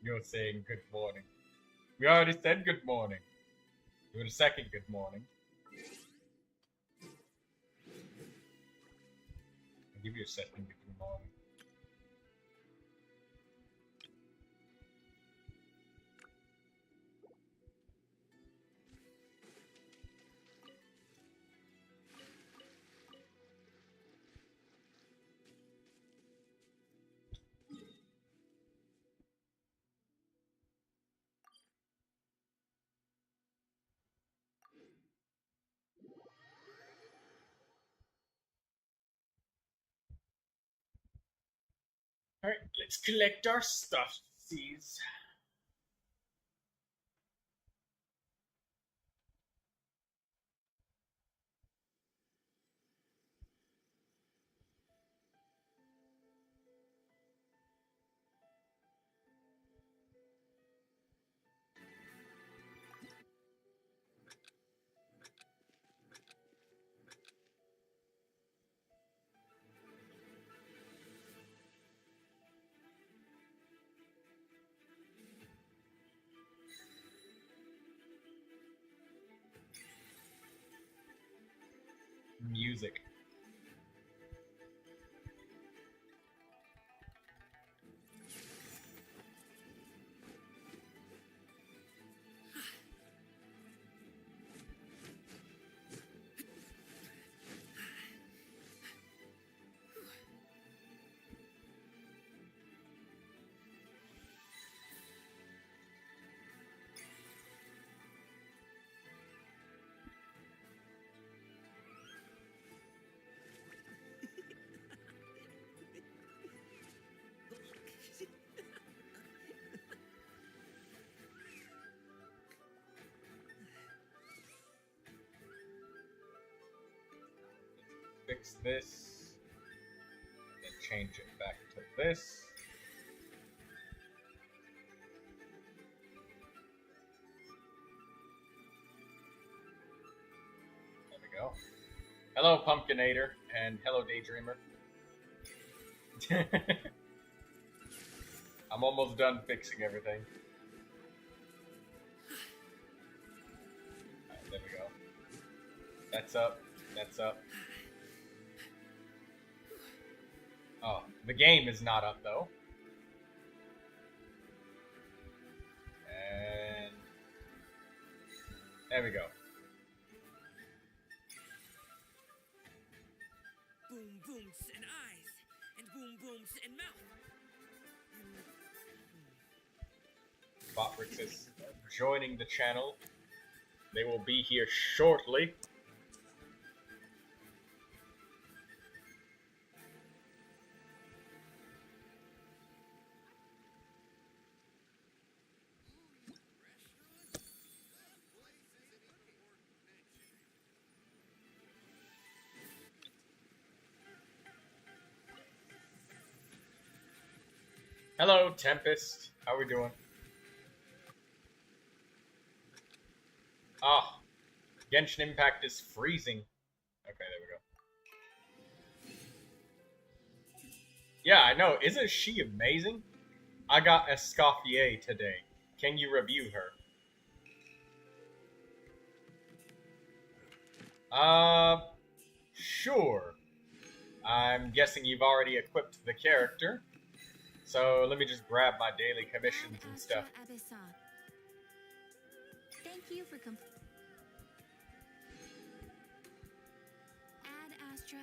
You're saying good morning. We already said good morning. Do a second good morning. I'll give you a second good morning. Alright, let's collect our stuff, C's. Music. Fix this, then change it back to this. There we go. Hello, Pumpkinator, and hello, Daydreamer. I'm almost done fixing everything. Alright, there we go. That's up. That's up. Oh, the game is not up though. And there we go. Boom booms and eyes, and boom booms and mouth. Botrix is joining the channel. They will be here shortly. Hello, Tempest. How are we doing? Ah, Genshin Impact is freezing. Okay, there we go. Yeah, I know. Isn't she amazing? I got Escoffier today. Can you review her? Sure. I'm guessing you've already equipped the character. So let me just grab my daily commissions and stuff. Thank you for Ad Astra.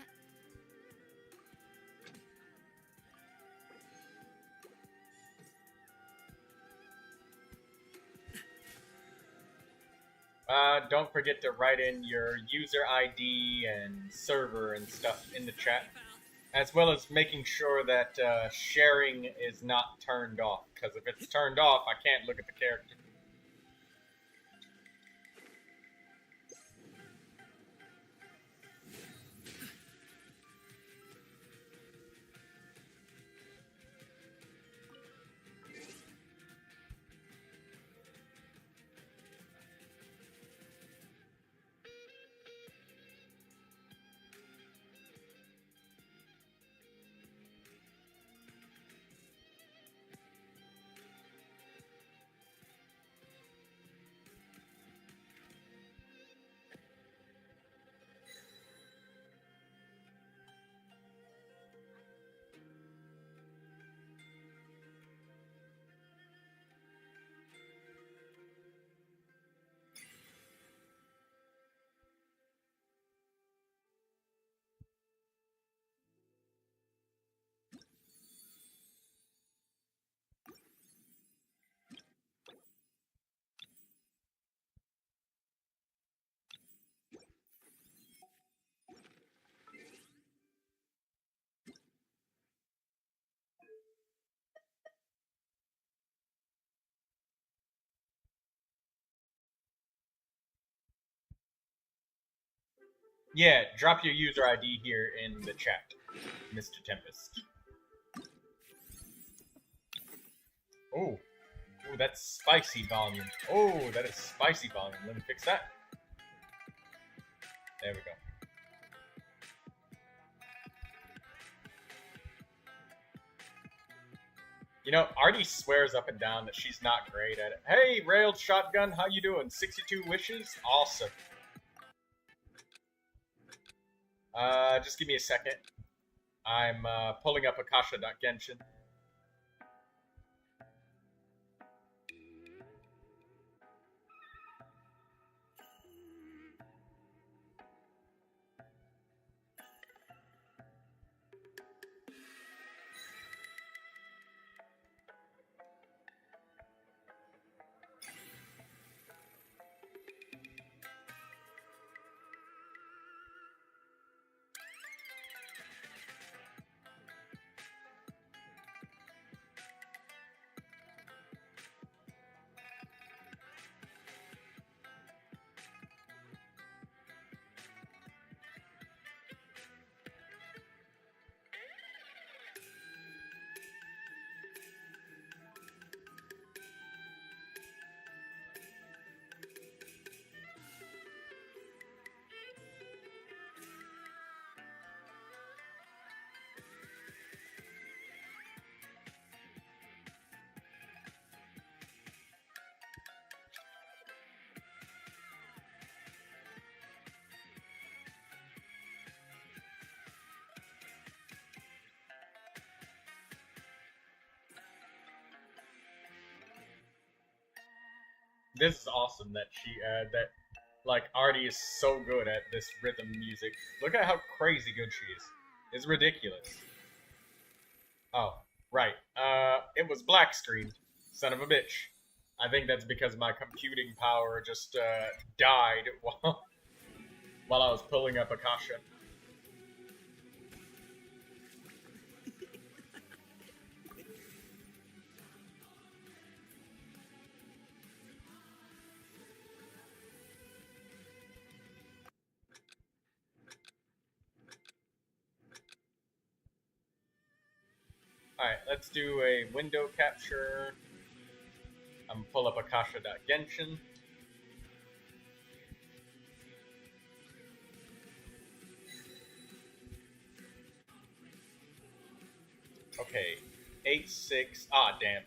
Don't forget to write in your user ID and server and stuff in the chat, as well as making sure that sharing is not turned off, because if it's turned off, I can't look at the character. Yeah, drop your user ID here in the chat, Mr. Tempest. Oh. Oh, that's spicy volume. Oh, that is spicy volume. Let me fix that. There we go. You know, Artie swears up and down that she's not great at it. Hey, Railed Shotgun, how you doing? 62 wishes? Awesome. Just give me a second. I'm pulling up Akasha.Genshin. This is awesome that like Artie is so good at this rhythm music. Look at how crazy good she is. It's ridiculous. Oh, right. It was black screened. Son of a bitch. I think that's because my computing power just died while I was pulling up Akasha. Alright, let's do a window capture. I'm gonna pull up Akasha.Genshin. Okay, 8-6. Ah, damn.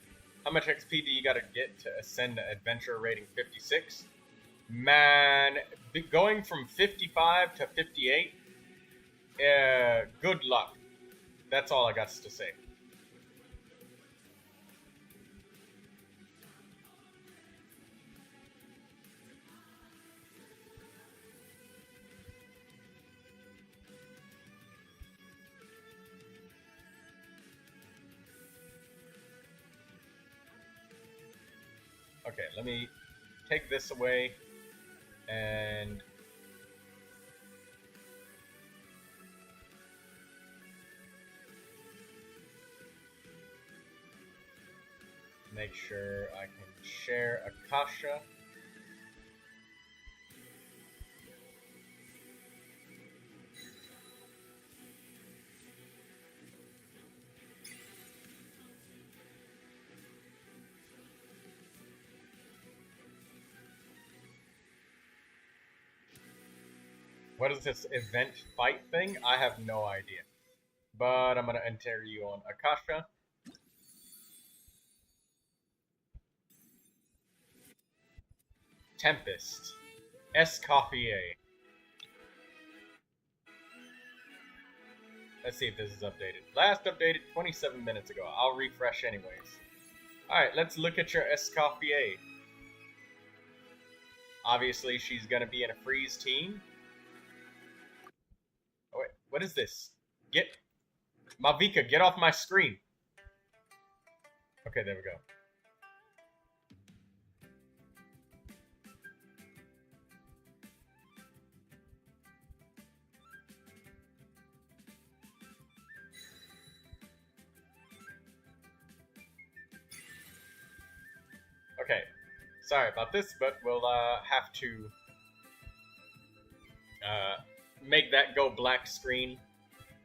How much XP do you gotta get to ascend to adventure rating 56? Man, going from 55 to 58, good luck. That's all I got to say. Okay, let me take this away and make sure I can share Akasha. What is this event fight thing? I have no idea. But I'm gonna enter you on Akasha. Tempest. Escoffier. Let's see if this is updated. Last updated 27 minutes ago. I'll refresh anyways. Alright, let's look at your Escoffier. Obviously, she's gonna be in a freeze team. Oh, wait, what is this? Get... Malvika, get off my screen. Okay, there we go. Okay, sorry about this, but we'll have to make that go black screen.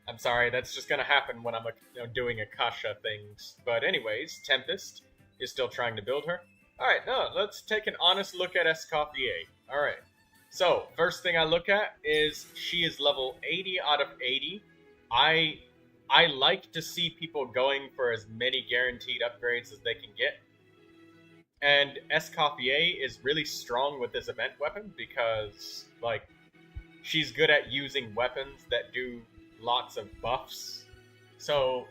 I'm sorry, that's just gonna happen when I'm doing Akasha things. But anyways, Tempest is still trying to build her. Alright, no, let's take an honest look at Escoffier. Alright. So, first thing I look at is she is level 80 out of 80. I like to see people going for as many guaranteed upgrades as they can get. And Escoffier is really strong with this event weapon because, like, she's good at using weapons that do lots of buffs. So,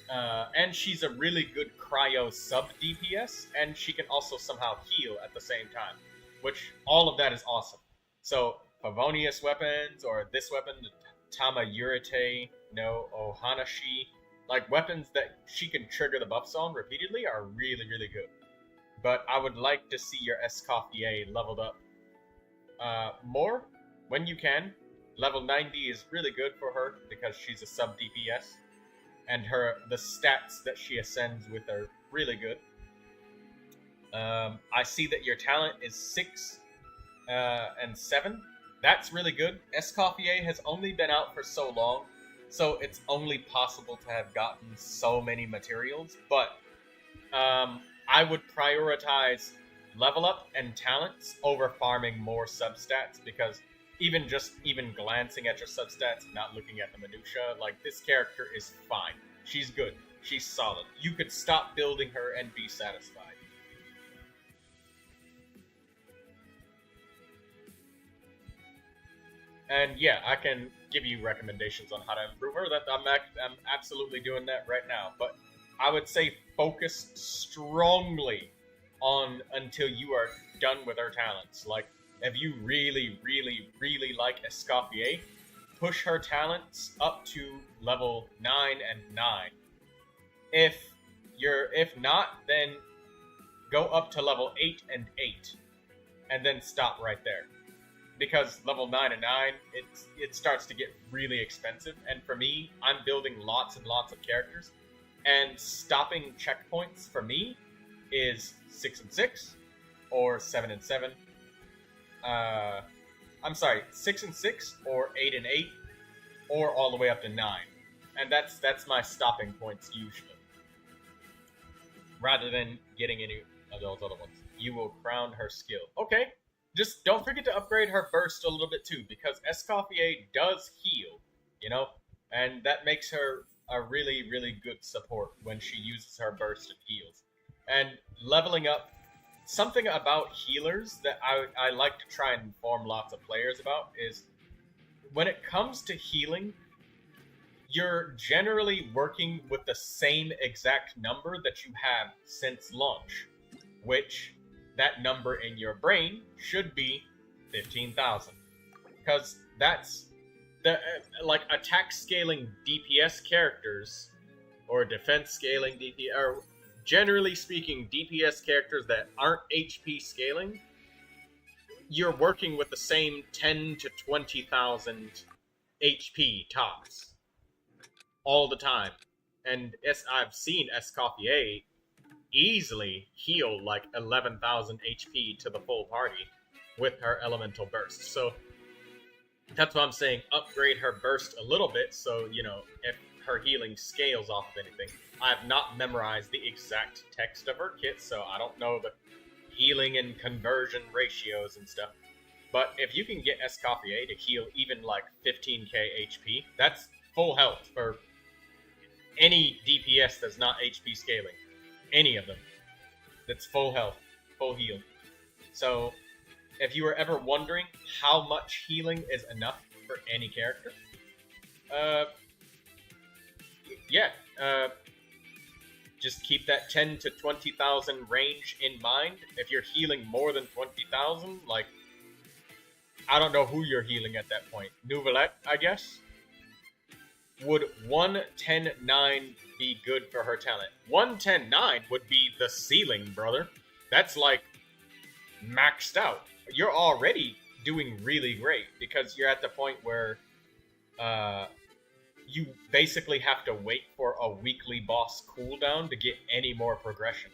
and she's a really good cryo sub DPS, and she can also somehow heal at the same time, which all of that is awesome. So, Favonius weapons, or this weapon, the Tama Yurite, no Ohanashi, like weapons that she can trigger the buffs on repeatedly are really, really good. But I would like to see your Escoffier leveled up more when you can. Level 90 is really good for her because she's a sub DPS, and the stats that she ascends with are really good. I see that your talent is 6 and 7. That's really good. Escoffier has only been out for so long, so it's only possible to have gotten so many materials, but I would prioritize level up and talents over farming more substats, because even glancing at your substats, not looking at the minutia, like, this character is fine. She's good. She's solid. You could stop building her and be satisfied. And yeah, I can give you recommendations on how to improve her. That I'm absolutely doing that right now. But I would say focus strongly on until you are done with her talents. Like, if you really, really, really like Escoffier, push her talents up to level 9 and 9. If not, then go up to level 8 and 8, and then stop right there. Because level 9 and 9, it starts to get really expensive, and for me, I'm building lots and lots of characters, and stopping checkpoints for me is 6 and 6, or 7 and 7. I'm sorry, 6 and 6, or 8 and 8, or all the way up to 9. And that's my stopping points usually. Rather than getting any of those other ones. You will crown her skill. Okay, just don't forget to upgrade her burst a little bit too, because Escoffier does heal, you know? And that makes her a really, really good support when she uses her burst and heals. And leveling up, something about healers that I like to try and inform lots of players about is, when it comes to healing, you're generally working with the same exact number that you have since launch, which that number in your brain should be 15,000. Because that's the like attack scaling DPS characters, or defense scaling DPS, or generally speaking DPS characters that aren't HP scaling, you're working with the same 10 to 20,000 HP tops all the time. And I've seen Escoffier easily heal like 11,000 HP to the full party with her elemental burst. So that's why I'm saying upgrade her burst a little bit, so, you know, if her healing scales off of anything. I have not memorized the exact text of her kit, so I don't know the healing and conversion ratios and stuff. But if you can get Escoffier to heal even like 15k HP, that's full health for any DPS that's not HP scaling. Any of them. That's full health, full heal. So, if you were ever wondering how much healing is enough for any character, just keep that 10 to 20,000 range in mind. If you're healing more than 20,000, like, I don't know who you're healing at that point. Neuvilette, I guess? Would 110.9 be good for her talent? 110.9 would be the ceiling, brother. That's like maxed out. You're already doing really great because you're at the point where you basically have to wait for a weekly boss cooldown to get any more progression.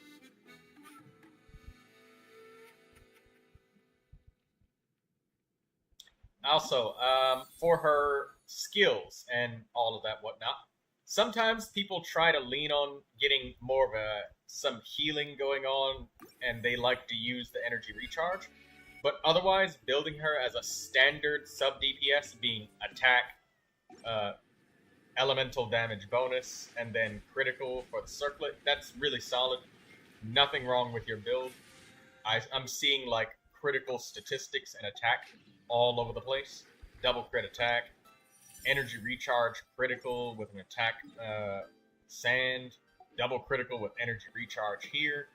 Also, for her skills and all of that whatnot, sometimes people try to lean on getting more of some healing going on, and they like to use the energy recharge. But otherwise, building her as a standard sub DPS, being attack, uh, elemental damage bonus, and then critical for the circlet, that's really solid. Nothing wrong with your build. I'm seeing like critical statistics and attack all over the place. Double crit attack, energy recharge critical with an attack sand, double critical with energy recharge here,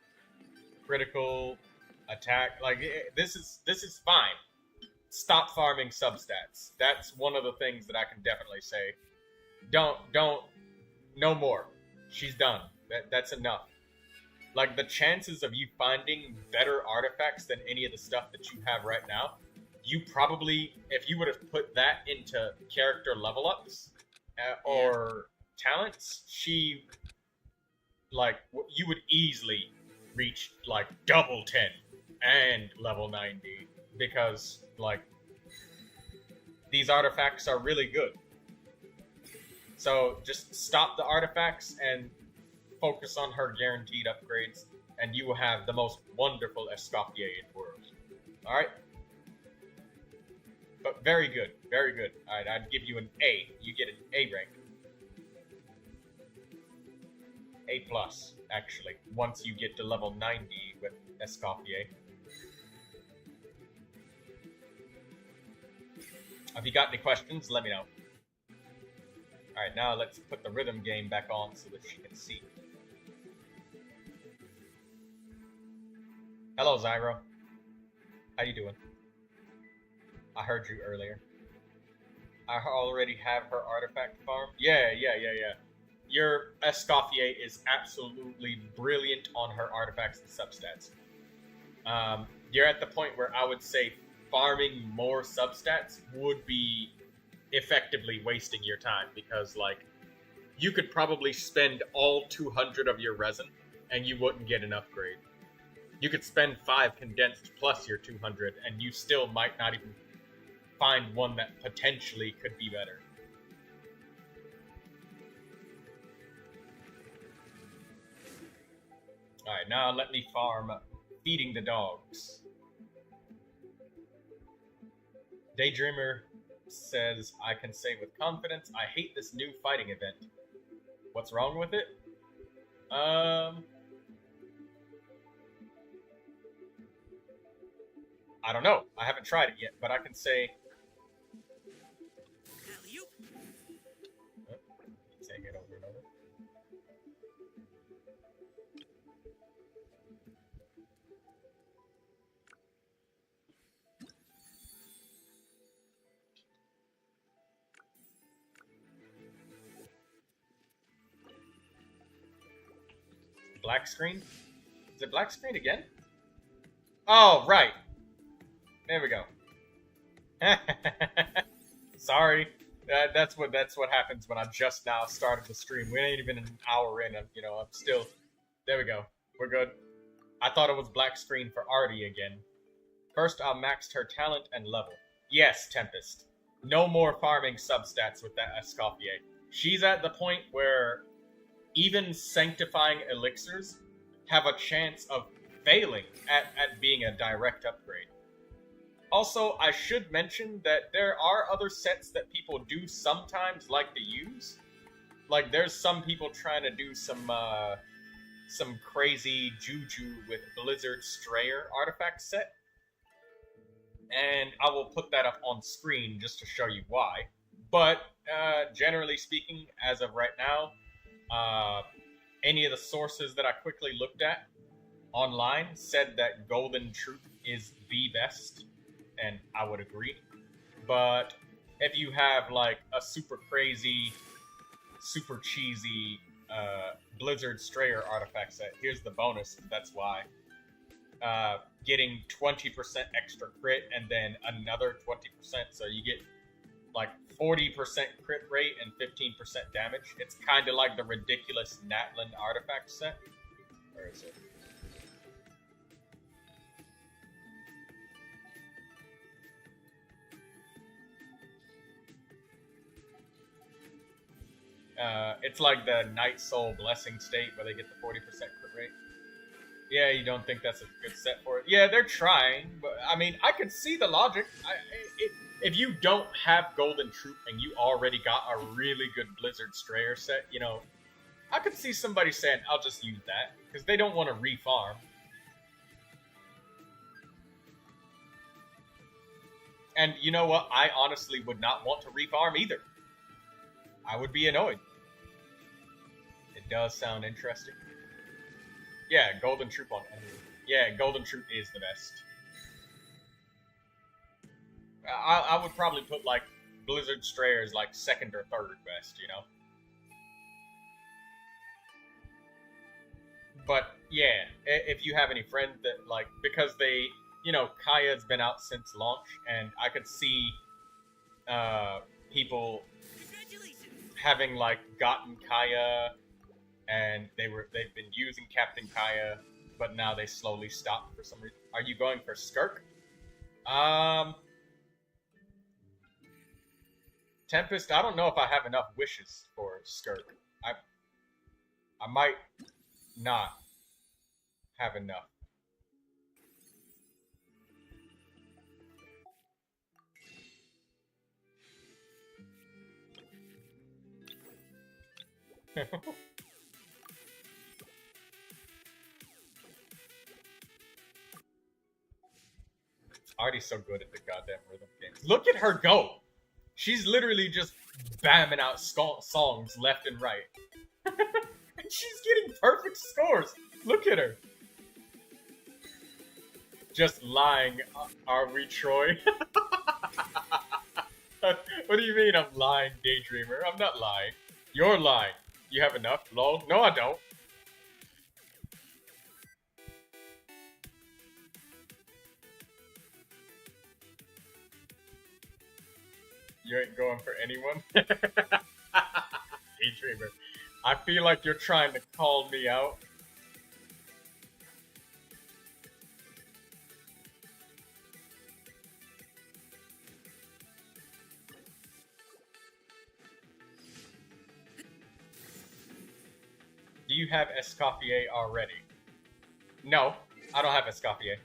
critical attack. Like this is fine. Stop farming substats. That's one of the things that I can definitely say. Don't no more. She's done. That's enough. Like the chances of you finding better artifacts than any of the stuff that you have right now, you probably, if you would have put that into character level ups or talents, she, like, you would easily reach like double 10 and level 90 because like these artifacts are really good. So just stop the artifacts and focus on her guaranteed upgrades, and you will have the most wonderful Escoffier in the world. Alright? But very good, very good. Alright, I'd give you an A. You get an A rank. A plus, actually, once you get to level 90 with Escoffier. If you got any questions, let me know. Alright, now let's put the rhythm game back on so that she can see. Hello, Zyro. How you doing? I heard you earlier. I already have her artifact farm. Yeah. Your Escoffier is absolutely brilliant on her artifacts and substats. You're at the point where I would say farming more substats would be effectively wasting your time, because like you could probably spend all 200 of your resin and you wouldn't get an upgrade. You could spend 5 condensed plus your 200 and you still might not even find one that potentially could be better. Alright, now let me farm feeding the dogs. Daydreamer says, I can say with confidence, I hate this new fighting event. What's wrong with it? I don't know. I haven't tried it yet, but I can say... Saying it over and over. Black screen? Is it black screen again? Oh, right. There we go. Sorry. That's what happens when I just now started the stream. We ain't even an hour in. I'm still... There we go. We're good. I thought it was black screen for Artie again. First, I maxed her talent and level. Yes, Tempest. No more farming substats with that Escoffier. She's at the point where even sanctifying elixirs have a chance of failing at being a direct upgrade. Also, I should mention that there are other sets that people do sometimes like to use. Like, there's some people trying to do some crazy juju with Blizzard Strayer artifact set. And I will put that up on screen just to show you why. But, generally speaking, as of right now, any of the sources that I quickly looked at online said that Golden Truth is the best. And I would agree. But if you have like a super crazy, super cheesy Blizzard Strayer artifact set, here's the bonus. That's why. Getting 20% extra crit and then another 20%. So you get like 40% crit rate and 15% damage. It's kind of like the ridiculous Natlan artifact set. Where is it? It's like the Night Soul Blessing state where they get the 40% crit rate. Yeah, you don't think that's a good set for it? Yeah, they're trying, but I mean, I could see the logic. If you don't have Golden Troop and you already got a really good Blizzard Strayer set, you know, I could see somebody saying, I'll just use that, because they don't want to refarm. And you know what? I honestly would not want to refarm either. I would be annoyed. It does sound interesting. Yeah, Golden Troop on enemy. Yeah, Golden Troop is the best. I would probably put, like, Blizzard Strayers, like, second or third best, you know? But, yeah, if you have any friends that, like, because they, you know, Kaya's been out since launch, and I could see people having, like, gotten Kaya, and they've been using Captain Kaya, but now they slowly stopped for some reason. Are you going for Skirk? Tempest, I don't know if I have enough wishes for Skirk. I might not have enough. Already so good at the goddamn rhythm games. Look at her go! She's literally just bamming out songs left and right. And she's getting perfect scores! Look at her! Just lying, are we, Troy? What do you mean I'm lying, Daydreamer? I'm not lying. You're lying. You have enough? Lol. No, I don't. You ain't going for anyone? Daydreamer. I feel like you're trying to call me out. Do you have Escoffier already? No, I don't have Escoffier.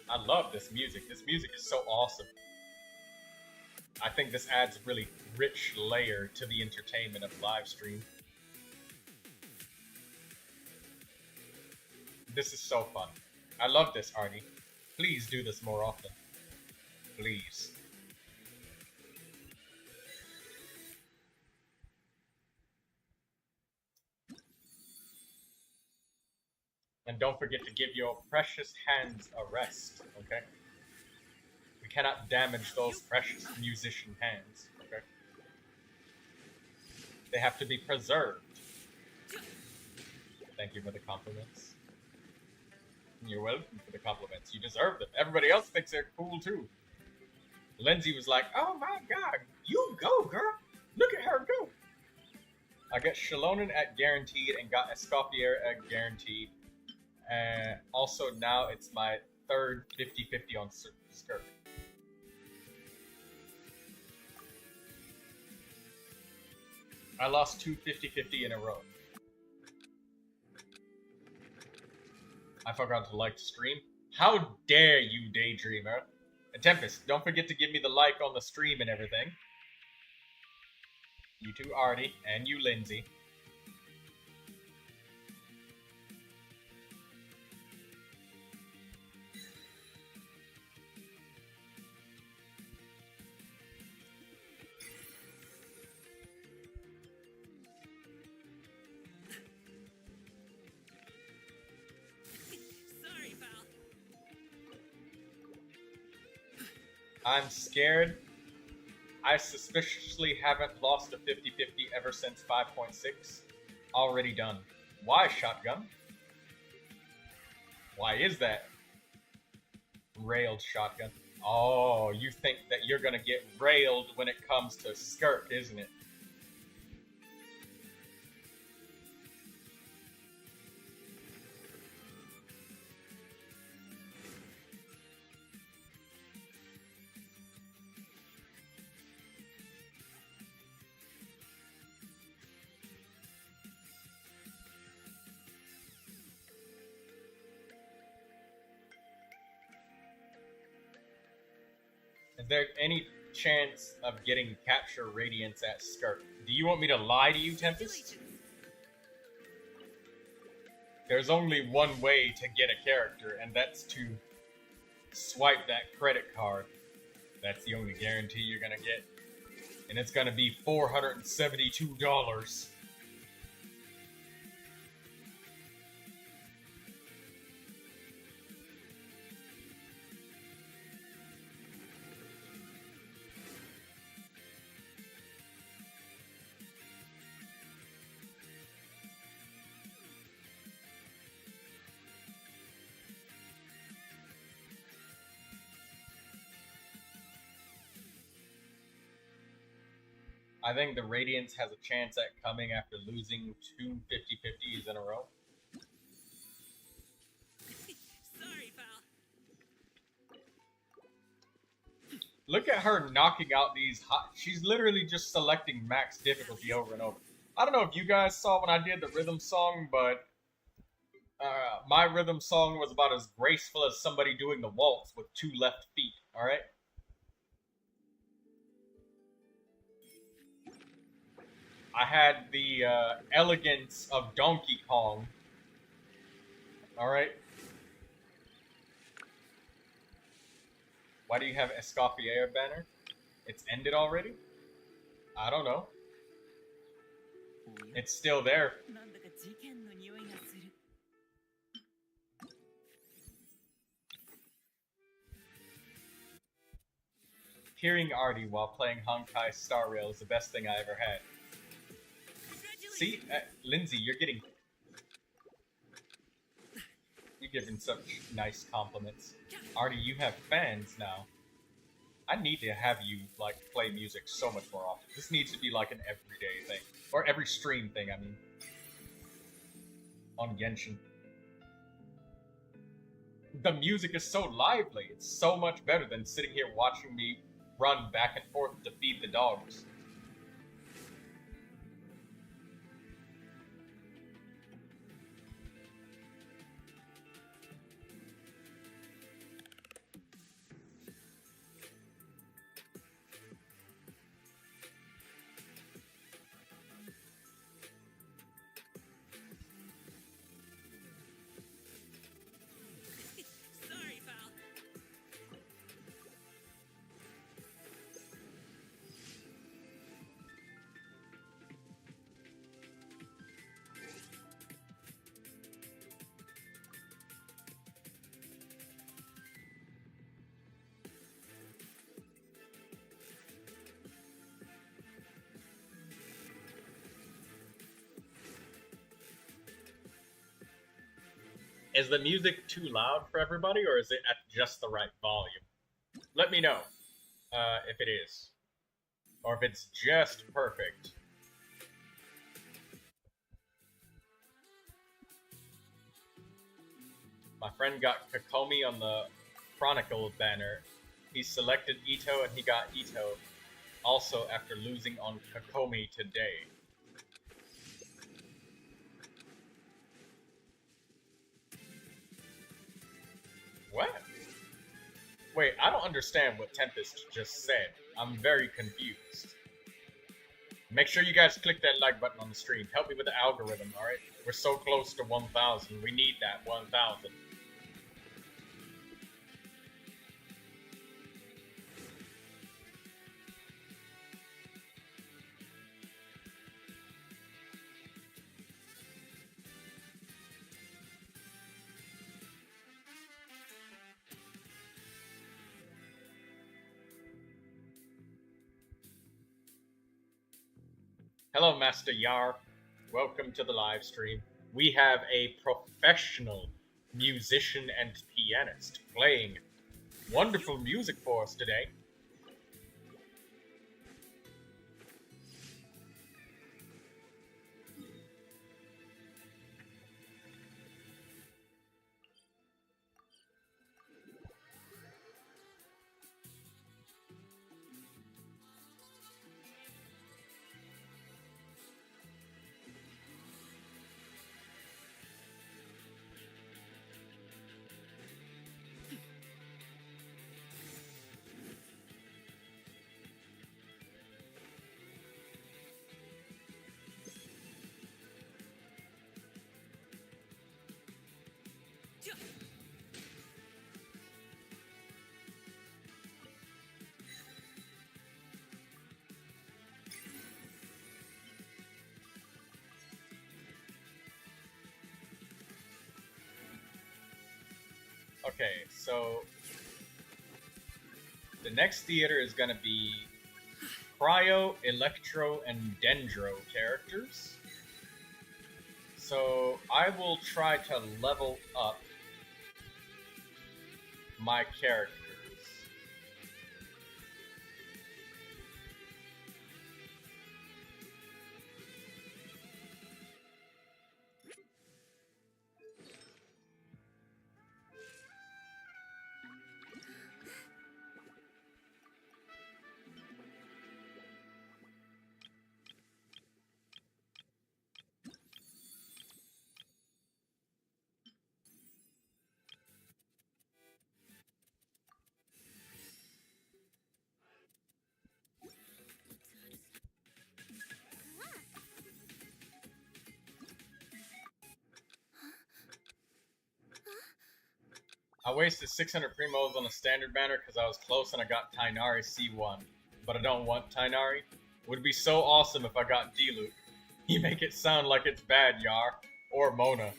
I love this music. This music is so awesome. I think this adds a really rich layer to the entertainment of live stream. This is so fun. I love this, Arnie. Please do this more often. Please. And don't forget to give your precious hands a rest, okay? We cannot damage those precious musician hands, okay? They have to be preserved. Thank you for the compliments. You're welcome for the compliments. You deserve them. Everybody else thinks they're cool, too. Lindsay was like, oh my god, you go, girl. Look at her go. I got Shalonen at guaranteed and got Escoffier at guaranteed. Also, now it's my third 50-50 on Skirk. I lost two 50-50 in a row. I forgot to like the stream. How dare you, Daydreamer? And Tempest, don't forget to give me the like on the stream and everything. You too, Artie, and you, Lindsay. I'm scared. I suspiciously haven't lost a 50-50 ever since 5.6. Already done. Why, Shotgun? Why is that? Railed, Shotgun. Oh, you think that you're gonna get railed when it comes to Skirk, isn't it? Is there any chance of getting capture radiance at Skirk? Do you want me to lie to you, Tempest? There's only one way to get a character, and that's to swipe that credit card. That's the only guarantee you're gonna get. And it's gonna be $472. I think the Radiance has a chance at coming after losing two 50-50s in a row. Sorry, pal. Look at her knocking out these hot... She's literally just selecting max difficulty over and over. I don't know if you guys saw when I did the rhythm song, but my rhythm song was about as graceful as somebody doing the waltz with two left feet, alright? I had the elegance of Donkey Kong. Alright? Why do you have Escoffier banner? It's ended already? I don't know. It's still there. Hearing Artie while playing Honkai Star Rail is the best thing I ever had. See, Lindsay, you're giving such nice compliments. Artie, you have fans now. I need to have you like play music so much more often. This needs to be like an everyday thing, or every stream thing. I mean, on Genshin, the music is so lively. It's so much better than sitting here watching me run back and forth to feed the dogs. Sorry, pal. Is the music too loud for everybody, or is it at just the right volume? Let me know if it is, or if it's just perfect. My friend got Kokomi on the Chronicle banner. He selected Ito and he got Ito also after losing on Kokomi today. What? Wait, I don't understand what Tempest just said. I'm very confused. Make sure you guys click that like button on the stream. Help me with the algorithm, alright? We're so close to 1,000. We need that 1,000. Hello, Master Yar. Welcome to the live stream. We have a professional musician and pianist playing wonderful music for us today. Okay, so the next theater is going to be Cryo, Electro, and Dendro characters. So I will try to level up my characters. I wasted 600 primos on a standard banner because I was close and I got Tainari C1. But I don't want Tainari. Would be so awesome if I got D-Loop. You make it sound like it's bad, Yar. Or Mona.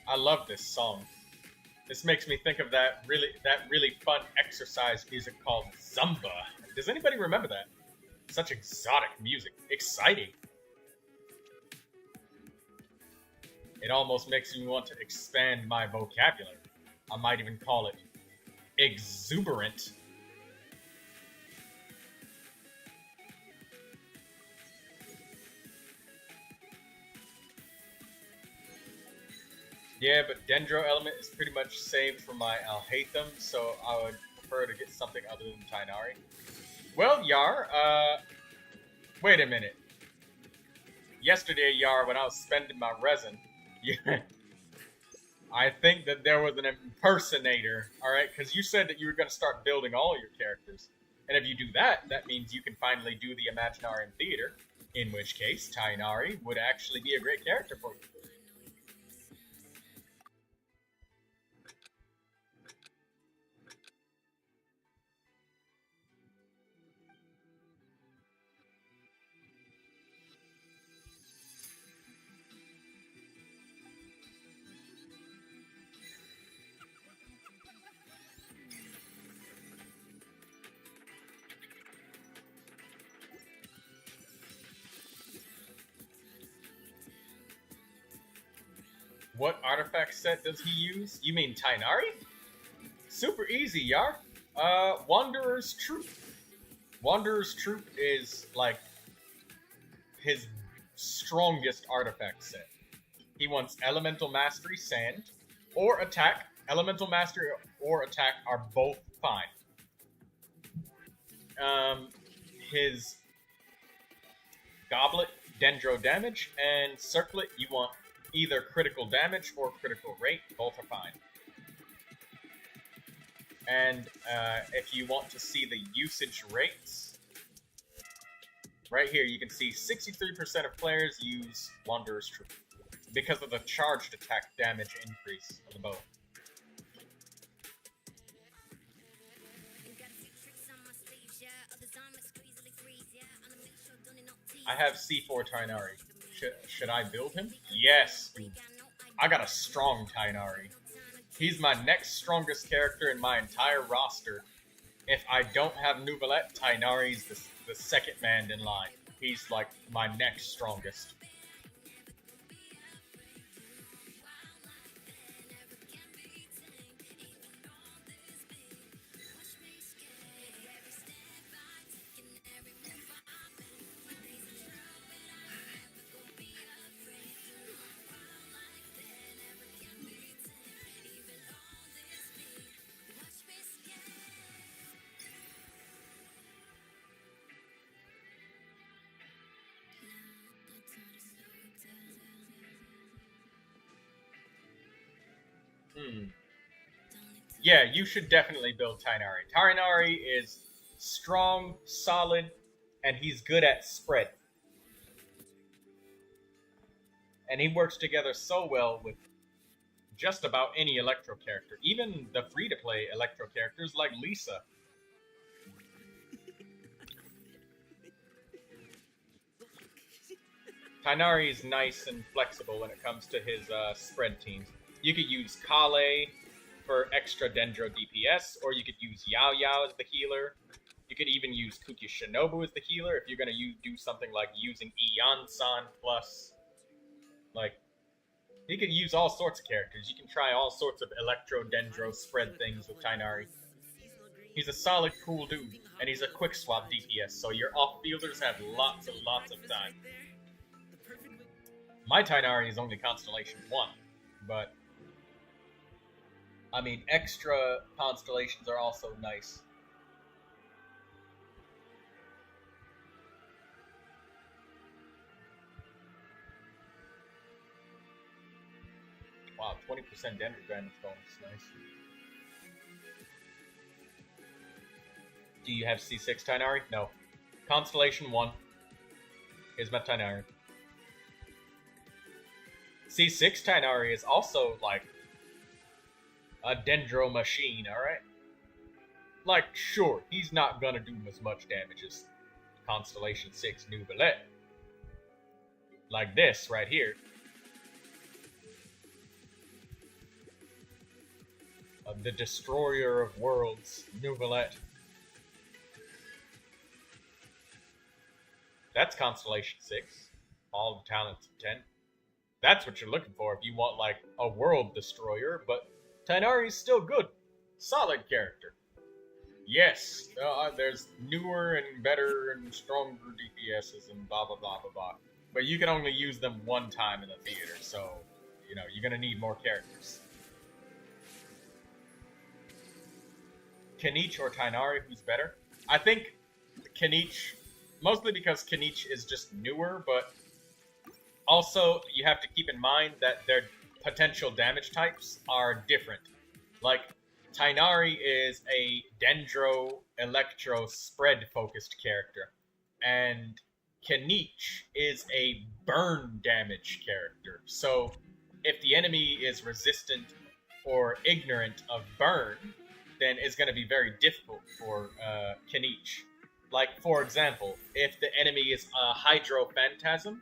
I love this song. This makes me think of that really fun exercise music called Zumba. Does anybody remember that? Such exotic music. Exciting. It almost makes me want to expand my vocabulary. I might even call it exuberant. Yeah, but Dendro element is pretty much saved for my Alhaitham, so I would prefer to get something other than Tainari. Well, Yar, wait a minute. Yesterday, Yar, when I was spending my resin, I think that there was an impersonator, alright? Because you said that you were going to start building all your characters. And if you do that, that means you can finally do the Imaginarium Theater, in which case Tainari would actually be a great character for you. What artifact set does he use? You mean Tainari? Super easy, Yar. Wanderer's Troop. Wanderer's Troop is, like, his strongest artifact set. He wants Elemental Mastery, Sand, or Attack. Elemental Mastery or Attack are both fine. His Goblet, Dendro damage, and Circlet, you want either critical damage or critical rate. Both are fine. And if you want to see the usage rates, right here you can see 63% of players use Wanderer's Troop because of the charged attack damage increase of the bow. I have C4 Tainari. Should I build him? Yes. I got a strong Tainari. He's my next strongest character in my entire roster. If I don't have Neuvilette, Tainari's the second man in line. He's like my next strongest. Yeah, you should definitely build Tainari. Tainari is strong, solid, and he's good at spread. And he works together so well with just about any Electro character, even the free-to-play Electro characters like Lisa. Tighnari is nice and flexible when it comes to his spread teams. You could use Kale for extra Dendro DPS, or you could use Yao Yao as the healer. You could even use Kuki Shinobu as the healer if you're going to do something like using Ian-san plus... Like, you could use all sorts of characters. You can try all sorts of Electro Dendro spread things with Tighnari. He's a solid, cool dude, and he's a quick swap DPS, so your off-fielders have lots and lots of time. My Tighnari is only Constellation 1, but... I mean, extra constellations are also nice. Wow, 20% damage bonus, nice. Do you have C6 Tighnari? No. Constellation 1 is my Tighnari. C6 Tighnari is also, like, a Dendro machine, alright? Like, sure, he's not gonna do as much damage as Constellation 6 Neuvilette. Like this, right here. The Destroyer of Worlds, Neuvilette. That's Constellation 6. All the talents of 10. That's what you're looking for if you want, like, a world destroyer, but Tighnari's still good. Solid character. Yes, there's newer and better and stronger DPSs and blah, blah, blah, blah, blah. But you can only use them one time in the theater, so, you know, you're gonna need more characters. Kanich or Tighnari, who's better? I think Kanich, mostly because Kanich is just newer, but also you have to keep in mind that their potential damage types are different. Like, Tighnari is a Dendro Electro spread focused character, and Kanich is a burn damage character. So if the enemy is resistant or ignorant of burn, then it's going to be very difficult for Kanich. Like, for example, if the enemy is a Hydro Phantasm,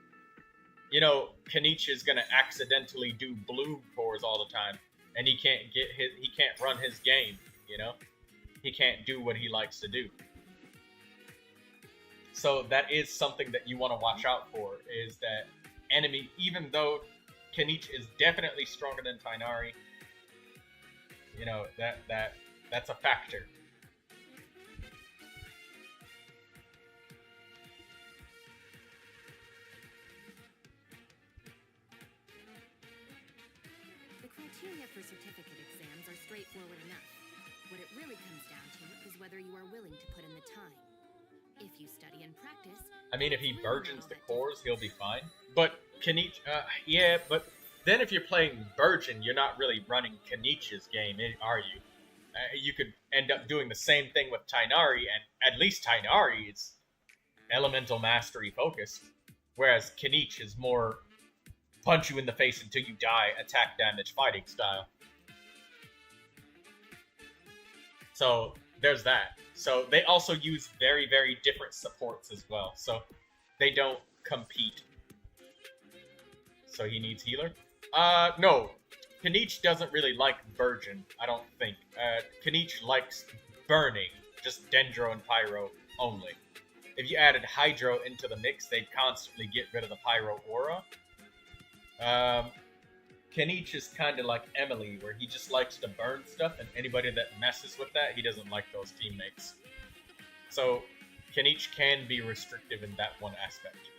you know, Kanich is going to accidentally do blue cores all the time, and he can't run his game, you know? He can't do what he likes to do. So that is something that you want to watch out for, is that enemy, even though Kanich is definitely stronger than Tighnari, you know, that's a factor. The criteria for certificate exams are straightforward enough. What it really comes down to is whether you are willing to put in the time. If you study and practice... I mean, if he burgeons the cores, he'll be fine. But Kanich, yeah, but then if you're playing Burgeon, you're not really running Kanich's game, are you? You could end up doing the same thing with Tighnari, and at least Tighnari is elemental mastery focused, whereas Kanich is more punch you in the face until you die, attack damage fighting style. So there's that. So they also use very, very different supports as well, so they don't compete. So he needs healer? No. Kanich doesn't really like Burgeon, I don't think. Kanich likes burning, just Dendro and Pyro only. If you added Hydro into the mix, they'd constantly get rid of the Pyro aura. Kanich is kind of like Emily, where he just likes to burn stuff, and anybody that messes with that, he doesn't like those teammates. So, Kanich can be restrictive in that one aspect.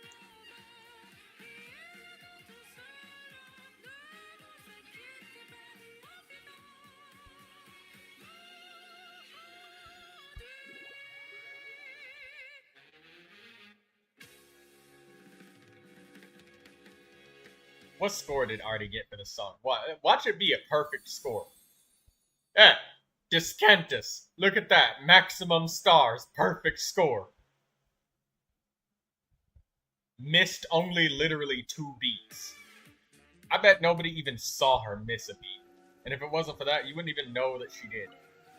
What score did Artie get for this song? Watch it be a perfect score. Discantus. Look at that. Maximum stars. Perfect score. Missed only literally 2 beats. I bet nobody even saw her miss a beat. And if it wasn't for that, you wouldn't even know that she did.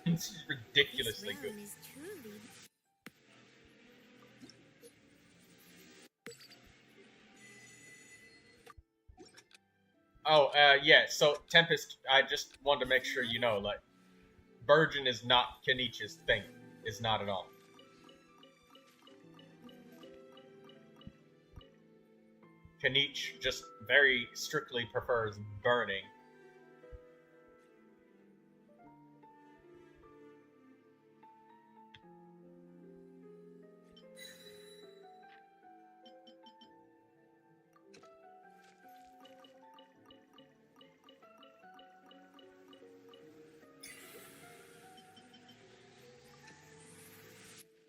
It's ridiculously This good. realm is truly... Oh, yeah, so Tempest, I just wanted to make sure you know, like, Virgin is not Kenichi's thing. Is not at all. Kenich just very strictly prefers burning.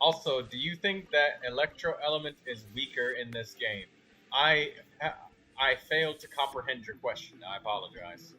Also, do you think that Electro Element is weaker in this game? I failed to comprehend your question. I apologize.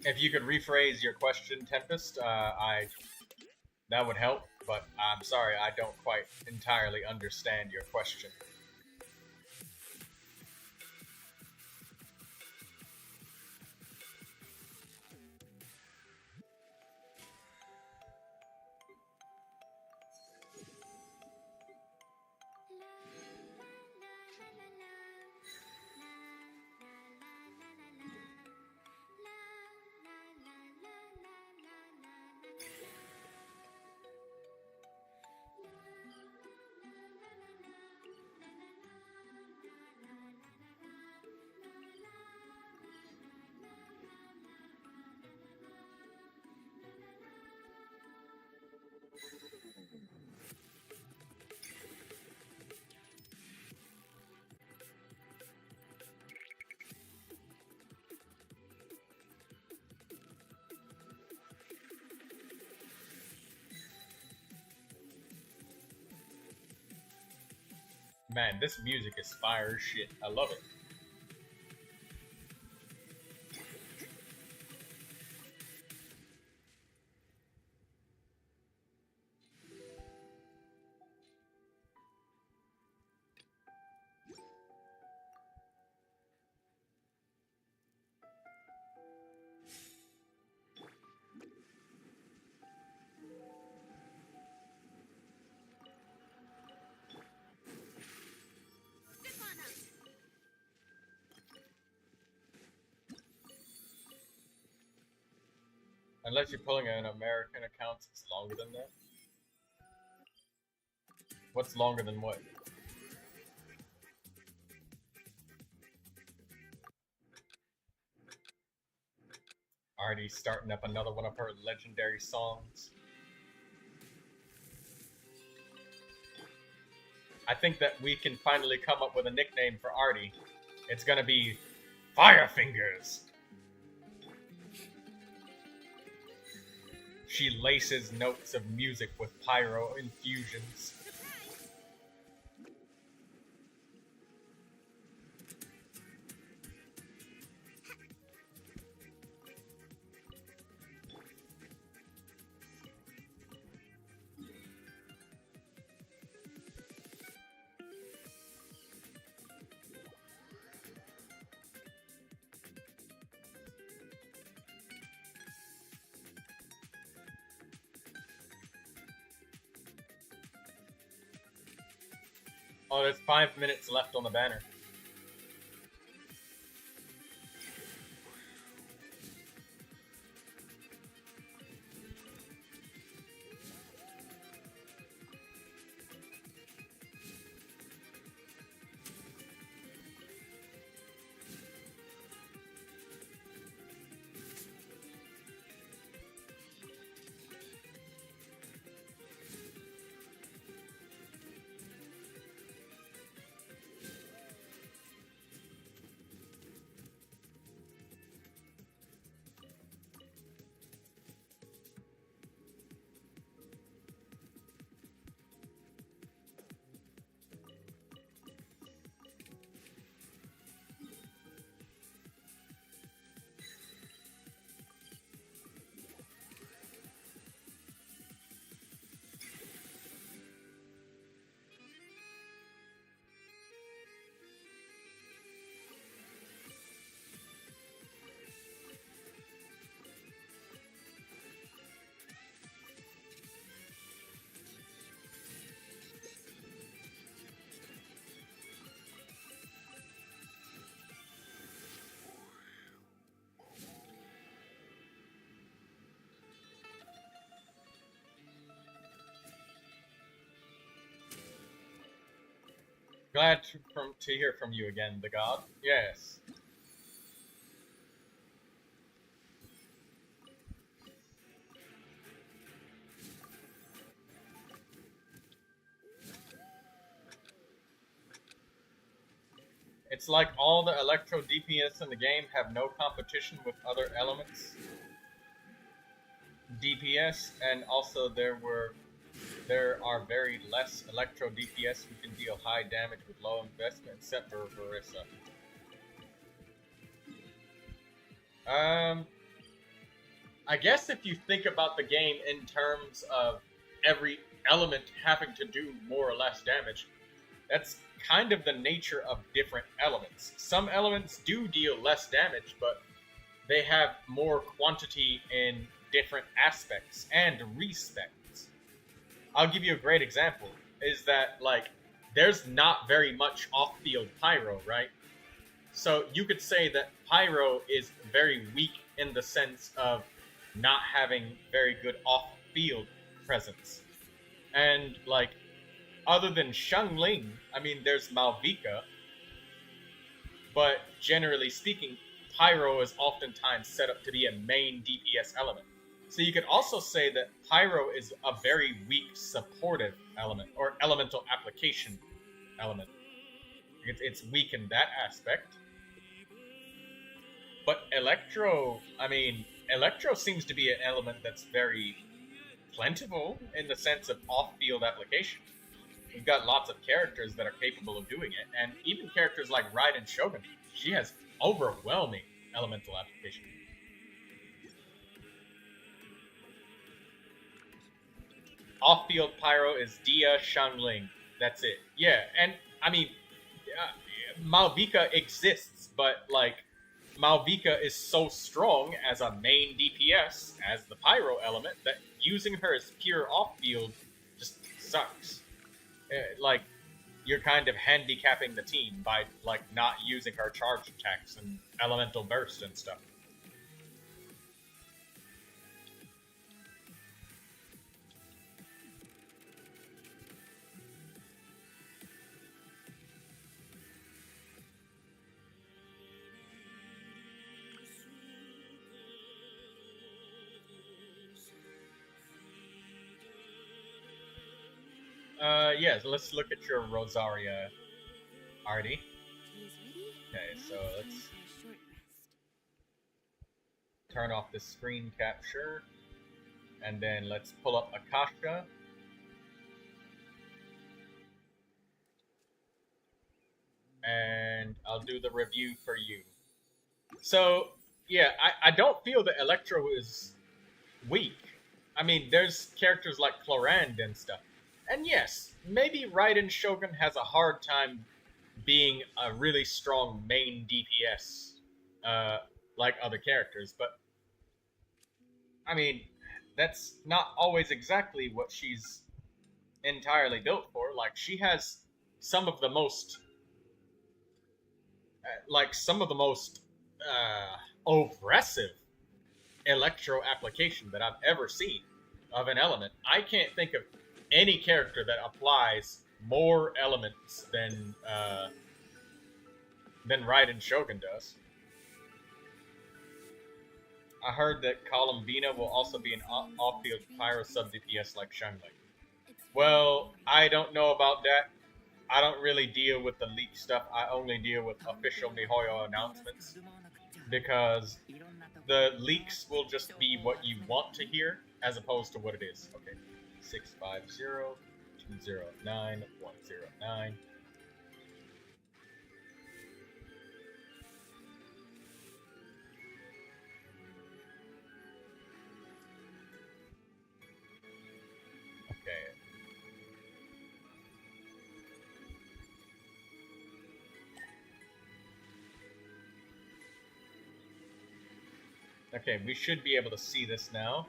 If you could rephrase your question, Tempest, that would help. But I'm sorry, I don't quite entirely understand your question. Man, this music is fire as shit. I love it. Unless you're pulling an American account, it's longer than that. What's longer than what? Already starting up another one of her legendary songs. I think that we can finally come up with a nickname for Artie. It's gonna be Firefingers. She laces notes of music with pyro infusions. Oh, there's 5 minutes left on the banner. Glad to hear from you again, the god. Yes. It's like all the electro DPS in the game have no competition with other elements DPS, and also there are very less electro DPS who can deal high damage with low investment, except for Marissa. I guess if you think about the game in terms of every element having to do more or less damage, that's kind of the nature of different elements. Some elements do deal less damage, but they have more quantity in different aspects and respects. I'll give you a great example, is that, like, there's not very much off-field pyro, right? So you could say that pyro is very weak in the sense of not having very good off-field presence. And, like, other than Xiangling, I mean, there's Malvika, but generally speaking, pyro is oftentimes set up to be a main DPS element. So you could also say that pyro is a very weak supportive element, or elemental application element. It's weak in that aspect. But electro, I mean, electro seems to be an element that's very plentiful in the sense of off-field application. We've got lots of characters that are capable of doing it, and even characters like Raiden Shogun, she has overwhelming elemental application. Off-field pyro is Dia, Xiangling. That's it. Yeah, and I mean, Malvika exists, but like, Malvika is so strong as a main DPS, as the pyro element, that using her as pure off-field just sucks. Like, you're kind of handicapping the team by, like, not using her charge attacks and elemental burst and stuff. Yeah, so let's look at your Rosaria, Artie. Okay, so let's turn off the screen capture, and then let's pull up Akasha. And I'll do the review for you. So, yeah, I don't feel that Electro is weak. I mean, there's characters like Clorand and stuff. And yes, maybe Raiden Shogun has a hard time being a really strong main DPS, like other characters, but I mean, that's not always exactly what she's entirely built for. Like, she has some of the most, oppressive electro application that I've ever seen of an element. I can't think of any character that applies more elements than Raiden Shogun does. I heard that Columbina will also be an off-field pyro sub-DPS like Xiangling. Well, I don't know about that. I don't really deal with the leak stuff. I only deal with official MiHoYo announcements, because the leaks will just be what you want to hear as opposed to what it is. Okay, 650-209-109. Okay, we should be able to see this now.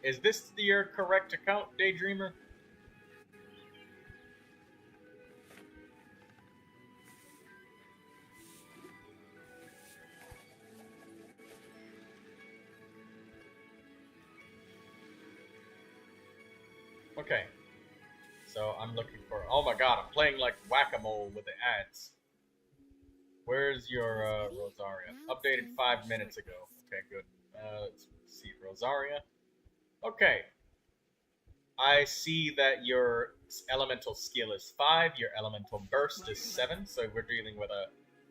Is this your correct account, Daydreamer? Okay. So I'm looking for. Oh my god, I'm playing like whack-a-mole with the ads. Where's your Rosaria? Updated 5 minutes ago. Okay, good. Let's see, Rosaria. Okay. I see that your elemental skill is 5, your elemental burst is 7, so we're dealing with a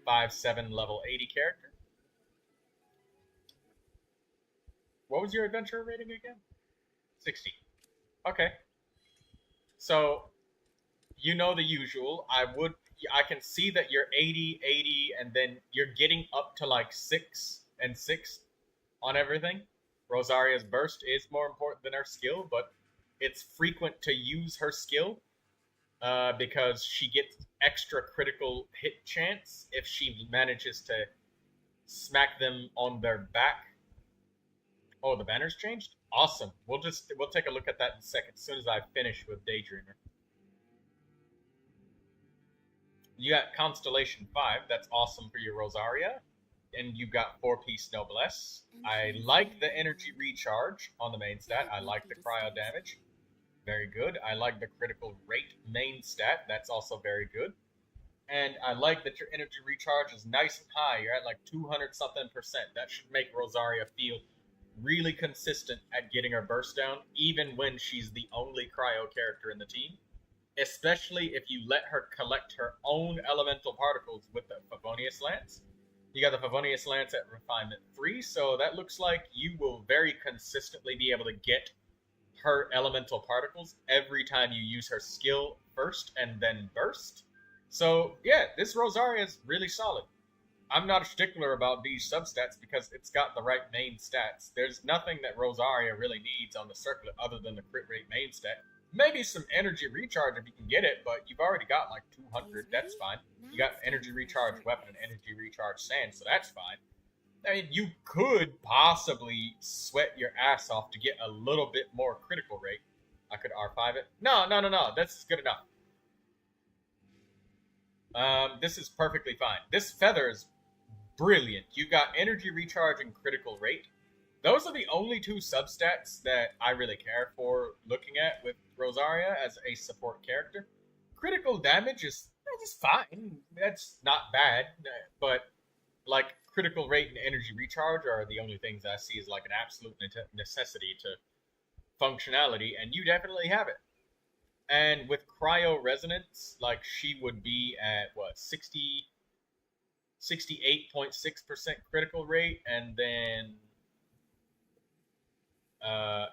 5-7 level 80 character. What was your adventure rating again? 60. Okay. So, you know the usual. I can see that you're 80, 80, and then you're getting up to like 6 and 6 on everything. Rosaria's burst is more important than her skill, but it's frequent to use her skill because she gets extra critical hit chance if she manages to smack them on their back. Oh, the banner's changed? Awesome. We'll take a look at that in a second as soon as I finish with Daydreamer. You got Constellation 5, that's awesome for your Rosaria. And you got 4-piece Noblesse. I like the energy recharge on the main stat. I like the cryo damage. Very good. I like the critical rate main stat. That's also very good. And I like that your energy recharge is nice and high. You're at like 200 something percent. That should make Rosaria feel really consistent at getting her burst down, even when she's the only cryo character in the team. Especially if you let her collect her own elemental particles with the Favonius Lance. You got the Favonius Lance at Refinement 3, so that looks like you will very consistently be able to get her elemental particles every time you use her skill first and then burst. So, yeah, this Rosaria is really solid. I'm not a stickler about these substats because it's got the right main stats. There's nothing that Rosaria really needs on the circlet other than the crit rate main stat. Maybe some energy recharge if you can get it, but you've already got like 200, that's fine. You got energy recharge weapon and energy recharge sand, so that's fine. I mean, you could possibly sweat your ass off to get a little bit more critical rate. I could R5 it. No, that's good enough. This is perfectly fine. This feather is brilliant. You got energy recharge and critical rate. Those are the only two substats that I really care for looking at with Rosaria as a support character. Critical damage is fine. That's not bad. But, like, critical rate and energy recharge are the only things I see as, like, an absolute necessity to functionality, and you definitely have it. And with cryo resonance, like, she would be at, what, 68.6% critical rate, and then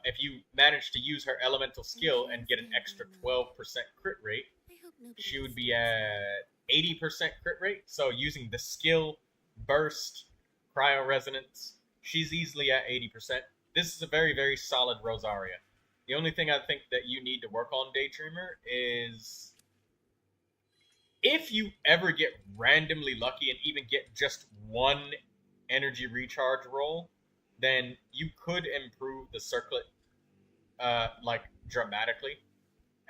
if you manage to use her elemental skill and get an extra 12% crit rate, she would be at 80% crit rate. So using the skill, burst, cryo resonance, she's easily at 80%. This is a very, very solid Rosaria. The only thing I think that you need to work on, Daydreamer, is if you ever get randomly lucky and even get just one energy recharge roll, then you could improve the circlet like dramatically.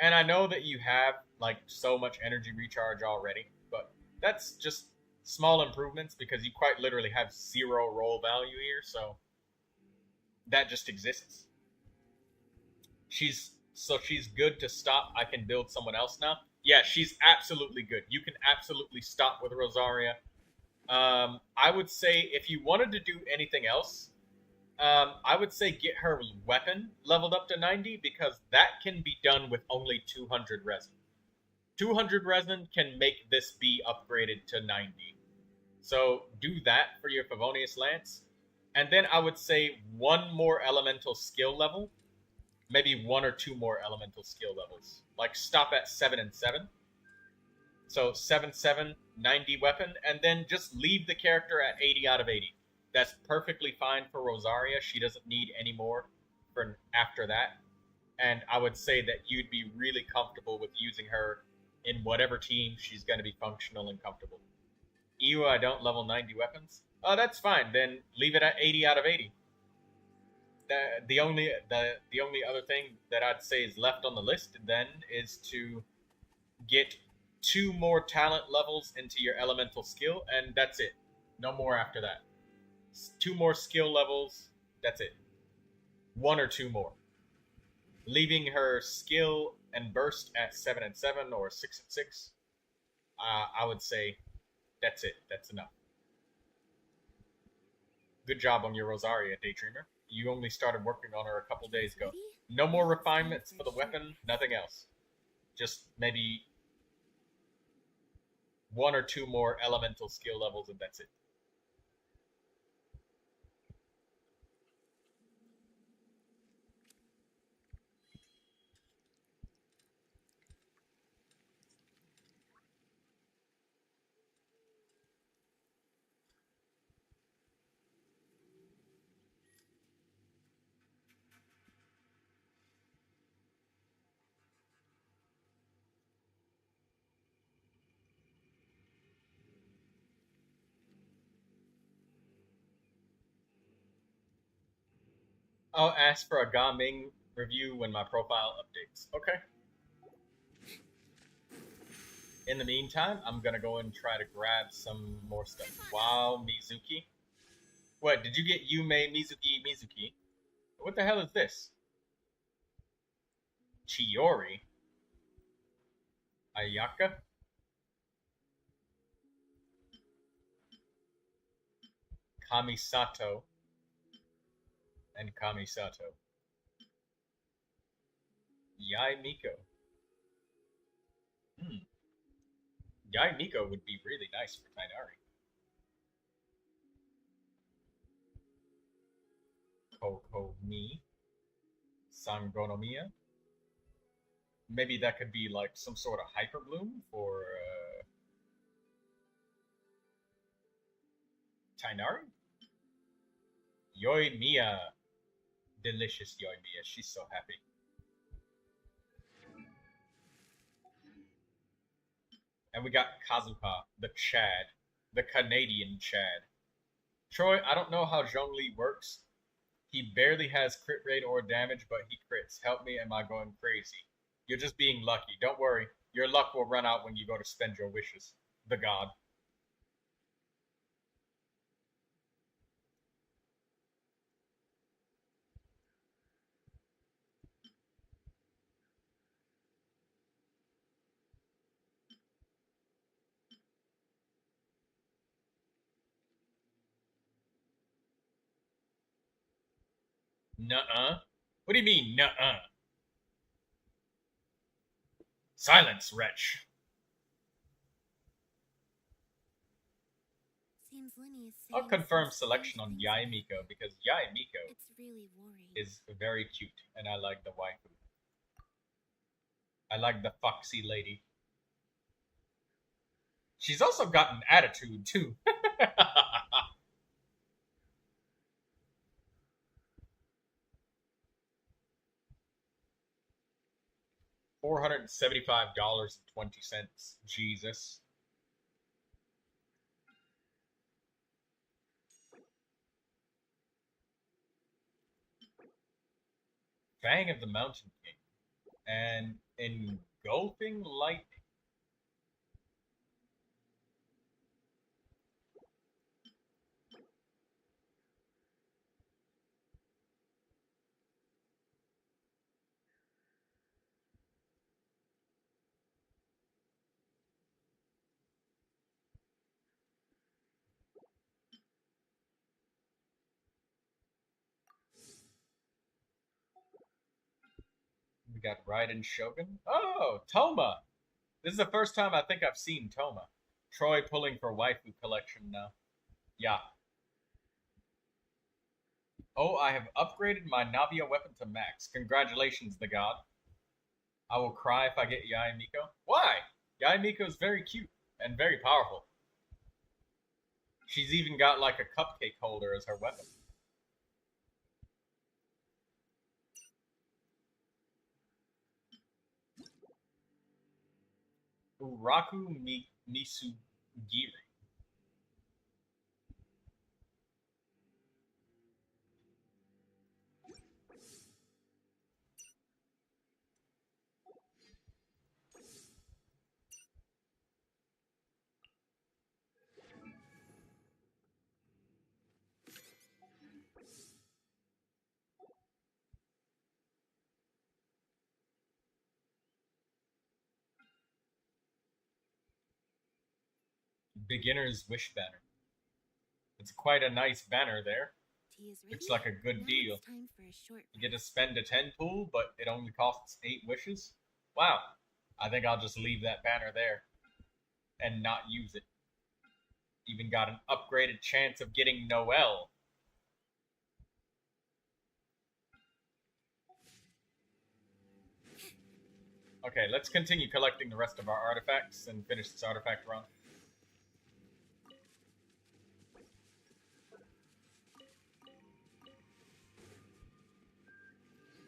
And I know that you have like so much energy recharge already, but that's just small improvements because you quite literally have 0 roll value here, so that just exists. She's good to stop. I can build someone else now. Yeah, she's absolutely good. You can absolutely stop with Rosaria. I would say if you wanted to do anything else, I would say get her weapon leveled up to 90 because that can be done with only 200 resin. 200 resin can make this be upgraded to 90. So do that for your Favonius Lance. And then I would say one more elemental skill level. Maybe 1 or 2 more elemental skill levels. Like stop at 7 and 7. So 7, 7, 90 weapon. And then just leave the character at 80 out of 80. That's perfectly fine for Rosaria. She doesn't need any more for after that. And I would say that you'd be really comfortable with using her in whatever team she's going to be functional and comfortable. I don't level 90 weapons. Oh, that's fine. Then leave it at 80 out of 80. The only other thing that I'd say is left on the list then is to get 2 more talent levels into your elemental skill, and that's it. No more after that. 2 more skill levels, that's it. 1 or 2 more. leaving her skill and burst at 7 and 7 or 6 and 6. I would say that's it. That's enough. Good job on your Rosaria, Daydreamer. You only started working on her a couple days ago. No more refinements for the weapon, nothing else. Just maybe one or two more elemental skill levels, and that's it. I'll ask for a Gaming review when my profile updates. Okay. In the meantime, I'm gonna go and try to grab some more stuff. Wow, Mizuki. What, did you get Yume Mizuki? What the hell is this? Chiyori? Ayaka? Kamisato? And Kamisato. Yai Miko. Yai Miko would be really nice for Tainari. Kokomi. Sangonomiya. Maybe that could be like some sort of hyper bloom for Tainari? Yoimiya. Delicious Yoimiya. She's so happy. And we got Kazuha, the Chad. The Canadian Chad. Troy, I don't know how Zhongli works. He barely has crit rate or damage, but he crits. Help me, am I going crazy? You're just being lucky. Don't worry. Your luck will run out when you go to spend your wishes. The god. Nuh-uh. What do you mean, nuh-uh? Silence, wretch. Seems Linny is I'll saying confirm some selection on strange Yai things. Miko because Yai Miko It's really worrying. is very cute, and I like the waifu. I like the foxy lady. She's also got an attitude, too. $475.20. Jesus. Fang of the Mountain King. And Engulfing Lightning. We got Raiden Shogun. Oh, Toma! This is the first time I think I've seen Toma. Troy pulling for waifu collection now. Yeah. Oh, I have upgraded my Navia weapon to max. Congratulations, the god. I will cry if I get Yai Miko. Why? Yai Miko is very cute and very powerful. She's even got like a cupcake holder as her weapon. Uraku Misugiri. Beginner's Wish banner. It's quite a nice banner there. Tea is Looks ready. like a good Now deal. it's time for a short You get to spend a 10 pool, but it only costs 8 wishes. Wow. I think I'll just leave that banner there and not use it. Even got an upgraded chance of getting Noelle. Okay, let's continue collecting the rest of our artifacts and finish this artifact run.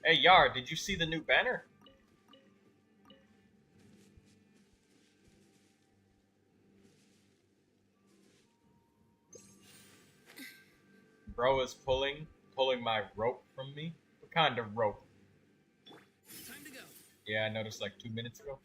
Hey, Yar, did you see the new banner? Bro is pulling my rope from me. What kind of rope? Time to go. Yeah, I noticed like 2 minutes ago.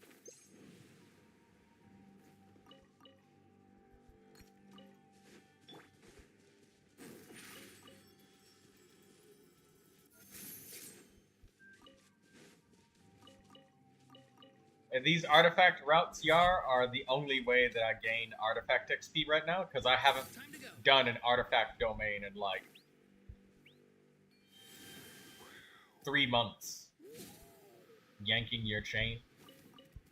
And these artifact routes, Yar, are the only way that I gain artifact XP right now, because I haven't Time to go. done an artifact domain in like 3 months. Yanking your chain.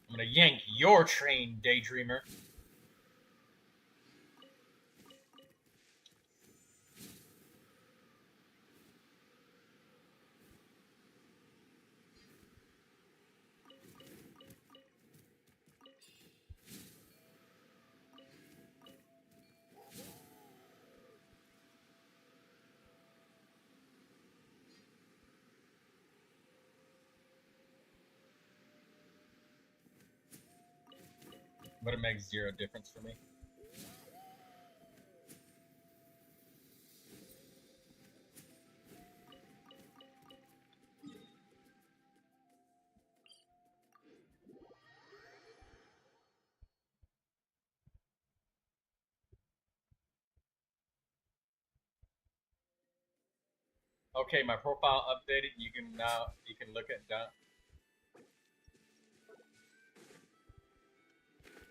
I'm gonna yank your chain, Daydreamer. But it makes 0 difference for me. Okay, my profile updated. You can look at that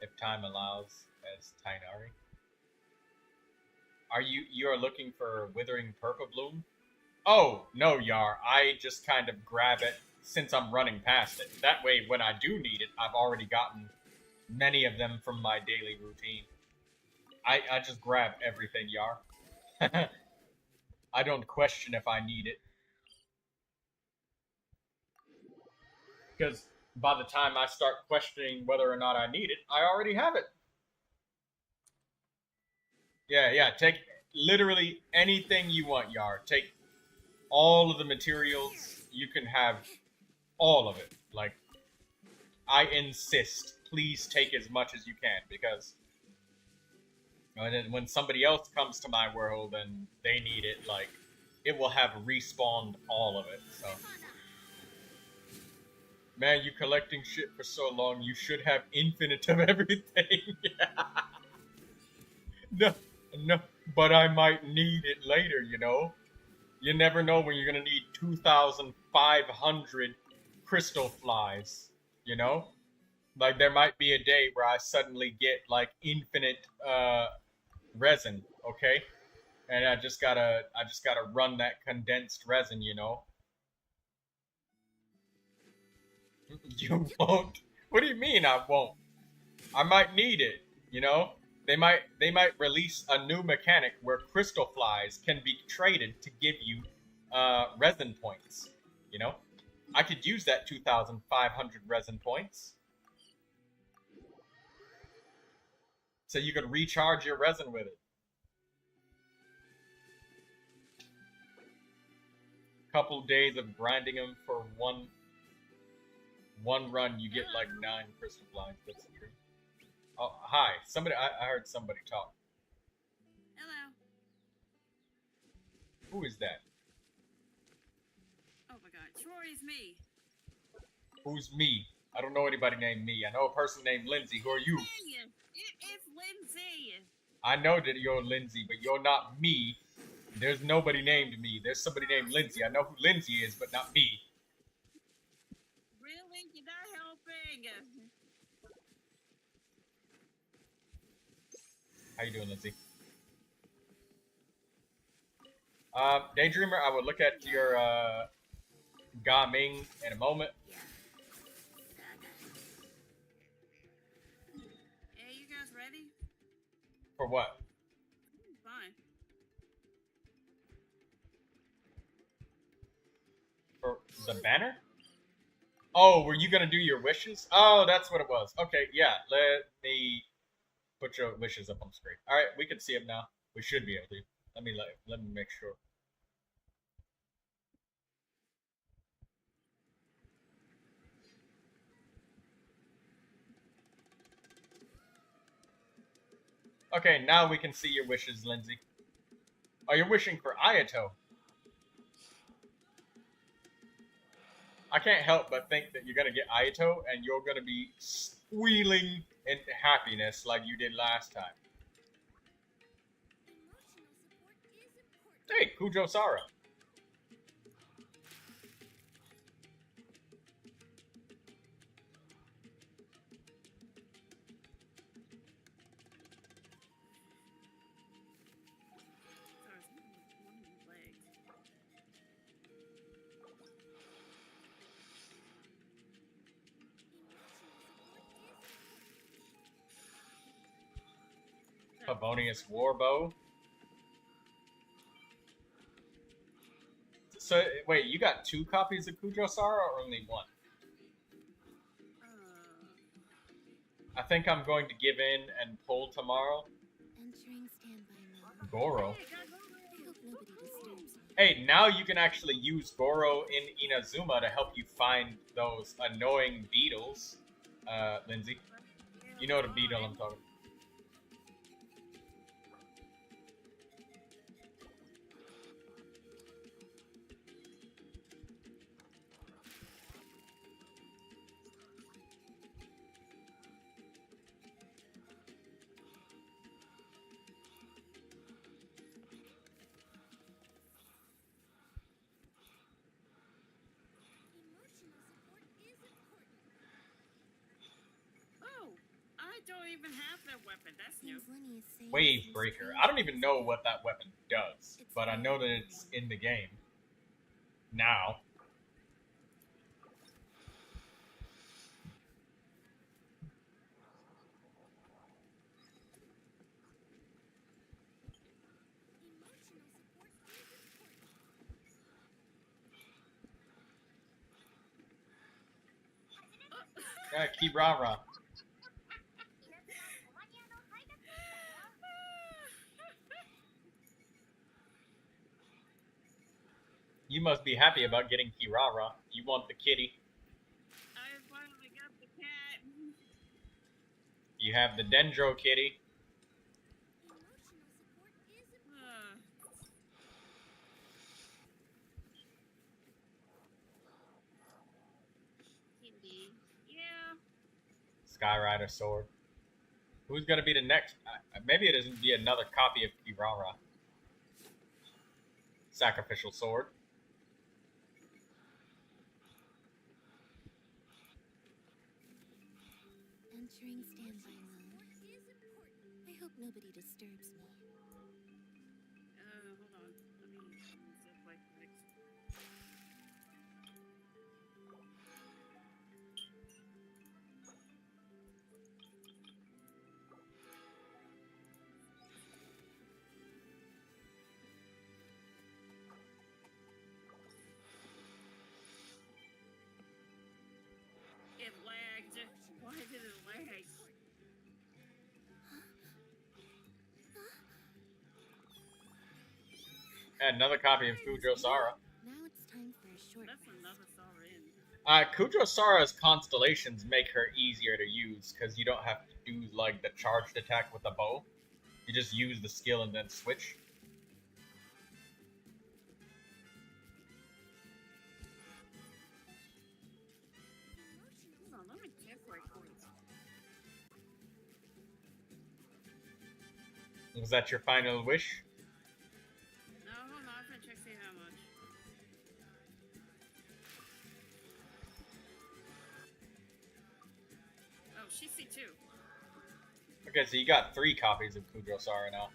if time allows as Tainari. Are you are looking for Withering Purple Bloom? Oh, no, Yar. I just kind of grab it since I'm running past it. That way, when I do need it, I've already gotten many of them from my daily routine. I just grab everything, Yar. I don't question if I need it. Because by the time I start questioning whether or not I need it, I already have it. Yeah, take literally anything you want, Yar. Take all of the materials. You can have all of it. Like, I insist. Please take as much as you can, because when somebody else comes to my world and they need it, like, it will have respawned all of it. So, man, you collecting shit for so long, you should have infinite of everything. No, but I might need it later, you know? You never know when you're gonna need 2,500 crystal flies, you know? Like, there might be a day where I suddenly get, like, infinite, resin, okay? And I just gotta run that condensed resin, you know? You won't? What do you mean I won't? I might need it, you know? They might release a new mechanic where crystal flies can be traded to give you resin points, you know? I could use that 2,500 resin points. So you could recharge your resin with it. Couple days of grinding them for one run, you get like 9 crystal flies. That's true. Oh, hi. Somebody, I heard somebody talk. Hello. Who is that? Oh my god. Sure is me. Who's me? I don't know anybody named me. I know a person named Lindsay. Who are you? Hey, it's Lindsay. I know that you're Lindsay, but you're not me. There's nobody named me. There's somebody named Lindsay. I know who Lindsay is, but not me. Really? You're not helping. How you doing, Lindsay? Daydreamer, I would look at your Ga Ming in a moment. Hey, you guys ready? For what? Fine. For the banner? Oh, were you gonna do your wishes? Oh, that's what it was. Okay, yeah. Let me put your wishes up on the screen. All right, we can see them now. We should be able to. Let me make sure. Okay, now we can see your wishes, Lindsay. Oh, you're wishing for Ayato. I can't help but think that you're gonna get Ayato and you're gonna be squealing in happiness like you did last time. Hey, Kujo Sara. Pavonius Warbow. So, wait, you got 2 copies of Kujo Sara or only 1? I think I'm going to give in and pull tomorrow. Entering standby mode. Goro. I hope nobody disturbs me. Hey, now you can actually use Goro in Inazuma to help you find those annoying beetles, Lindsay. You know the beetle I'm talking about. I don't even have that weapon. That's new. Seems Lenny is saying Wave some Breaker. strange I don't even things know about what that weapon does, but I know that it's in the game. Now. Kirara. You must be happy about getting Kirara. You want the kitty. I finally got the cat. You have the Dendro kitty. Kitty. Yeah. Skyrider sword. Who's gonna be the next? Maybe it isn't be another copy of Kirara. Sacrificial sword. Entering standby mode. I hope nobody disturbs me. Hold on. Let me see if I can fix. It lagged. Why did it lag? And another copy of Kujo Sara. Now it's time for a short That's rest. another star in. Kujo Sara's constellations make her easier to use because you don't have to do like the charged attack with the bow. You just use the skill and then switch. Hold on, let me check right quick. Was that your final wish? No, hold on. I'm gonna check see how much. Oh, she see too. Okay, so you got 3 copies of Kujo Sara now.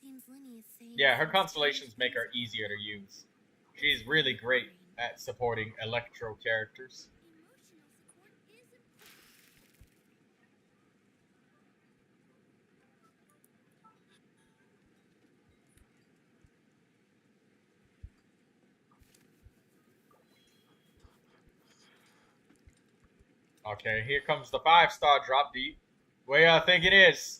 Seems Linny is saying Yeah, her some constellations strange make her things easier to use. She's really great at supporting electro characters. Okay, here comes the 5-star drop deep. Where y'all think it is?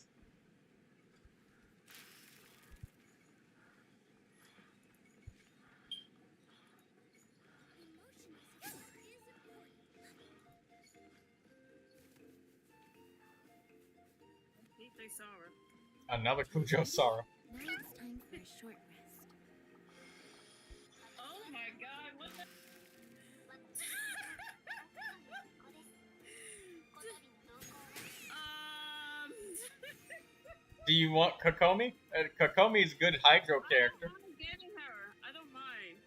I think they saw her. Another Kujo Sara. Now it's time for a short rest. Oh my god, what the? Do you want Kokomi? Kokomi's a good hydro character. I'm getting her. I don't mind.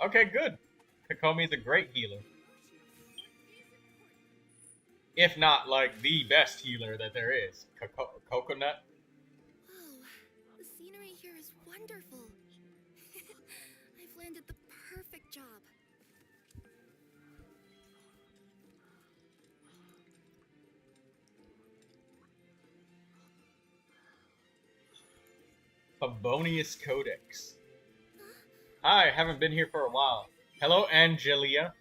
Okay, good. Kokomi's a great healer. If not, like, the best healer that there is. Coconut? Whoa, the scenery here is wonderful. I've landed the perfect job. Favonius Codex. Hi, haven't been here for a while. Hello, Angelia.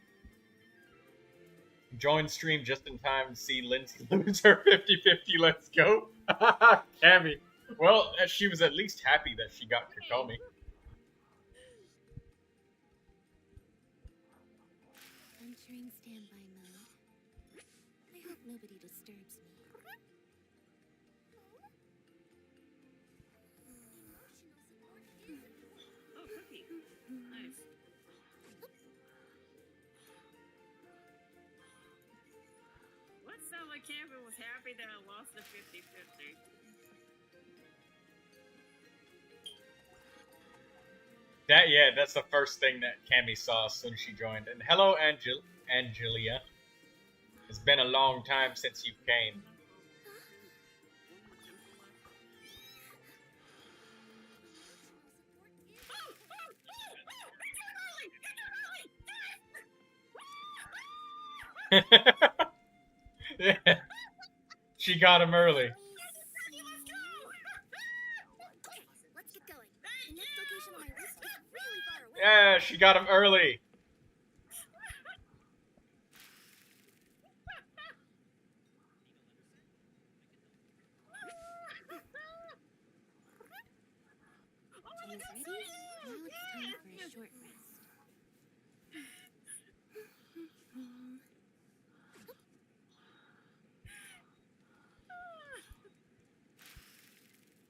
Joined stream just in time to see Lindsay lose her 50-50. Let's go. Cammy. Well, she was at least happy that she got Kokomi. Entering standby mode. I hope nobody disturbs me. Oh, cookie. Nice. What sound like Cameron was happy that I lost the 50-50? Yeah, that's the first thing that Cammy saw as soon as she joined. And hello, Angelia. It's been a long time since you came. Yeah. She got him early. Okay, let's get going. The next location on my list is really far away. Yeah, she got him early. Team's ready? Now it's time for a short rest.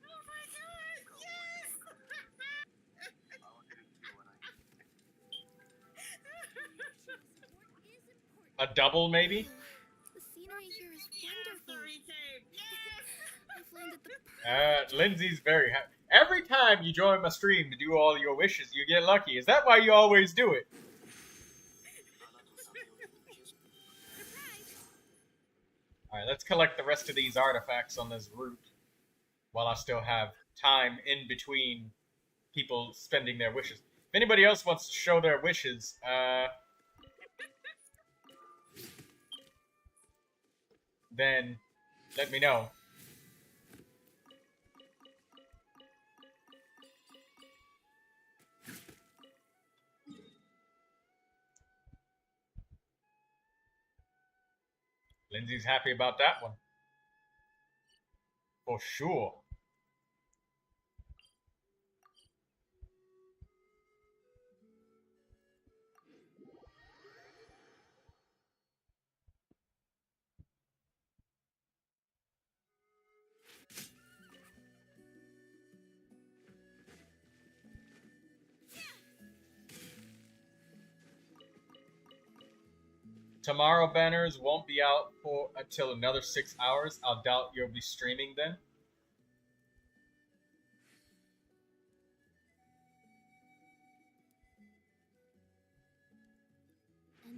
Oh my god! Yes! A double, maybe? The scenery here is wonderful. Sorry, Cape. Yes! I've landed the Lindsay's very happy. Every time you join my stream to do all your wishes, you get lucky. Is that why you always do it? Alright, let's collect the rest of these artifacts on this route while I still have time in between people spending their wishes. If anybody else wants to show their wishes, then let me know. Lindsay's happy about that one. For sure. Tomorrow banners won't be out for until another 6 hours. I'll doubt you'll be streaming then.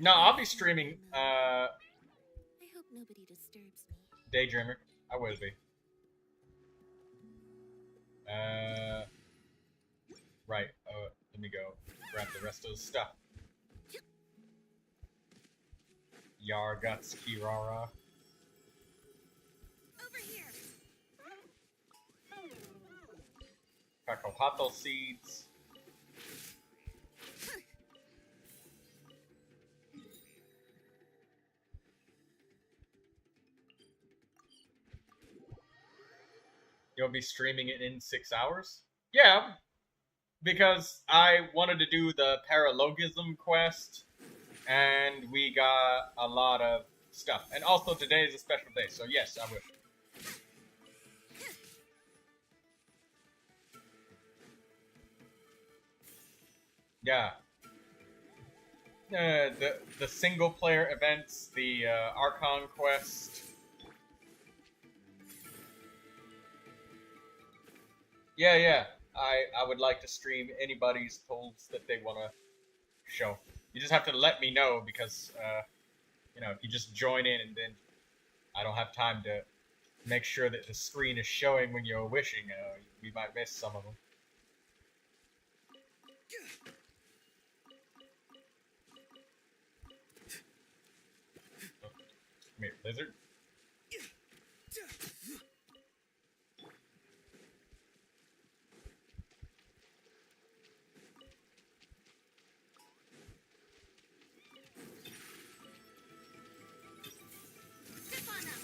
No, I'll be streaming I hope nobody disturbs me. Daydreamer. I will be. Right. Let me go grab the rest of the stuff. Yarguts, Kirara. Over here. Kakohato seeds. You'll be streaming it in 6 hours? Yeah, because I wanted to do the paralogism quest, and we got a lot of stuff. And also today is a special day, so yes, I will. Yeah. The single player events, the Archon quest. Yeah. I would like to stream anybody's pulls that they want to show. You just have to let me know because, you know, if you just join in and then I don't have time to make sure that the screen is showing when you're wishing, we might miss some of them. Oh, come here, lizard. Step on up.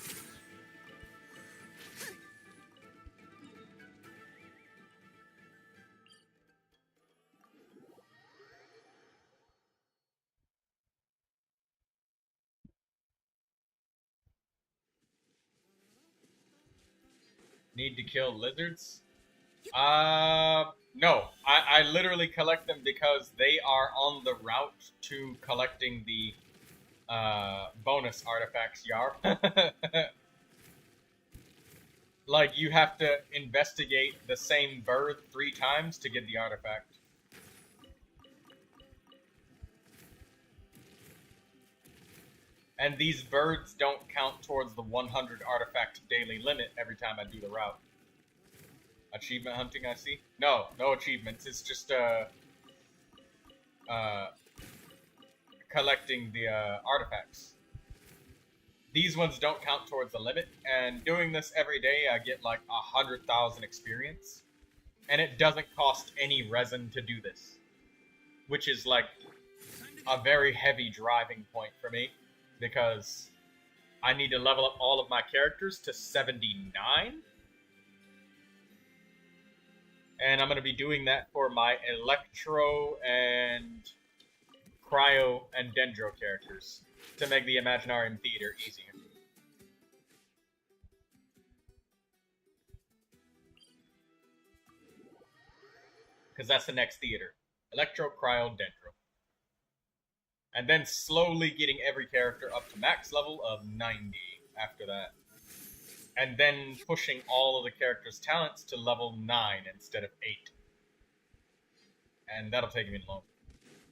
Need to kill lizards? No. I literally collect them because they are on the route to collecting the, bonus artifacts, Yar. Like, you have to investigate the same bird 3 times to get the artifact. And these birds don't count towards the 100 artifact daily limit every time I do the route. Achievement hunting, I see? No achievements. It's just, collecting the, artifacts. These ones don't count towards the limit, and doing this every day, I get like 100,000 experience. And it doesn't cost any resin to do this. Which is like a very heavy driving point for me. Because I need to level up all of my characters to 79. And I'm going to be doing that for my Electro and Cryo and Dendro characters to make the Imaginarium Theater easier. Because that's the next theater. Electro, Cryo, Dendro. And then slowly getting every character up to max level of 90 after that. And then pushing all of the characters' talents to level 9 instead of 8. And that'll take me long.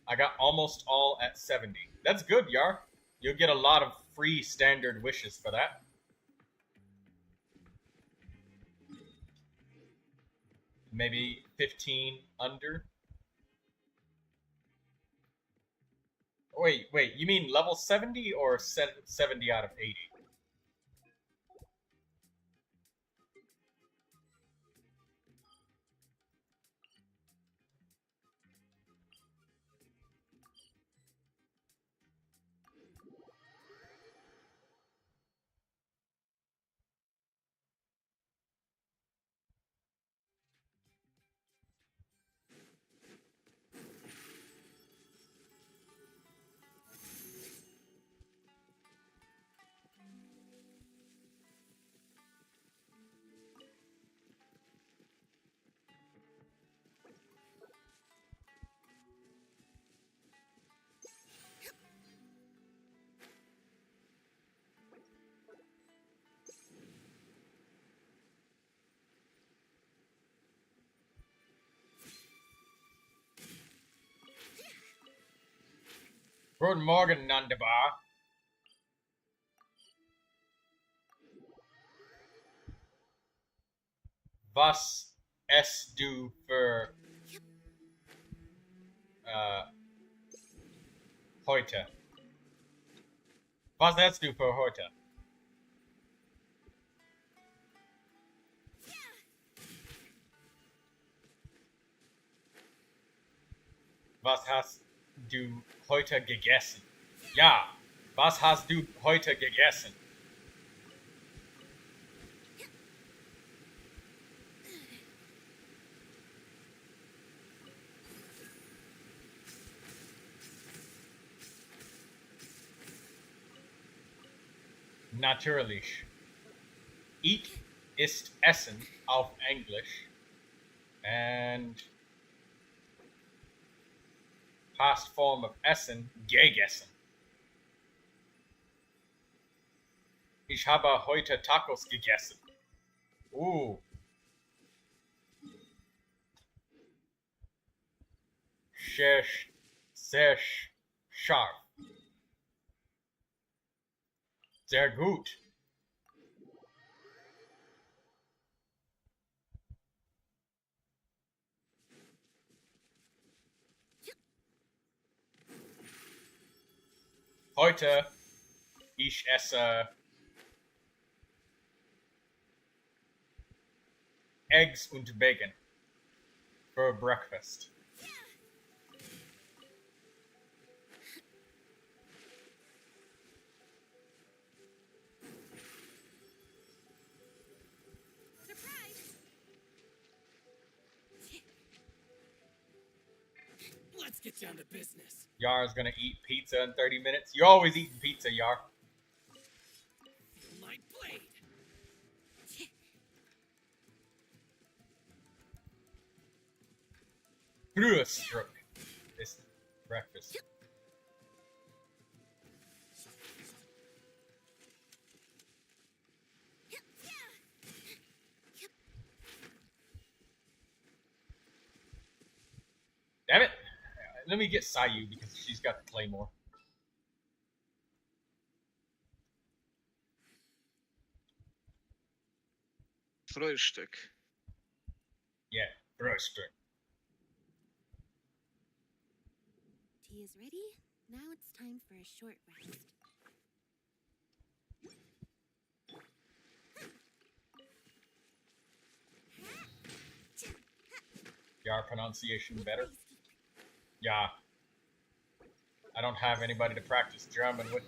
I got almost all at 70. That's good, Yar. You'll get a lot of free standard wishes for that. Maybe 15 under. Wait, you mean level 70 or 70 out of 80? Guten Morgen, Nandabar. Was es du für heute? Was es du für heute? Was hast du heute gegessen? Ja, was hast du heute gegessen? Natürlich. Eat ist Essen auf Englisch. And past form of Essen, gegessen. Ich habe heute Tacos gegessen. Sehr scharf. Sehr gut. Heute ich esse Eggs und Bacon for breakfast. Surprise! Let's get down to business. Yar's gonna eat pizza in 30 minutes. You're always eating pizza, Yar. My blade. Frühstück is breakfast. Damn it! Let me get Sayu because she's got the claymore. Frühstück. Yeah, Frühstück. Tea is ready. Now it's time for a short rest. Yar pronunciation better? Yeah. I don't have anybody to practice German with,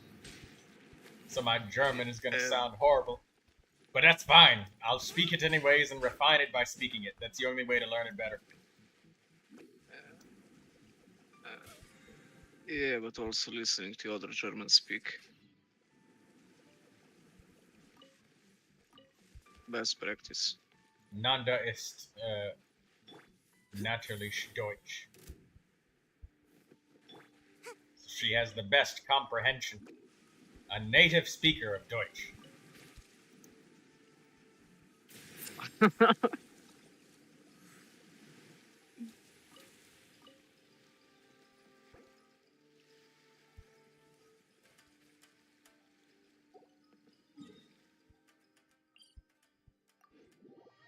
so my German is gonna sound horrible. But that's fine. I'll speak it anyways and refine it by speaking it. That's the only way to learn it better. Yeah, but also listening to other German speak. Best practice. Nanda ist natürlich Deutsch. She has the best comprehension. A native speaker of Deutsch.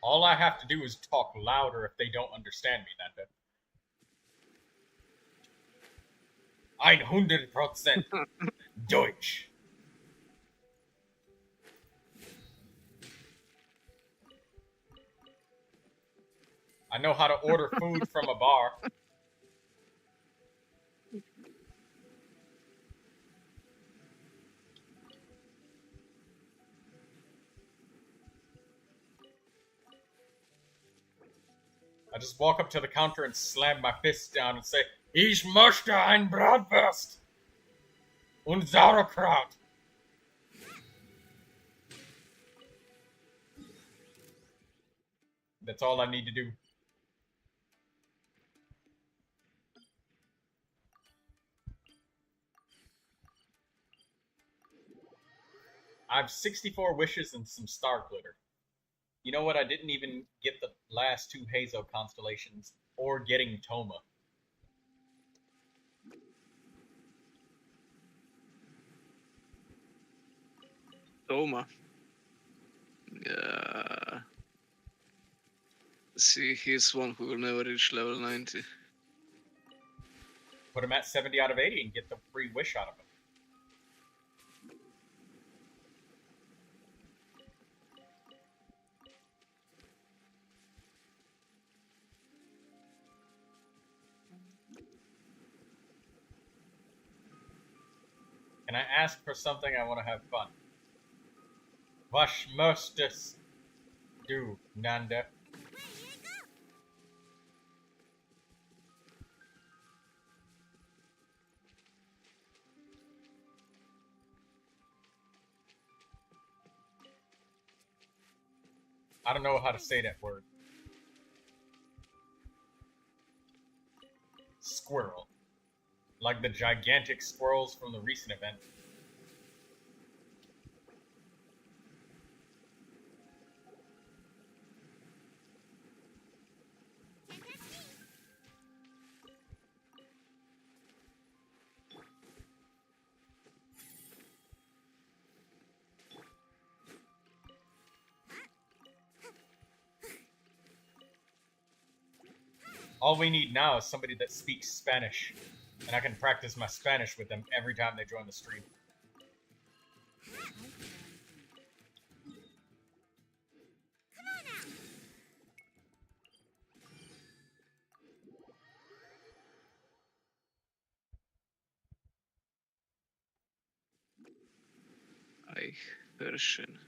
All I have to do is talk louder if they don't understand me, Nanda. 100% Deutsch. I know how to order food from a bar. I just walk up to the counter and slam my fist down and say, Ich möchte ein Bratwurst und Sauerkraut. That's all I need to do. I have 64 wishes and some star glitter. You know what? I didn't even get the last two Hazo constellations or getting Toma. Toma. Yeah. See, he's one who will never reach level 90. Put him at 70 out of 80 and get the free wish out of him. Can I ask for something? I want to have fun. Was möchtest du, Nanda? I don't know how to say that word. Squirrel. Like the gigantic squirrels from the recent event. All we need now is somebody that speaks Spanish, and I can practice my Spanish with them every time they join the stream. Version.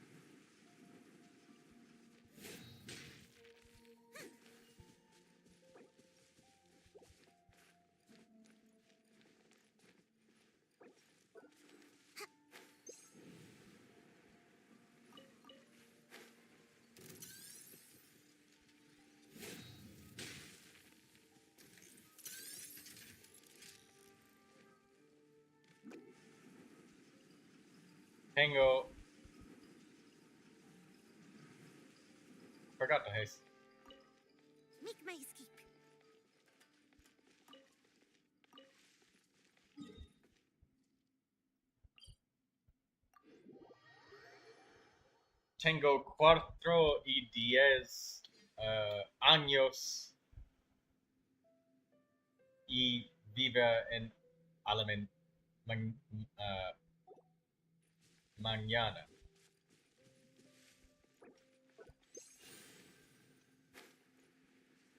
Tango. Forgot to haste. Make my escape. Tengo 4 y 10 años y vive en mañana.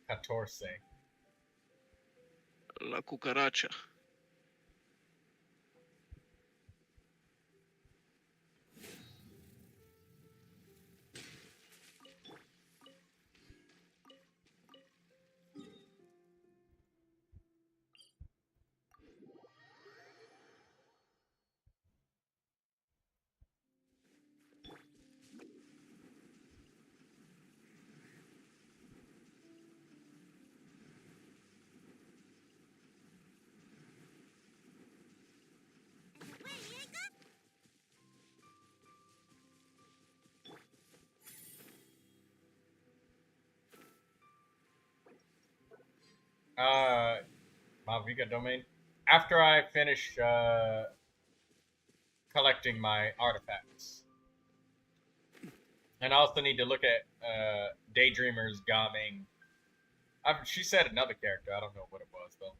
Catorce. La cucaracha. Malvika domain. After I finish collecting my artifacts. And I also need to look at Daydreamer's Gaming. She said another character. I don't know what it was, though.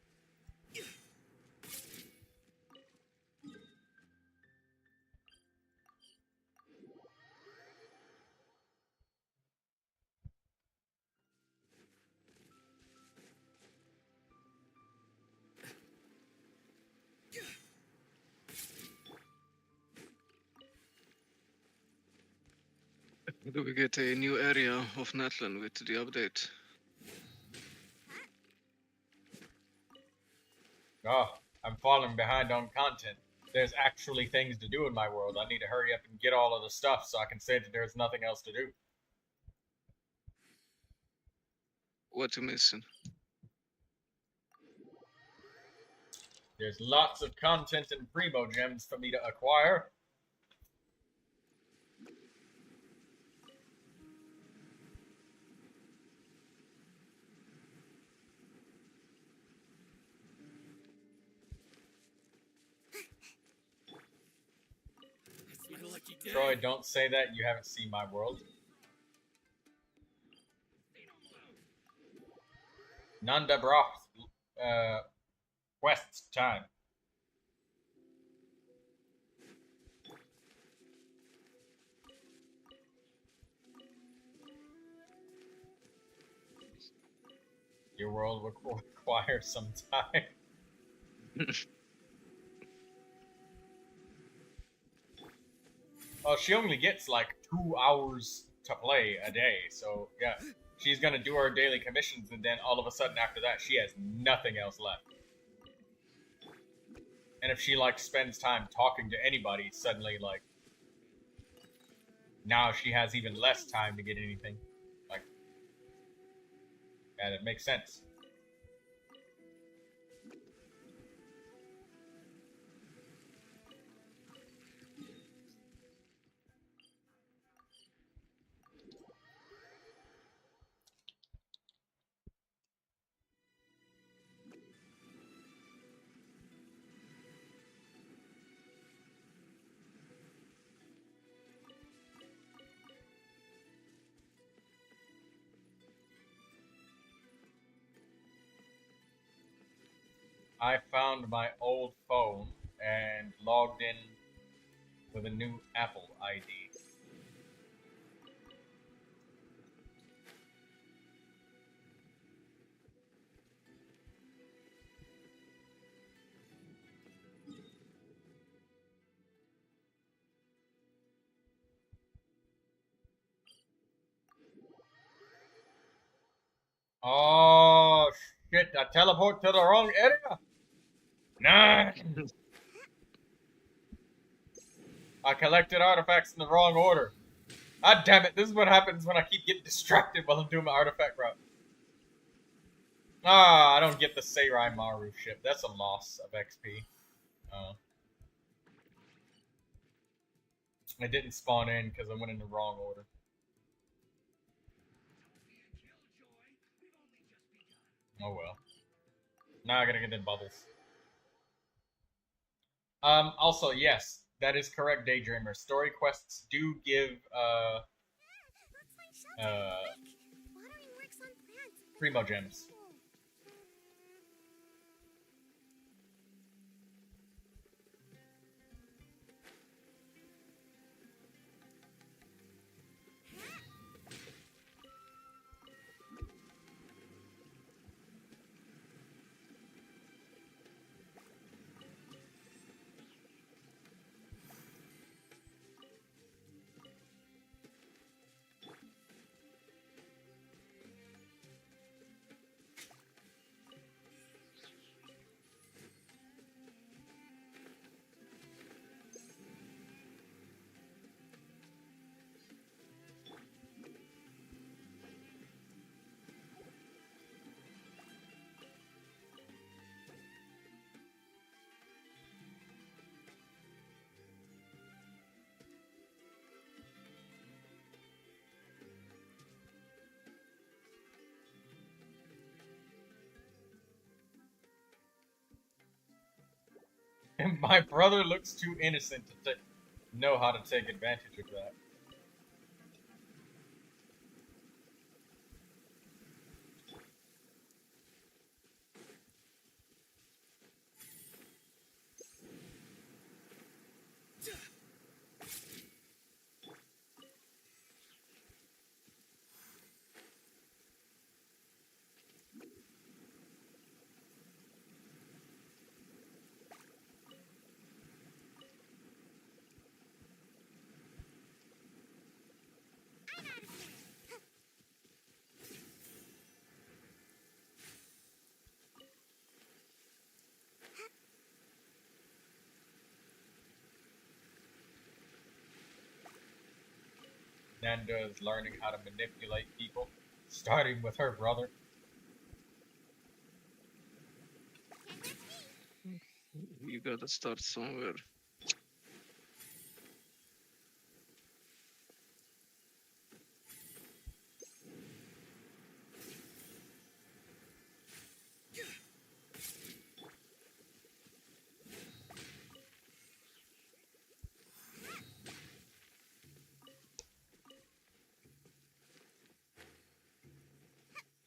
Do we get a new area of Natlan with the update? Oh, I'm falling behind on content. There's actually things to do in my world. I need to hurry up and get all of the stuff so I can say that there's nothing else to do. What you missing? There's lots of content and primo gems for me to acquire. That's my lucky day. Troy, don't say that. You haven't seen my world. Nanda Broth. Quest time. Your world will require some time. Well, she only gets like 2 hours to play a day, so yeah. She's gonna do her daily commissions, and then all of a sudden after that, she has nothing else left. And if she like spends time talking to anybody, suddenly like now she has even less time to get anything. Like, yeah, that makes sense. I found my old phone and logged in with a new Apple ID. Oh shit, I teleport to the wrong area? Nah. I collected artifacts in the wrong order. God damn it, this is what happens when I keep getting distracted while I'm doing my artifact route. Ah, I don't get the Seirai Maru ship. That's a loss of XP. I didn't spawn in because I went in the wrong order. Oh well. Now I gotta get in bubbles. Also, yes, that is correct, Daydreamer. Story quests do give, Primo Gems. And my brother looks too innocent to know how to take advantage of that. Nanda is learning how to manipulate people, starting with her brother. You gotta start somewhere.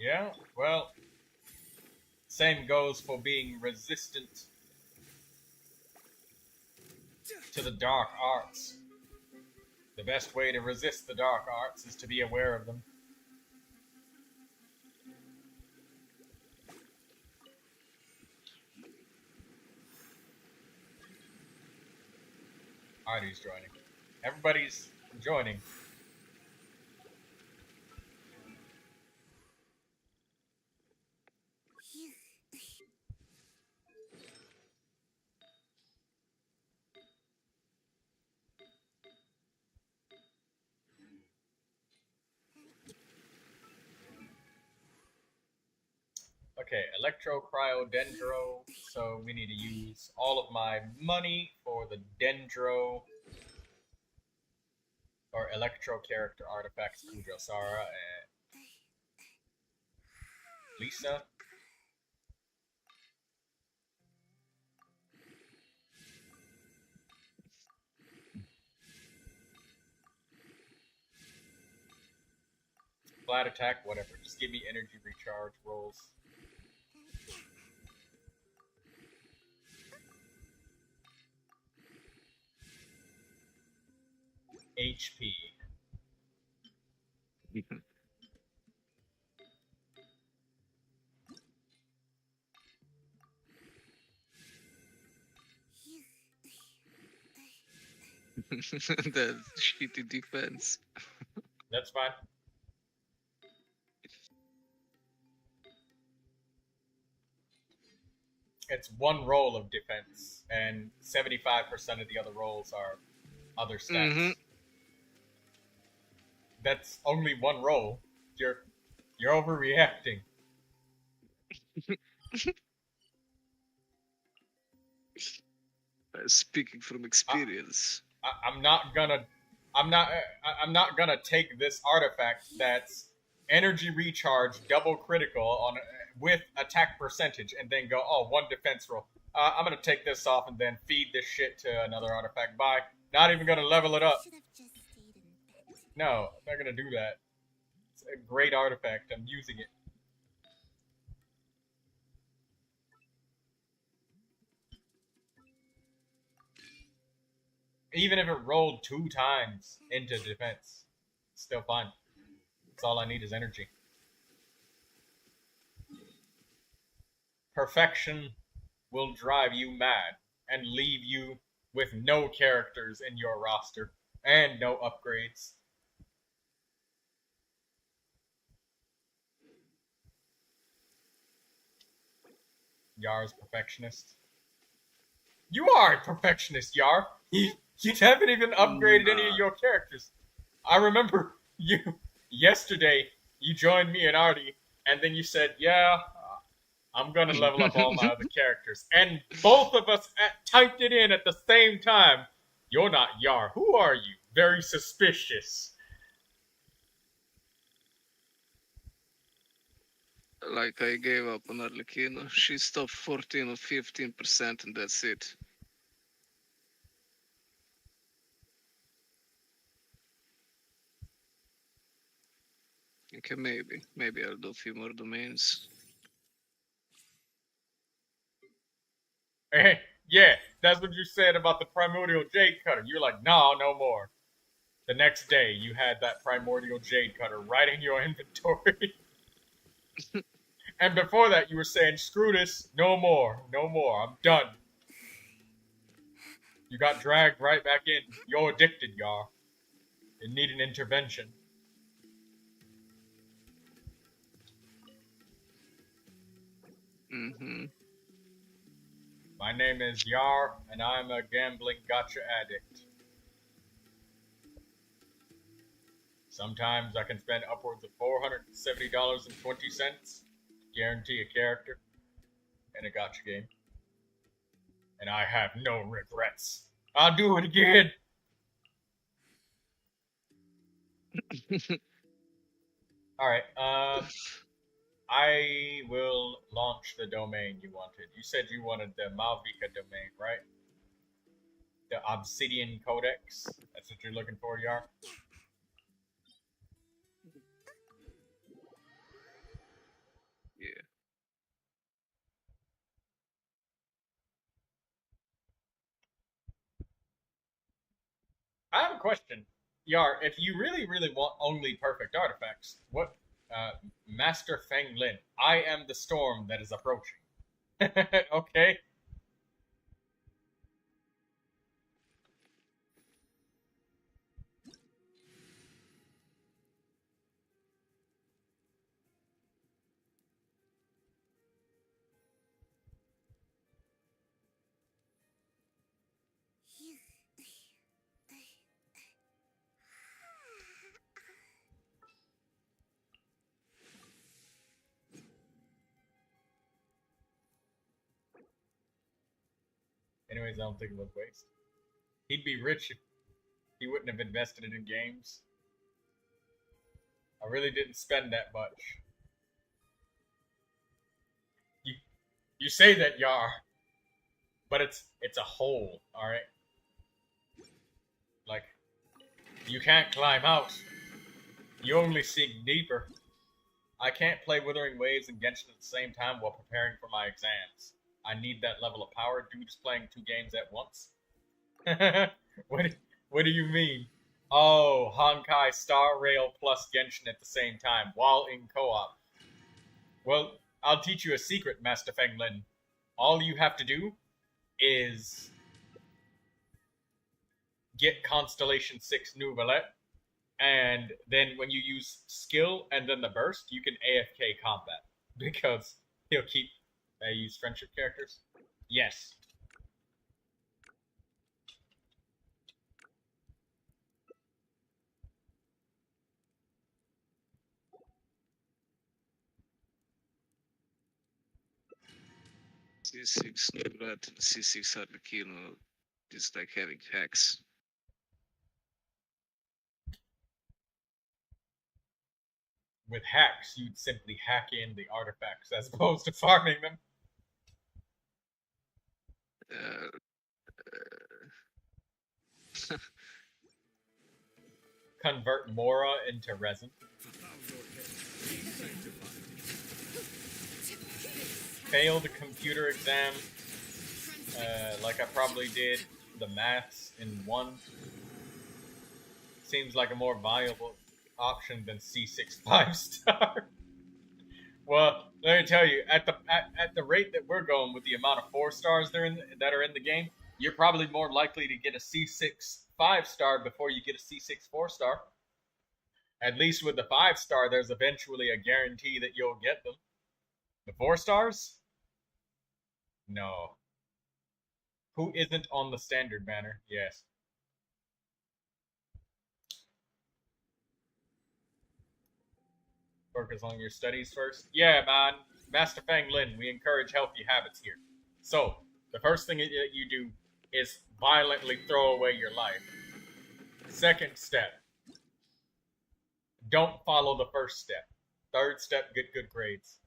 Yeah, well, same goes for being resistant to the dark arts. The best way to resist the dark arts is to be aware of them. Artie's joining. Everybody's joining. Okay, Electro, Cryo, Dendro. So we need to use all of my money for the Dendro or Electro character artifacts, Kujo, Sara, and Lisa. Flat attack, whatever. Just give me energy recharge rolls. HP. That shitty defense. That's fine. It's one roll of defense, and 75% of the other rolls are other stats. Mhm. That's only one roll. You're overreacting. Speaking from experience. I'm not gonna take this artifact that's energy recharge double critical on with attack percentage and then go, oh, one defense roll. I'm gonna take this off and then feed this shit to another artifact. Bye. Not even gonna level it up. No, I'm not gonna do that. It's a great artifact. I'm using it. Even if it rolled 2 times into defense, still fine. That's all I need is energy. Perfection will drive you mad and leave you with no characters in your roster and no upgrades. Yar's perfectionist. You are a perfectionist, Yar. You haven't even upgraded any of your characters. I remember you yesterday. You joined me and Artie, and then you said, "Yeah, I'm gonna level up all my other characters." And both of us typed it in at the same time. You're not Yar. Who are you? Very suspicious. Like I gave up on Arlecchino. She stopped 14 or 15% and that's it. Okay, maybe I'll do a few more domains. Hey, yeah, that's what you said about the primordial jade cutter. You're like, no more. The next day, you had that primordial jade cutter right in your inventory. And before that, you were saying, screw this, no more, I'm done. You got dragged right back in. You're addicted, Yar. You need an intervention. Mm-hmm. My name is Yar, and I'm a gambling gotcha addict. Sometimes I can spend upwards of $470.20 to guarantee a character in a gotcha game. And I have no regrets. I'll do it again. Alright, I will launch the domain you wanted. You said you wanted the Malvika domain, right? The Obsidian Codex. That's what you're looking for, Yar? I have a question. Yar, if you really, really want only perfect artifacts, what, Master Feng Lin, I am the storm that is approaching. Okay? Anyways, I don't think it was waste. He'd be rich if he wouldn't have invested it in games. I really didn't spend that much. You say that, Yar, but it's a hole, alright? Like, you can't climb out. You only sink deeper. I can't play Withering Waves and Genshin at the same time while preparing for my exams. I need that level of power. Dude's playing 2 games at once. What do you mean? Oh, Honkai Star Rail plus Genshin at the same time while in co-op. Well, I'll teach you a secret, Master Feng Lin. All you have to do is get Constellation 6 Neuvilette, and then when you use skill and then the burst, you can AFK combat. Because he'll keep... use friendship characters? Yes. C6 Neuvilette and C6 Arlecchino is like having hacks. With hacks, you'd simply hack in the artifacts as opposed to farming them. Convert Mora into resin. Fail the computer exam, like I probably did the maths in 1. Seems like a more viable option than C6 5-star. Well, let me tell you, at the rate that we're going with the amount of 4 stars that are in the game, you're probably more likely to get a C6 5-star before you get a C6 4-star. At least with the 5-star, there's eventually a guarantee that you'll get them. The 4 stars? No. Who isn't on the standard banner? Yes. Focus on your studies first. Yeah, man. Master Feng Lin, we encourage healthy habits here. So, the first thing that you do is violently throw away your life. Second step, don't follow the first step. Third step, get good grades.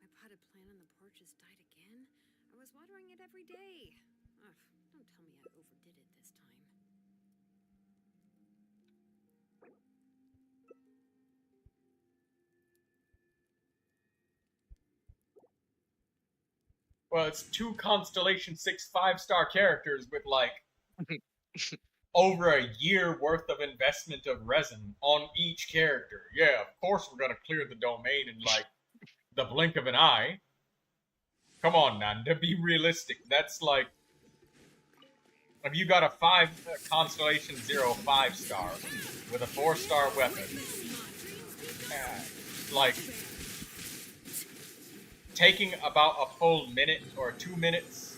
My potted plant on the porch has died again. I was watering it every day. Ugh, don't tell me I overdid it this time. Well, it's 2 Constellation 6 5-star characters with like over a year worth of investment of resin on each character. Yeah, of course we're gonna clear the domain in like the blink of an eye. Come on, man, to be realistic, that's like, if you got a Constellation 0 5-star with a 4-star weapon, like taking about a full minute or 2 minutes,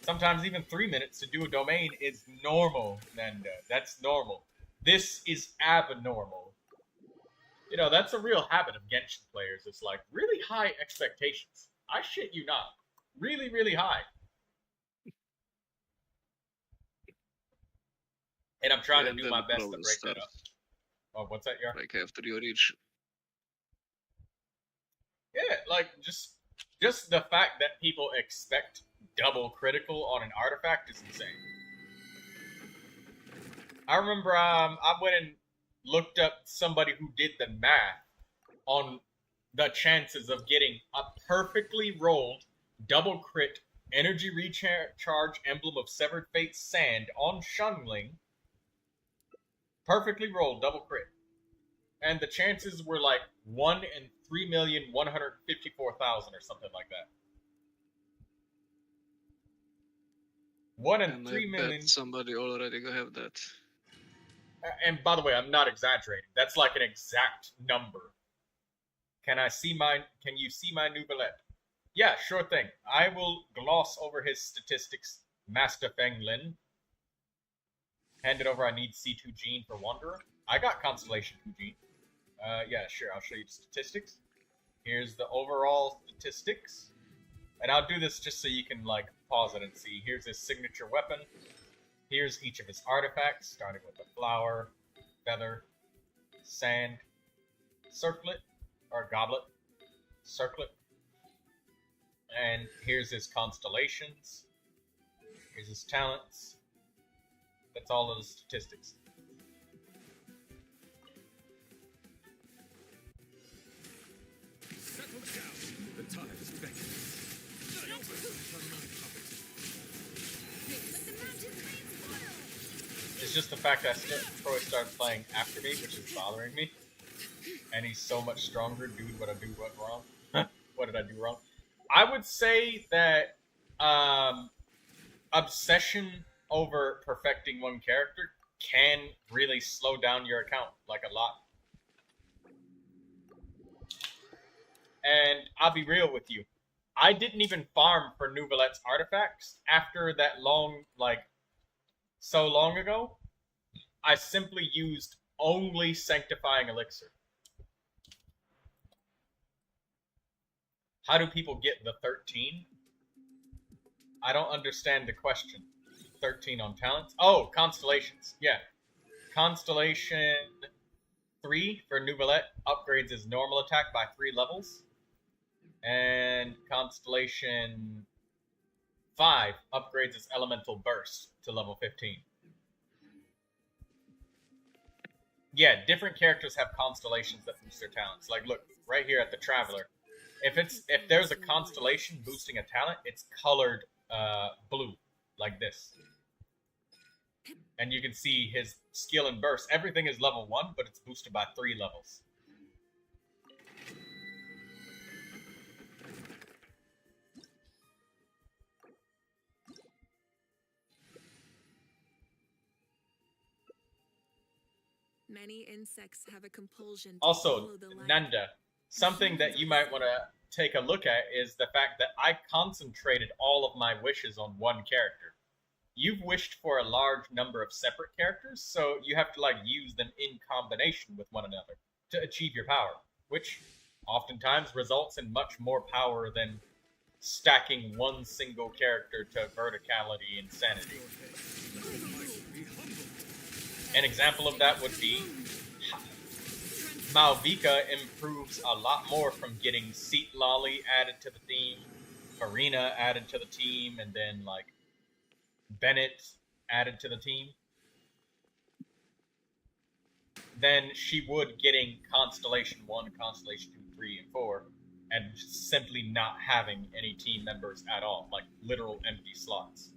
sometimes even 3 minutes to do a domain is normal, Nanda. That's normal. This is abnormal. You know, that's a real habit of Genshin players. It's like really high expectations. I shit you not. Really, really high. And I'm trying to do my best to break that up. Oh, what's that, Yar? Like after you reach. Yeah, like just the fact that people expect double critical on an artifact is insane. I remember I went and looked up somebody who did the math on the chances of getting a perfectly rolled double crit energy recharge emblem of Severed Fate Sand on Shunling. Perfectly rolled double crit. And the chances were like 1 in 3,154,000 or something like that. 1 in And 3 I million. bet somebody already have that. And by the way, I'm not exaggerating. That's like an exact number. Can you see my Neuvilette? Yeah, sure thing. I will gloss over his statistics, Master Feng Lin. Hand it over, I need C2 Gene for Wanderer. I got Constellation 2 Gene. Yeah, sure, I'll show you the statistics. Here's the overall statistics. And I'll do this just so you can, like, pause it and see. Here's his signature weapon. Here's each of his artifacts, starting with the flower, feather, sand, circlet, or goblet, circlet. And here's his constellations. Here's his talents. That's all of the statistics. Settle down. The tide is beckoning. It's just the fact that Troy started playing after me, which is bothering me. And he's so much stronger. Dude, what did I do wrong? What did I do wrong? I would say that obsession over perfecting one character can really slow down your account, like, a lot. And I'll be real with you. I didn't even farm for Neuvilette's artifacts after that so long ago. I simply used only Sanctifying Elixir. How do people get the 13? I don't understand the question. 13 on talents? Oh, constellations. Yeah. Constellation 3 for Neuvilette upgrades his normal attack by 3 levels. And Constellation 5 upgrades its Elemental Burst to level 15. Yeah, different characters have constellations that boost their talents. Like, look, right here at the Traveler. If there's a constellation boosting a talent, it's colored blue, like this. And you can see his skill and burst. Everything is level 1, but it's boosted by 3 levels. Many insects have a compulsion to Also, follow the light. Nanda, something that you might want to take a look at is the fact that I concentrated all of my wishes on one character. You've wished for a large number of separate characters, so you have to use them in combination with one another to achieve your power, which oftentimes results in much more power than stacking one single character to verticality insanity. An example of that would be Malvika improves a lot more from getting Seat Lolly added to the team, Farina added to the team, and then Bennett added to the team, than she would getting Constellation 1, Constellation 2, 3, and 4, and simply not having any team members at all, like literal empty slots.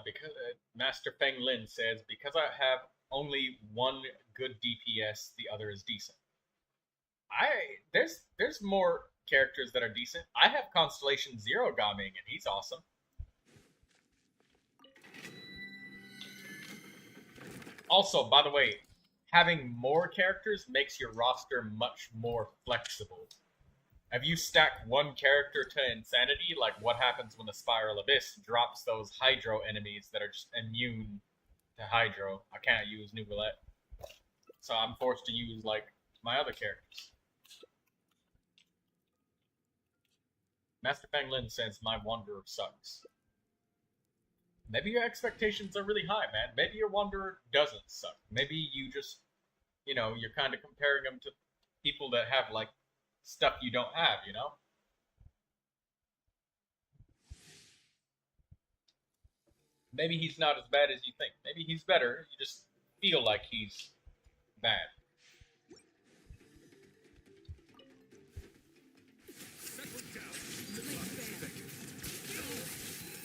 Because Master Feng Lin says, because I have only one good DPS, the other is decent. There's more characters that are decent. I have Constellation 0 Gaming, and he's awesome. Also, by the way, having more characters makes your roster much more flexible. If you stack one character to insanity, like what happens when the Spiral Abyss drops those Hydro enemies that are just immune to Hydro. I can't use Neuvilette, so I'm forced to use my other characters. Master Feng Lin says my Wanderer sucks. Maybe your expectations are really high, man. Maybe your Wanderer doesn't suck. Maybe you just, you're kind of comparing them to people that have stuff you don't have, Maybe he's not as bad as you think. Maybe he's better. You just feel like he's bad.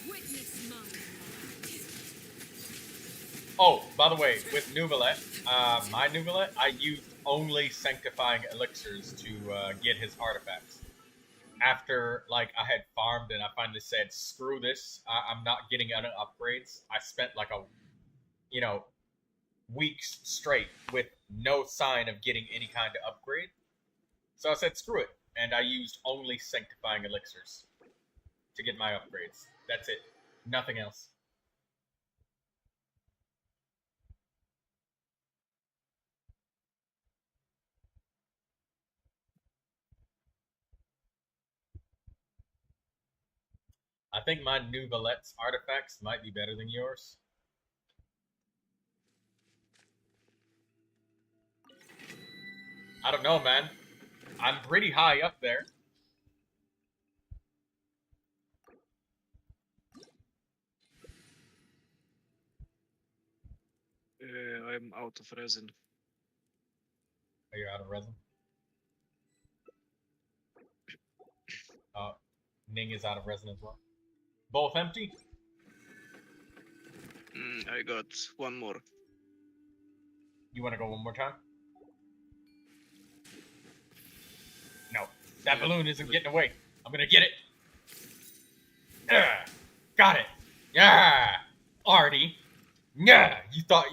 Witness mine. Oh, by the way, with Neuvilette, my Neuvilette, I used only sanctifying elixirs to get his artifacts. After, like, I had farmed and I finally said, screw this, I'm not getting any upgrades, I spent, like, weeks straight with no sign of getting any kind of upgrade. So I said, screw it, and I used only sanctifying elixirs to get my upgrades. That's it. Nothing else. I think my Neuvilette's artifacts might be better than yours. I don't know, man. I'm pretty high up there. I'm out of resin. Oh, you're out of resin? Ning is out of resin as well. Both empty? I got one more. You want to go one more time? No. That balloon isn't getting away. I'm gonna get it. Got it. Yeah. Artie. Yeah. You thought.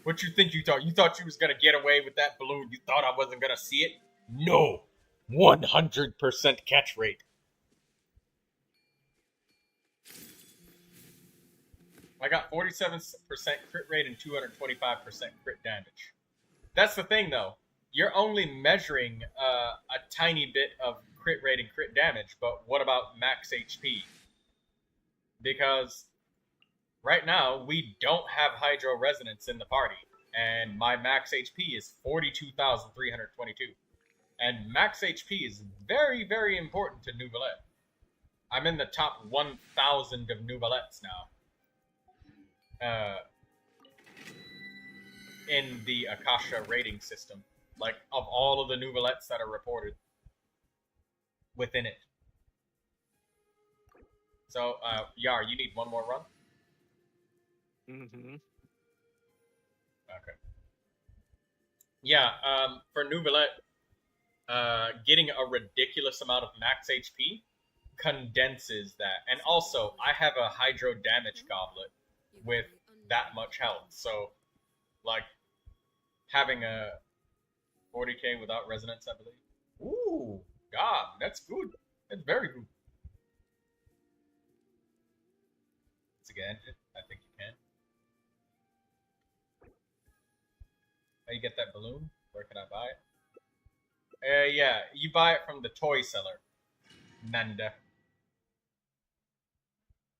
What you think you thought? You thought you was gonna get away with that balloon? You thought I wasn't gonna see it? No. 100% catch rate. I got 47% crit rate and 225% crit damage. That's the thing, though. You're only measuring a tiny bit of crit rate and crit damage, but what about max HP? Because right now, we don't have Hydro Resonance in the party, and my max HP is 42,322. And max HP is very, very important to Neuvilette. I'm in the top 1,000 of Neuvilettes now. In the Akasha rating system. Like, of all of the Neuvilettes that are reported within it. So, Yar, you need one more run? Mm-hmm. Okay. Yeah, for Neuvilette, getting a ridiculous amount of max HP condenses that. And also, I have a Hydro Damage Goblet with that much health. So, like, having a 40k without resonance, I believe. Ooh, God, that's good. That's very good. It's again, I think you can. How you get that balloon? Where can I buy it? Yeah, you buy it from the toy seller. Nanda.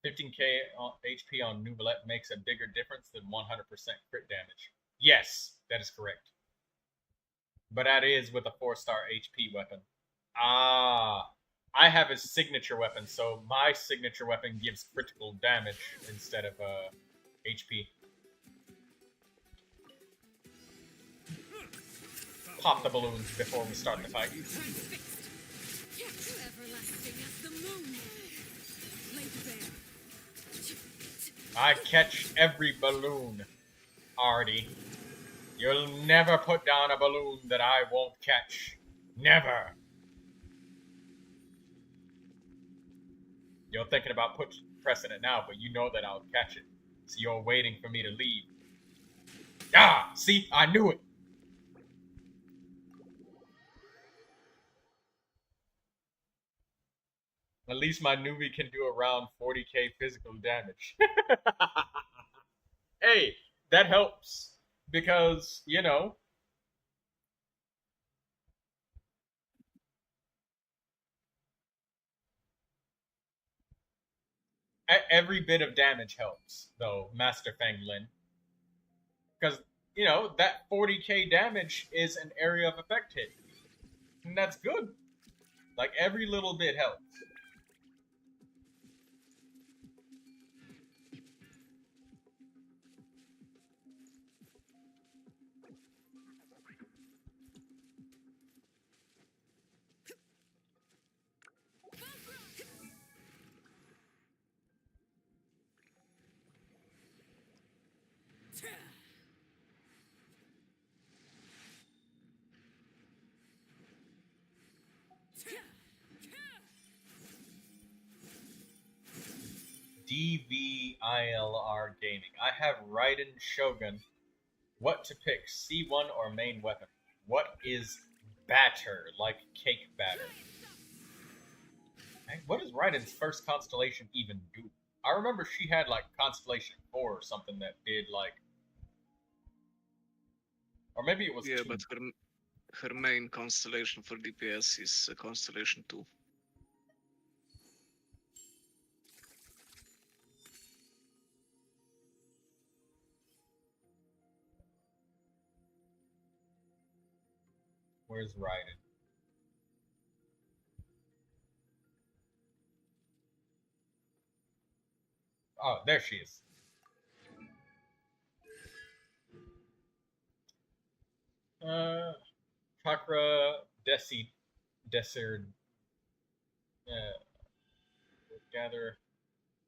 15k HP on Neuvilette makes a bigger difference than 100% crit damage. Yes, that is correct. But that is with a 4-star HP weapon. I have his signature weapon, so my signature weapon gives critical damage instead of HP. Pop the balloons before we start the fight. I catch every balloon, Artie. You'll never put down a balloon that I won't catch. Never. You're thinking about pressing it now, but you know that I'll catch it. So you're waiting for me to leave. Ah, see? I knew it. At least my newbie can do around 40k physical damage. Hey, that helps. Because, you know, every bit of damage helps, though, Master Fang Lin. Because, you know, that 40k damage is an area of effect hit. And that's good. Like, every little bit helps. DVILR Gaming. I have Raiden Shogun. What to pick, C1 or main weapon? What is batter, like cake batter? Hey, what does Raiden's first constellation even do? I remember she had like Constellation 4 or something that did like, or maybe it was Yeah, 2. but her main constellation for DPS is Constellation 2. Where's Raiden? Oh, there she is. Chakra Desert gather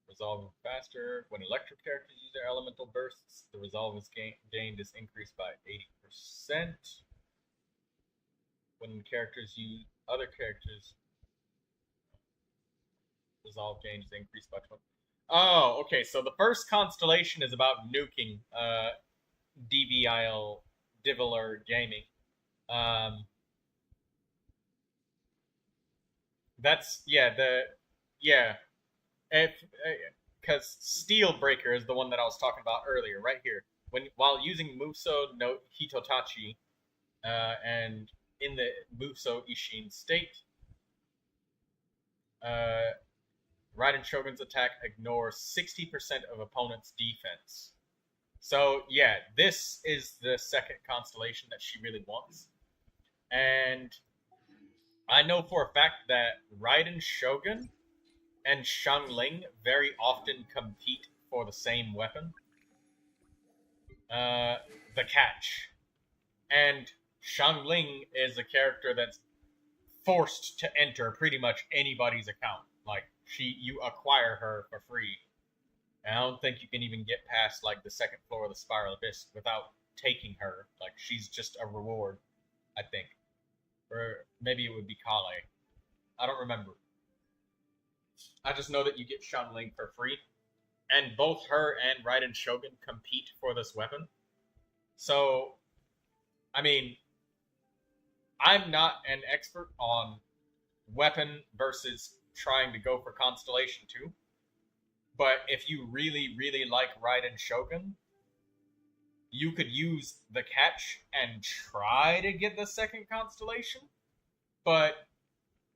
resolve faster. When electric characters use their elemental bursts, the resolve is gained is increased by 80%. When characters use other characters, resolve gain is increased by 20. Oh, okay. So the first constellation is about nuking DVILR Gaming. That's because Steelbreaker is the one that I was talking about earlier, right here. While using Muso no Hitotachi, and in the Muso Ishin state, Raiden Shogun's attack ignores 60% of opponent's defense. So yeah, this is the second constellation that she really wants. And I know for a fact that Raiden Shogun and Xiangling very often compete for the same weapon. The catch. And Xiangling is a character that's forced to enter pretty much anybody's account. Like, you acquire her for free. And I don't think you can even get past, like, the second floor of the Spiral Abyss without taking her. Like, she's just a reward, I think. Or maybe it would be Kale. I don't remember. I just know that you get Xiangling for free. And both her and Raiden Shogun compete for this weapon. So, I mean, I'm not an expert on weapon versus trying to go for Constellation 2. But if you really, really like Raiden Shogun, you could use the catch and try to get the second constellation. But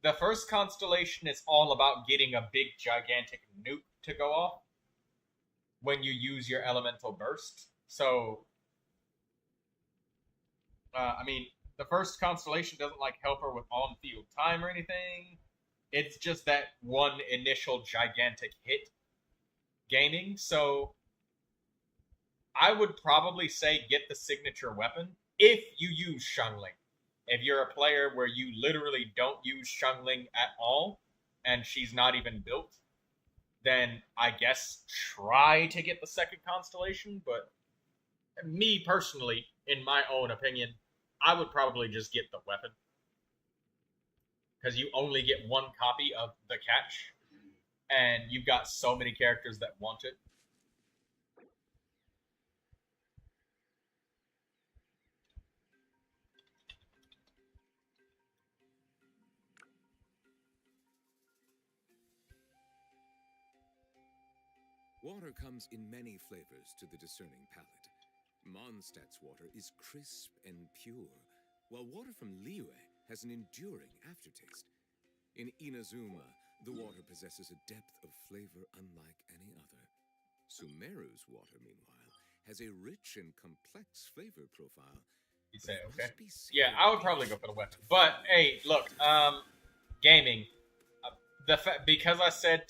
the first constellation is all about getting a big, gigantic nuke to go off when you use your elemental burst. So, I mean, the first constellation doesn't like help her with on-field time or anything. It's just that one initial gigantic hit gaining. So I would probably say get the signature weapon if you use Xiangling. If you're a player where you literally don't use Xiangling at all, and she's not even built, then I guess try to get the second constellation. But me personally, in my own opinion, I would probably just get the weapon. Because you only get one copy of the catch, and you've got so many characters that want it. Water comes in many flavors to the discerning palate. Mondstadt's water is crisp and pure, while water from Liyue has an enduring aftertaste. In Inazuma, the water possesses a depth of flavor unlike any other. Sumeru's water, meanwhile, has a rich and complex flavor profile. You say, okay. Yeah, I would probably go for the weapon. But, hey, look, gaming. Because I said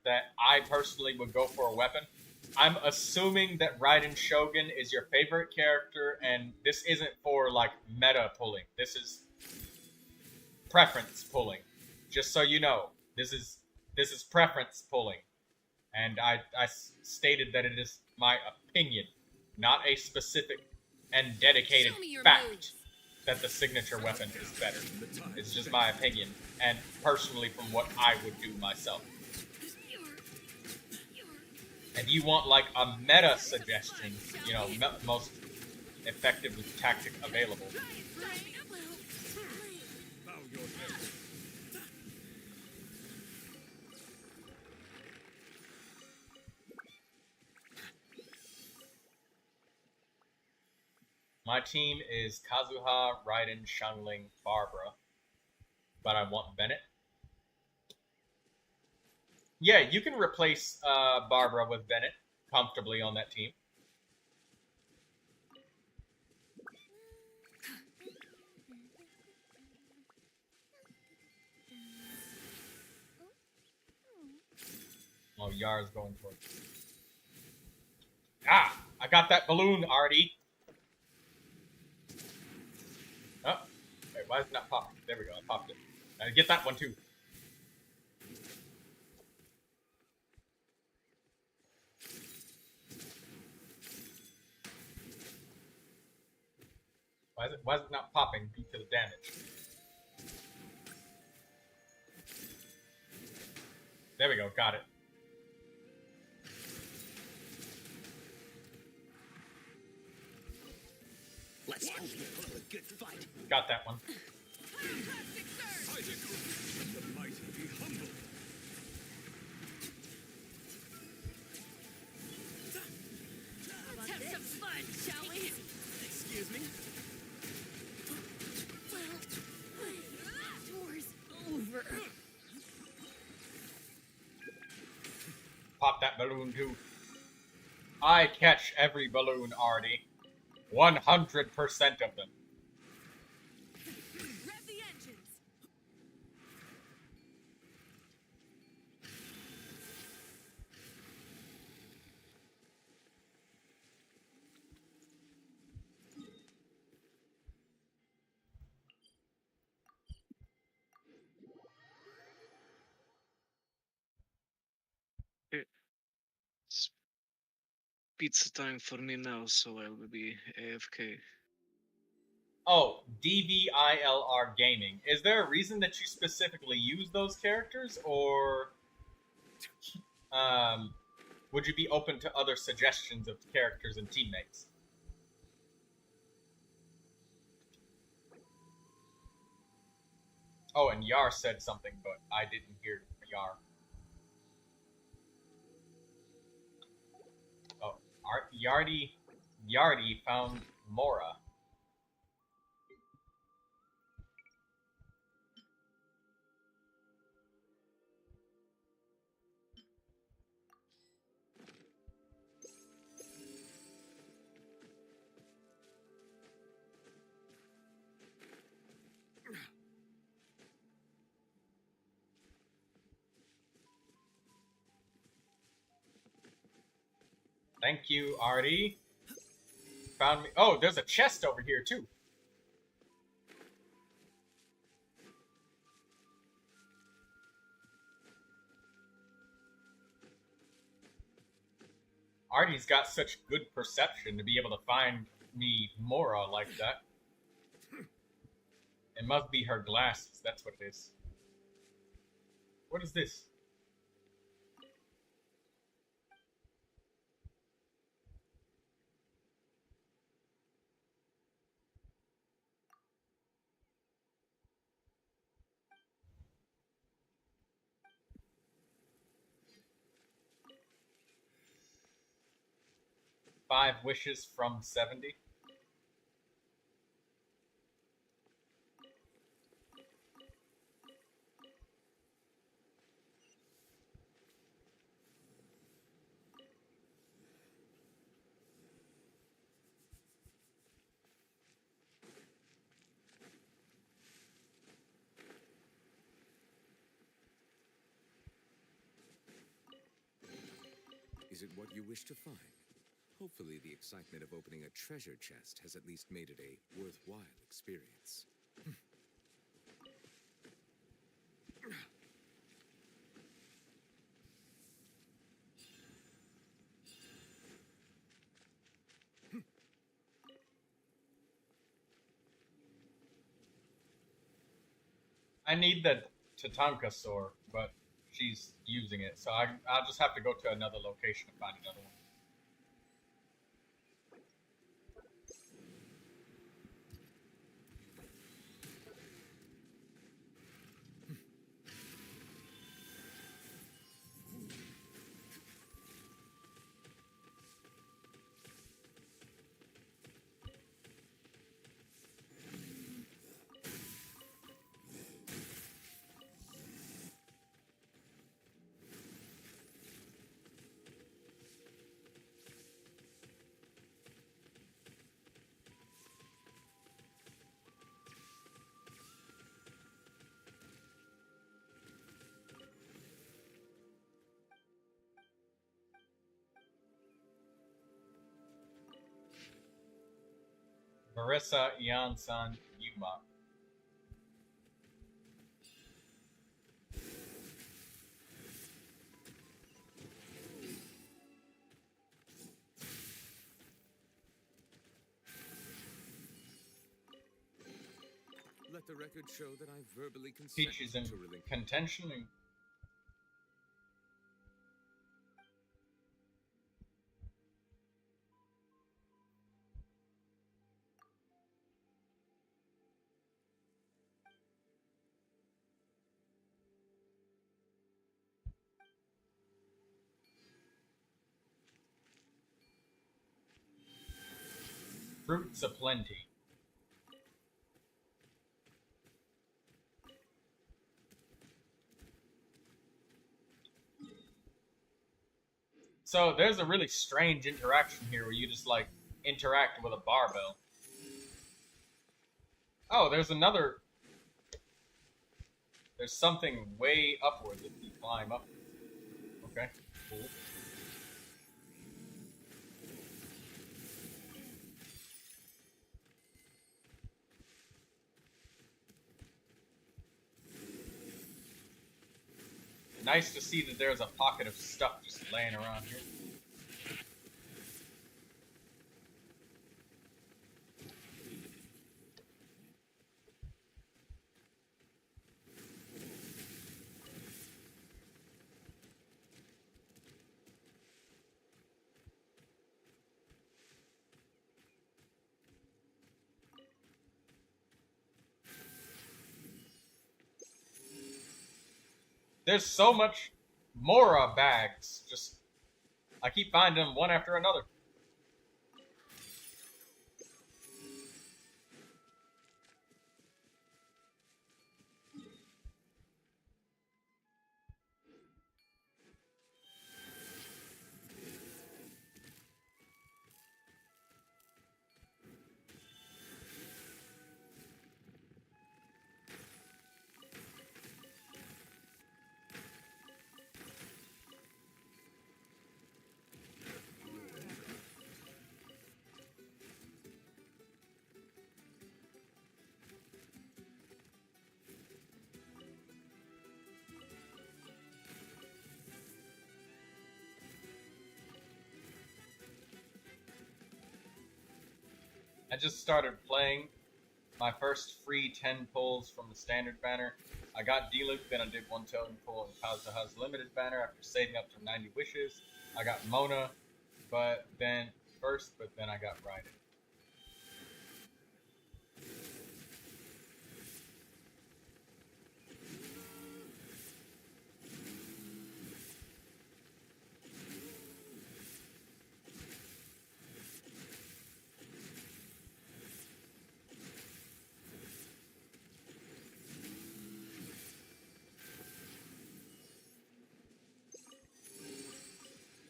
that I personally would go for a weapon, I'm assuming that Raiden Shogun is your favorite character, and this isn't for, like, meta pulling. This is preference pulling. Just so you know, this is preference pulling. And I stated that it is my opinion, not a specific and dedicated fact that the signature weapon is better. It's just my opinion, and personally from what I would do myself. and you want like a meta suggestion, you know, most effective tactic available. Bow your head. My team is Kazuha, Raiden, Xiangling, Barbara, but I want Bennett. Yeah, you can replace Barbara with Bennett comfortably on that team. Oh, Yar's going for it. Ah! I got that balloon, Artie! Oh, wait, why is it not popping? There we go, I popped it. I get that one too. Why is it not popping due to the damage? There we go, got it. Let's hope you put up a good fight. Got that one. The mighty be humble. Let's have some fun, shall we? Excuse me? Door's over. Pop that balloon too. I catch every balloon, Artie. 100% of them. Rev the engines. It's pizza time for me now, so I will be AFK. Oh, DVILR Gaming. Is there a reason that you specifically use those characters, or would you be open to other suggestions of characters and teammates? Oh, and Yar said something, but I didn't hear Yar. Oh, Yardi found Mora. Thank you, Artie. Found me. Oh, there's a chest over here, too. Artie's got such good perception to be able to find me Mora like that. It must be her glasses. That's what it is. What is this? Five wishes from 70. Is it what you wish to find? Hopefully the excitement of opening a treasure chest has at least made it a worthwhile experience. I need the Tatanka sword, but she's using it. So I'll just have to go to another location to find another one. Marissa Iansan Yuma. Let the record show that I verbally Teaches in consented to relinquish. contention and fruits aplenty. So there's a really strange interaction here where you just like interact with a barbell. Oh, there's another. There's something way upward that you climb up. Okay, cool. Nice to see that there's a pocket of stuff just laying around here. There's so much more bags. Just I keep finding them one after another. I just started playing my first free 10 pulls from the standard banner. I got D-Loop, then I did one totem pull in Kazuha's limited banner after saving up to 90 wishes. I got Mona, but then I got Raiden.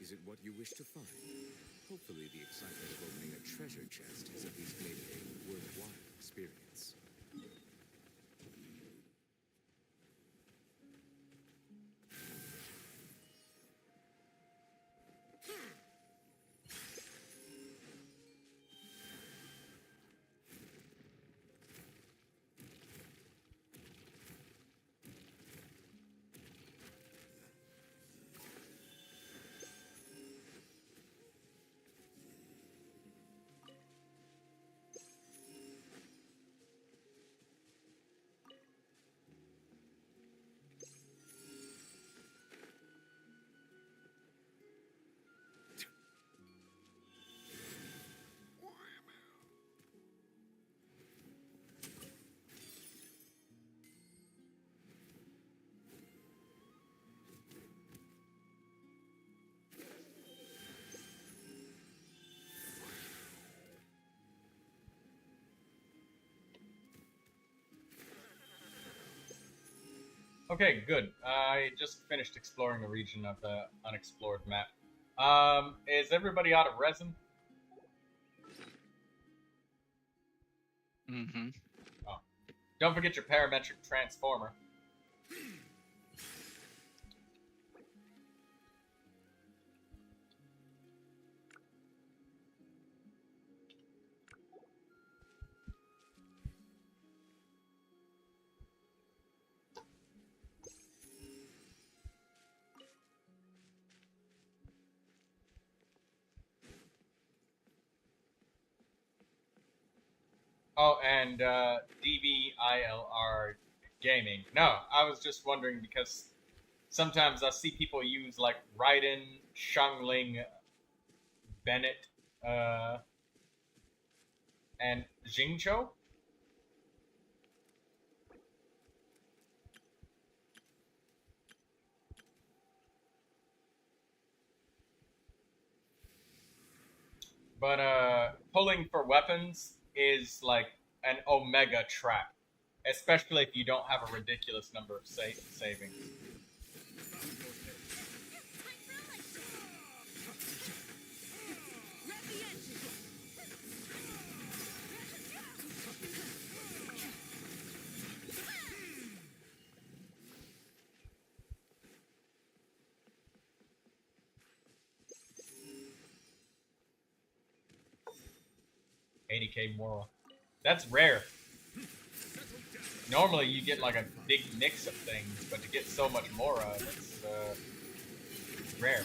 Is it what you wish to find? Hopefully the excitement of opening a treasure chest has at least made it a worthwhile experience. Okay, good. I just finished exploring a region of the unexplored map. Is everybody out of resin? Mm-hmm. Oh. Don't forget your parametric transformer. Oh, and DVILR Gaming. No, I was just wondering because sometimes I see people use like Raiden, Shangling, Bennett, and Jingcho. But pulling for weapons is like an omega trap, especially if you don't have a ridiculous number of savings. Rev the engine. 80k Mora. That's rare. Normally you get like a big mix of things, but to get so much Mora, that's rare.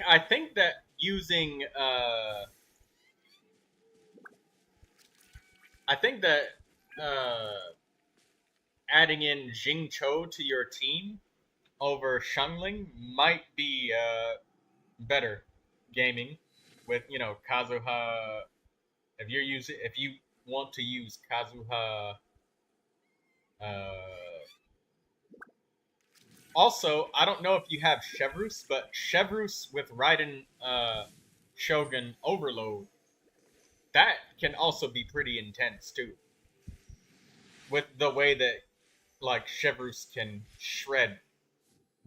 I think that using I think that adding in Jing Cho to your team over Shangling might be better gaming with Kazuha. If you want to use Kazuha. Also, I don't know if you have Chevrus, but Chevrus with Raiden Shogun Overload, that can also be pretty intense too. With the way that like Chevrus can shred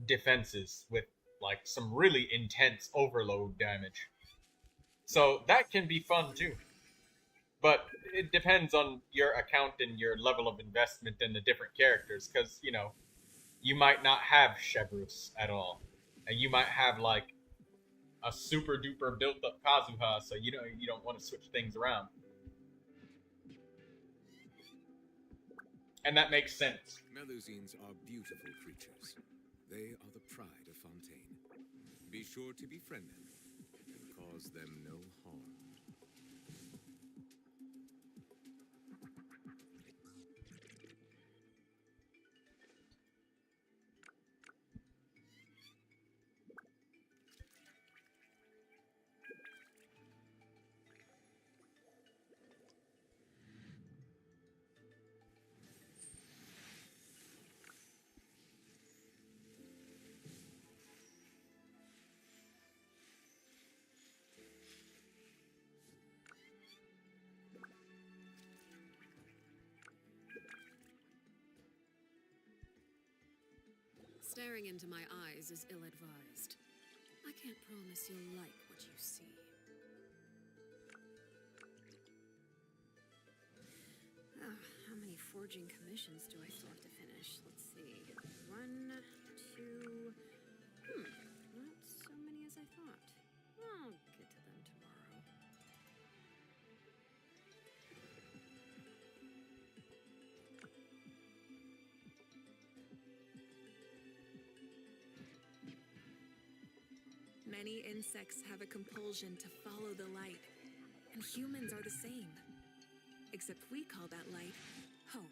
defenses with like some really intense overload damage. So that can be fun too. But it depends on your account and your level of investment in the different characters, because you might not have Chevrus at all, and you might have like a super duper built up Kazuha, so you don't want to switch things around, and that makes sense. Melusines are beautiful creatures. They are the pride of Fontaine. Be sure to befriend them and cause them no harm. Staring into my eyes is ill-advised. I can't promise you'll like what you see. How many forging commissions do I still have to finish? Let's see. 1, 2... not so many as I thought. I'll get to them tomorrow. Many insects have a compulsion to follow the light. And humans are the same. Except we call that light hope.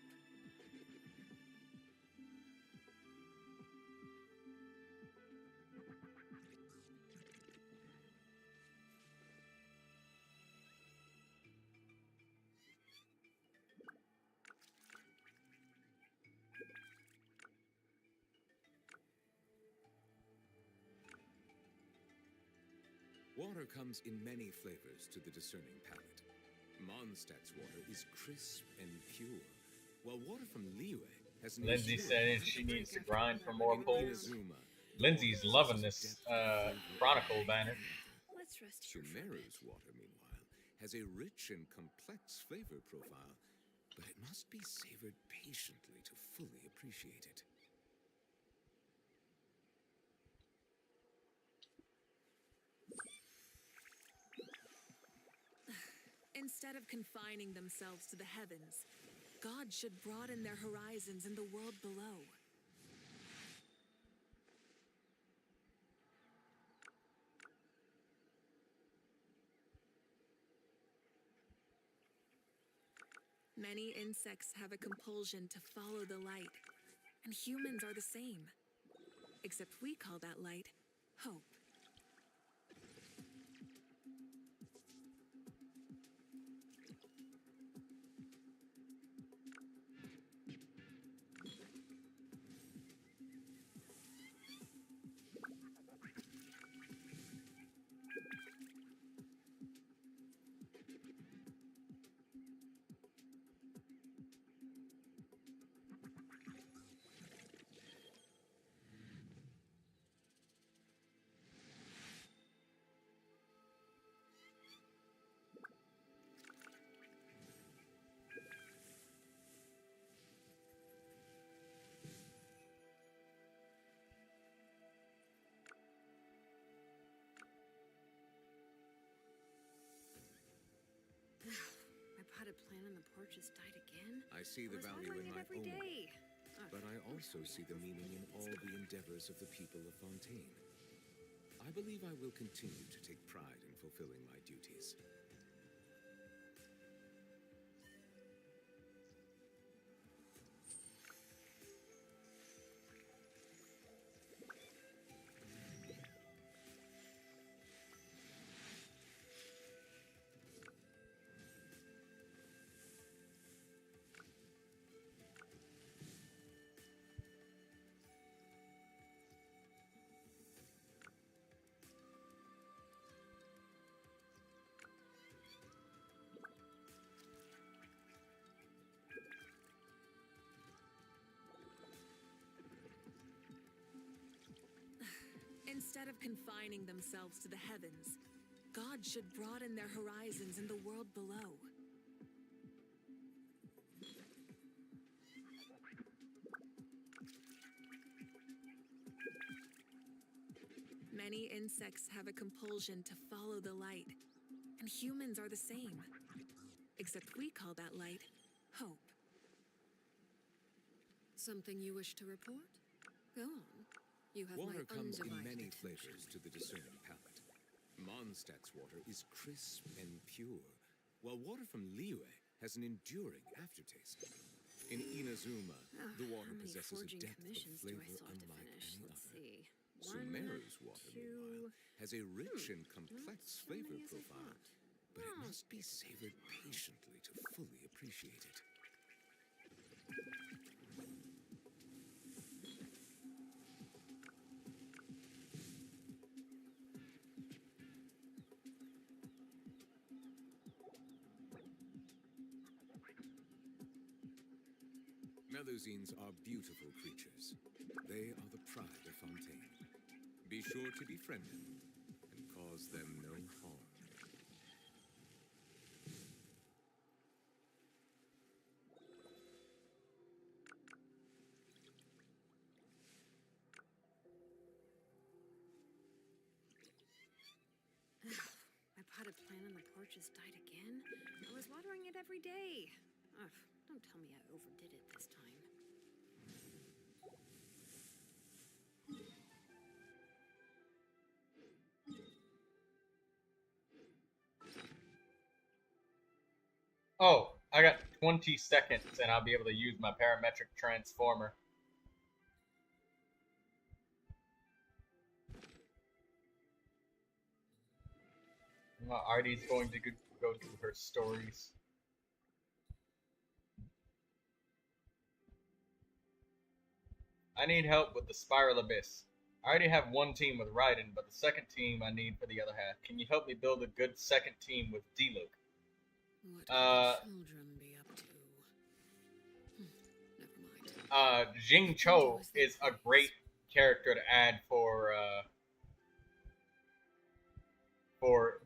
Water comes in many flavors to the discerning palate. Mondstadt's water is crisp and pure, while water from Liyue has an Lindsay said she needs to grind for more in pulls. Inazuma, Lindsay's loving this Chronicle banner. Let's rest here for a bit. Sumeru's water, meanwhile, has a rich and complex flavor profile, but it must be savored patiently to fully appreciate it. Instead of confining themselves to the heavens, God should broaden their horizons in the world below. Many insects have a compulsion to follow the light, and humans are the same. Except we call that light hope. My potted plant on the porch has died again. I see the I was value watering in it my every own day. life, but I also see the meaning in all the endeavors of the people of Fontaine. I believe I will continue to take pride in fulfilling my duties. Instead of confining themselves to the heavens, God should broaden their horizons in the world below. Many insects have a compulsion to follow the light, and humans are the same. Except we call that light hope. Something you wish to report? Go on. You have Water my comes in undivided many attention. flavors to the discerning palate. Mondstadt's water is crisp and pure, while water from Liyue has an enduring aftertaste. In Inazuma, the water How many possesses a forging depth of commissions do I flavor still have to unlike finish? any Let's other. see. Sumeru's water, meanwhile, has a rich and Not complex so flavor many as I profile, thought. but it Oh, must be savored patiently to fully appreciate it. Melusines are beautiful creatures. They are the pride of Fontaine. Be sure to befriend them and cause them no harm. my potted plant on the porch has died again. I was watering it every day. Ugh, don't tell me I overdid it this time. 20 seconds and I'll be able to use my parametric transformer. Artie's going to go through her stories. I need help with the Spiral Abyss. I already have one team with Raiden, but the second team I need for the other half. Can you help me build a good second team with D-Luke? What could the children be up to? Never mind. Jing Cho is a great character to add for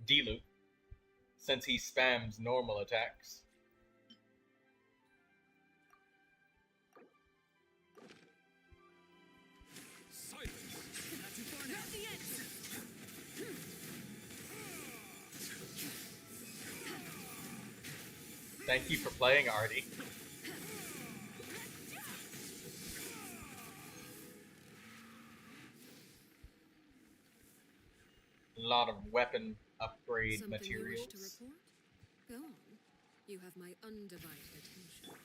D-Luke, since he spams normal attacks. Thank you for playing, Artie. A lot of weapon upgrade Something materials. you wish to report? Go on. You have my undivided attention.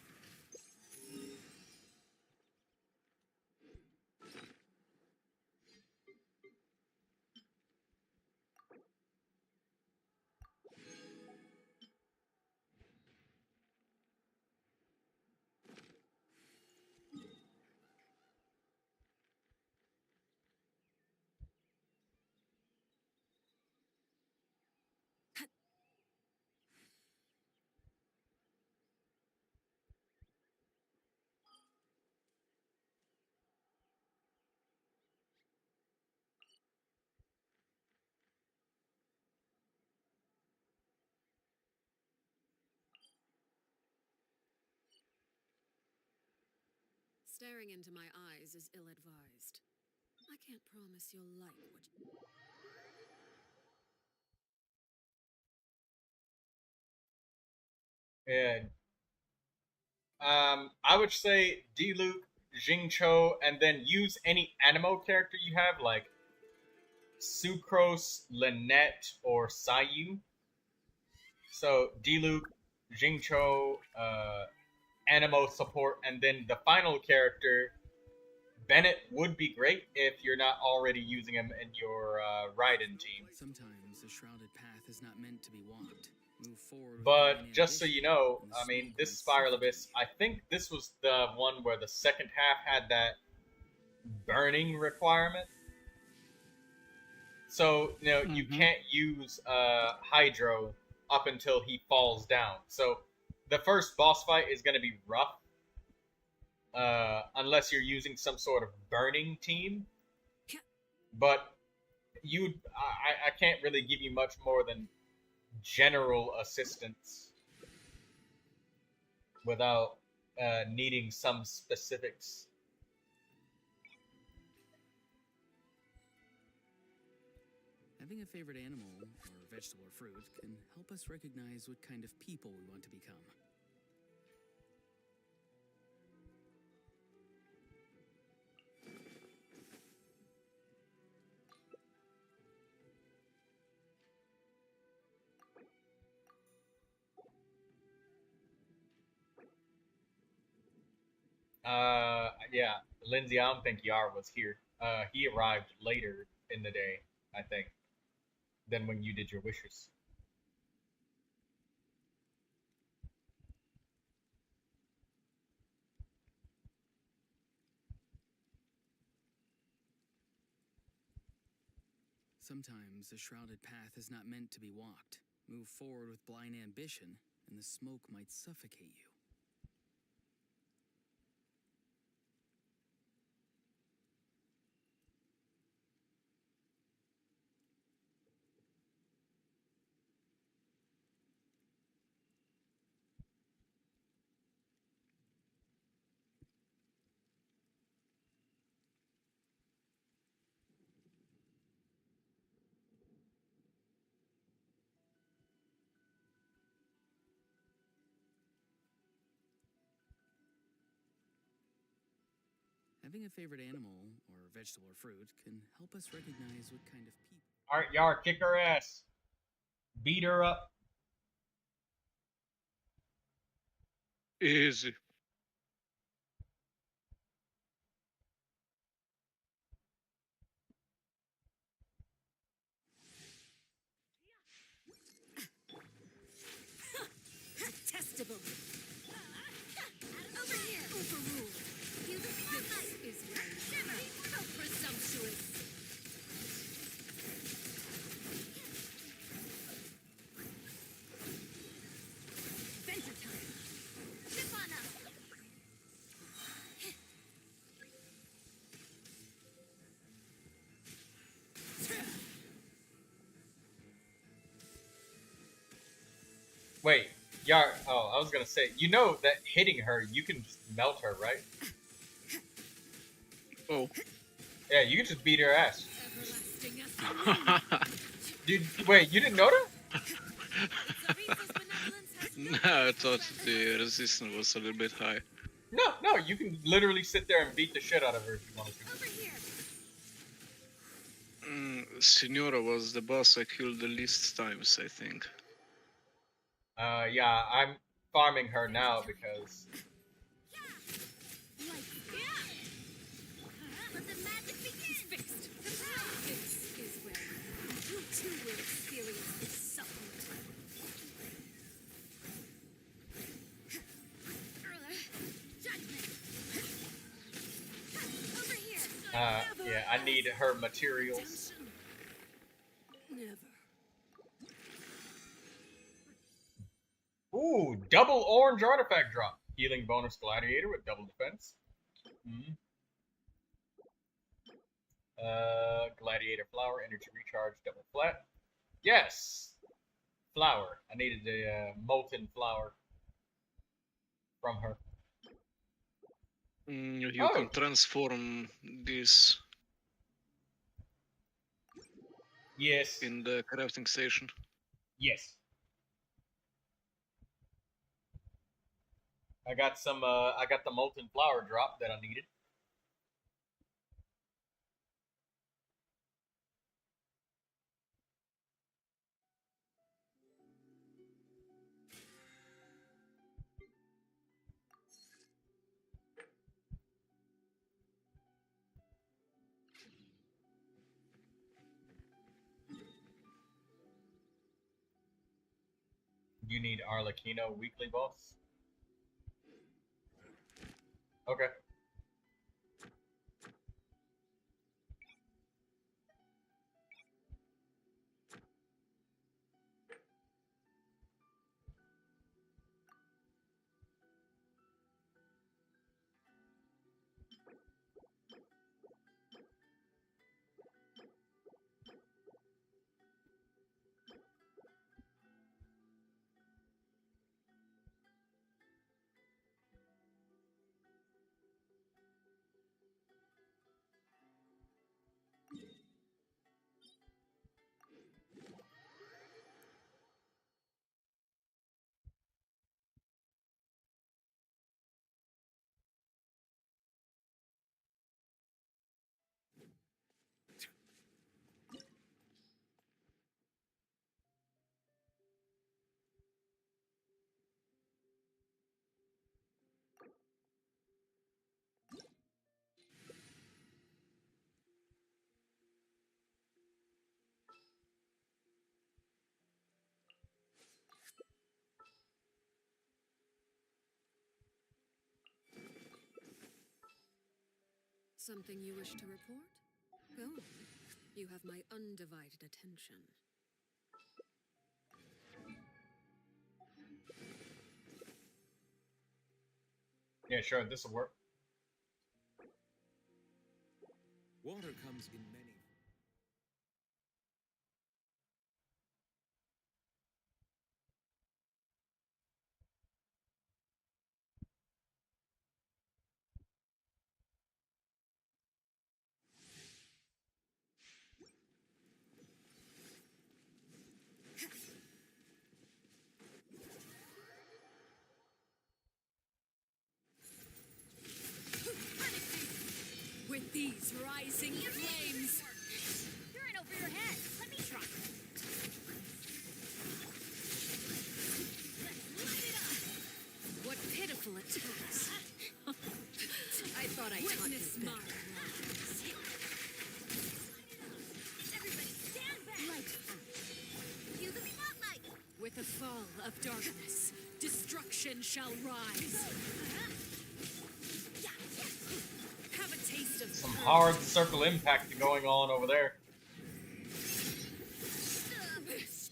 Staring into my eyes is ill-advised. I can't promise you'll like what you... Yeah. I would say D-Luke, Jing Cho, and then use any Animo character you have, like Sucrose, Lynette, or Sayu. So D-Luke, Jing Cho, Animo support, and then the final character, Bennett, would be great if you're not already using him in your Raiden team. Sometimes the shrouded path is not meant to be walked. Move forward. But just so you know, I mean, this Spiral Abyss, I think this was the one where the second half had that burning requirement. So, you know, you can't use Hydro up until he falls down. So the first boss fight is going to be rough. Unless you're using some sort of burning team. But I can't really give you much more than general assistance without needing some specifics. Having a favorite animal, or vegetable or fruit, can help us recognize what kind of people we want to become. Yeah, Lindsay, I don't think Yar was here. He arrived later in the day, I think, than when you did your wishes. Sometimes the shrouded path is not meant to be walked. Move forward with blind ambition, and the smoke might suffocate you. Having a favorite animal, or vegetable or fruit, can help us recognize what kind of people... Alright, Yar, kick her ass. Beat her up. Easy. Detestable. Over here. Overruled. You this is where you so presumptuous. Venture time. Chip on up. Wait, Yar. Oh, I was gonna say, you know that hitting her, you can just melt her, right? Oh. Yeah, you can just beat her ass. Everlasting as Dude, wait, you didn't know that? No, I thought the resistance was a little bit high. No, you can literally sit there and beat the shit out of her if you wanted to. over here. Signora was the boss I killed the least times, I think. Yeah, I'm farming her now because Let the magic begin. Fixed. This is where you too will experience the supplement. Judgment. Over here. yeah, I need her materials. Never. Ooh, double orange artifact drop. Healing bonus gladiator with double defense. Gladiator flower, energy recharge, double flat. Yes! Flower. I needed the molten flower from her. You Oh. can transform this Yes. in the crafting station. Yes. I got some, I got the molten flower drop that I needed. You need Arlecchino weekly boss? Okay. Something you wish to report? Go on. You have my undivided attention. Yeah, sure, this'll work. Water comes in many. With these rising flames. You're in over your head. Let me try. What pitiful powerful attacks. I thought I taught you Witness better. my wrongs. Everybody stand back! Lights out. Use the spotlight! With the fall of darkness, destruction shall rise. Have a taste of Some courage. hard circle impact going on over there.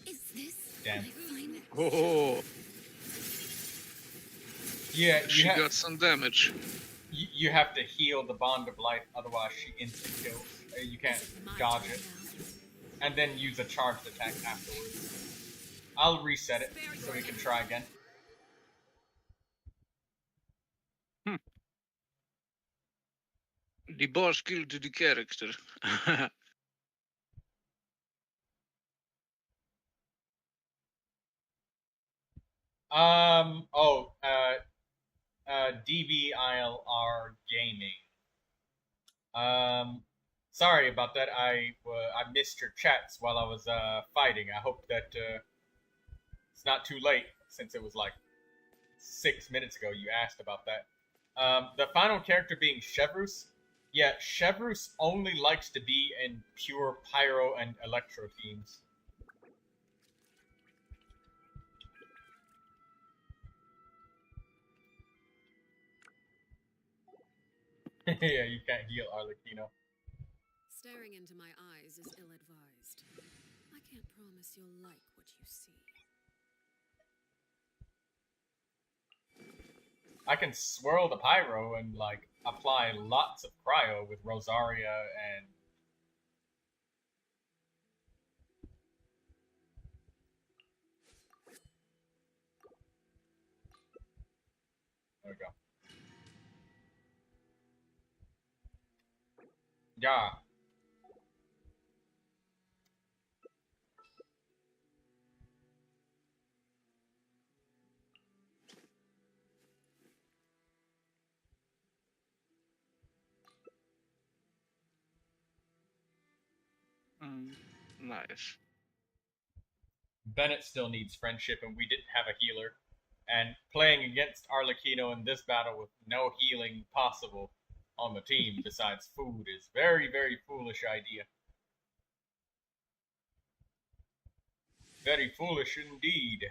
Is this Damn. my final? Oh, Yeah, she got some damage. you have to heal the Bond of Life, otherwise she instant kills. You can't Is it my dodge turn it. now? And then use a charged attack afterwards. I'll reset it so we can try again. The boss killed the character. DVILR Gaming. Sorry about that. I missed your chats while I was fighting. I hope that it's not too late since it was like 6 minutes ago. You asked about that. The final character being Chevrus. Yeah, Chevrus only likes to be in pure pyro and electro teams. Yeah, you can't heal Arlecchino. Staring into my eyes is ill-advised. I can't promise you'll like what you see. I can swirl the pyro and like apply lots of cryo with Rosaria and there we go. Yeah. Nice. Bennett still needs friendship, and we didn't have a healer. And playing against Arlecchino in this battle with no healing possible on the team besides food is very, very foolish idea. Very foolish indeed.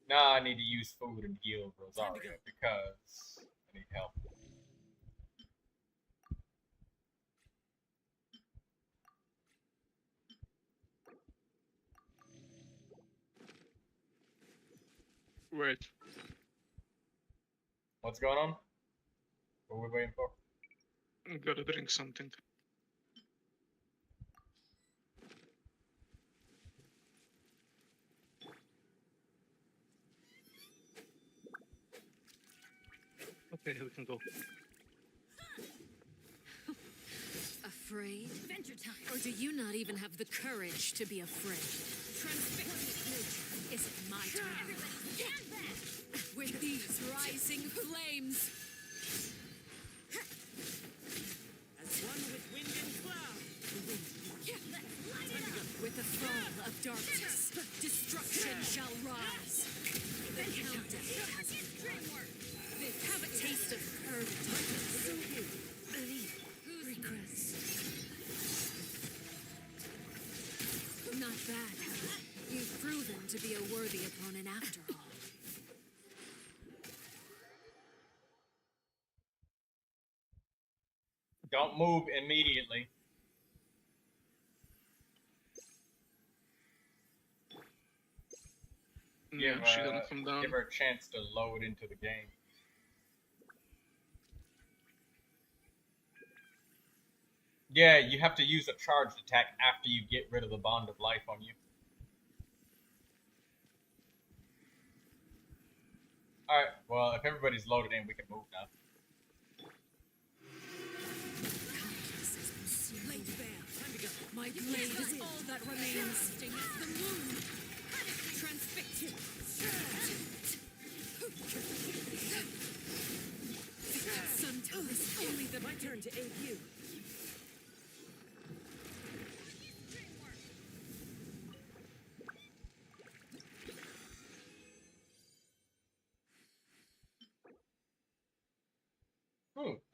Now I need to use food and heal Rosaria because I need help. Wait. What's going on? What are we waiting for? Gotta drink something. Okay, we can go. Afraid? Adventure time! Or do you not even have the courage to be afraid? Is it my turn? Everybody stand back! With these rising flames, As one with wind and cloud. with the fall of darkness, destruction shall rise. The countdown has begun. Have a taste of courage. Regrets. Not bad, Harry. You've proven to be a worthy opponent after all. Don't move immediately. Yeah, she gonna come down. Give her a chance to load into the game. Yeah, you have to use a charged attack after you get rid of the Bond of Life on you. Alright, well, if everybody's loaded in, we can move now. Laid bare. My blade is all that remains. The moon. Transfixed. Sun tells us only that My turn to aid you.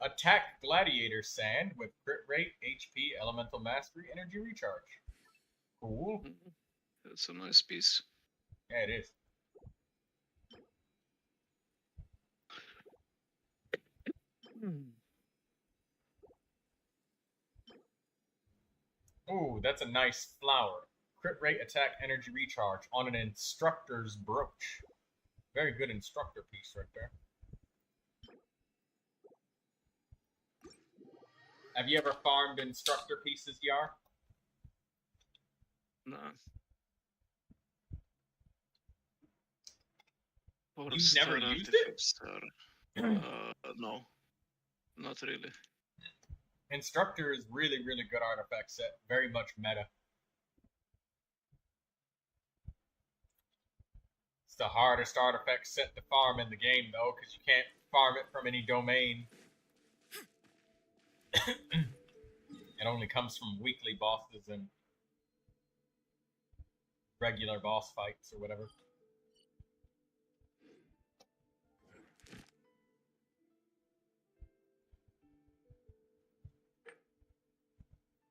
Attack Gladiator Sand with crit rate, HP, elemental mastery, energy recharge. Cool. That's a nice piece. Yeah, it is. Ooh, that's a nice flower. Crit rate, attack, energy recharge on an instructor's brooch. Very good instructor piece right there. Have you ever farmed instructor pieces, Yar? Nah. You've never used it? No, not really. Instructor is really, really good artifact set. Very much meta. It's the hardest artifact set to farm in the game, though, because you can't farm it from any domain. It only comes from weekly bosses and regular boss fights or whatever.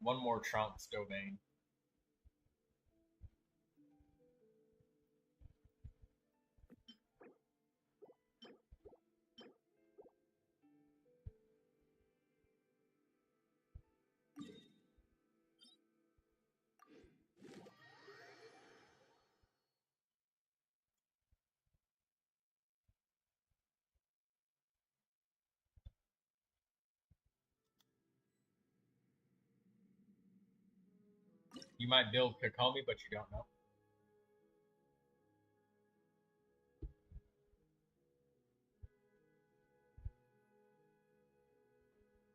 One more Trunks domain. You might build Kokomi, but you don't know.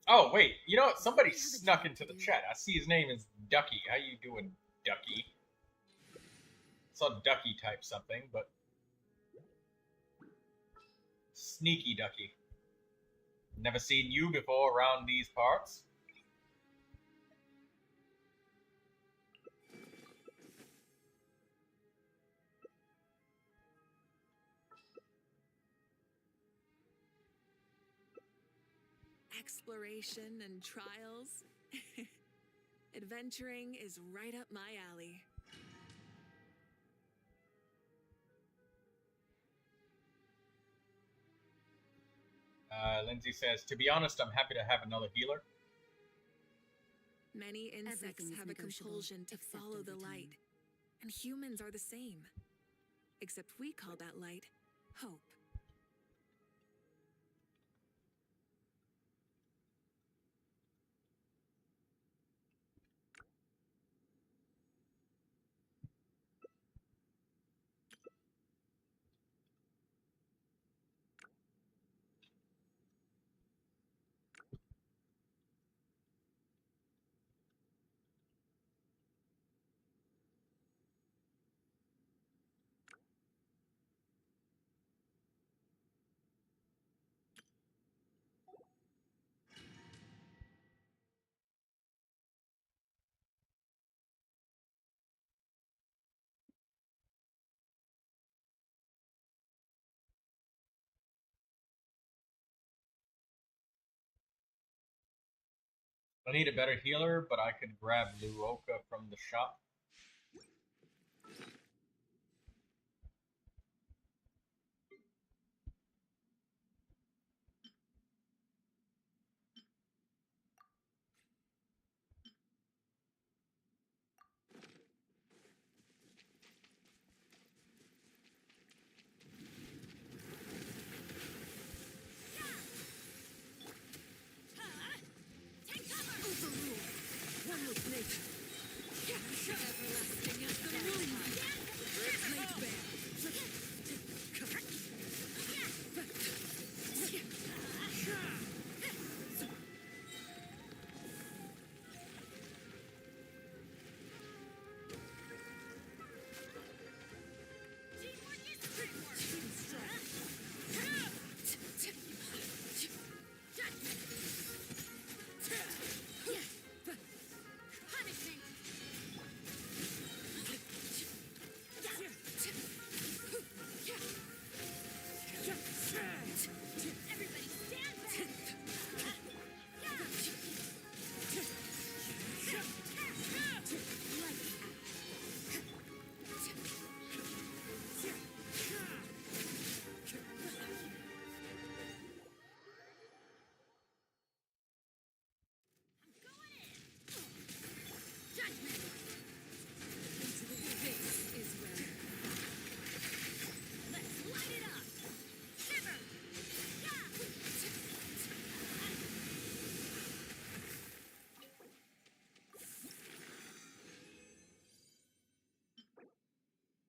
Oh, wait. You know what? Somebody snuck into the chat. I see his name is Ducky. How you doing, Ducky? Saw Ducky type something, but... Sneaky Ducky. Never seen you before around these parts. Exploration and trials. Adventuring is right up my alley. Lindsay says, to be honest, I'm happy to have another healer. Many insects Everything is have a negotiable, compulsion to except follow the over time. light, and humans are the same. Except we call that light hope. I need a better healer, but I could grab Luoka from the shop.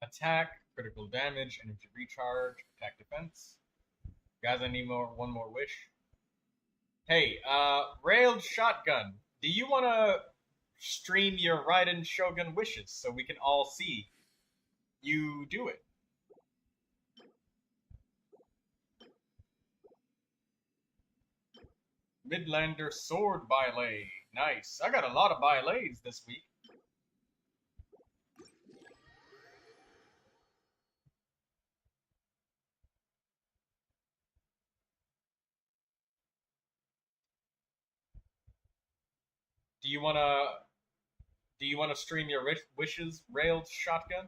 Attack, critical damage, energy recharge, attack defense. Guys, I need one more wish. Hey, Railed Shotgun, do you want to stream your Raiden Shogun wishes so we can all see you do it? Midlander Sword Ballet. Nice. I got a lot of ballets this week. Do you wanna stream your wishes, Railed Shotgun?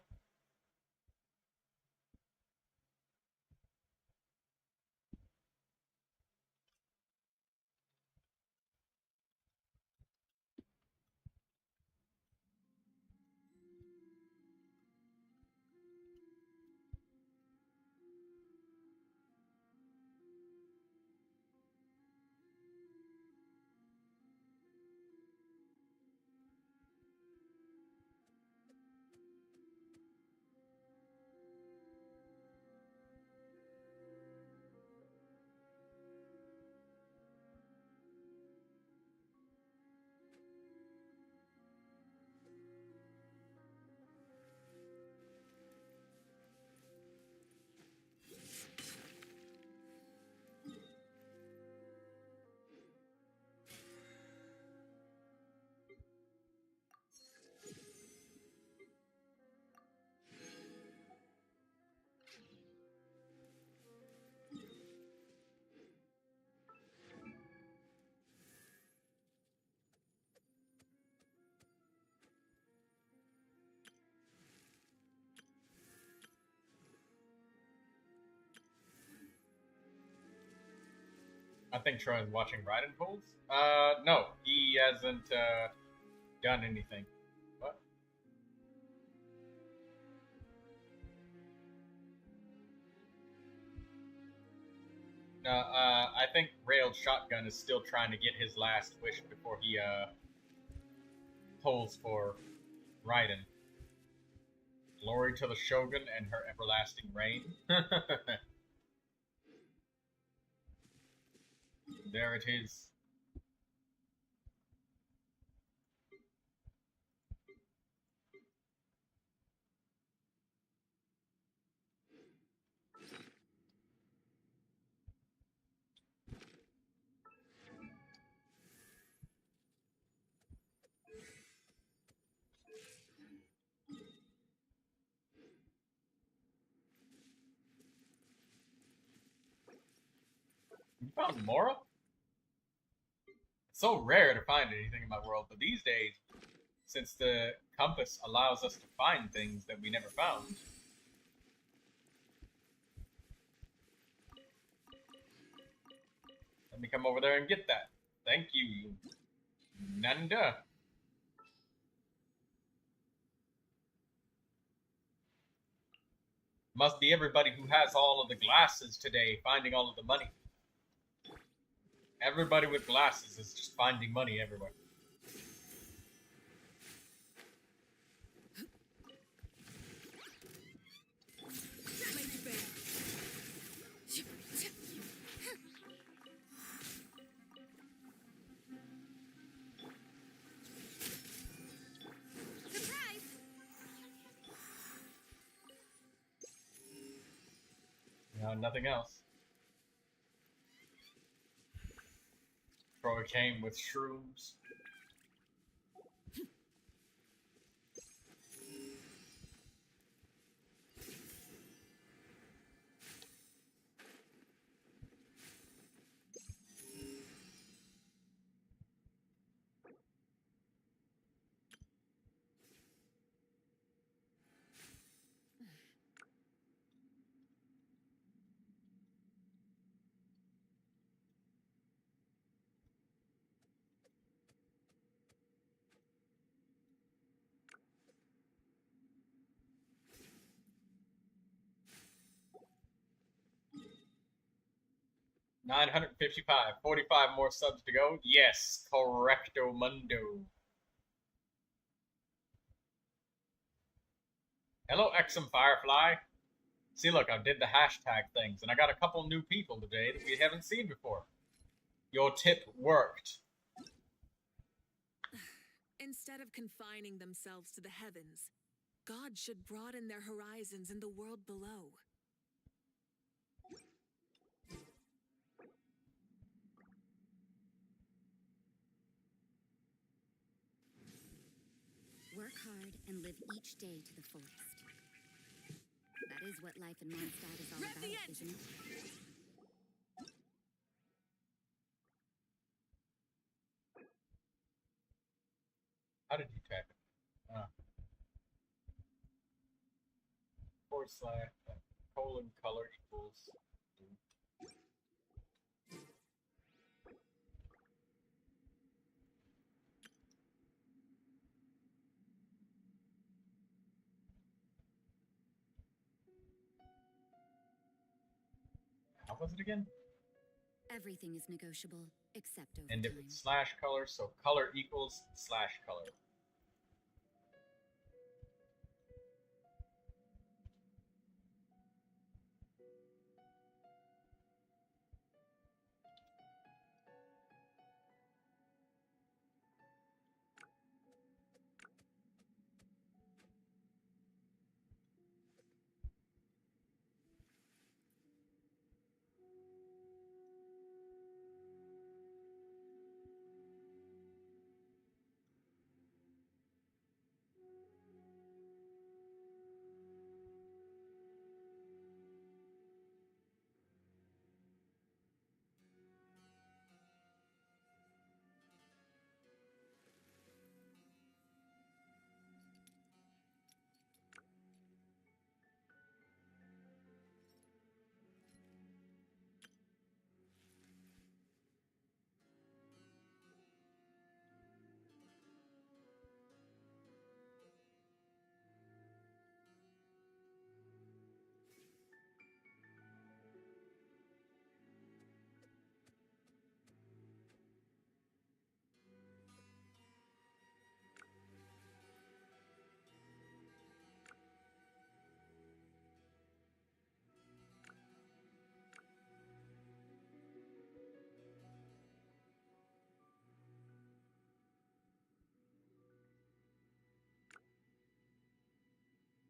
I think Troy's watching Raiden pulls. No, he hasn't done anything. What? No, I think Railed Shotgun is still trying to get his last wish before he pulls for Raiden. Glory to the Shogun and her everlasting reign. There it is. You found Mora? It's so rare to find anything in my world, but these days, since the compass allows us to find things that we never found. Let me come over there and get that. Thank you, Nanda. Must be everybody who has all of the glasses today finding all of the money. Everybody with glasses is just finding money everywhere. No, nothing else. Troy came with shrooms. $955, 45 more subs to go. Yes, correcto mundo. Hello, Exum Firefly. See, look, I did the hashtag things, and I got a couple new people today that we haven't seen before. Your tip worked. Instead of confining themselves to the heavens, God should broaden their horizons in the world below. Work hard and live each day to the fullest. That is what life in Mondstadt is all Rev about, the isn't engine! it? How did you type it? / colon color equals. How was it again? Everything is negotiable, except over And it time. was / color, so color equals / color.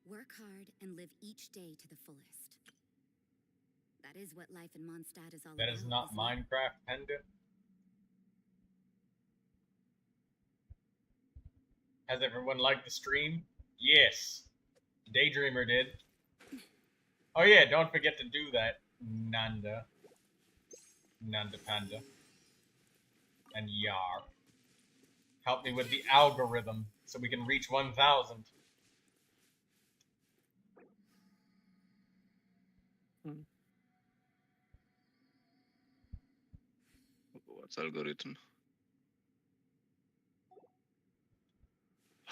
Work hard and live each day to the fullest. That is what life in Mondstadt is all about. That is not isn't it? Minecraft Pendant. Has everyone liked the stream? Yes. Daydreamer did. Oh yeah, don't forget to do that, Nanda. Nanda Panda. And Yar. Help me with the algorithm so we can reach 1,000. What algorithm?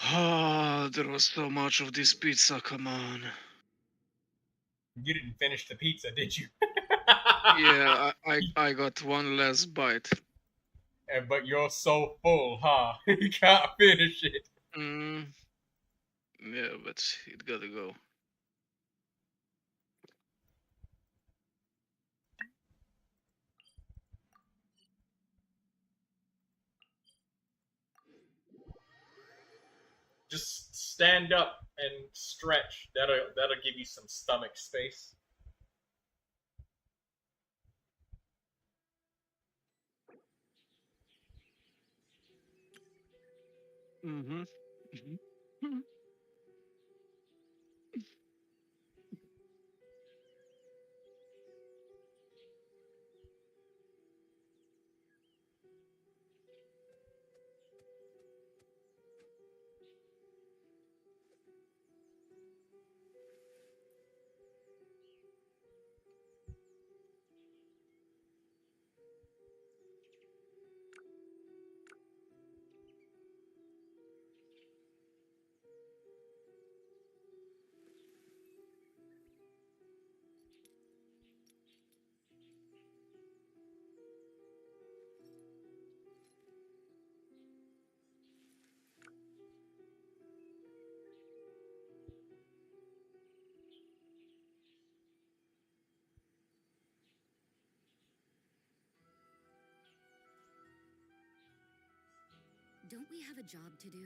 Ah, there was so much of this pizza, come on. You didn't finish the pizza, did you? Yeah, I got one last bite. But you're so full, huh? You can't finish it. Yeah, but it gotta go. Just stand up and stretch. That'll give you some stomach space. Mm-hmm. Don't we have a job to do?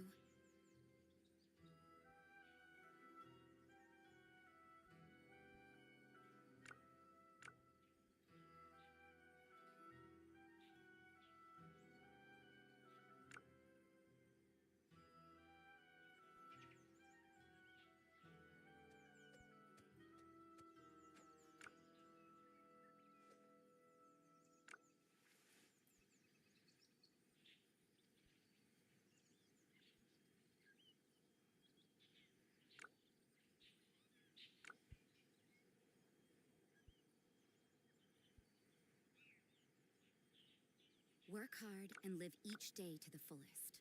Work hard and live each day to the fullest.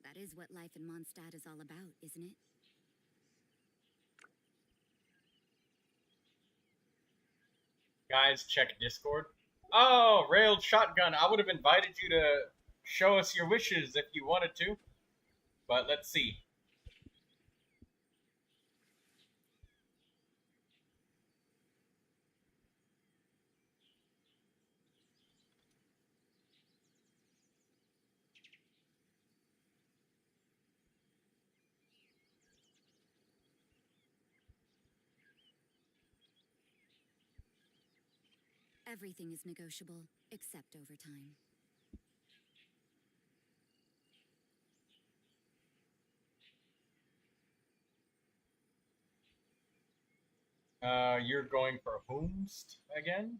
That is what life in Mondstadt is all about, isn't it? Guys, check Discord. Oh, railed shotgun. I would have invited you to show us your wishes if you wanted to. But let's see. Everything is negotiable, except overtime. You're going for Homest again?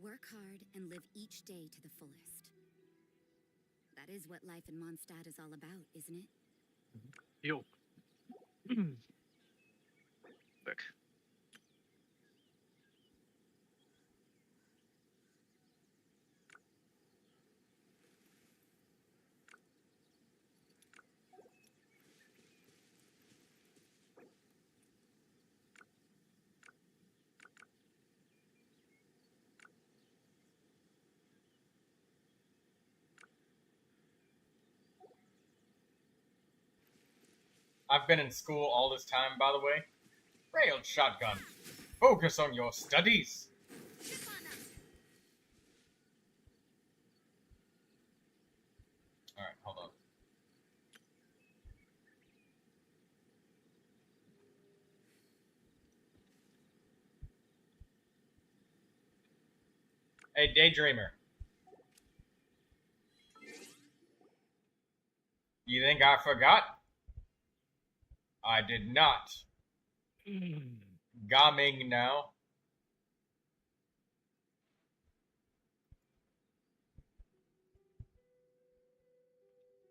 Work hard and live each day to the fullest. That is what life in Mondstadt is all about, isn't it? Yo. Back. I've been in school all this time, by the way. Railed shotgun. Focus on your studies. Alright, hold on. Hey, Daydreamer. You think I forgot? I did not. Gaming now.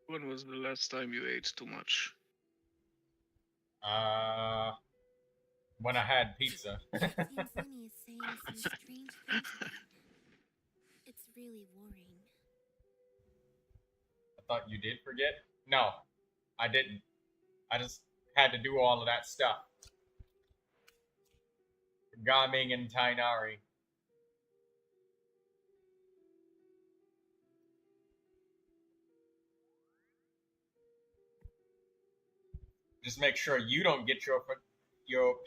When was the last time you ate too much? When I had pizza. Seems Lenny is saying some strange things again. It's really worrying. I thought you did forget? No, I didn't. I just had to do all of that stuff. Gaming and Tainari. Just make sure you don't get your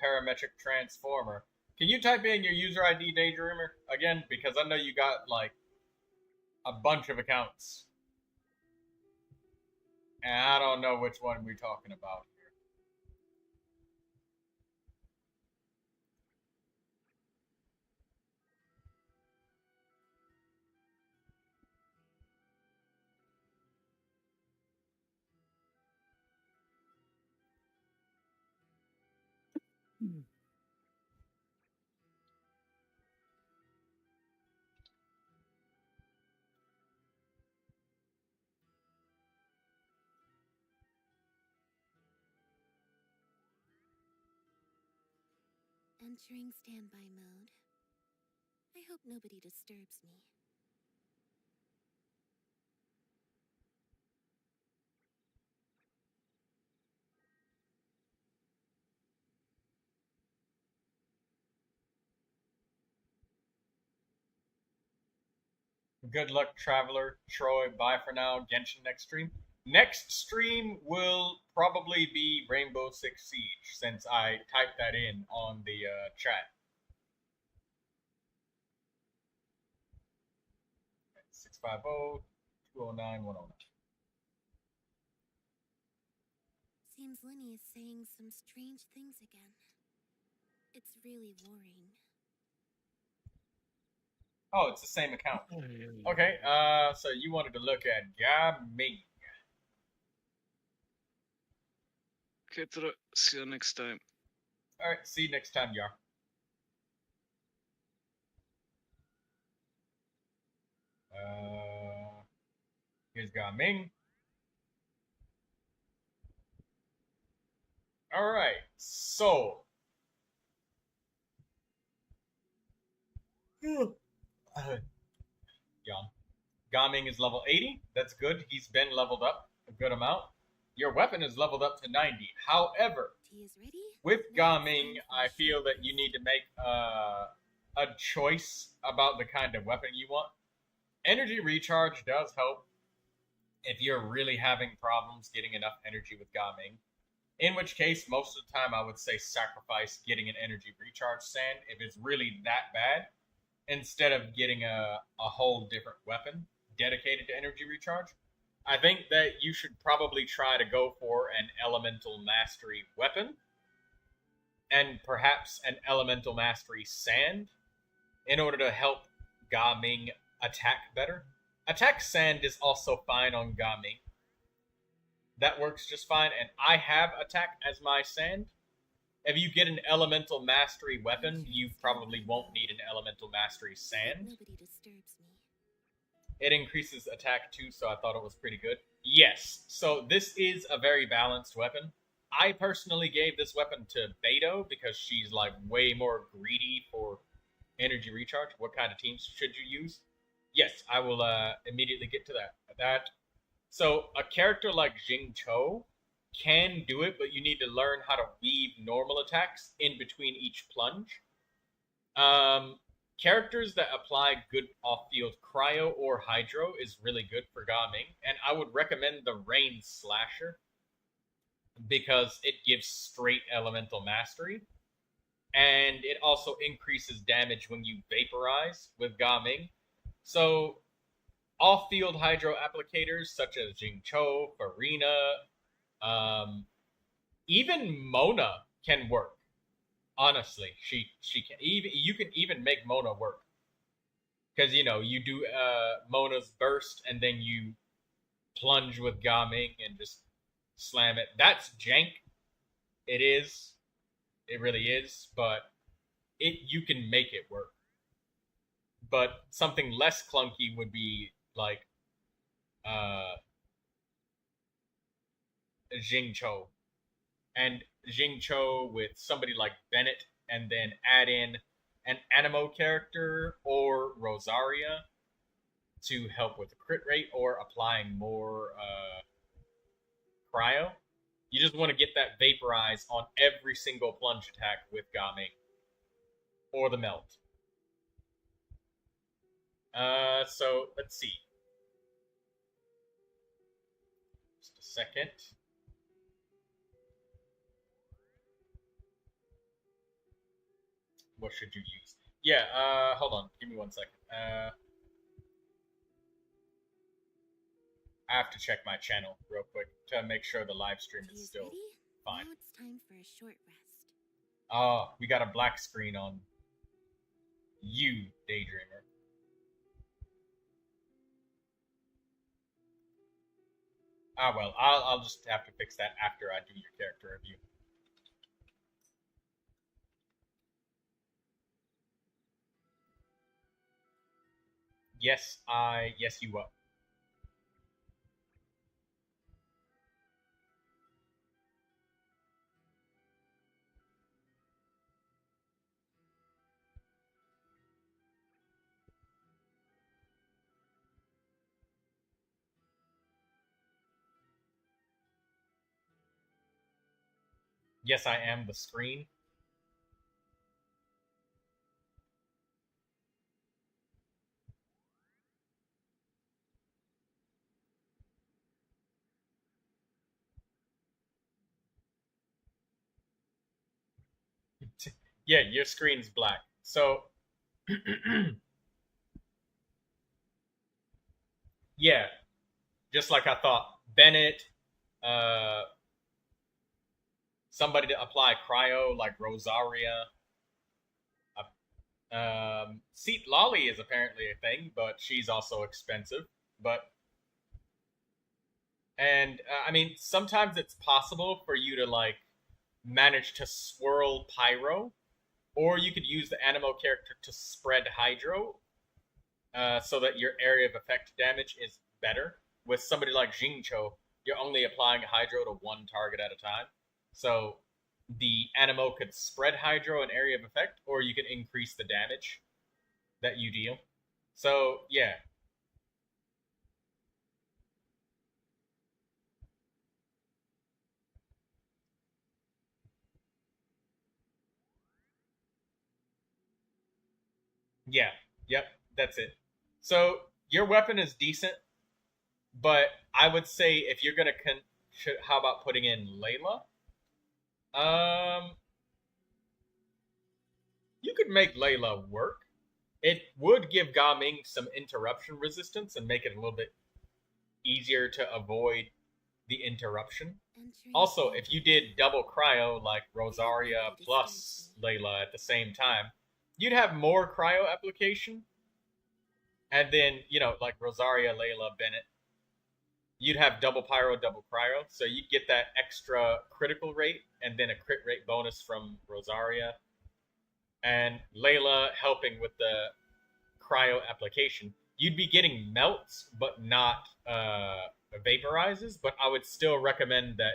parametric transformer. Can you type in your user ID, Daydreamer, again? Because I know you got, like, a bunch of accounts. And I don't know which one we're talking about Entering standby mode. I hope nobody disturbs me. Good luck, Traveler. Troy, bye for now. Genshin next stream. Next stream will probably be Rainbow Six Siege, since I typed that in on the chat. 650-209-109. Seems Linny is saying some strange things again. It's really worrying. Oh, it's the same account. Okay, so you wanted to look at Gaming. Okay, see you next time. Alright, see you next time, Yar. Here's Gaming. Alright, so. Yawn. Gaming is level 80. That's good. He's been leveled up a good amount. Your weapon is leveled up to 90. However, with Gaming, I feel that you need to make a choice about the kind of weapon you want. Energy recharge does help if you're really having problems getting enough energy with Gaming. In which case, most of the time, I would say sacrifice getting an energy recharge sand if it's really that bad, instead of getting a whole different weapon dedicated to energy recharge. I think that you should probably try to go for an elemental mastery weapon, and perhaps an elemental mastery sand, in order to help Gaming attack better. Attack sand is also fine on Gaming. That works just fine, and I have attack as my sand. If you get an elemental mastery weapon, you probably won't need an elemental mastery sand. Nobody disturbs me. It increases attack too, so I thought it was pretty good. Yes, so this is a very balanced weapon. I personally gave this weapon to Beto because she's like way more greedy for energy recharge. What kind of teams should you use? Yes, I will immediately get to that. So a character like Jing Cho can do it, but you need to learn how to weave normal attacks in between each plunge. Characters that apply good off-field cryo or hydro is really good for Gaming, and I would recommend the Rain Slasher because it gives straight elemental mastery, and it also increases damage when you vaporize with Gaming. So off-field hydro applicators such as Jing Cho, Farina, even Mona can work. Honestly, she can even, you can even make Mona work, because you know you do Mona's burst and then you plunge with Gaming and just slam it. That's jank. It is, it really is, but you can make it work. But something less clunky would be like Jing Cho. And Jing Cho with somebody like Bennett, and then add in an Animo character or Rosaria to help with the crit rate or applying more cryo. You just want to get that vaporize on every single plunge attack with Gaming or the melt. So let's see. Just a second. What should you use? Yeah, hold on. Give me 1 second. I have to check my channel real quick to make sure the live stream is still fine. Now it's time for a short rest. Oh, we got a black screen on you, Daydreamer. Ah, well, I'll just have to fix that after I do your character review. yes, you up. Yes, I am the screen. Yeah, your screen's black. So, yeah, just like I thought. Bennett, uh, somebody to apply cryo like Rosaria. Seat Lolly is apparently a thing, but she's also expensive. But and I mean, sometimes it's possible for you to like manage to swirl pyro, or you could use the Animo character to spread hydro, so that your area of effect damage is better. With somebody like Jingcho, you're only applying hydro to one target at a time. So the Animo could spread hydro and area of effect, or you can increase the damage that you deal. So yeah, yeah, yep, that's it. So your weapon is decent, but I would say if you're gonna how about putting in Layla? Um, you could make Layla work. It would give Gaming some interruption resistance and make it a little bit easier to avoid the interruption. Also, if you did double cryo like Rosaria plus Layla at the same time, you'd have more cryo application. And then, like Rosaria, Layla, Bennett, you'd have double pyro, double cryo. So you'd get that extra critical rate and then a crit rate bonus from Rosaria. And Layla helping with the cryo application. You'd be getting melts, but not vaporizes. But I would still recommend that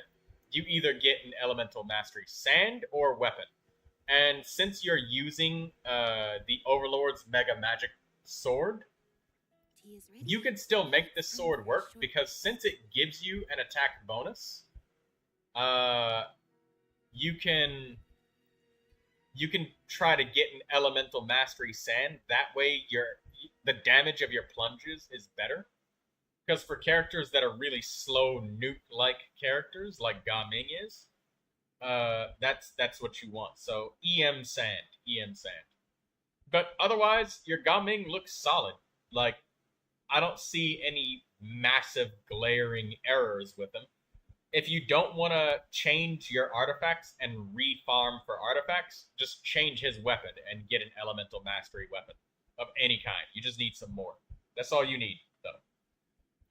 you either get an elemental mastery sand or weapon. And since you're using the Overlord's mega magic sword, you can still make this sword work because since it gives you an attack bonus, you can try to get an elemental mastery sand. That way, the damage of your plunges is better. Because for characters that are really slow nuke-like characters, like Gaming is, that's what you want. So EM sand. But otherwise, your Gaming looks solid. Like, I don't see any massive glaring errors with them. If you don't want to change your artifacts and refarm for artifacts, just change his weapon and get an elemental mastery weapon of any kind. You just need some more. That's all you need, though.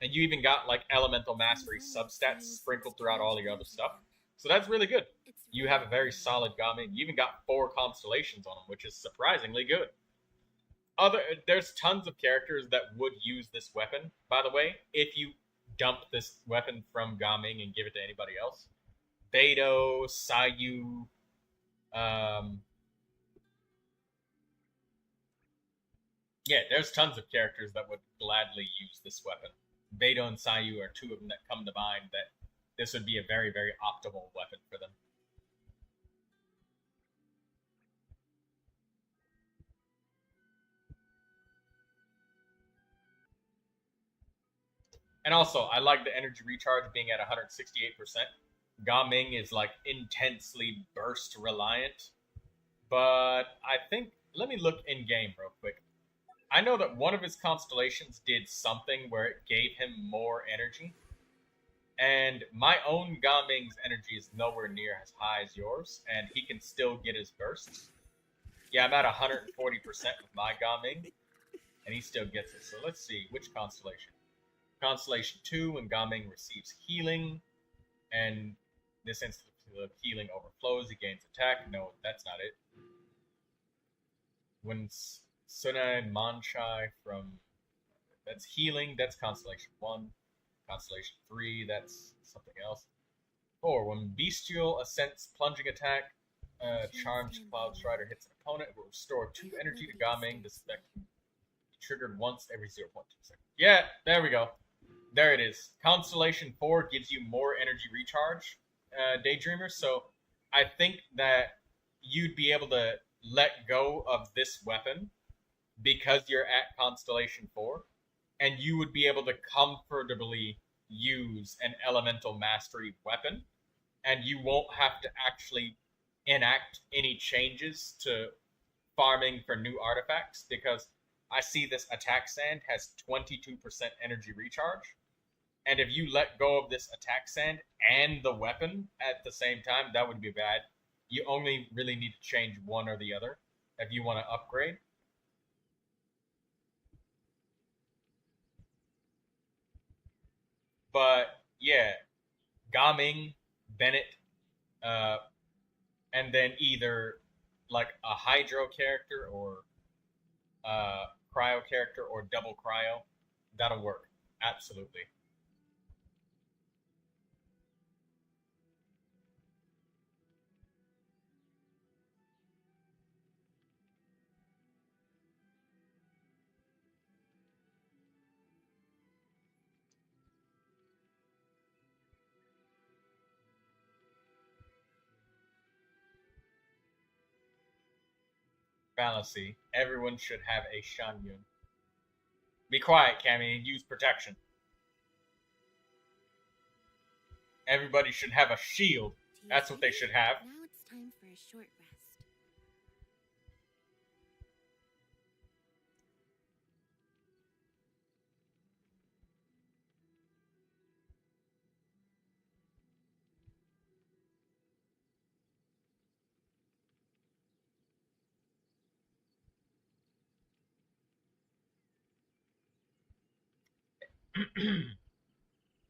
And you even got like elemental mastery substats sprinkled throughout all your other stuff. So that's really good. You have a very solid Gaming. You even got 4 constellations on him, which is surprisingly good. There's tons of characters that would use this weapon, by the way, if you dump this weapon from Gaming and give it to anybody else. Beidou, Sayu, yeah, there's tons of characters that would gladly use this weapon. Beidou and Sayu are 2 of them that come to mind that this would be a very, very optimal weapon for them. And also, I like the energy recharge being at 168%. Gaming is like intensely burst reliant. But I think, let me look in game real quick. I know that one of his constellations did something where it gave him more energy. And my own Gaming's energy is nowhere near as high as yours, and he can still get his bursts. Yeah, I'm at 140% with my Gaming, and he still gets it. So let's see, which constellation? Constellation 2, when Gaming receives healing, and this instance of healing overflows, he gains attack. No, that's not it. When Sunai Manchai from That's healing. That's Constellation 1. Constellation 3. That's something else. 4. When Bestial Ascent's plunging attack, Charmed Cloud Strider hits an opponent, it will restore 2 energy to Gaming. This effect can be triggered once every 0.2 seconds. Yeah, there we go. There it is. Constellation 4 gives you more energy recharge, Daydreamer. So I think that you'd be able to let go of this weapon because you're at Constellation 4, and you would be able to comfortably use an Elemental Mastery weapon, and you won't have to actually enact any changes to farming for new artifacts, because I see this attack sand has 22% energy recharge, and if you let go of this attack sand and the weapon at the same time, that would be bad. You only really need to change one or the other if you want to upgrade. But yeah, Gaming, Bennett, and then either like a Hydro character or Cryo character or double Cryo, that'll work. Absolutely. Fallacy. Everyone should have a Shanyun. Be quiet, Cammy, and use protection. Everybody should have a shield. That's what they should have. Now it's time for a short rest.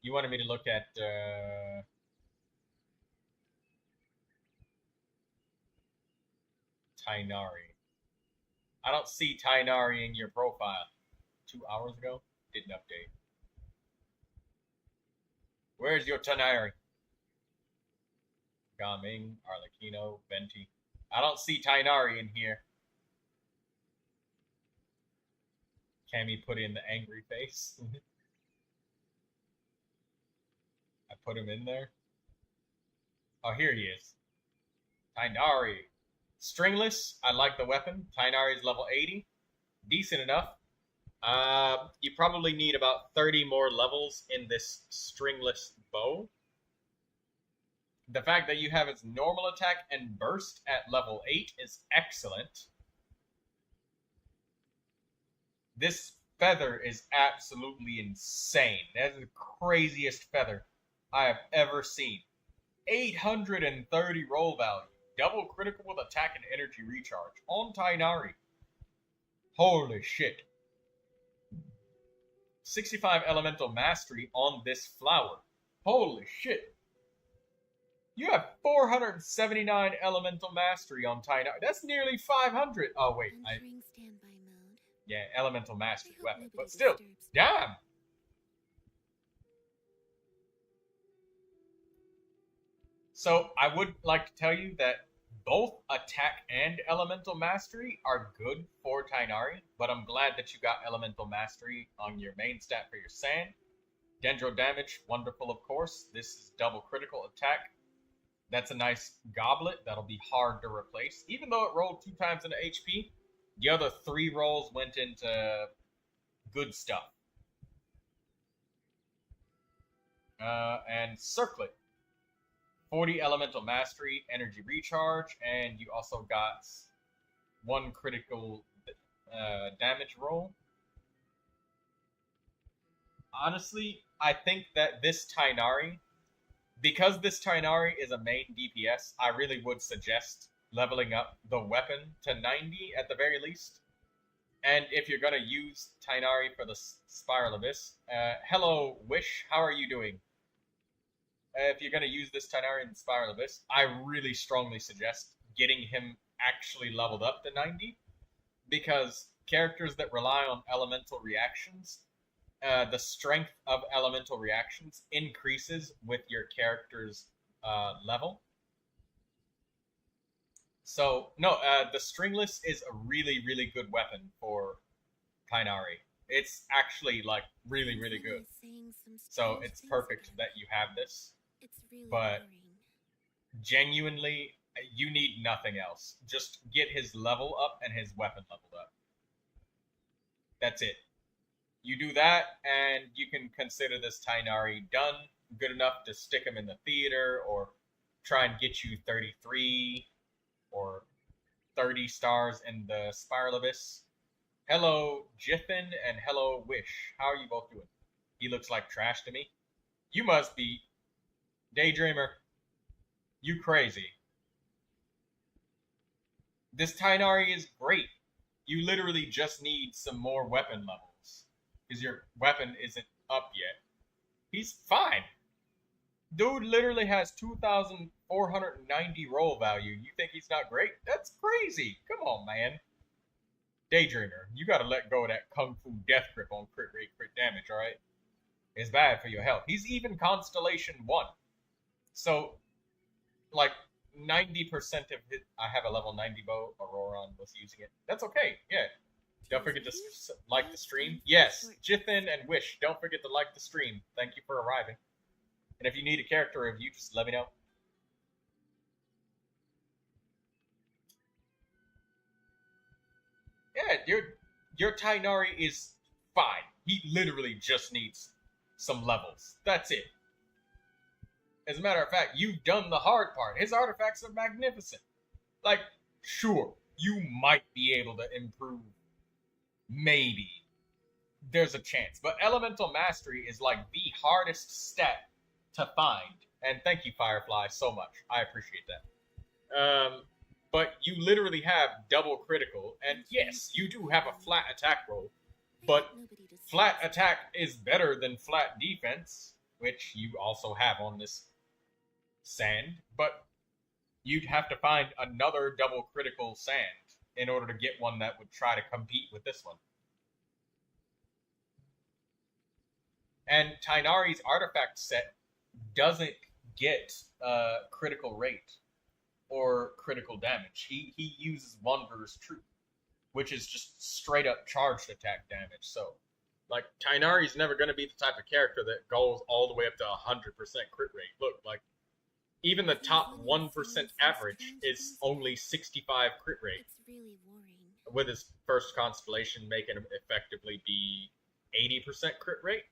You wanted me to look at Tainari. I don't see Tainari in your profile. 2 hours ago? Didn't update. Where's your Tainari? Gaming, Arlecchino, Venti. I don't see Tainari in here. Cammy put in the angry face. I put him in there. Oh, here he is. Tainari. Stringless. I like the weapon. Tainari is level 80. Decent enough. You probably need about 30 more levels in this stringless bow. The fact that you have its normal attack and burst at level 8 is excellent. This feather is absolutely insane. That is the craziest feather I have ever seen. 830 roll value. Double critical with attack and energy recharge. On Tainari. Holy shit. 65 elemental mastery on this flower. Holy shit. You have 479 elemental mastery on Tainari. That's nearly 500. Oh, wait. Entering standby mode. Yeah, elemental mastery I hope weapon. nobody But still, disturbs me. damn. So I would like to tell you that both attack and elemental mastery are good for Tainari, but I'm glad that you got elemental mastery on your main stat for your sand. Dendro damage, wonderful of course. This is double critical attack. That's a nice goblet that'll be hard to replace. Even though it rolled 2 times into HP, the other 3 rolls went into good stuff. And Circlet. 40 elemental mastery, energy recharge, and you also got 1 critical damage roll. Honestly, I think that this Tainari, because this Tainari is a main DPS, I really would suggest leveling up the weapon to 90 at the very least. And if you're going to use Tainari for the Spiral Abyss, hello Wish, how are you doing? If you're going to use this Tainari in Spiral Abyss, I really strongly suggest getting him actually leveled up to 90, because characters that rely on elemental reactions the strength of elemental reactions increases with your character's level. So, no, the Stringless is a really, really good weapon for Kainari. It's actually, like, really, really good. So it's perfect that you have this. But genuinely, you need nothing else. Just get his level up and his weapon leveled up. That's it. You do that, and you can consider this Tainari done, good enough to stick him in the theater, or try and get you 33 or 30 stars in the Spiral Abyss. Hello, Jithin, and hello, Wish. How are you both doing? He looks like trash to me. You must be Daydreamer. You crazy. This Tainari is great. You literally just need some more weapon levels, because your weapon isn't up yet. He's fine. Dude literally has 2,490 roll value. You think he's not great? That's crazy. Come on, man. Daydreamer, you gotta let go of that Kung Fu Death Grip on crit rate, crit damage, alright? It's bad for your health. He's even Constellation 1. So, like, 90% of his... I have a level 90 bow. Auroron was using it. That's okay, yeah. Don't forget to like the stream. Yes, Jithin and Wish, don't forget to like the stream. Thank you for arriving. And if you need a character review, just let me know. Yeah, your Tainari is fine. He literally just needs some levels. That's it. As a matter of fact, you've done the hard part. His artifacts are magnificent. Like, sure, you might be able to improve. Maybe. There's a chance. But Elemental Mastery is like the hardest stat to find. And thank you, Firefly, so much. I appreciate that. But you literally have double critical. And yes, you do have a flat attack roll. But flat attack is better than flat defense, which you also have on this sand. But you'd have to find another double critical sand in order to get one that would try to compete with this one. And Tainari's artifact set doesn't get critical rate or critical damage. He uses Wanderer's Truth, which is just straight up charged attack damage. So, like, Tainari's never going to be the type of character that goes all the way up to 100% crit rate. Look, like, even the top 1% average is only 65 crit rate. With his first constellation making him effectively be 80% crit rate.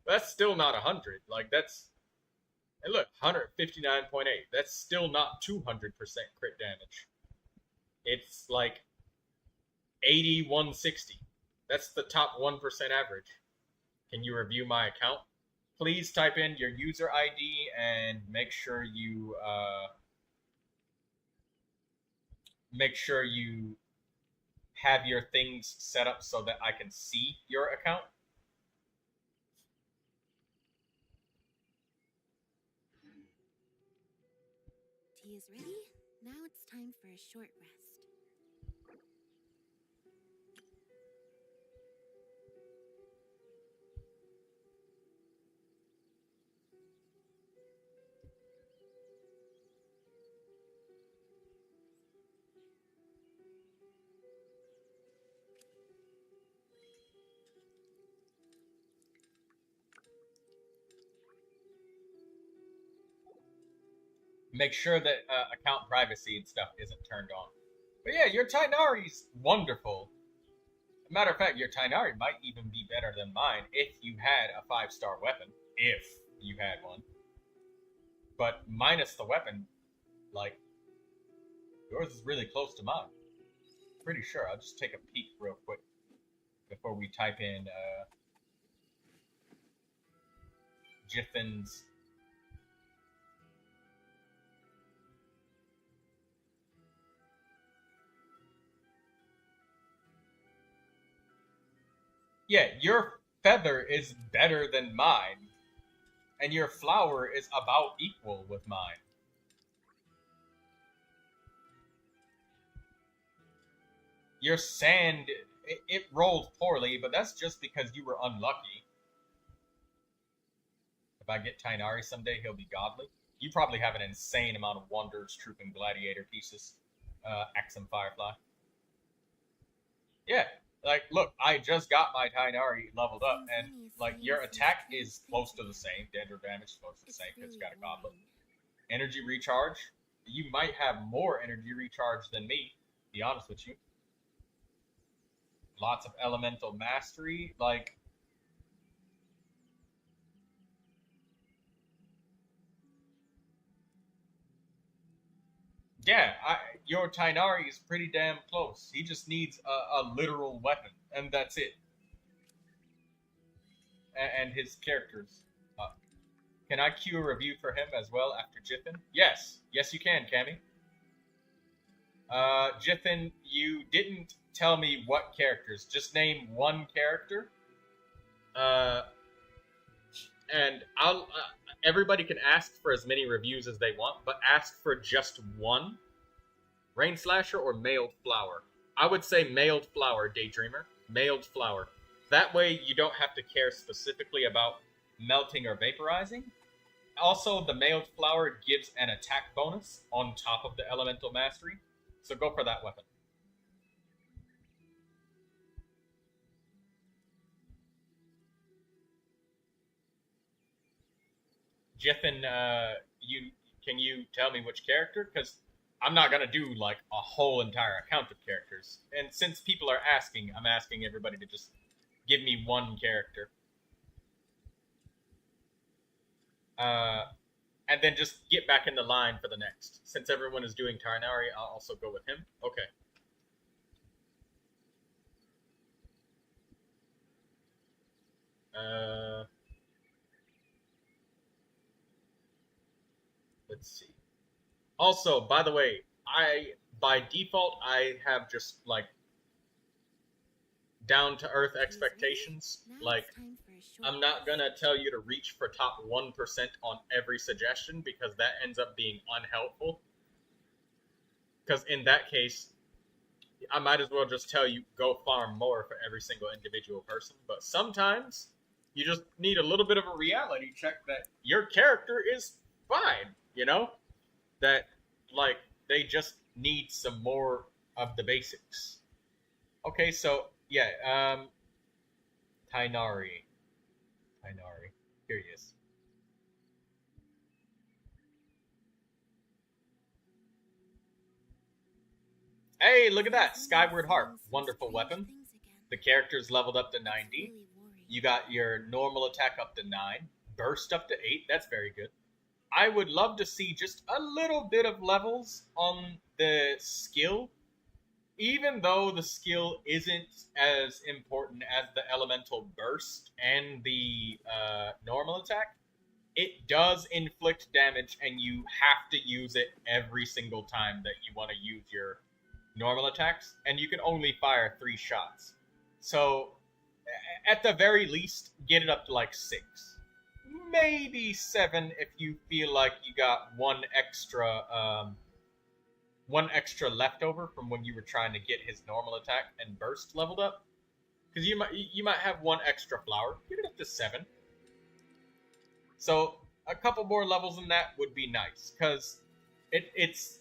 That's still not 100. Like, that's... And look, 159.8. That's still not 200% crit damage. It's like 80, 160. That's the top 1% average. Can you review my account? Please type in your user ID and make sure you have your things set up so that I can see your account. Tea is ready. Now it's time for a short rest. Make sure that account privacy and stuff isn't turned on. But yeah, your Tainari's wonderful. Matter of fact, your Tainari might even be better than mine if you had a 5-star weapon. If you had one. But minus the weapon, like, yours is really close to mine. Pretty sure. I'll just take a peek real quick before we type in Jithin's. Yeah, your feather is better than mine. And your flower is about equal with mine. Your sand, it rolled poorly, but that's just because you were unlucky. If I get Tainari someday, he'll be godly. You probably have an insane amount of Wanderer's Troop and Gladiator pieces. Axum Firefly. Yeah, like, look, I just got my Tainari leveled up, and, like, your attack is close to the same. Deadly damage is close to the same because it's got a goblet. Energy recharge. You might have more energy recharge than me, to be honest with you. Lots of elemental mastery, like... Yeah, your Tainari is pretty damn close. He just needs a literal weapon, and that's it. And his characters. Can I cue a review for him as well after Jithin? Yes. Yes, you can, Cammy. Jithin, you didn't tell me what characters. Just name one character. And I'll... everybody can ask for as many reviews as they want, but ask for just one. Rain Slasher or Mailed Flower? I would say Mailed Flower, Daydreamer. Mailed Flower. That way you don't have to care specifically about melting or vaporizing. Also, the Mailed Flower gives an attack bonus on top of the Elemental Mastery, so go for that weapon. Jithin, can you tell me which character? Because I'm not going to do, like, a whole entire account of characters. And since people are asking, I'm asking everybody to just give me one character. And then just get back in the line for the next. Since everyone is doing Tainari, I'll also go with him. Okay. Let's see. Also, by the way, by default, I have just, like, down-to-earth expectations. Like, I'm not gonna tell you to reach for top 1% on every suggestion, because that ends up being unhelpful. Because in that case, I might as well just tell you, go farm more for every single individual person. But sometimes, you just need a little bit of a reality check that your character is fine, you know? That, like, they just need some more of the basics. Okay, so, yeah, Tainari. Here he is. Hey, look at that! Skyward Harp. Wonderful weapon. The character's leveled up to 90. You got your normal attack up to 9. Burst up to 8. That's very good. I would love to see just a little bit of levels on the skill. Even though the skill isn't as important as the elemental burst and the normal attack, it does inflict damage, and you have to use it every single time that you want to use your normal attacks, and you can only fire 3 shots. So, at the very least, get it up to like 6. Maybe 7 if you feel like you got one extra leftover from when you were trying to get his normal attack and burst leveled up. Because you might have one extra flower. Get it up to 7. So a couple more levels than that would be nice, because it's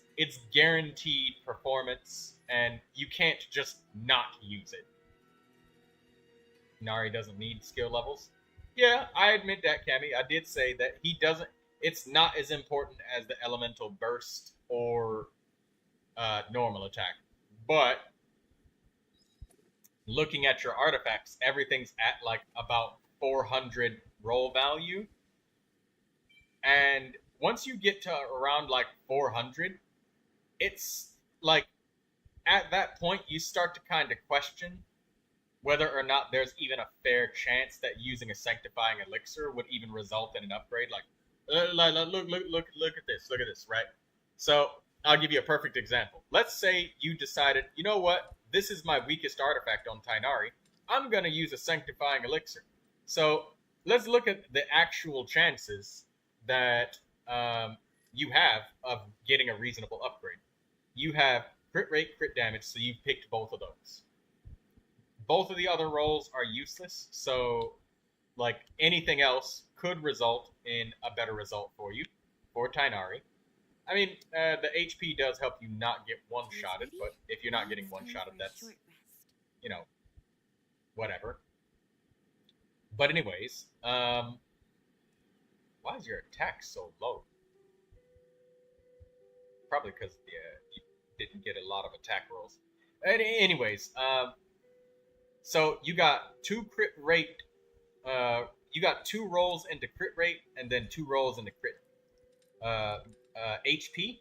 guaranteed performance, and you can't just not use it. Nari doesn't need skill levels. Yeah, I admit that, Cammy. I did say that he doesn't. It's not as important as the elemental burst or normal attack. But looking at your artifacts, everything's at like about 400 roll value. And once you get to around like 400, it's like at that point you start to kind of question whether or not there's even a fair chance that using a sanctifying elixir would even result in an upgrade. Like, look at this, right? So I'll give you a perfect example. Let's say you decided, you know what, this is my weakest artifact on Tainari. I'm going to use a sanctifying elixir. So let's look at the actual chances that you have of getting a reasonable upgrade. You have crit rate, crit damage, so you've picked both of those. Both of the other rolls are useless, so like anything else could result in a better result for you, for Tighnari. I mean, the HP does help you not get one-shotted, but if you're not getting one-shotted, that's, you know, whatever. But anyways, why is your attack so low? Probably because you didn't get a lot of attack rolls. Anyways, so you got 2 crit rate. You got 2 rolls into crit rate, and then 2 rolls into crit HP.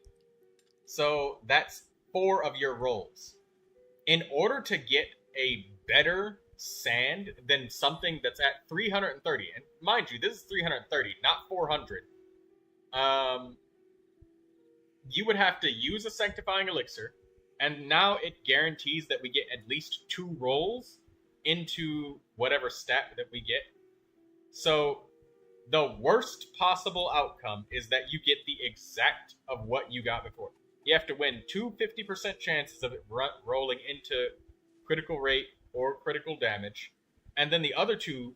So that's 4 of your rolls. In order to get a better sand than something that's at 330, and mind you, this is 330, not 400. You would have to use a sanctifying elixir, and now it guarantees that we get at least 2 rolls into whatever stat that we get. So the worst possible outcome is that you get the exact of what you got before. You have to win 2 50% chances of it rolling into critical rate or critical damage, and then the other 2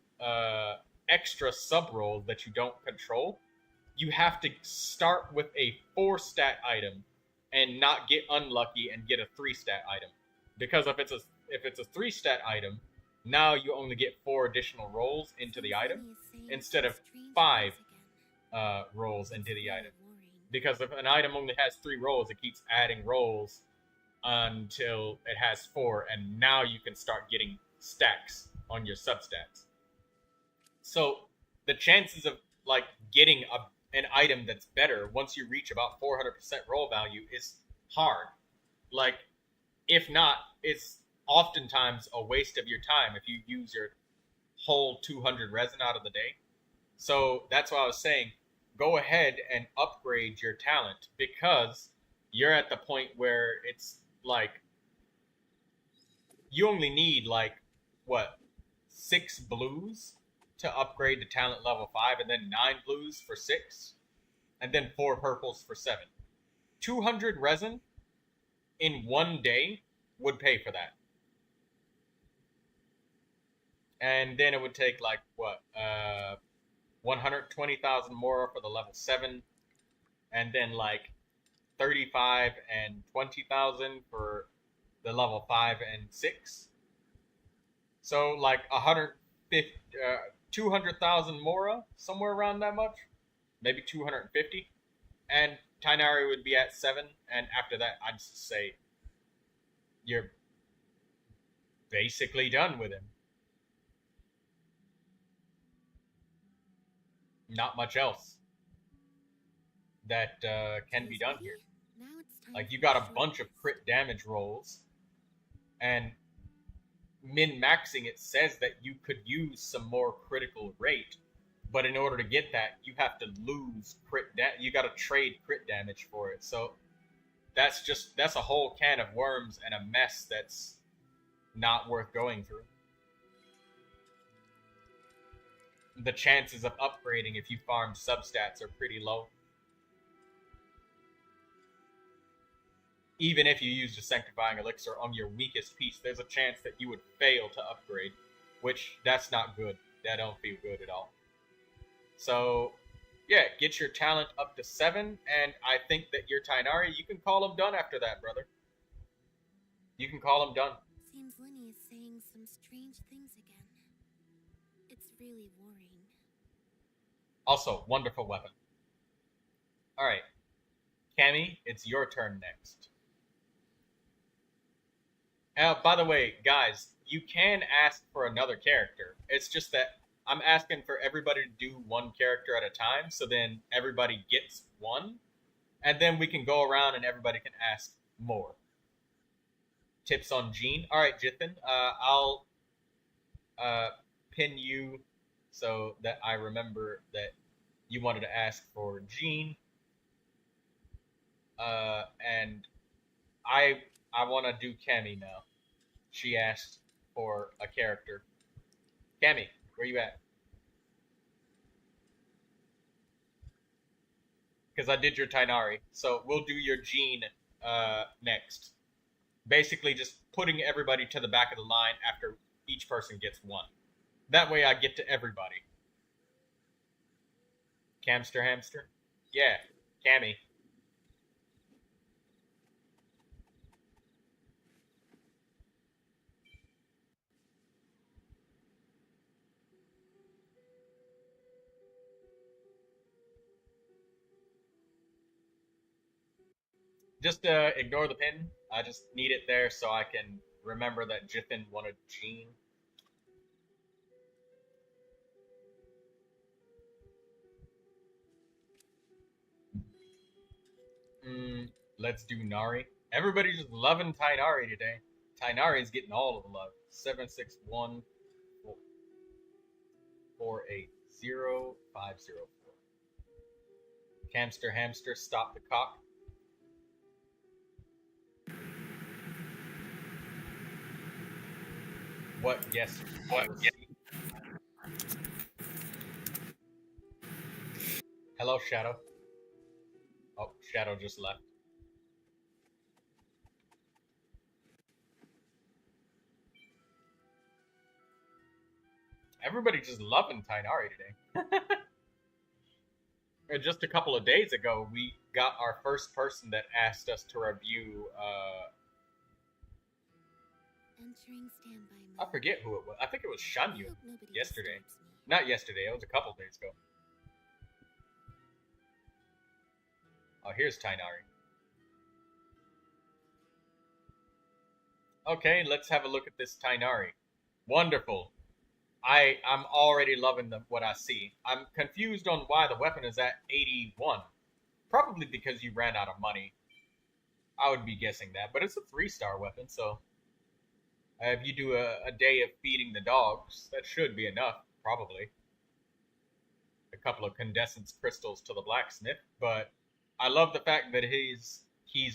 extra sub rolls that you don't control, you have to start with a 4 stat item and not get unlucky and get a 3 stat item. Because if it's a 3 stat item, now you only get 4 additional rolls into the item instead of 5 rolls into the item. Because if an item only has 3 rolls, it keeps adding rolls until it has 4, and now you can start getting stacks on your substats. So the chances of like getting an item that's better once you reach about 400% roll value is hard. Like, if not, it's oftentimes a waste of your time if you use your whole 200 resin out of the day. So that's why I was saying, go ahead and upgrade your talent, because you're at the point where it's like, you only need like, what, 6 blues to upgrade to talent level 5, and then 9 blues for 6, and then 4 purples for 7. 200 resin in one day would pay for that. And then it would take like, what, 120,000 more for the level 7, and then like 35 and 20,000 for the level 5 and 6. So like 200,000 Mora, somewhere around that much, maybe 250, and Tighnari would be at 7, and after that, I'd just say you're basically done with him. Not much else that can be done here. Like, you got a bunch of crit damage rolls, and min-maxing it says that you could use some more critical rate, but in order to get that, you have to lose you gotta trade crit damage for it. So that's a whole can of worms and a mess that's not worth going through. The chances of upgrading if you farm substats are pretty low. Even if you used a sanctifying elixir on your weakest piece, there's a chance that you would fail to upgrade, which that's not good. That don't feel good at all. So, yeah, get your talent up to 7, and I think that your Tighnari, you can call him done after that, brother. You can call him done. Seems Lenny is saying some strange things again. It's really worrying. Also, wonderful weapon. Alright. Cammy, it's your turn next. By the way, guys, you can ask for another character. It's just that I'm asking for everybody to do one character at a time, so then everybody gets one, and then we can go around and everybody can ask more. Tips on Jean. Alright, Jithan, I'll pin you so that I remember that you wanted to ask for Jean. And I want to do Cammy now. She asked for a character. Cammy, where you at? Because I did your Tighnari, so we'll do your Jean next. Basically, just putting everybody to the back of the line after each person gets one. That way I get to everybody. Camster hamster? Yeah, Cammy. Just ignore the pin. I just need it there so I can remember that Jiffin wanted Jean. Let's do Nari. Everybody's just loving Tainari today. Tainari is getting all of the love. 761 480 504. Camster hamster, stop the cock. What? Yes. What? Yes. Hello, Shadow. Oh, Shadow just left. Everybody just loving Tainari today. Just a couple of days ago, we got our first person that asked us to review. Entering standby mode. I forget who it was. I think it was Shanyu Hope nobody yesterday. disturbs me. Not yesterday. It was a couple of days ago. Oh, here's Tainari. Okay, let's have a look at this Tainari. Wonderful. I'm already loving what I see. I'm confused on why the weapon is at 81. Probably because you ran out of money. I would be guessing that. But it's a 3-star weapon, so... if you do a day of feeding the dogs, that should be enough, probably. A couple of condensance crystals to the blacksmith, but I love the fact that he's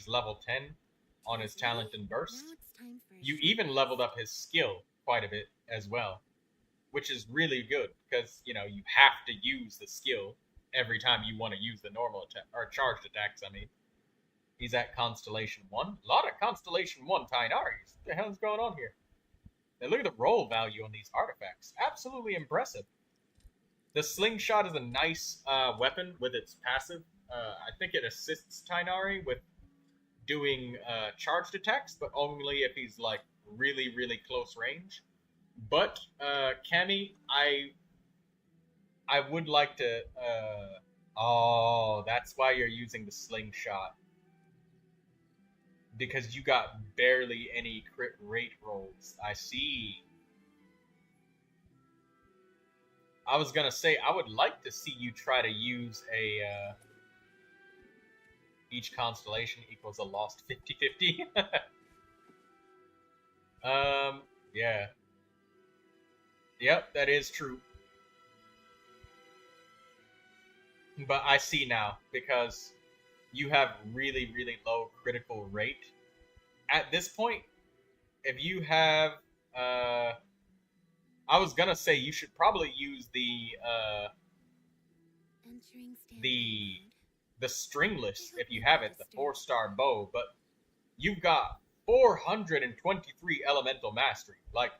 level 10 on his talent and burst. Now it's time for a You short even rest. leveled up his skill quite a bit as well, which is really good because, you know, you have to use the skill every time you want to use the normal attack, or charged attacks, I mean. He's at Constellation 1. A lot of Constellation 1 Tainaris. What the hell's going on here? And look at the roll value on these artifacts. Absolutely impressive. The slingshot is a nice weapon with its passive. I think it assists Tainari with doing charged attacks, but only if he's like really, really close range. But Cammy, I would like to. Oh, that's why you're using the slingshot. Because you got barely any crit rate rolls. I see. I was gonna say, I would like to see you try to use a... each constellation equals a lost 50-50. Yeah. Yep, that is true. But I see now, because... you have really, really low critical rate. At this point, if you have, I was gonna say you should probably use Entering standby the mode. stringless if you have it, the 4-star bow, but you've got 423 elemental mastery. Like,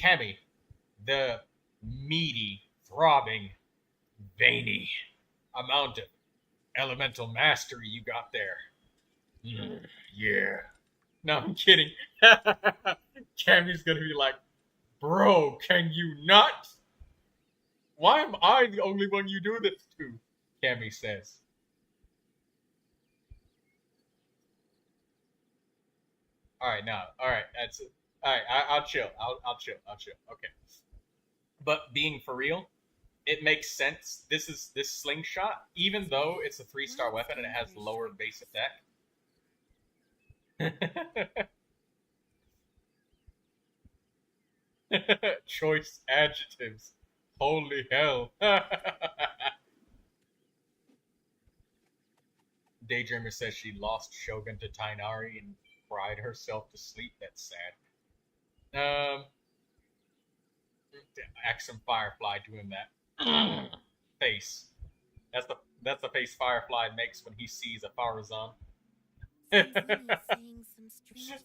Cammy, the meaty, throbbing, veiny amount of elemental mastery you got there. Yeah. No, I'm kidding. Cammy's gonna be like, bro, can you not? Why am I the only one you do this to? Cammy says. Alright, now. Alright, that's it. Alright, I'll chill. I'll chill. Okay. But being for real, it makes sense. This slingshot, even though it's a 3-star weapon and it has lower base attack. Choice adjectives. Holy hell. Daydreamer says she lost Shogun to Tainari and cried herself to sleep. That's sad. Axum Firefly doing that. Face. That's the face Firefly makes when he sees a Farazan.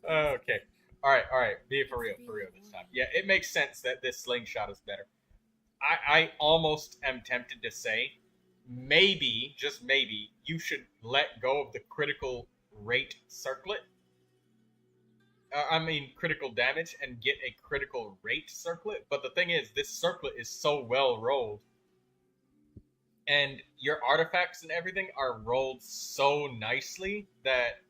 Okay. Alright. Be for real this time. Yeah, it makes sense that this slingshot is better. I almost am tempted to say maybe, just maybe, you should let go of the critical rate circlet. Critical damage and get a critical rate circlet. But the thing is, this circlet is so well rolled. And your artifacts and everything are rolled so nicely that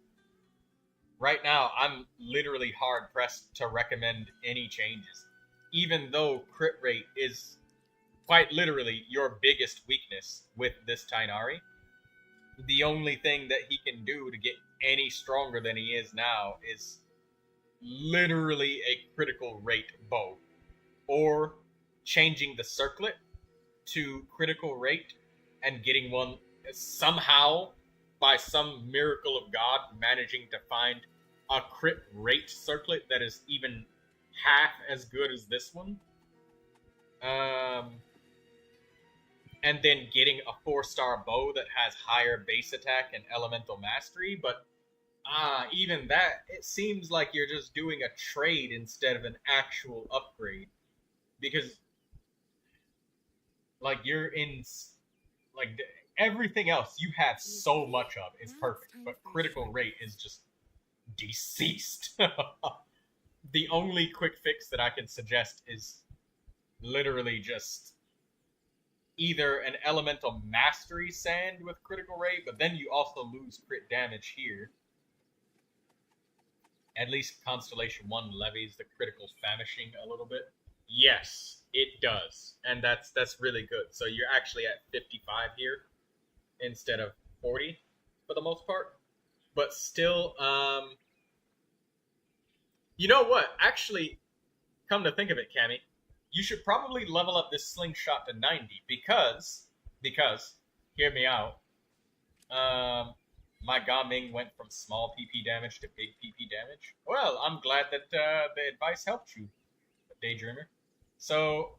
right now I'm literally hard pressed to recommend any changes. Even though crit rate is quite literally your biggest weakness with this Tainari. The only thing that he can do to get any stronger than he is now is literally a critical rate bow, or changing the circlet to critical rate and getting one somehow, by some miracle of God, managing to find a crit rate circlet that is even half as good as this one. And then getting a 4-star bow that has higher base attack and elemental mastery, but even that, it seems like you're just doing a trade instead of an actual upgrade. Because, like, you're in, like, everything else you have so much of is perfect, but critical rate is just deceased. The only quick fix that I can suggest is literally just either an elemental mastery sand with critical rate, but then you also lose crit damage here. At least Constellation 1 levies the critical famishing a little bit. Yes, it does. And that's really good. So you're actually at 55 here instead of 40 for the most part. But still, you know what? Actually, come to think of it, Cammy, you should probably level up this slingshot to 90 because, hear me out, my Gaming went from small PP damage to big PP damage. Well, I'm glad that the advice helped you, Daydreamer. So,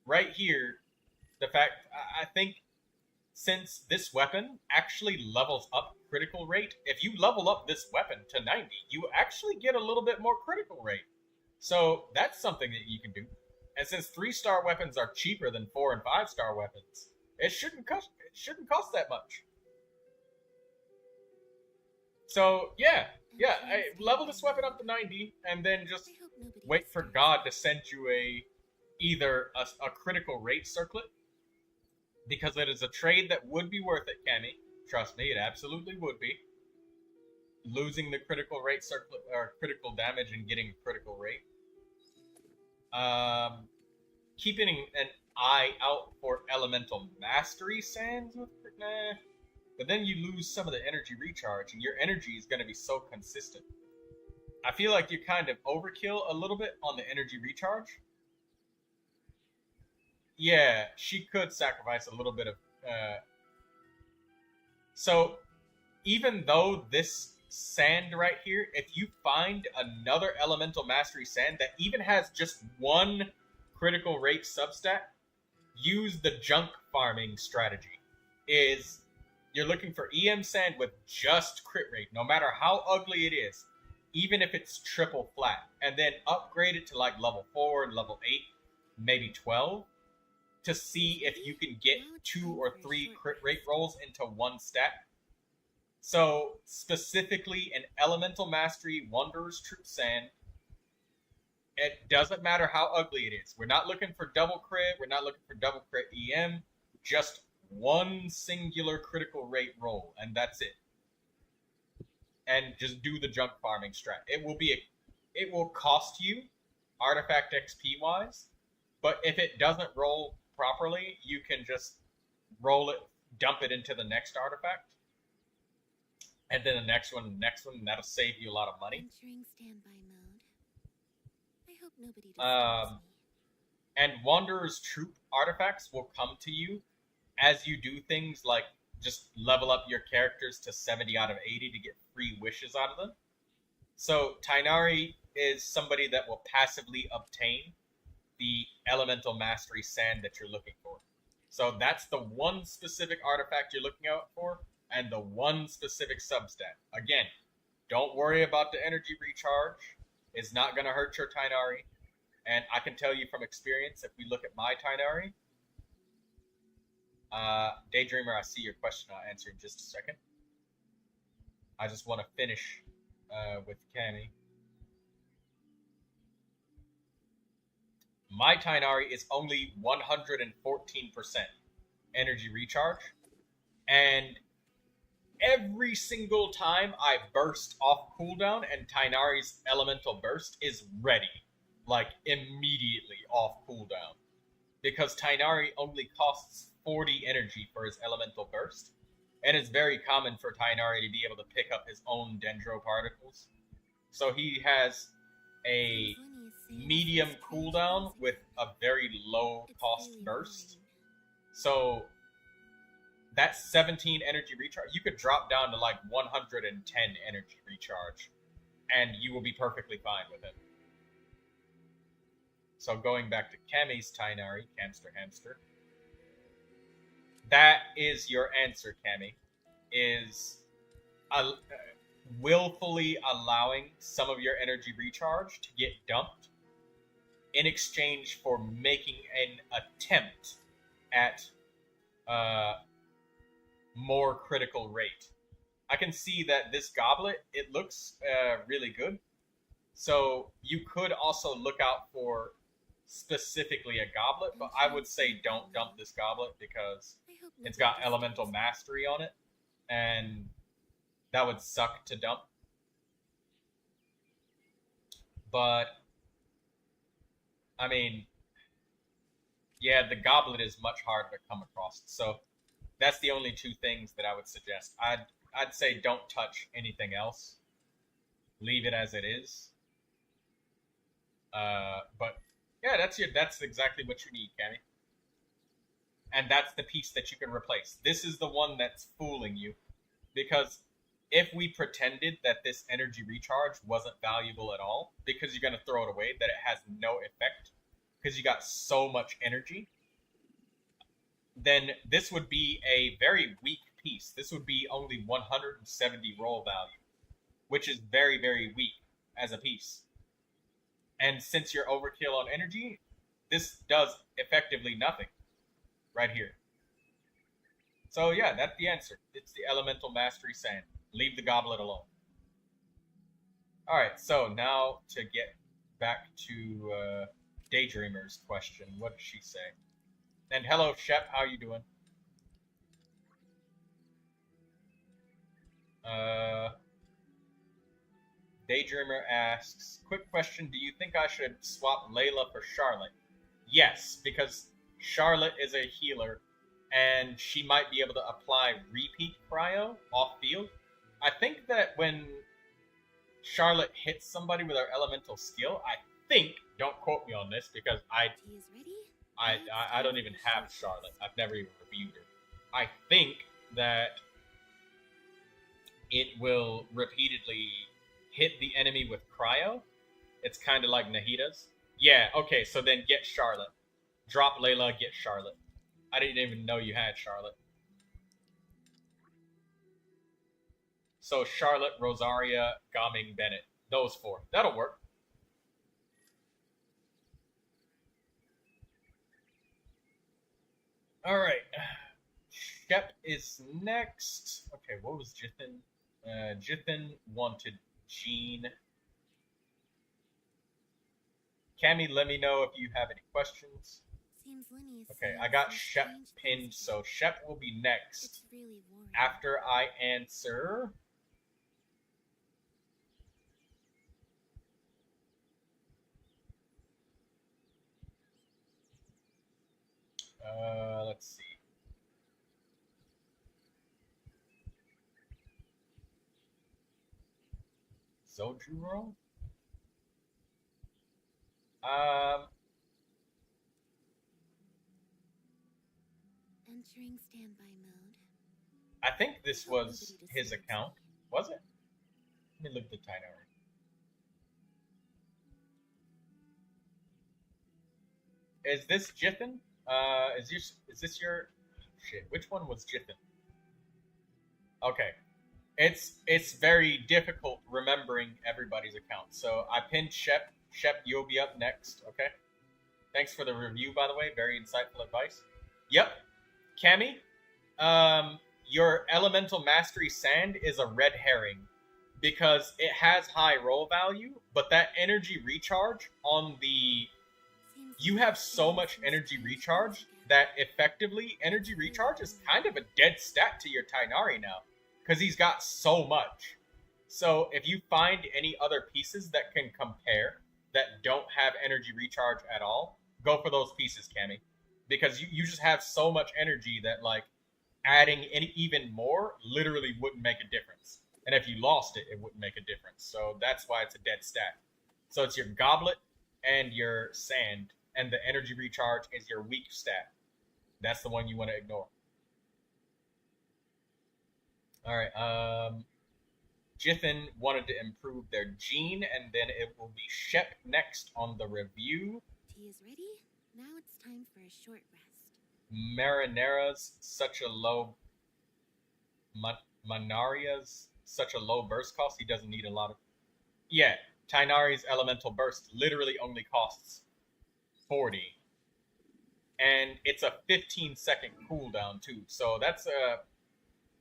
right here, the fact, I think, since this weapon actually levels up critical rate, if you level up this weapon to 90, you actually get a little bit more critical rate. So, that's something that you can do. And since 3-star weapons are cheaper than 4 and 5-star weapons, it shouldn't cost that much. So, yeah, level this weapon up to 90, and then just wait for God to send you either a critical rate circlet, because it is a trade that would be worth it, Cammy. Trust me, it absolutely would be. Losing the critical rate circlet, or critical damage, and getting critical rate. Keeping an eye out for elemental mastery sands with but then you lose some of the energy recharge, and your energy is going to be so consistent. I feel like you kind of overkill a little bit on the energy recharge. Yeah, she could sacrifice a little bit of... So, even though this sand right here, if you find another elemental mastery sand that even has just one critical rate substat, use the junk farming strategy. You're looking for EM sand with just crit rate, no matter how ugly it is, even if it's triple flat, and then upgrade it to like level 4, level 8, maybe 12, to see if you can get 2 or 3 crit rate rolls into one stat. So, specifically an Elemental Mastery Wanderer's Troop Sand, it doesn't matter how ugly it is. We're not looking for double crit, we're not looking for double crit EM, just one singular critical rate roll, and that's it. And just do the junk farming strat. It will cost you artifact XP wise, but if it doesn't roll properly, you can just roll it, dump it into the next artifact, and then the next one, and that'll save you a lot of money. Entering standby mode. I hope nobody disturbs me. And Wanderer's Troop artifacts will come to you as you do things like just level up your characters to 70 out of 80 to get free wishes out of them. So Tainari is somebody that will passively obtain the Elemental Mastery Sand that you're looking for. So that's the one specific artifact you're looking out for, and the one specific substat. Again, don't worry about the energy recharge. It's not going to hurt your Tainari. And I can tell you from experience, if we look at my Tainari, Daydreamer, I see your question. I'll answer in just a second. I just want to finish with Cammy. My Tainari is only 114% energy recharge, and every single time I burst off cooldown and Tainari's elemental burst is ready, like immediately off cooldown, because Tainari only costs 40 energy for his elemental burst, and it's very common for Tainari to be able to pick up his own dendro particles. So he has a medium cooldown with a very low cost burst. So that's 17 energy recharge. You could drop down to like 110 energy recharge, and you will be perfectly fine with it. So going back to Cammy's Tainari, Hamster. That is your answer, Cammy. Is willfully allowing some of your energy recharge to get dumped in exchange for making an attempt at more critical rate. I can see that this goblet, it looks really good. So you could also look out for specifically a goblet, but I would say don't dump this goblet because it's got elemental mastery on it, and that would suck to dump. But I mean, yeah, the goblet is much harder to come across. So that's the only two things that I would suggest. I'd say don't touch anything else. Leave it as it is. But yeah, that's exactly what you need, Cammy. And that's the piece that you can replace. This is the one that's fooling you, because if we pretended that this energy recharge wasn't valuable at all, because you're going to throw it away, that it has no effect, because you got so much energy, then this would be a very weak piece. This would be only 170 roll value, which is very, very weak as a piece. And since you're overkill on energy, this does effectively nothing right here. So yeah, that's the answer. It's the Elemental Mastery Sand. Leave the goblet alone. Alright, so now to get back to Daydreamer's question. What did she say? And hello, Shep, how you doing? Daydreamer asks, quick question, do you think I should swap Layla for Charlotte? Yes, because Charlotte is a healer, and she might be able to apply repeat cryo off-field. I think that when Charlotte hits somebody with her elemental skill, I think, don't quote me on this, because I don't even have Charlotte. I've never even reviewed her. I think that it will repeatedly hit the enemy with cryo. It's kind of like Nahida's. Yeah, okay, so then get Charlotte. Drop Layla, get Charlotte. I didn't even know you had Charlotte. So Charlotte, Rosaria, Gaming, Bennett. Those four. That'll work. Alright. Shep is next. Okay, what was Jithin? Jithin wanted Jean. Cammy, let me know if you have any questions. Okay, I got Shep pinned, so Shep will be next after I answer. Let's see. Zojuro? Entering standby mode. I think this was his account. Was it? Let me look at the title. Is this Jithin? Is this your shit? Which one was Jithin? Okay. It's very difficult remembering everybody's account. So I pinned Shep. Shep, you'll be up next, okay? Thanks for the review, by the way. Very insightful advice. Yep. Cammy, your elemental mastery sand is a red herring because it has high roll value, but that energy recharge on the... You have so much energy recharge that effectively energy recharge is kind of a dead stat to your Tainari now because he's got so much. So if you find any other pieces that can compare that don't have energy recharge at all, go for those pieces, Cammy. Because you just have so much energy that, like, adding any even more literally wouldn't make a difference. And if you lost it, it wouldn't make a difference. So that's why it's a dead stat. So it's your goblet and your sand, and the energy recharge is your weak stat. That's the one you want to ignore. Alright, Jithin wanted to improve their gene, and then it will be Shep next on the review. Tea is ready. Now it's time for a short rest. Marinera's such a low... Manaria's such a low burst cost, he doesn't need a lot of... Yeah, Tainari's elemental burst literally only costs 40. And it's a 15-second cooldown, too. So that's a...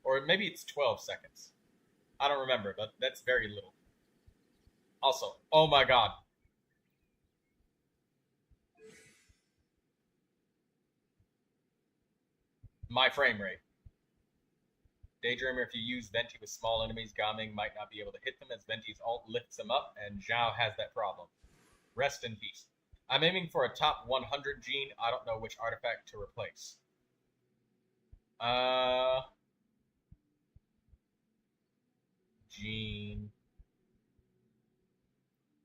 Or maybe it's 12 seconds. I don't remember, but that's very little. Also, oh my god. My frame rate. Daydreamer, if you use Venti with small enemies, Gaming might not be able to hit them as Venti's ult lifts them up, and Zhao has that problem. Rest in peace. I'm aiming for a top 100 gene. I don't know which artifact to replace. Gene.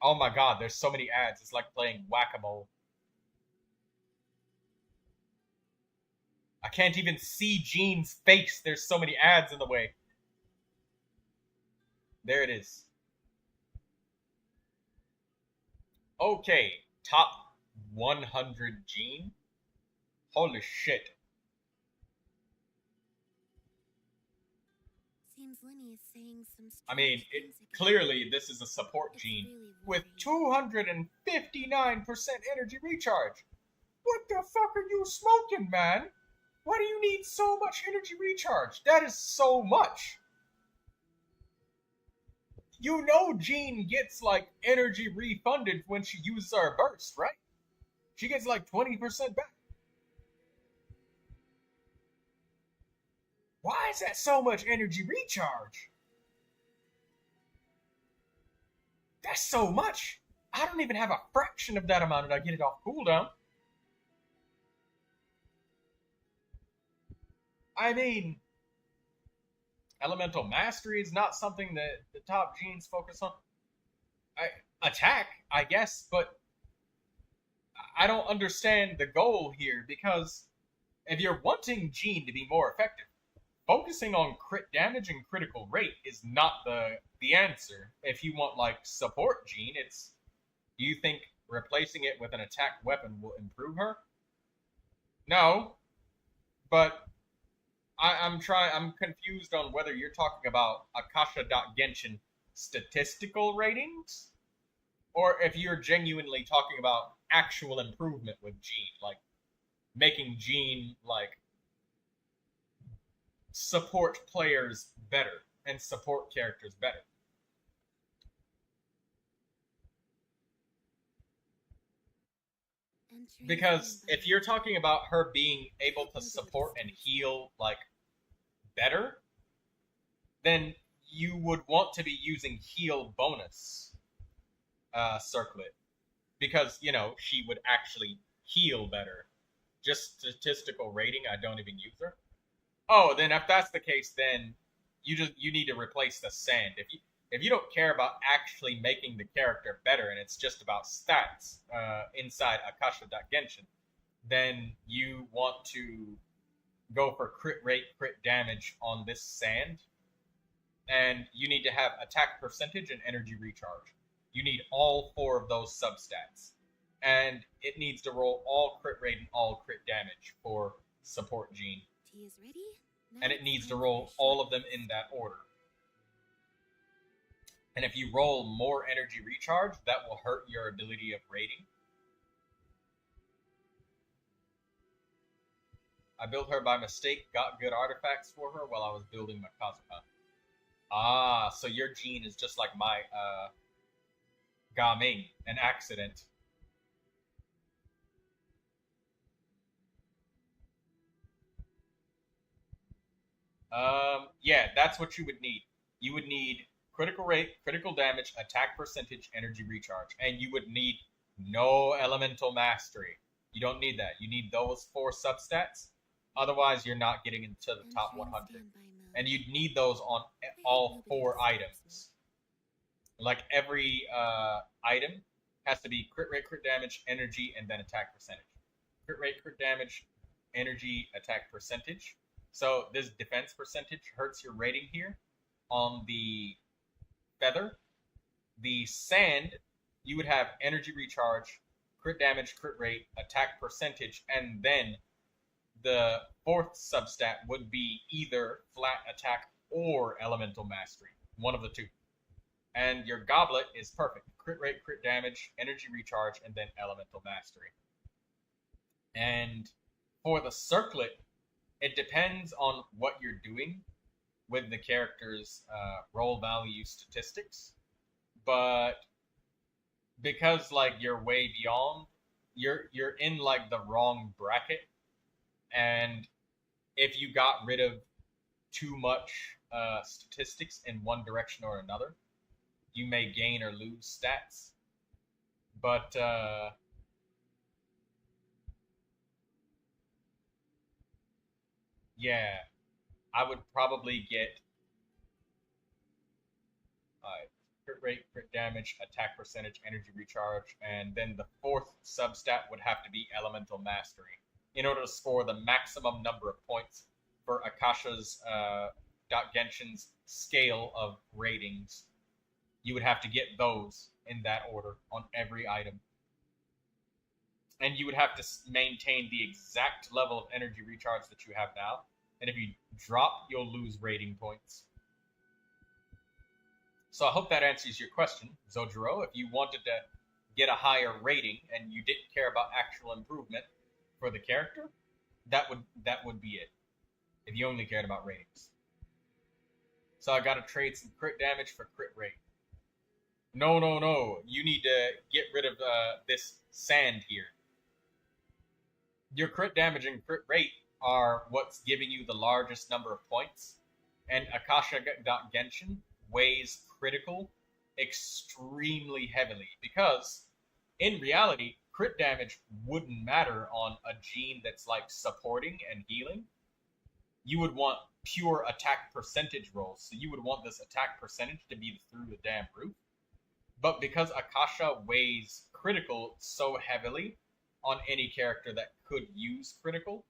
Oh my god, there's so many ads. It's like playing whack-a-mole. I can't even see Gene's face. There's so many ads in the way. There it is. Okay, top 100 Gene. Holy shit. Seems Lenny is saying some I mean, clearly this is a support gene with 259% energy recharge. What the fuck are you smoking, man? Why do you need so much energy recharge? That is so much. You know Jean gets, like, energy refunded when she uses her burst, right? She gets, like, 20% back. Why is that so much energy recharge? That's so much. I don't even have a fraction of that amount and I get it off cooldown. I mean, elemental mastery is not something that the top genes focus on. Attack, I guess, but I don't understand the goal here, because if you're wanting Gene to be more effective, focusing on crit damage and critical rate is not the answer. If you want, like, support Gene, it's... Do you think replacing it with an attack weapon will improve her? No. But I'm confused on whether you're talking about Akasha.Genshin statistical ratings, or if you're genuinely talking about actual improvement with Gene, like making Gene, like, support players better and support characters better. Because if you're talking about her being able to support and heal, like, better, then you would want to be using heal bonus circlet. Because, you know, she would actually heal better. Just statistical rating, I don't even use her. Oh, then if that's the case, then you need to replace the sand. If you don't care about actually making the character better and it's just about stats inside Akasha.Genshin, then you want to go for crit rate, crit damage on this sand. And you need to have attack percentage and energy recharge. You need all 4 of those substats. And it needs to roll all crit rate and all crit damage for support Gene. Tea is ready. And it needs to roll all of them in that order. And if you roll more energy recharge, that will hurt your ability of rating. I built her by mistake, got good artifacts for her while I was building my Kazuha. Ah, so your gene is just like my Gaming, an accident. Yeah, that's what you would need. You would need critical rate, critical damage, attack percentage, energy recharge, and you would need no elemental mastery. You don't need that. You need those 4 substats. Otherwise, you're not getting into the top 100. And you'd need those on all 4 items. Like every item has to be crit rate, crit damage, energy, and then attack percentage. Crit rate, crit damage, energy, attack percentage. So this defense percentage hurts your rating here. On the feather, the sand, you would have energy recharge, crit damage, crit rate, attack percentage, and then the 4th substat would be either flat attack or elemental mastery. One of the 2. And your goblet is perfect. Crit rate, crit damage, energy recharge, and then elemental mastery. And for the circlet, it depends on what you're doing with the character's roll value statistics. But because like you're way beyond, you're in like the wrong bracket. And if you got rid of too much statistics in one direction or another, you may gain or lose stats. But yeah, I would probably get crit rate, crit damage, attack percentage, energy recharge, and then the 4th substat would have to be elemental mastery in order to score the maximum number of points for Akasha's Genshin's scale of ratings. You would have to get those in that order on every item. And you would have to maintain the exact level of energy recharge that you have now. And if you drop, you'll lose rating points. So I hope that answers your question, Zojiro. If you wanted to get a higher rating and you didn't care about actual improvement for the character, that would be it. If you only cared about ratings. So I gotta trade some crit damage for crit rate. No. You need to get rid of this sand here. Your crit damage and crit rate are what's giving you the largest number of points. And Akasha.Genshin weighs critical extremely heavily. Because, in reality, crit damage wouldn't matter on a gene that's like supporting and healing. You would want pure attack percentage rolls. So you would want this attack percentage to be through the damn roof. But because Akasha weighs critical so heavily on any character that could use critical,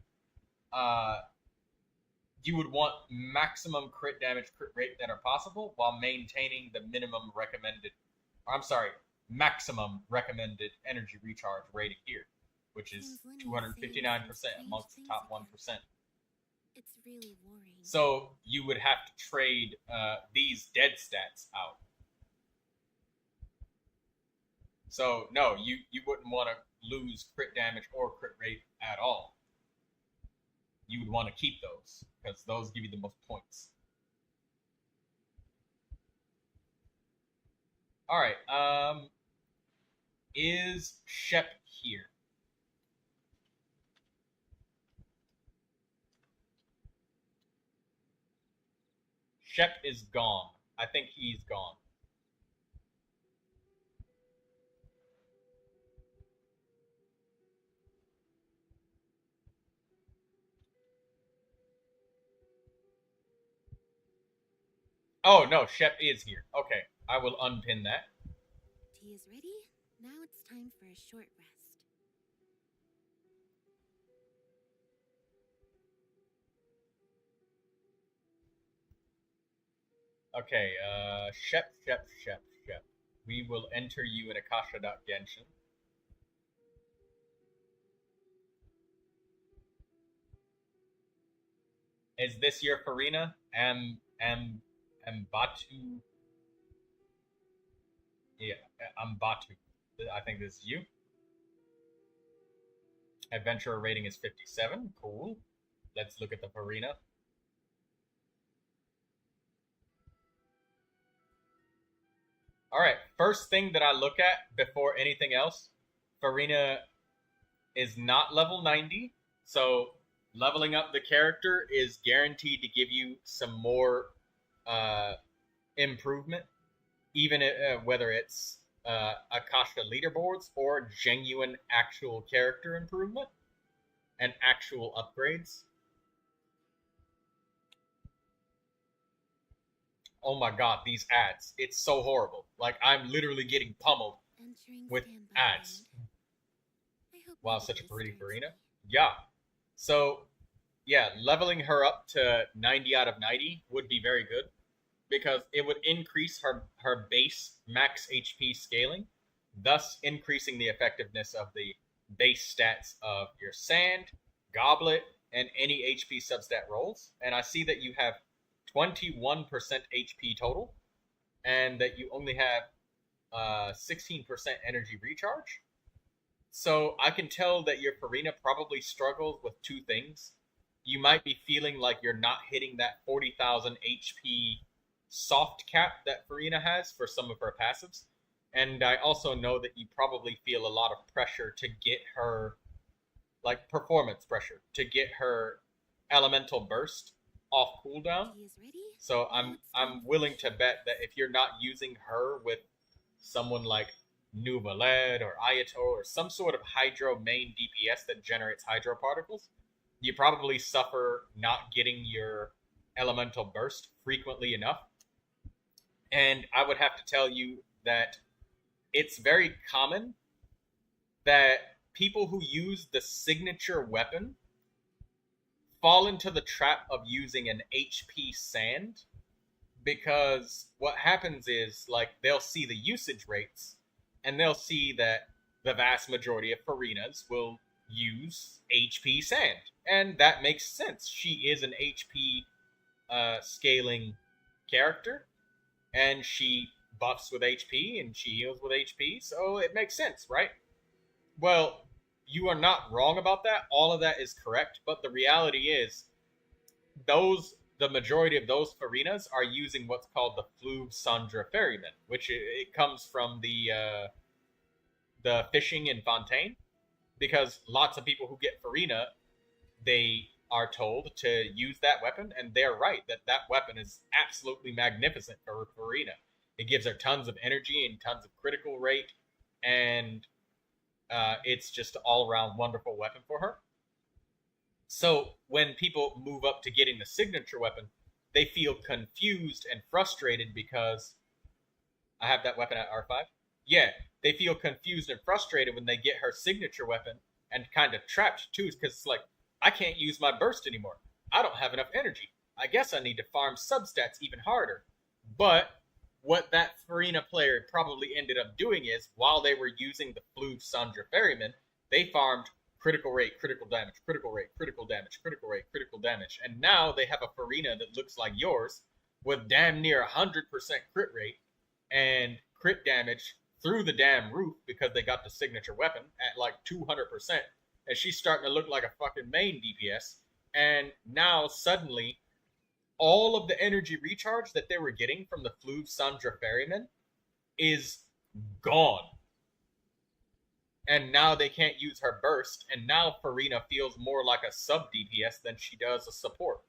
you would want maximum crit damage, crit rate that are possible while maintaining the maximum recommended energy recharge rating here, which is 259% amongst the top 1%. It's really worrying. So you would have to trade these dead stats out. So no, you wouldn't want to lose crit damage or crit rate at all. You would want to keep those because those give you the most points. All right. Is Shep here? Shep is gone. I think he's gone. Oh, no, Shep is here. Okay, I will unpin that. Tea is ready. Now it's time for a short rest. Okay, Shep. We will enter you in Akasha.Genshin. Is this your Farina? Mbatu. Yeah, Mbatu. I think this is you. Adventurer rating is 57. Cool. Let's look at the Farina. Alright, first thing that I look at before anything else, Farina is not level 90, so leveling up the character is guaranteed to give you some more improvement, even whether it's Akasha leaderboards or genuine actual character improvement and actual upgrades. Oh my god, these ads. It's so horrible. Like, I'm literally getting pummeled with ads. Wow, such a pretty Farina. Yeah. So, yeah, leveling her up to 90 out of 90 would be very good, because it would increase her base max HP scaling, thus increasing the effectiveness of the base stats of your Sand, Goblet, and any HP substat rolls. And I see that you have 21% HP total, and that you only have 16% energy recharge. So I can tell that your Farina probably struggles with two things. You might be feeling like you're not hitting that 40,000 HP soft cap that Farina has for some of her passives. And I also know that you probably feel a lot of pressure to get her, like performance pressure, to get her elemental burst off cooldown. So I'm willing to bet that if you're not using her with someone like Neuvilette or Ayato or some sort of hydro main DPS that generates hydro particles, you probably suffer not getting your elemental burst frequently enough. And I would have to tell you that it's very common that people who use the signature weapon fall into the trap of using an HP Sand, because what happens is, like, they'll see the usage rates and they'll see that the vast majority of Farinas will use HP Sand, and that makes sense. She is an HP scaling character, and she buffs with HP and she heals with HP, so it makes sense, right? Well, you are not wrong about that. All of that is correct, but the reality is the majority of those Farinas are using what's called the Fleuve Sandra Ferryman, which it comes from the fishing in Fontaine, because lots of people who get Farina, they are told to use that weapon, and they're right that that weapon is absolutely magnificent for Farina. It gives her tons of energy and tons of critical rate, and it's just an all-around wonderful weapon for her. So when people move up to getting the signature weapon, they feel confused and frustrated because I have that weapon at R5. Yeah, they feel confused and frustrated when they get her signature weapon, and kind of trapped too, because it's like, I can't use my burst anymore. I don't have enough energy. I guess I need to farm substats even harder. But what that Farina player probably ended up doing is, while they were using the Fleuve Sandra Ferryman, they farmed critical rate, critical damage, critical rate, critical damage, critical rate, critical damage. And now they have a Farina that looks like yours, with damn near 100% crit rate, and crit damage through the damn roof, because they got the signature weapon at like 200%. And she's starting to look like a fucking main DPS. And now suddenly, all of the energy recharge that they were getting from the Fleuve Sandra Ferryman is gone. And now they can't use her burst, and now Farina feels more like a sub DPS than she does a support.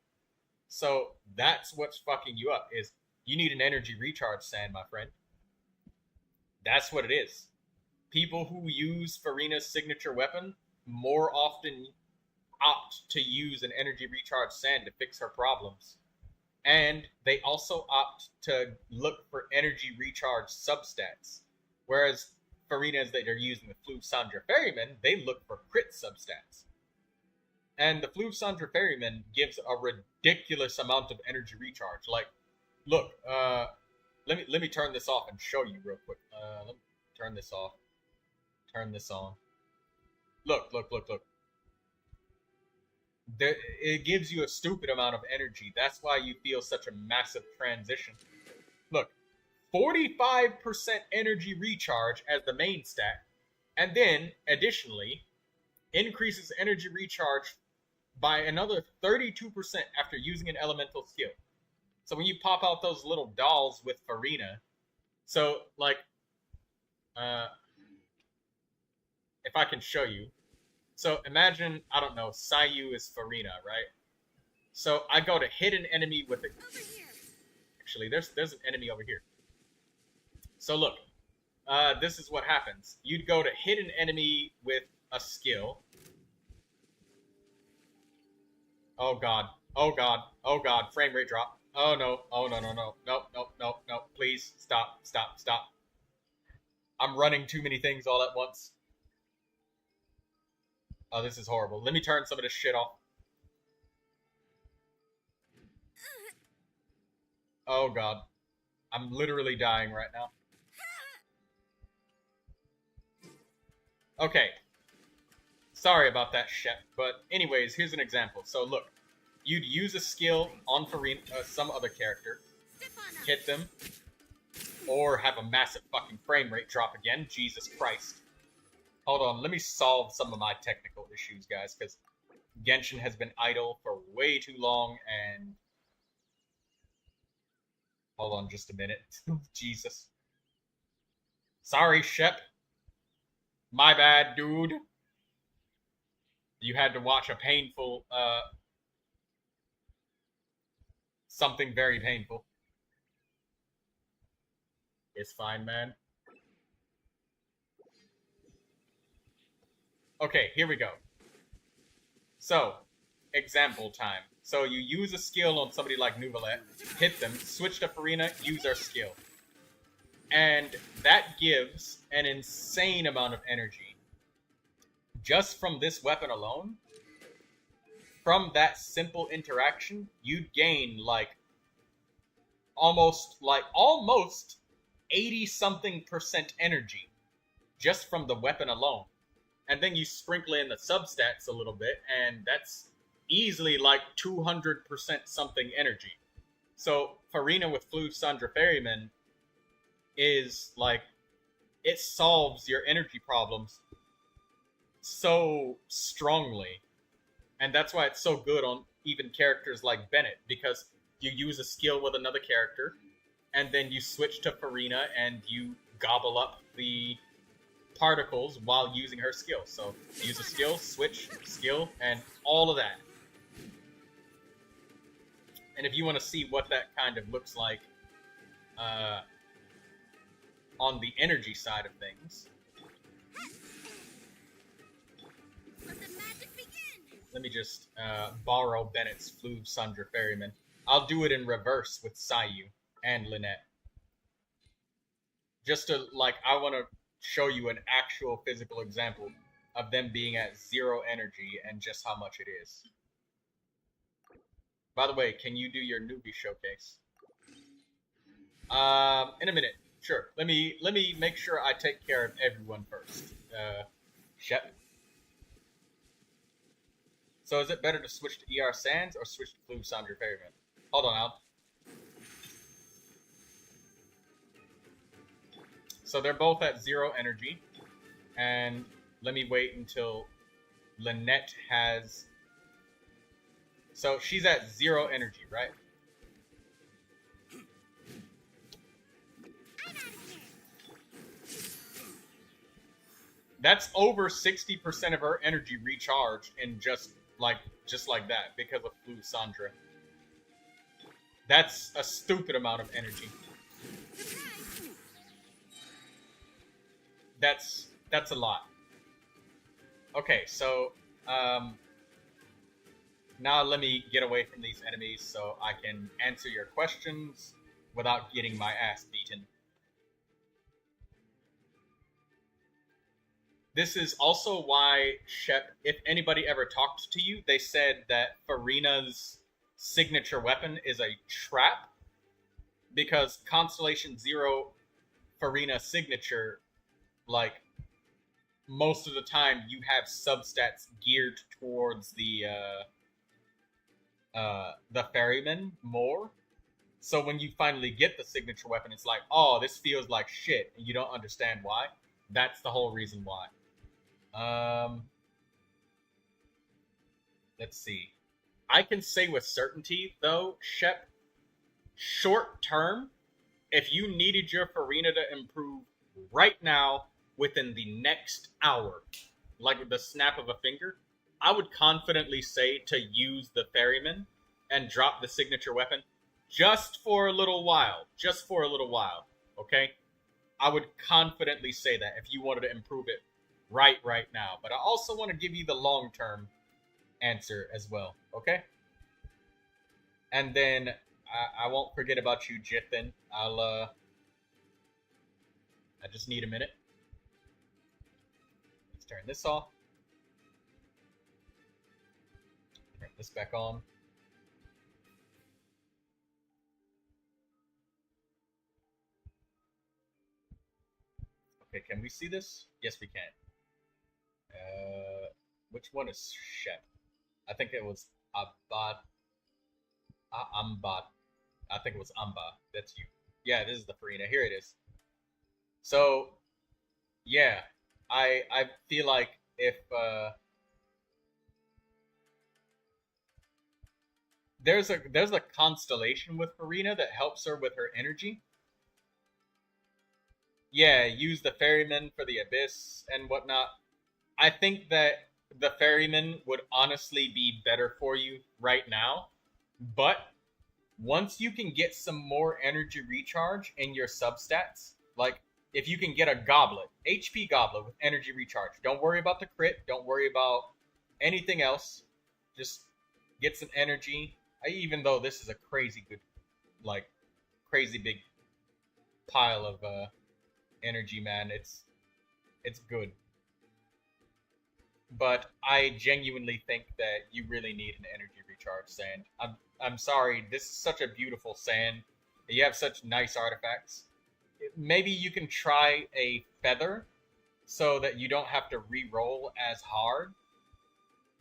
So that's what's fucking you up, is you need an energy recharge Sand, my friend. That's what it is. People who use Farina's signature weapon more often opt to use an energy recharge Sand to fix her problems. And they also opt to look for energy recharge substats. Whereas Farinas that are using the Fleuve Sandra Ferryman, they look for crit substats. And the Fleuve Sandra Ferryman gives a ridiculous amount of energy recharge. Like, look, let me turn this off and show you real quick. Let me turn this off. Turn this on. Look. It gives you a stupid amount of energy. That's why you feel such a massive transition. Look, 45% energy recharge as the main stat, and then, additionally, increases energy recharge by another 32% after using an elemental skill. So when you pop out those little dolls with Farina, so like, if I can show you. So imagine, I don't know, Sayu is Farina, right? So I go to hit an enemy with it. Actually, there's an enemy over here. So look, this is what happens. You'd go to hit an enemy with a skill. Oh god, oh god, oh god, frame rate drop. Oh no, oh no, no, no, no, no, no, no, please, stop, stop, stop. I'm running too many things all at once. Oh, this is horrible. Let me turn some of this shit off. Oh god. I'm literally dying right now. Okay. Sorry about that, Shep. But anyways, here's an example. So look. You'd use a skill on Farina, some other character. Hit them. Or have a massive fucking frame rate drop again. Jesus Christ. Hold on, let me solve some of my technical issues, guys, because Genshin has been idle for way too long, and... Hold on just a minute. Jesus. Sorry, Shep. My bad, dude. You had to watch a painful, something very painful. It's fine, man. Okay, here we go. So, example time. So you use a skill on somebody like Neuvilette, hit them, switch to Farina, use our skill. And that gives an insane amount of energy. Just from this weapon alone, from that simple interaction, you'd gain like almost 80-something% energy just from the weapon alone. And then you sprinkle in the substats a little bit, and that's easily like 200% something energy. So Farina with Fluve Sandra Ferryman is like, it solves your energy problems so strongly. And that's why it's so good on even characters like Bennett, because you use a skill with another character, and then you switch to Farina and you gobble up the particles while using her skill. So use a skill, switch, skill, and all of that. And if you want to see what that kind of looks like on the energy side of things, let me just borrow Bennett's Fluve Sandra Ferryman. I'll do it in reverse with Sayu and Lynette. Just to, like, I want to show you an actual physical example of them being at 0 energy and just how much it is. By the way, can you do your newbie showcase? In a minute. Sure. Let me make sure I take care of everyone first. Shep. So is it better to switch to ER Sands or switch to Fluve Sandra Ferryman? Hold on, Al. So they're both at 0 energy. And let me wait until Lynette has... So she's at 0 energy, right? That's over 60% of her energy recharged in just like that because of Fluve Sandra. That's a stupid amount of energy. That's a lot. Okay, so now let me get away from these enemies so I can answer your questions without getting my ass beaten. This is also why, Shep, if anybody ever talked to you, they said that Farina's signature weapon is a trap. Because Constellation Zero Farina signature, like, most of the time you have substats geared towards the ferryman more. So when you finally get the signature weapon, it's like, oh, this feels like shit, and you don't understand why. That's the whole reason why. let's see. I can say with certainty, though, Shep, short term, if you needed your Farina to improve right now, within the next hour, like with the snap of a finger, I would confidently say to use the Ferryman and drop the signature weapon just for a little while. Just for a little while, okay? I would confidently say that if you wanted to improve it right now. But I also want to give you the long-term answer as well, okay? And then I won't forget about you, Jithin. I just need a minute. Let's turn this off. Turn this back on. Okay, can we see this? Yes, we can. Which one is Shep? I think it was Abad. Ambat. I think it was Amba. That's you. Yeah, this is the Farina. Here it is. So, yeah, I feel like if there's a constellation with Farina that helps her with her energy. Yeah, use the Ferryman for the Abyss and whatnot. I think that the Ferryman would honestly be better for you right now. But once you can get some more energy recharge in your substats, like if you can get a goblet, HP goblet with energy recharge, don't worry about the crit, don't worry about anything else. Just get some energy. Even though this is a crazy good, like crazy big pile of energy, man, it's good. But I genuinely think that you really need an energy recharge sand. I'm sorry, this is such a beautiful sand. You have such nice artifacts. Maybe you can try a feather so that you don't have to re-roll as hard.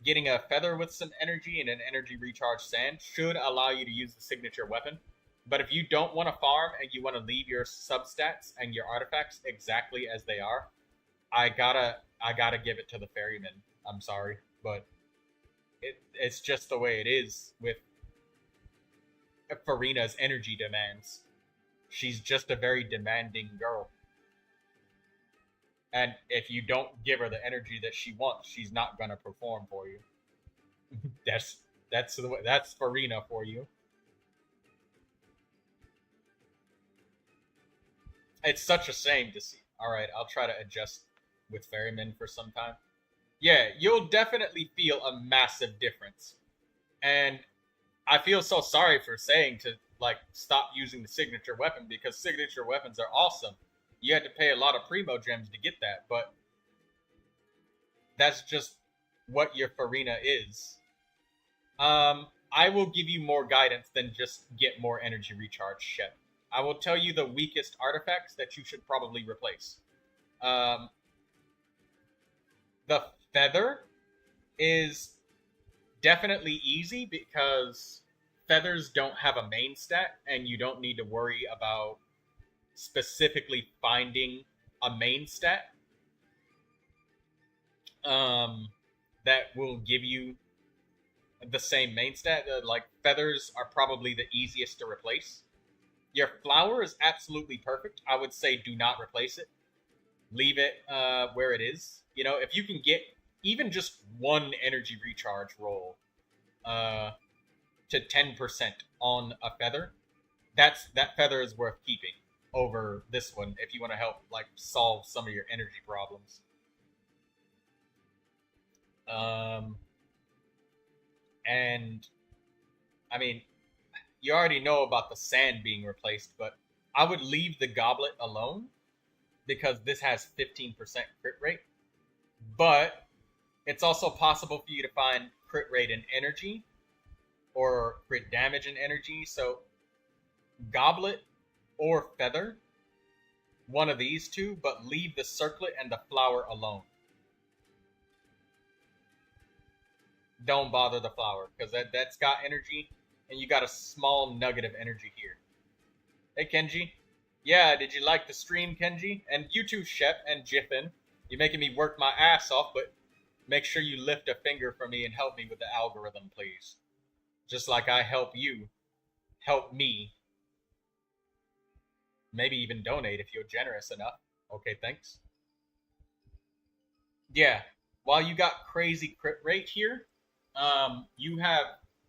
Getting a feather with some energy and an energy recharge sand should allow you to use the signature weapon. But if you don't want to farm and you want to leave your substats and your artifacts exactly as they are, I gotta give it to the Ferryman. I'm sorry, but it's just the way it is with Farina's energy demands. She's just a very demanding girl. And if you don't give her the energy that she wants, she's not gonna perform for you. that's the way, that's Farina for you. It's such a shame to see. Alright, I'll try to adjust with Ferryman for some time. Yeah, you'll definitely feel a massive difference. And I feel so sorry for saying to, like, stop using the signature weapon, because signature weapons are awesome. You had to pay a lot of Primo Gems to get that, but that's just what your Farina is. I will give you more guidance than just get more energy recharge, Shep. I will tell you the weakest artifacts that you should probably replace. The feather is definitely easy because feathers don't have a main stat, and you don't need to worry about specifically finding a main stat that will give you the same main stat. Like, feathers are probably the easiest to replace. Your flower is absolutely perfect. I would say do not replace it. Leave it where it is. You know, if you can get even just one energy recharge roll to 10% on a feather, that feather is worth keeping over this one if you want to help, like, solve some of your energy problems. And I mean, you already know about the sand being replaced, but I would leave the goblet alone because this has 15% crit rate. But it's also possible for you to find crit rate in energy or crit damage in energy. So goblet or feather, one of these two, but leave the circlet and the flower alone. Don't bother the flower because that's got energy, and you got a small nugget of energy here. Hey, Kenji. Yeah, did you like the stream, Kenji? And you too, Shep and Jiffin. You're making me work my ass off, but make sure you lift a finger for me and help me with the algorithm, please. Just like I help you, help me. Maybe even donate if you're generous enough. Okay, thanks. Yeah, while you got crazy crit rate here, you have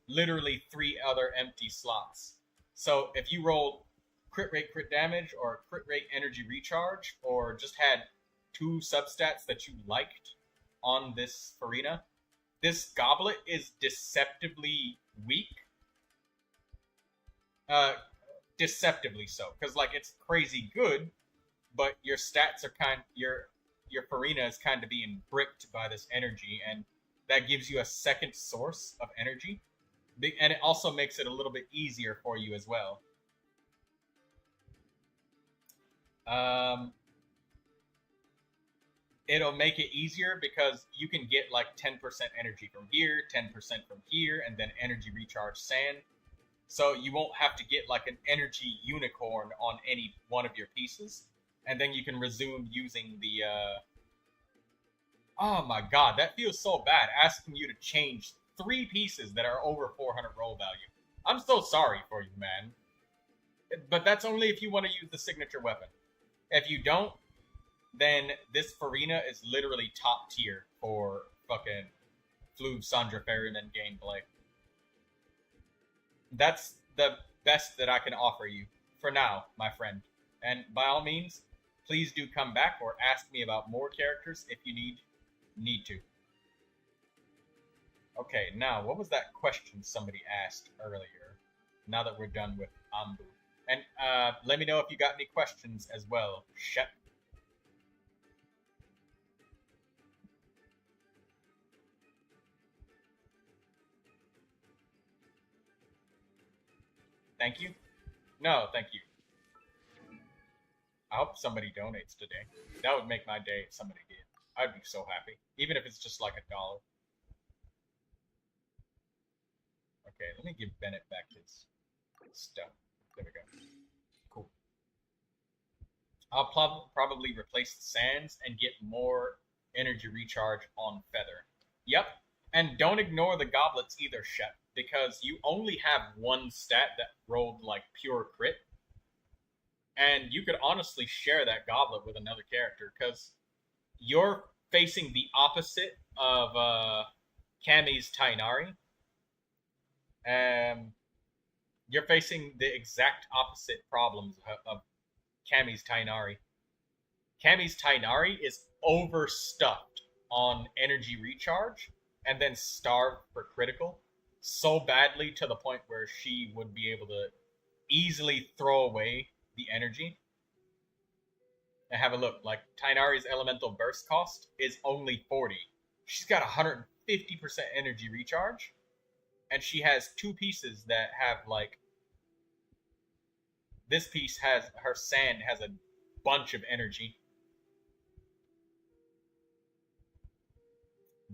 literally 3 other empty slots. So if you rolled crit rate crit damage or crit rate energy recharge or just had 2 substats that you liked on this Farina, this goblet is deceptively weak. Deceptively so, because like it's crazy good, but your stats are your Farina is kind of being bricked by this energy, and that gives you a second source of energy, and it also makes it a little bit easier for you as well. It'll make it easier because you can get like 10% energy from here, 10% from here, and then energy recharge sand. So you won't have to get like an energy unicorn on any one of your pieces. And then you can resume using the... Oh my god, that feels so bad, asking you to change 3 pieces that are over 400 roll value. I'm so sorry for you, man. But that's only if you want to use the signature weapon. If you don't, then this Farina is literally top tier for fucking Floof Sandra Ferryman gameplay. That's the best that I can offer you for now, my friend. And by all means, please do come back or ask me about more characters if you need to. Okay, now, what was that question somebody asked earlier? Now that we're done with Ambu. And let me know if you got any questions as well, Shep. Thank you? No, thank you. I hope somebody donates today. That would make my day if somebody did. I'd be so happy. Even if it's just like $1. Okay, let me give Bennett back his stuff. There we go. Cool. I'll probably replace the sands and get more energy recharge on Feather. Yep. And don't ignore the goblets either, Shep, because you only have 1 stat that rolled like pure crit. And you could honestly share that goblet with another character, because you're facing the opposite of Cammy's Tainari. You're facing the exact opposite problems of Cammy's Tainari. Cammy's Tainari is overstuffed on energy recharge and then starved for critical so badly to the point where she would be able to easily throw away the energy. And have a look, like Tainari's elemental burst cost is only 40. She's got 150% energy recharge, and she has 2 pieces that have like, this piece has, her sand has a bunch of energy.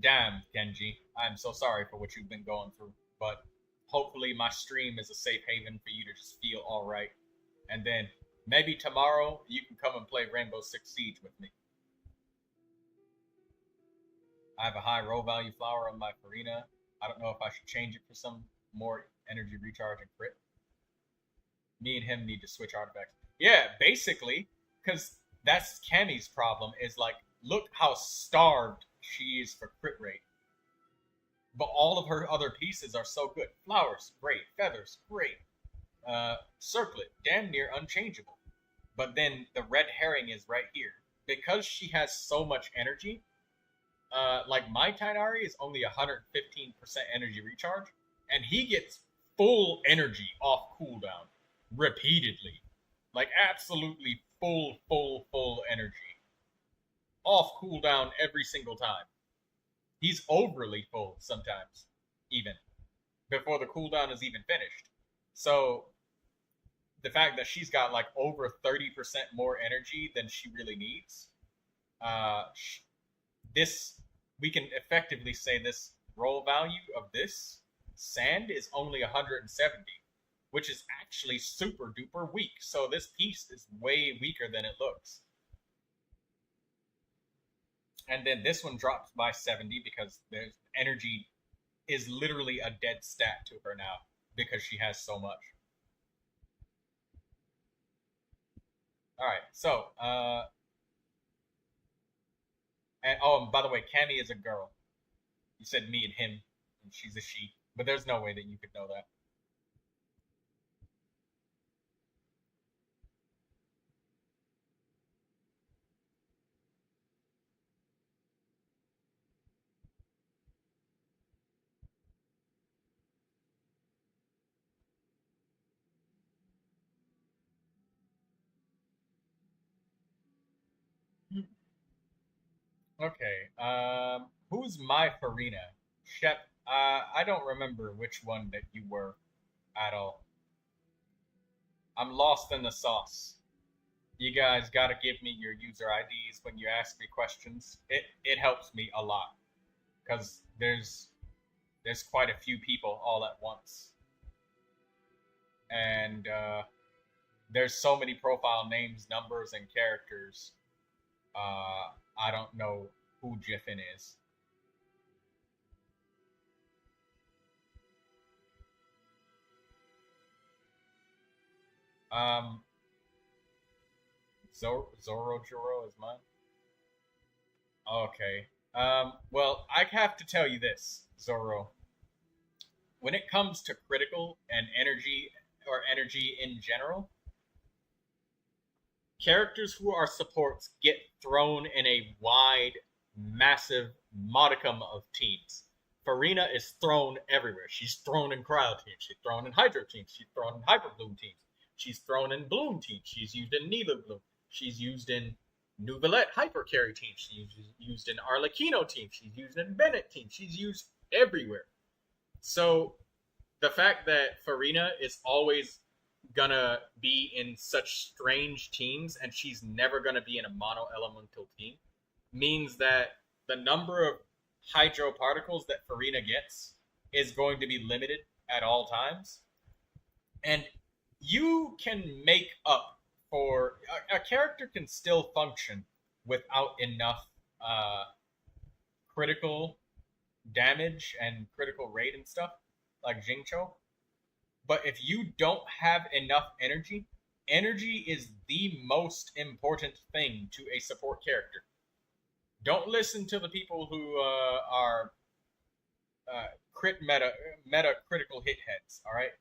Damn, Genji, I'm so sorry for what you've been going through, but hopefully my stream is a safe haven for you to just feel alright. And then maybe tomorrow you can come and play Rainbow Six Siege with me. I have a high roll value flower on my Farina. I don't know if I should change it for some more energy recharge and crit. Me and him need to switch artifacts. Yeah, basically, because that's Cammy's problem, is like, look how starved she is for crit rate. But all of her other pieces are so good. Flowers, great. Feathers, great. Circlet, damn near unchangeable. But then the red herring is right here. Because she has so much energy, like my Tainari is only 115% energy recharge, and he gets full energy off cooldown repeatedly. Like absolutely full energy. Off cooldown every single time. He's overly full sometimes, even, before the cooldown is even finished. So, the fact that she's got like over 30% more energy than she really needs, we can effectively say this roll value of this sand is only 170, which is actually super duper weak. So this piece is way weaker than it looks. And then this one drops by 70 because there's energy is literally a dead stat to her now because she has so much. Alright, so, and by the way, Cammy is a girl. You said me and him, and she's a she. But there's no way that you could know that. Okay, who's my Farina? Shep, I don't remember which one that you were at all. I'm lost in the sauce. You guys gotta give me your user IDs when you ask me questions. It helps me a lot. Because there's quite a few people all at once. And there's so many profile names, numbers, and characters. I don't know who Jiffin is. Zorojuro is mine. Okay. Well, I have to tell you this, Zoro. When it comes to critical and energy, or energy in general, characters who are supports get thrown in a wide, massive modicum of teams. Farina is thrown everywhere. She's thrown in Cryo teams. She's thrown in Hydro teams. She's thrown in Hyper Bloom teams. She's thrown in Bloom teams. She's used in Nilo Bloom. She's used in Neuvilette Hyper Carry teams. She's used in Arlecchino teams. She's used in Bennett teams. She's used everywhere. So the fact that Farina is always gonna be in such strange teams and she's never gonna be in a mono elemental team means that the number of hydro particles that Farina gets is going to be limited at all times. And you can make up for a character can still function without enough critical damage and critical rate and stuff like Jingcho. But if you don't have enough energy, energy is the most important thing to a support character. Don't listen to the people who are meta critical hit heads, alright?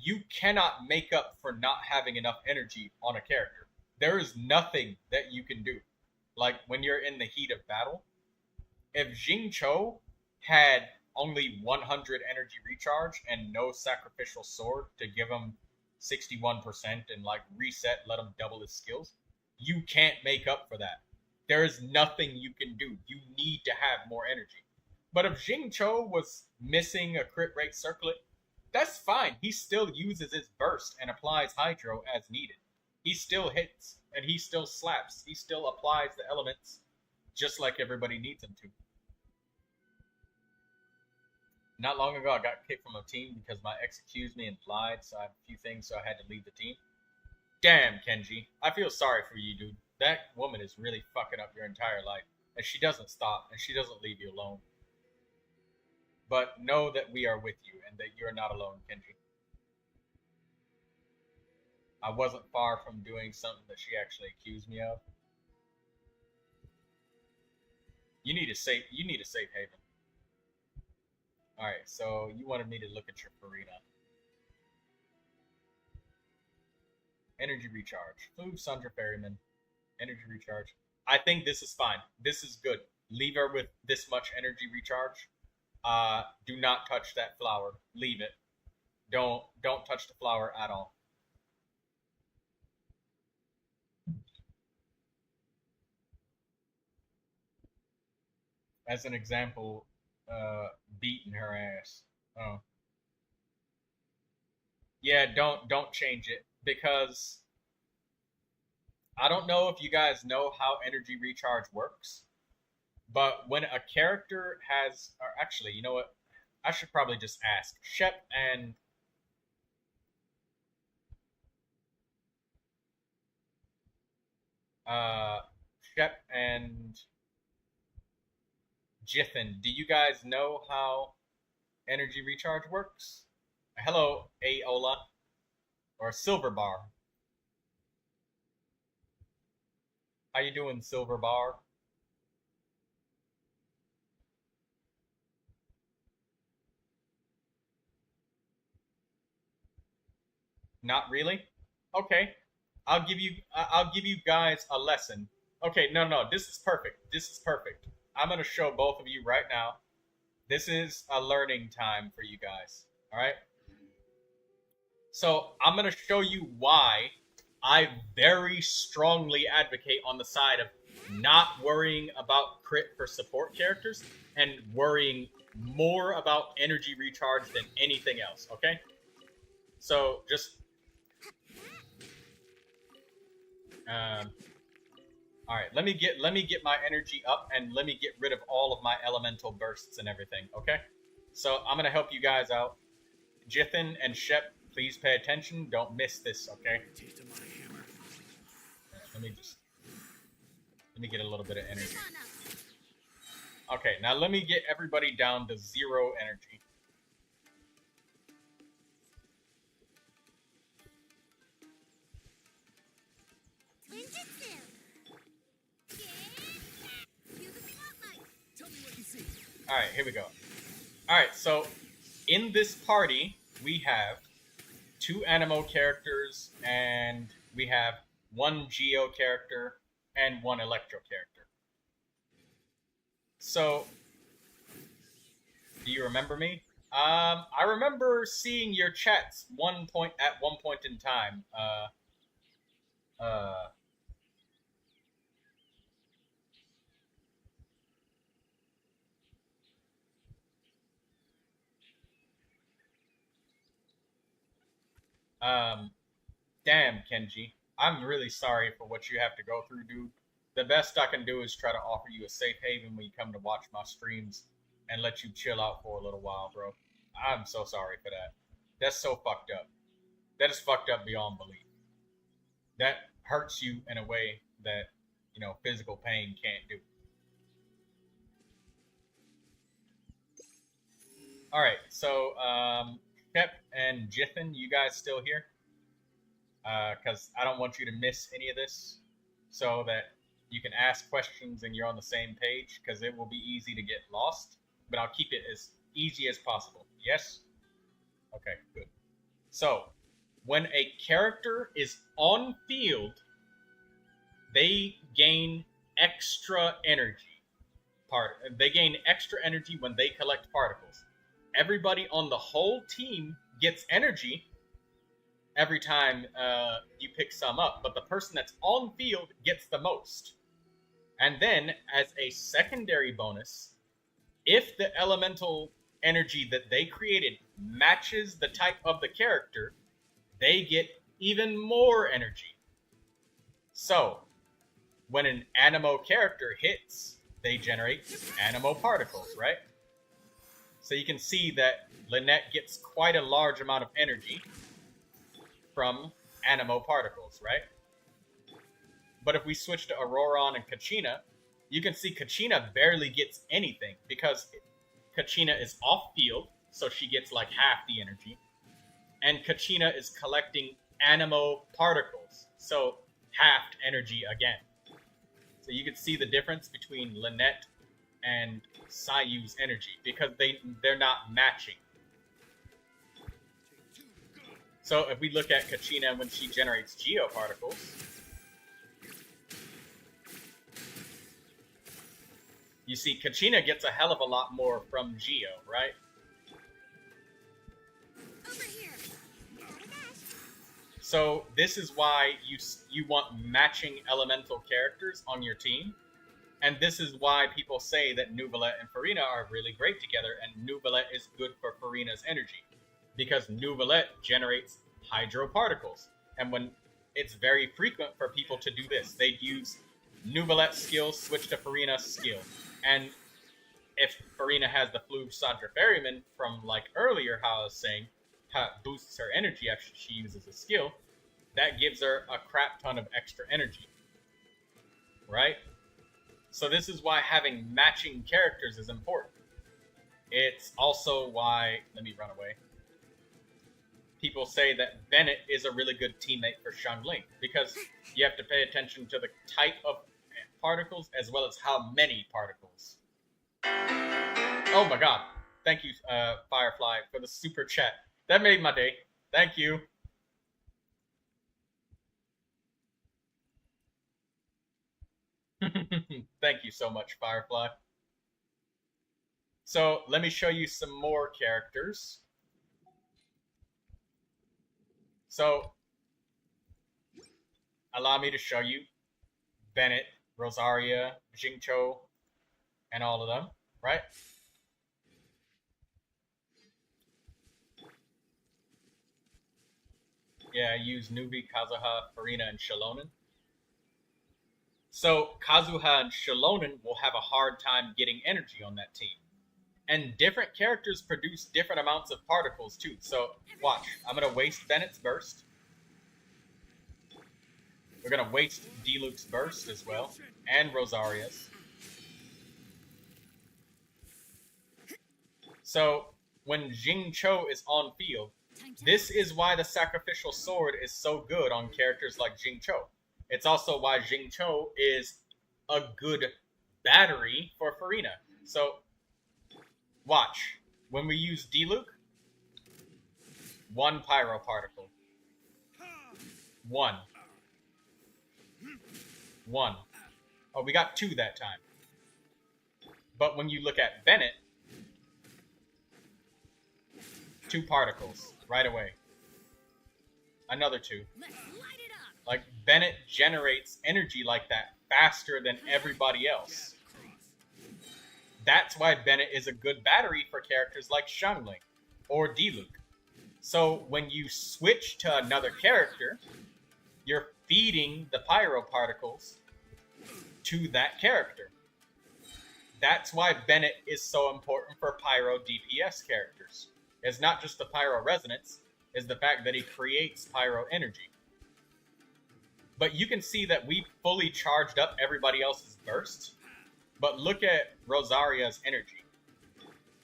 You cannot make up for not having enough energy on a character. There is nothing that you can do. Like when you're in the heat of battle, if Jingcho had only 100 energy recharge and no sacrificial sword to give him 61% and like reset, let him double his skills, you can't make up for that. There is nothing you can do. You need to have more energy. But if Jingcho was missing a crit rate circlet, that's fine. He still uses his burst and applies hydro as needed. He still hits and he still slaps. He still applies the elements just like everybody needs him to. Not long ago, I got kicked from a team because my ex accused me and lied, so I have a few things, so I had to leave the team. Damn, Kenji. I feel sorry for you, dude. That woman is really fucking up your entire life, and she doesn't stop, and she doesn't leave you alone. But know that we are with you, and that you're not alone, Kenji. I wasn't far from doing something that she actually accused me of. You need a safe haven. Alright, so you wanted me to look at your Farina. Energy recharge. Food, Sandra Ferryman. Energy recharge. I think this is fine. This is good. Leave her with this much energy recharge. Do not touch that flower. Leave it. Don't touch the flower at all. As an example, beating her ass. Oh. Yeah, don't change it because I don't know if you guys know how energy recharge works, but when a character has, or actually, you know what? I should probably just ask Shep and Jithin, do you guys know how energy recharge works? Hello, Aola, or Silver Bar. How you doing, Silver Bar? Not really? Okay. I'll give you guys a lesson. Okay, no, this is perfect. This is perfect. I'm going to show both of you right now. This is a learning time for you guys. All right? So, I'm going to show you why I very strongly advocate on the side of not worrying about crit for support characters and worrying more about energy recharge than anything else, okay? So, just all right, let me get my energy up and let me get rid of all of my elemental bursts and everything, okay? So I'm gonna help you guys out. Jithin and Shep, please pay attention. Don't miss this, okay? Let me get a little bit of energy. Okay, now let me get everybody down to 0 energy. Alright, here we go. Alright, so in this party, we have 2 Anemo characters, and we have 1 Geo character, and 1 Electro character. So, do you remember me? I remember seeing your chats at one point in time. Damn, Kenji. I'm really sorry for what you have to go through, dude. The best I can do is try to offer you a safe haven when you come to watch my streams and let you chill out for a little while, bro. I'm so sorry for that. That's so fucked up. That is fucked up beyond belief. That hurts you in a way that, you know, physical pain can't do. Alright, so, Shep and Jithin, you guys still here? Because I don't want you to miss any of this, so that you can ask questions and you're on the same page, because it will be easy to get lost, but I'll keep it as easy as possible. Yes? Okay, good. So, when a character is on field, they gain extra energy. They gain extra energy when they collect particles. Everybody on the whole team gets energy every time you pick some up, but the person that's on field gets the most. And then, as a secondary bonus, if the elemental energy that they created matches the type of the character, they get even more energy. So, when an Anemo character hits, they generate Anemo particles, right? So you can see that Lynette gets quite a large amount of energy from Anemo particles, right? But if we switch to Auroron and Kachina, you can see Kachina barely gets anything because Kachina is off field, so she gets like half the energy. And Kachina is collecting Anemo particles, so halved energy again. So you can see the difference between Lynette and Sayu's energy because they're not matching. So if we look at Kachina when she generates Geo particles, you see Kachina gets a hell of a lot more from Geo, right? Over here. So this is why you want matching elemental characters on your team. And this is why people say that Neuvilette and Farina are really great together, and Neuvilette is good for Farina's energy. Because Neuvilette generates hydro particles. And when it's very frequent for people to do this, they use Neuvilette's skill, switch to Farina's skill. And if Farina has the Flug Santra Ferryman from like earlier, how I was saying, how it boosts her energy after she uses a skill, that gives her a crap ton of extra energy. Right? So this is why having matching characters is important. It's also why, let me run away. People say that Bennett is a really good teammate for Xiangling because you have to pay attention to the type of particles as well as how many particles. Oh my god. Thank you, Firefly, for the super chat. That made my day. Thank you. Thank you so much, Firefly. So, let me show you some more characters. So, allow me to show you Bennett, Rosaria, Jingcho, and all of them, right? Yeah, I use Nuvi, Kazuha, Farina, and Shalonen. So, Kazuha and Shalonen will have a hard time getting energy on that team. And different characters produce different amounts of particles too. So, watch. I'm going to waste Bennett's burst. We're going to waste Diluc's burst as well. And Rosaria's. So, when Jingcho is on field, this is why the Sacrificial Sword is so good on characters like Jingcho. It's also why Jingcho is a good battery for Farina. So, watch. When we use Diluc, 1 pyro particle. 1. 1. Oh, we got 2 that time. But when you look at Bennett, 2 particles right away. Another 2. Like, Bennett generates energy like that faster than everybody else. That's why Bennett is a good battery for characters like Xiangling or Diluc. So when you switch to another character, you're feeding the pyro particles to that character. That's why Bennett is so important for pyro DPS characters. It's not just the pyro resonance, it's the fact that he creates pyro energy. But you can see that we fully charged up everybody else's burst. But look at Rosaria's energy.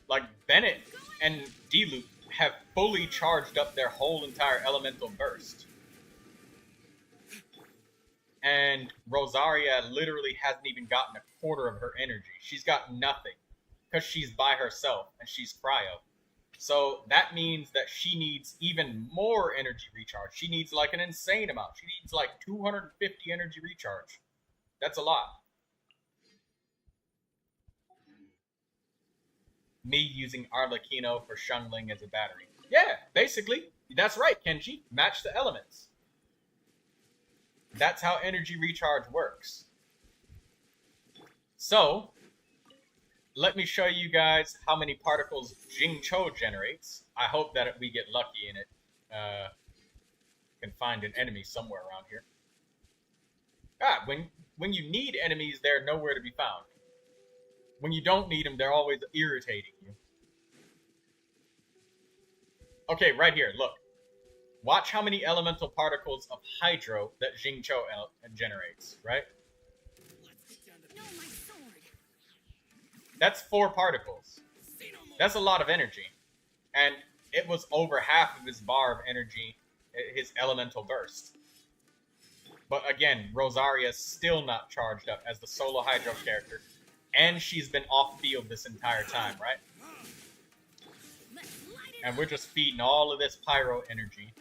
Like, Bennett and Diluc have fully charged up their whole entire elemental burst. And Rosaria literally hasn't even gotten a quarter of her energy. She's got nothing. Because she's by herself and she's cryo. So that means that she needs even more energy recharge. She needs like an insane amount. She needs like 250 energy recharge. That's a lot. Me using Arlecchino for Xiangling as a battery. Yeah, basically. That's right, Kenji. Match the elements. That's how energy recharge works. So, let me show you guys how many particles Jingcho generates. I hope that we get lucky in it. Can find an enemy somewhere around here. When you need enemies, they're nowhere to be found. When you don't need them, they're always irritating you. Okay, right here, look. Watch how many elemental particles of Hydro that Jingcho generates, right? No, my sword. That's 4 particles. That's a lot of energy. And it was over half of his bar of energy, his elemental burst. But again, Rosaria's still not charged up as the solo Hydro character. And she's been off field this entire time, right? And we're just feeding all of this pyro energy.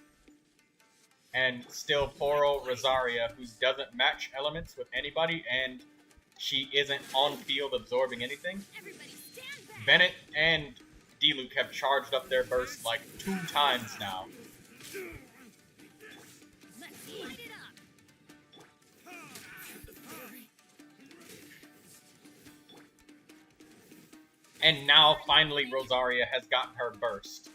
And still poor old Rosaria, who doesn't match elements with anybody, and she isn't on field absorbing anything. Bennett and Diluc have charged up their burst like 2 times now. And now, finally, Rosaria has gotten her burst.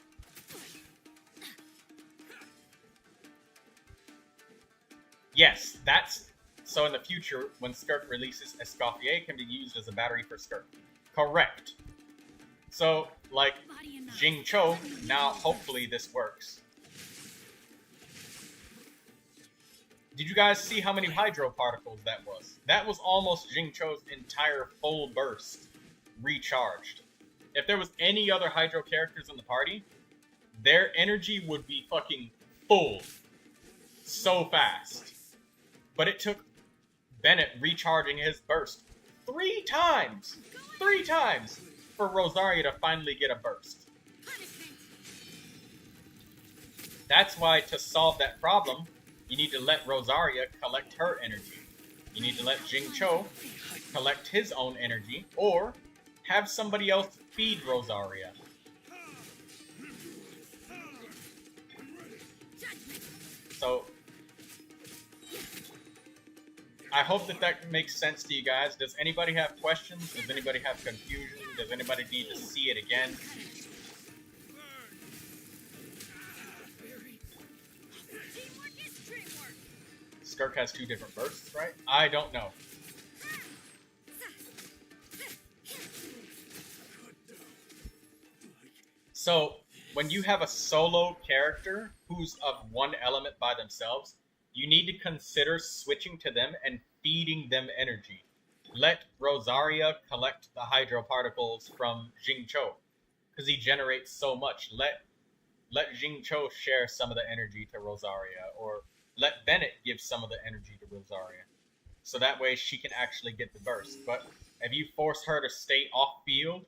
Yes, that's... So in the future, when Skirk releases, Escoffier can be used as a battery for Skirk. Correct. So, like, Jingcho, now hopefully this works. Did you guys see how many hydro particles that was? That was almost Jingcho's entire full burst recharged. If there was any other hydro characters in the party, their energy would be fucking full so fast. But it took Bennett recharging his burst 3 times! 3 times! For Rosaria to finally get a burst. That's why, to solve that problem, you need to let Rosaria collect her energy. You need to let Jingcho collect his own energy, or have somebody else feed Rosaria. So, I hope that makes sense to you guys. Does anybody have questions? Does anybody have confusion? Does anybody need to see it again? Skirk has 2 different bursts, right? I don't know. So, when you have a solo character who's of one element by themselves, you need to consider switching to them and feeding them energy. Let Rosaria collect the hydro particles from Jingcho, because he generates so much. Let Jingcho share some of the energy to Rosaria, or let Bennett give some of the energy to Rosaria. So that way she can actually get the burst. But if you force her to stay off field,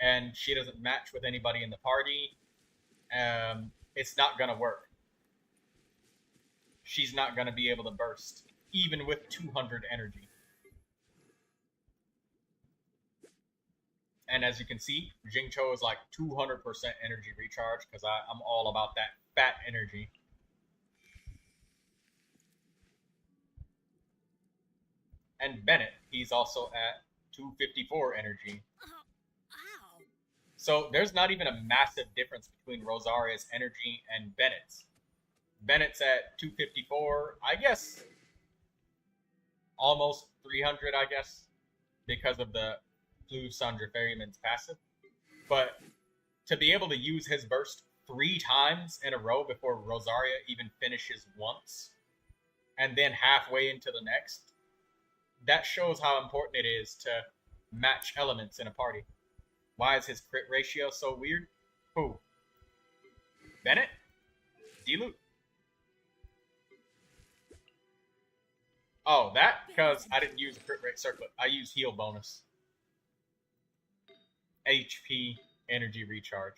and she doesn't match with anybody in the party, it's not going to work. She's not going to be able to burst, even with 200 energy. And as you can see, Jingcho is like 200% energy recharge, because I'm all about that fat energy. And Bennett, he's also at 254 energy. So there's not even a massive difference between Rosaria's energy and Bennett's. Bennett's at 254, I guess, almost 300, I guess, because of the Flu Sandra Ferryman's passive. But to be able to use his burst 3 times in a row before Rosaria even finishes once, and then halfway into the next, that shows how important it is to match elements in a party. Why is his crit ratio so weird? Who? Bennett? D-Loot. Oh, that? Because I didn't use a crit rate circlet. I used heal bonus. HP, energy recharge.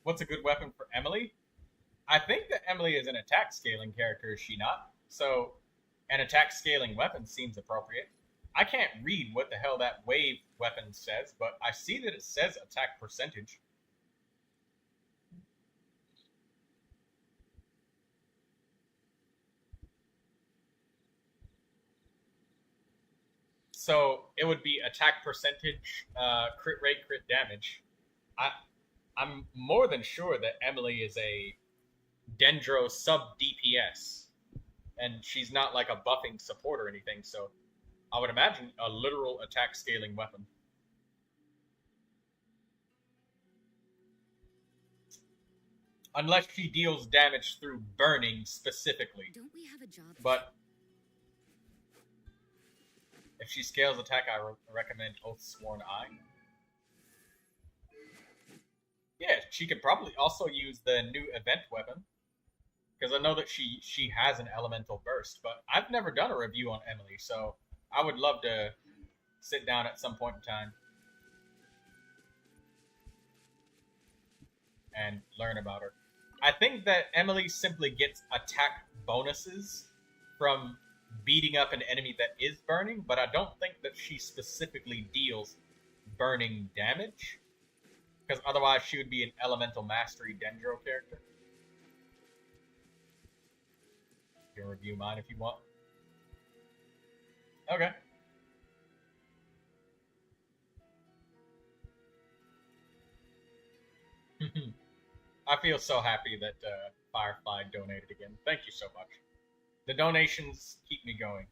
What's a good weapon for Emily? I think that Emily is an attack scaling character, is she not? So, an attack scaling weapon seems appropriate. I can't read what the hell that wave weapon says, but I see that it says attack percentage. So, it would be attack percentage, crit rate, crit damage. I'm more than sure that Emily is a Dendro sub DPS, and she's not like a buffing support or anything, so I would imagine a literal attack scaling weapon. Unless she deals damage through burning specifically. Don't we have a job? But if she scales attack, I recommend Oathsworn Eye. Yeah, she could probably also use the new event weapon, because I know that she has an elemental burst, but I've never done a review on Emily, so I would love to sit down at some point in time and learn about her. I think that Emily simply gets attack bonuses from beating up an enemy that is burning, but I don't think that she specifically deals burning damage, because otherwise she would be an Elemental Mastery Dendro character. You can review mine if you want. Okay. I feel so happy that Firefly donated again. Thank you so much. The donations keep me going.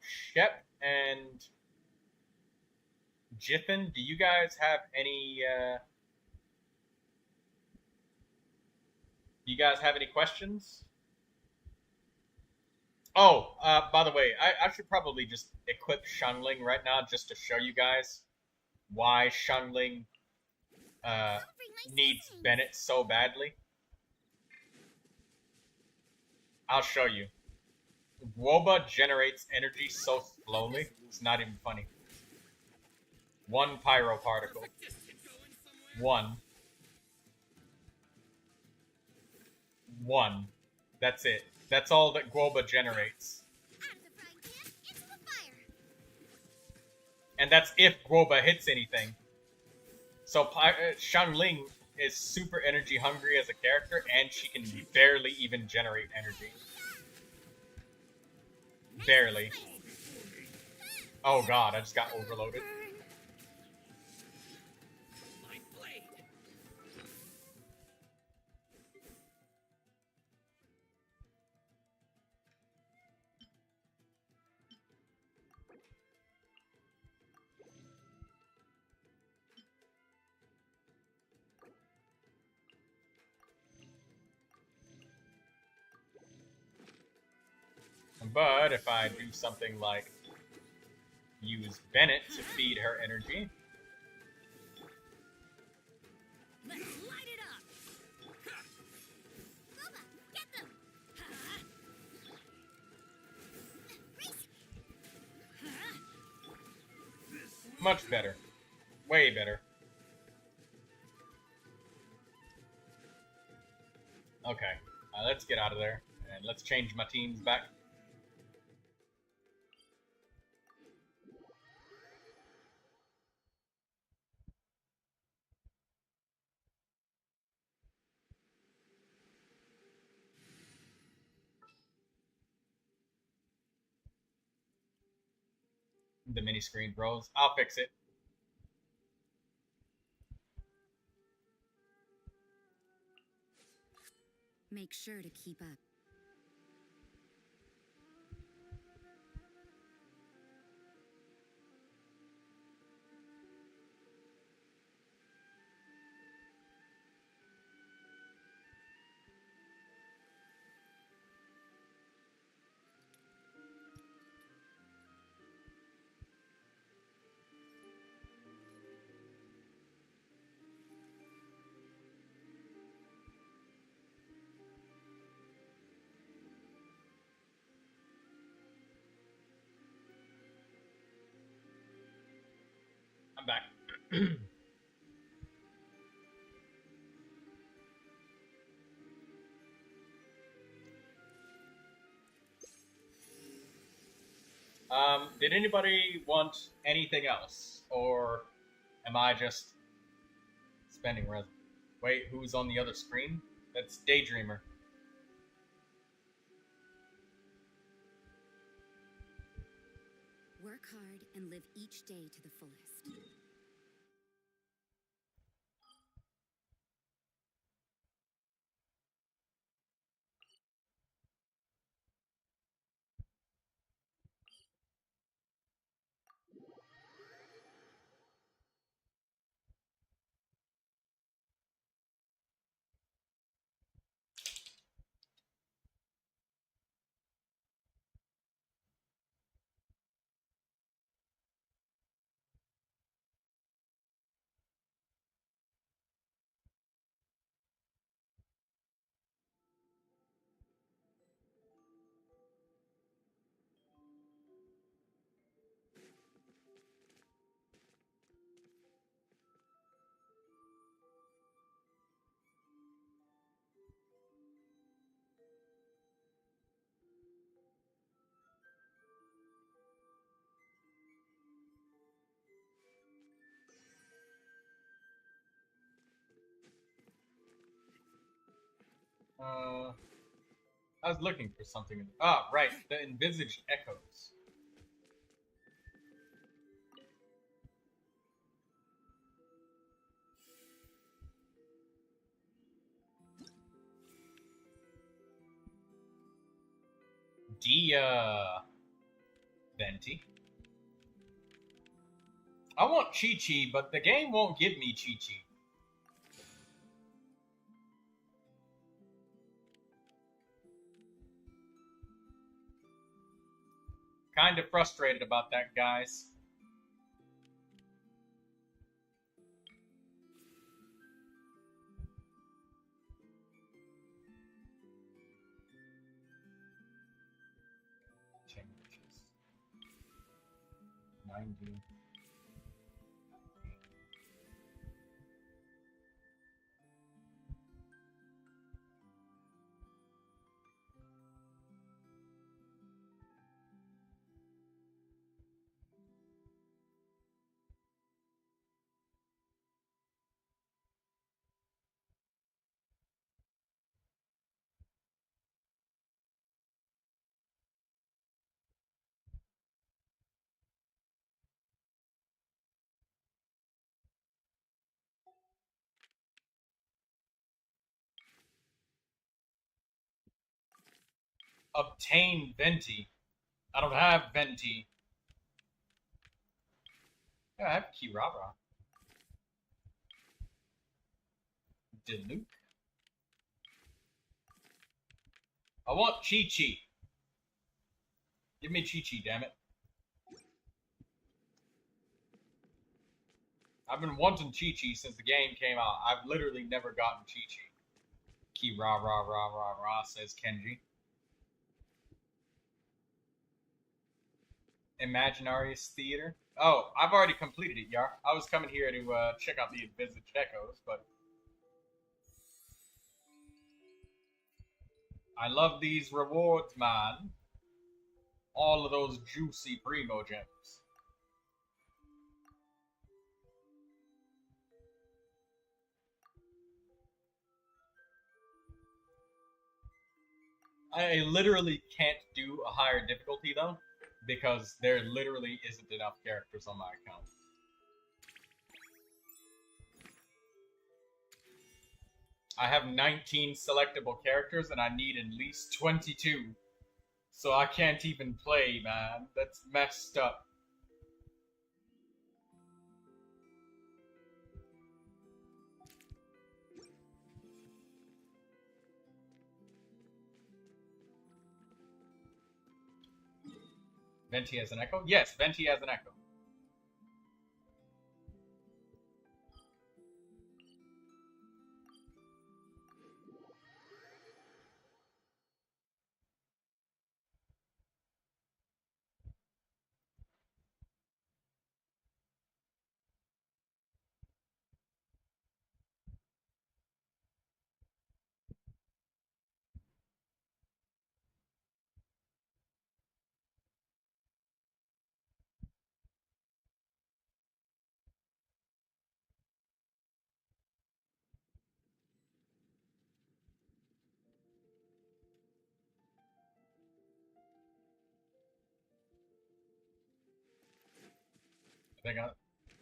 Shep and Jiffin, do you guys have any questions? Oh, by the way, I should probably just equip Shungling right now just to show you guys why Shungling needs Bennett so badly. I'll show you. Woba generates energy so slowly, it's not even funny. 1 pyro particle. 1. That's it. That's all that Guoba generates. And that's if Guoba hits anything. So Shangling is super energy hungry as a character, and she can barely even generate energy. Barely. Oh god, I just got overloaded. But if I do something like use Bennett to feed her energy, Let's light it up. Boba, get them. much better. Way better. Okay, let's get out of there, and let's change my teams back. The mini screen froze. I'll fix it. Make sure to keep up. I'm back. Did anybody want anything else? Or am I just spending res? Wait, who's on the other screen? That's Daydreamer. Work hard and live each day to the fullest. I was looking for something. Ah, right. The envisaged echoes. Dia Venti. I want Chi-Chi, but the game won't give me Chi-Chi. Kind of frustrated about that, guys. Changes. 90. Obtain Venti. I don't have Venti. Yeah, I have Kirara. Diluc. I want Chi-Chi. Give me Chi-Chi, damn it. I've been wanting Chi-Chi since the game came out. I've literally never gotten Chi-Chi. Kirara, says Kenji. Imaginarius Theater. Oh, I've already completed it, Yar. I was coming here to check out the envisaged echoes, but I love these rewards, man. All of those juicy primo gems. I literally can't do a higher difficulty though, because there literally isn't enough characters on my account. I have 19 selectable characters and I need at least 22. So I can't even play, man. That's messed up. Venti has an echo? Yes, Venti has an echo.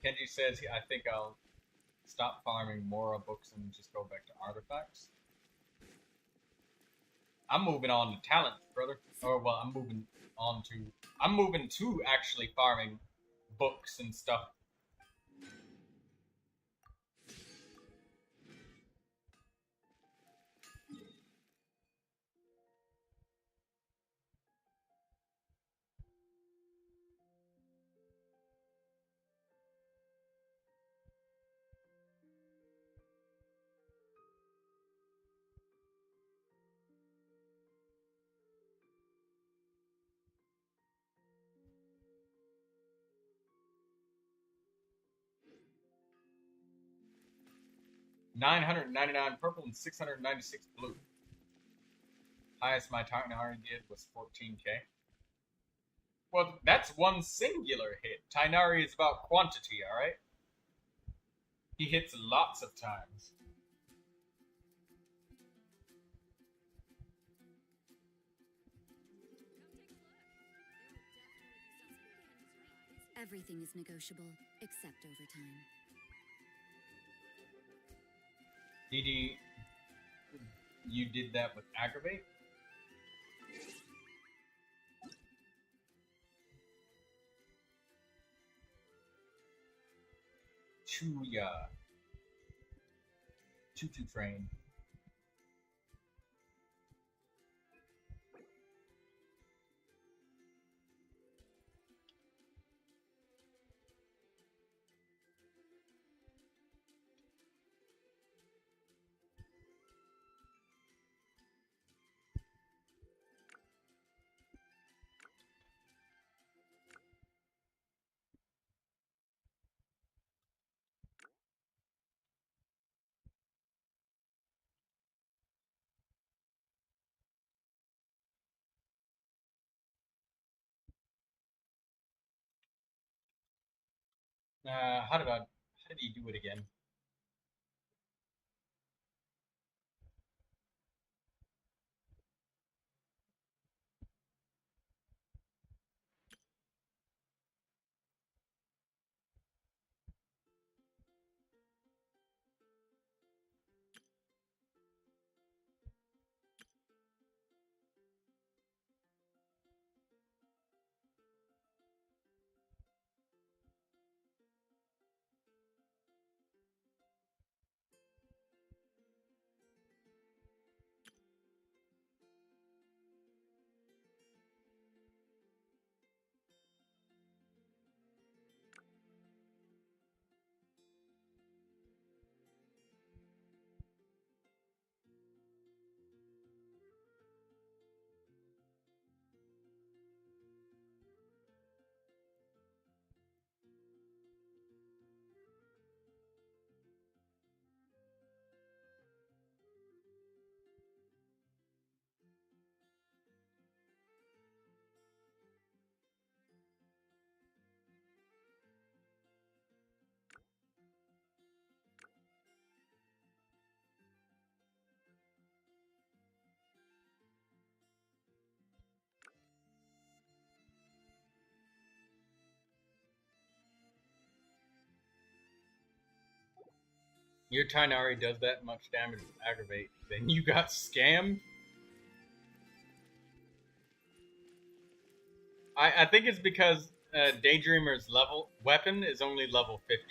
Kenji says, I think I'll stop farming Mora books and just go back to artifacts. I'm moving on to talent, brother. Or, well, I'm moving to actually farming books and stuff. $999 purple and 696 blue. Highest my Tainari did was 14k. Well, that's one singular hit. Tainari is about quantity, alright? He hits lots of times. Everything is negotiable, except overtime. Didi, you did that with aggravate? Chuya. Choo-choo train. How did he do it again? Your Tainari does that much damage with aggravate, then you got scammed? I think it's because Daydreamer's level weapon is only level 50.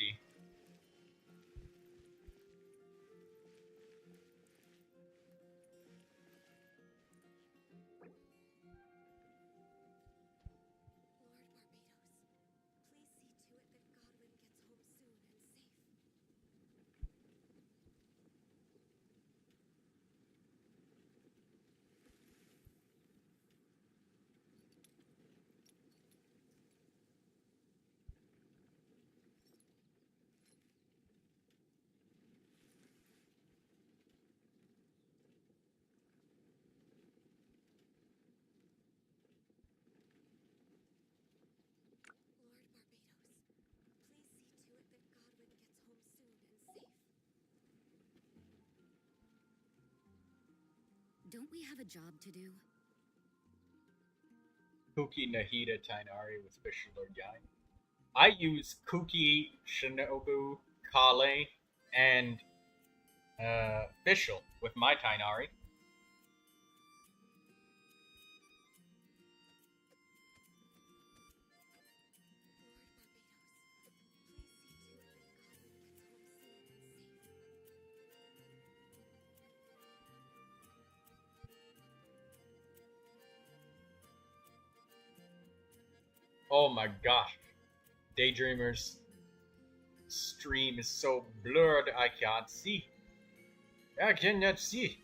Don't we have a job to do? Kuki Nahida Tainari with Special Lord Yain. I use Kuki, Shinobu, Kale, and Fischl with my Tainari. Oh my gosh. Daydreamer's stream is so blurred I can't see. I cannot see.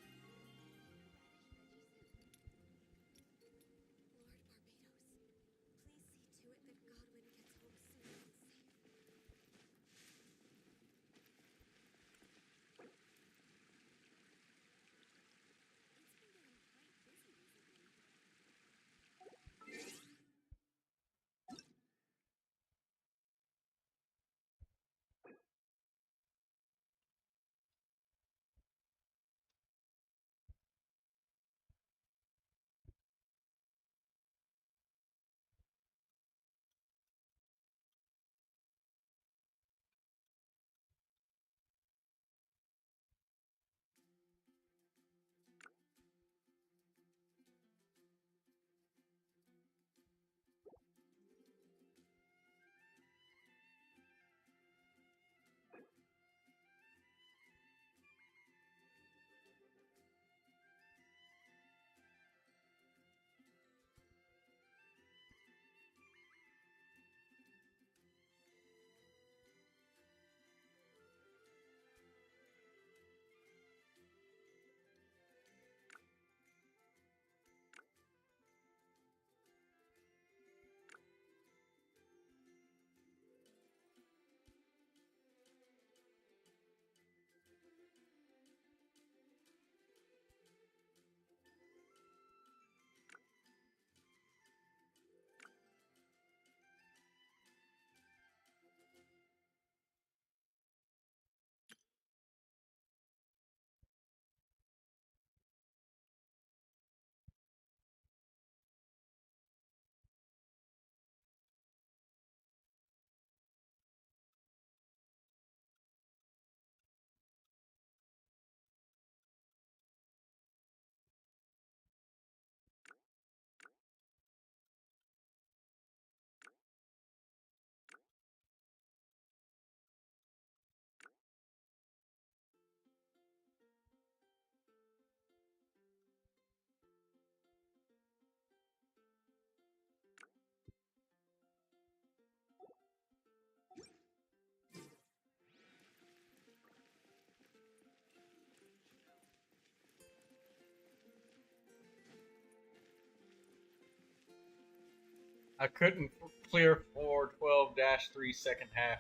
I couldn't clear 412-3 second half.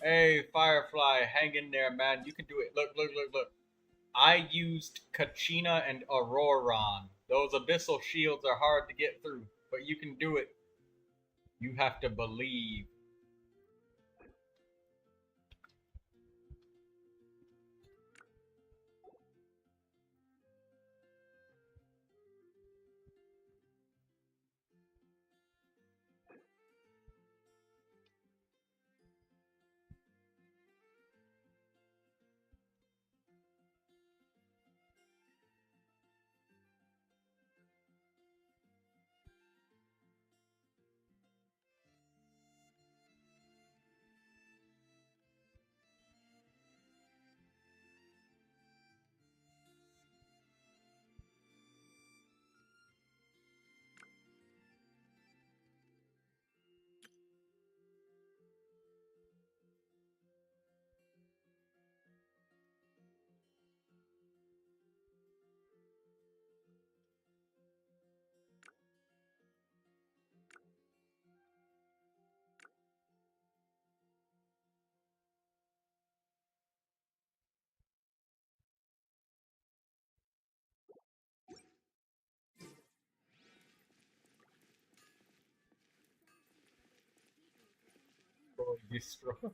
Hey, Firefly, hang in there, man. You can do it. Look, look, look, look. I used Kachina and Auroron. Those abyssal shields are hard to get through, but you can do it. You have to believe. Destroy.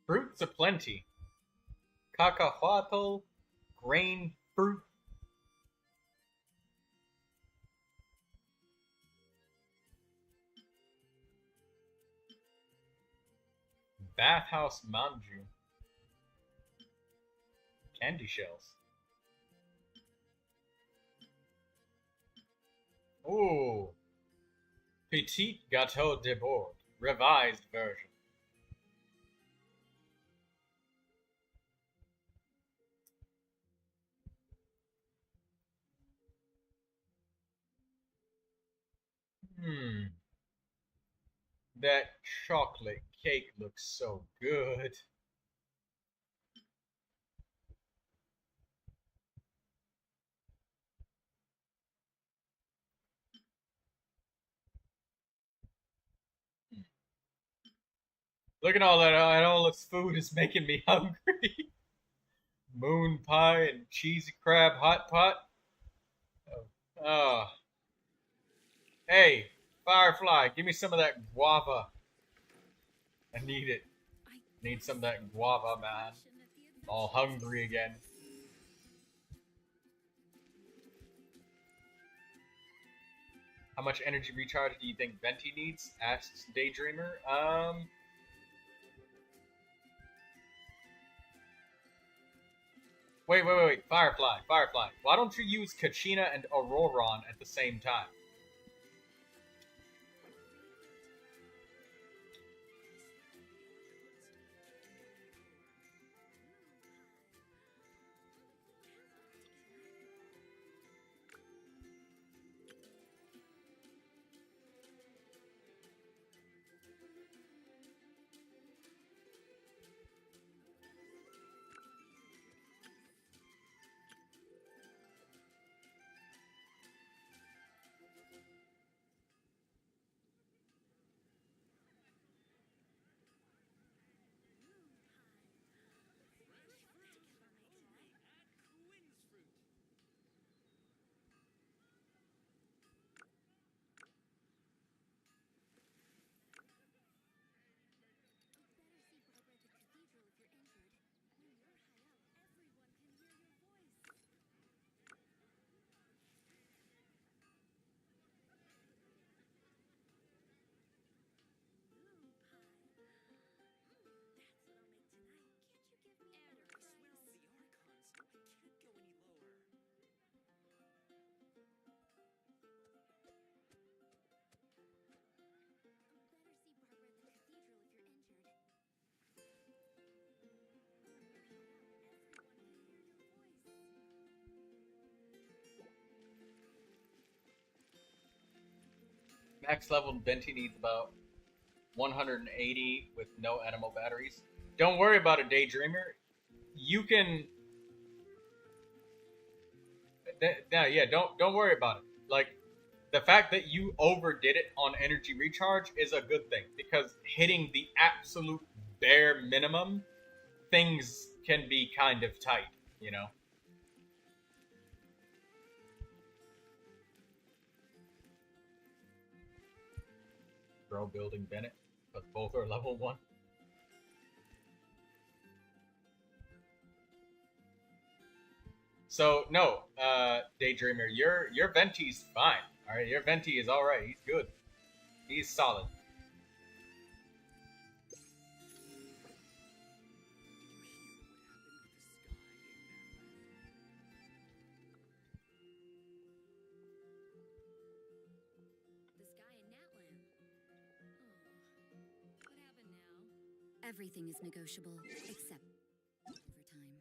Fruits aplenty. Cacahuatl, grain fruit. Bathhouse manju. Candy shells. Ooh. Petit gâteau de bord. Revised version. That chocolate cake looks so good. Look at all that, and all this food is making me hungry. Moon pie and cheesy crab hot pot. Oh. Hey, Firefly, give me some of that guava. I need it. Need some of that guava, man. All hungry again. How much energy recharge do you think Venti needs? Asks Daydreamer. Wait. Firefly. Why don't you use Kachina and Auroron at the same time? Max level Venti needs about 180 with no animal batteries. Don't worry about it, Daydreamer. You can. Don't worry about it. Like, the fact that you overdid it on energy recharge is a good thing, because hitting the absolute bare minimum, things can be kind of tight, you know? Bro building Bennett, but both are level 1. So no, Daydreamer, your Venti's fine. All right, your Venti is all right. He's good. He's solid. The sky in Natlan. Oh, what happened now? Everything is negotiable, except overtime.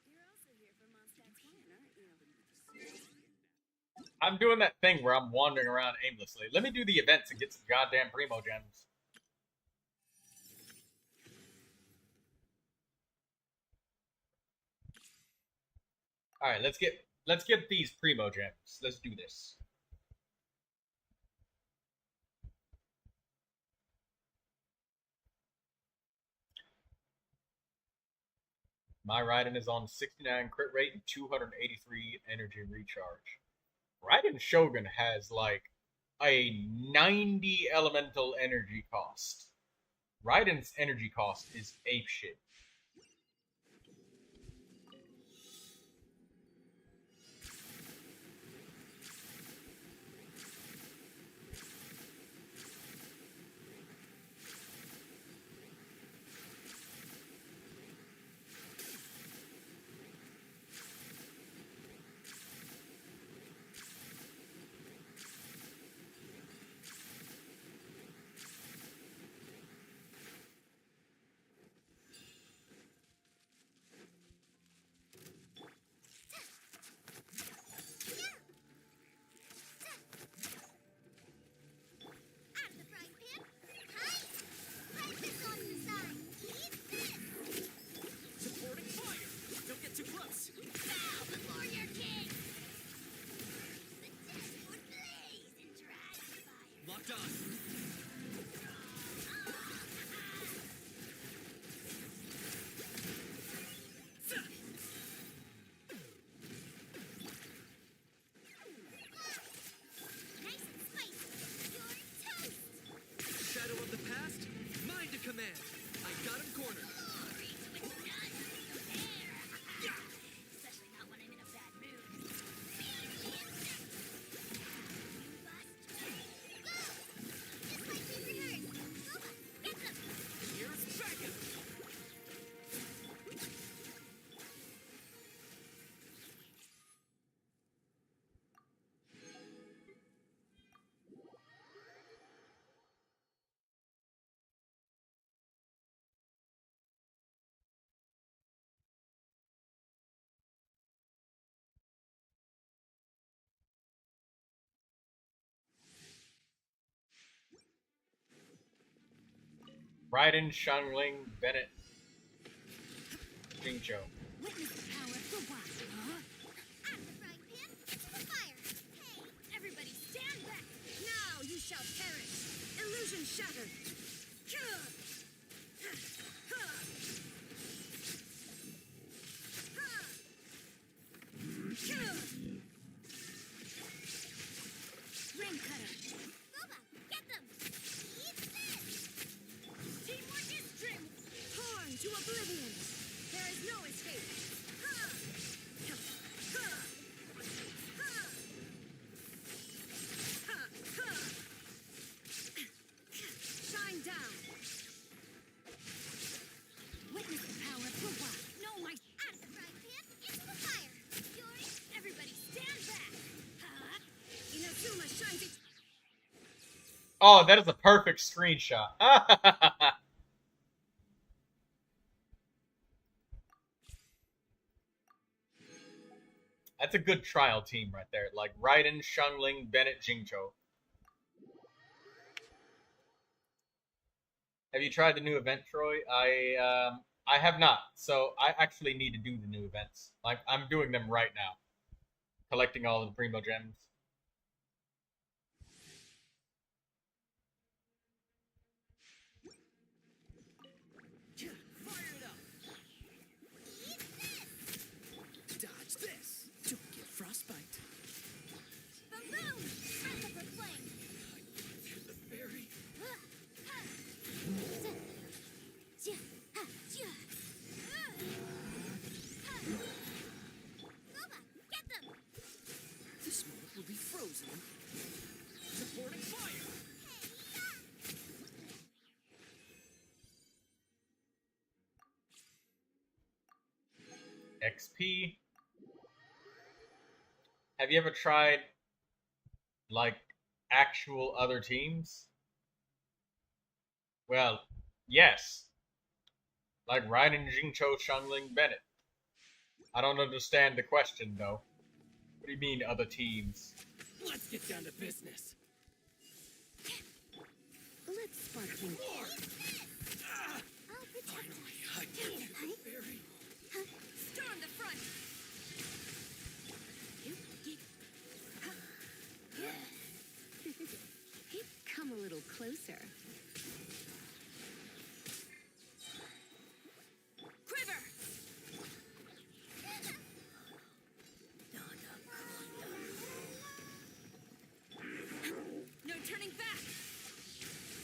You're also here for Mondstadt's win, aren't you? I'm doing that thing where I'm wandering around aimlessly. Let me do the events and get some goddamn primo gems. All right, let's get these primo gems. Let's do this. My Raiden is on 69 crit rate and 283 energy recharge. Raiden Shogun has like a 90 elemental energy cost. Raiden's energy cost is apeshit. Raiden, Shangling, Bennett, Jingzhou. Witness the power of the watch, huh? I'm the frying pan, it's the fire. Hey, everybody stand back. Now you shall perish. Illusion shattered. Ring cutter. Boba, get them. Eat this. Teamwork is strength. Torn to oblivion. There is no escape. Oh, that is a perfect screenshot. That's a good trial team right there. Like Raiden, Shangling, Bennett, Jingcho. Have you tried the new event, Troy? I have not. So I actually need to do the new events. Like I'm doing them right now, collecting all of the primo gems. Fire it up! Dodge this! Don't get frostbite. Boom! Time for flame. Here's the fairy. Get them! This moment will be frozen. Supporting fire! XP. Have you ever tried like actual other teams? Well, yes. Like Raiden, Jingcho, Shangling, Bennett. I don't understand the question though. What do you mean other teams? Let's get down to business. Let's spark you. I'll protect Finally, I can get the fairy. Storm the front! Come a little closer. Quiver! No turning back!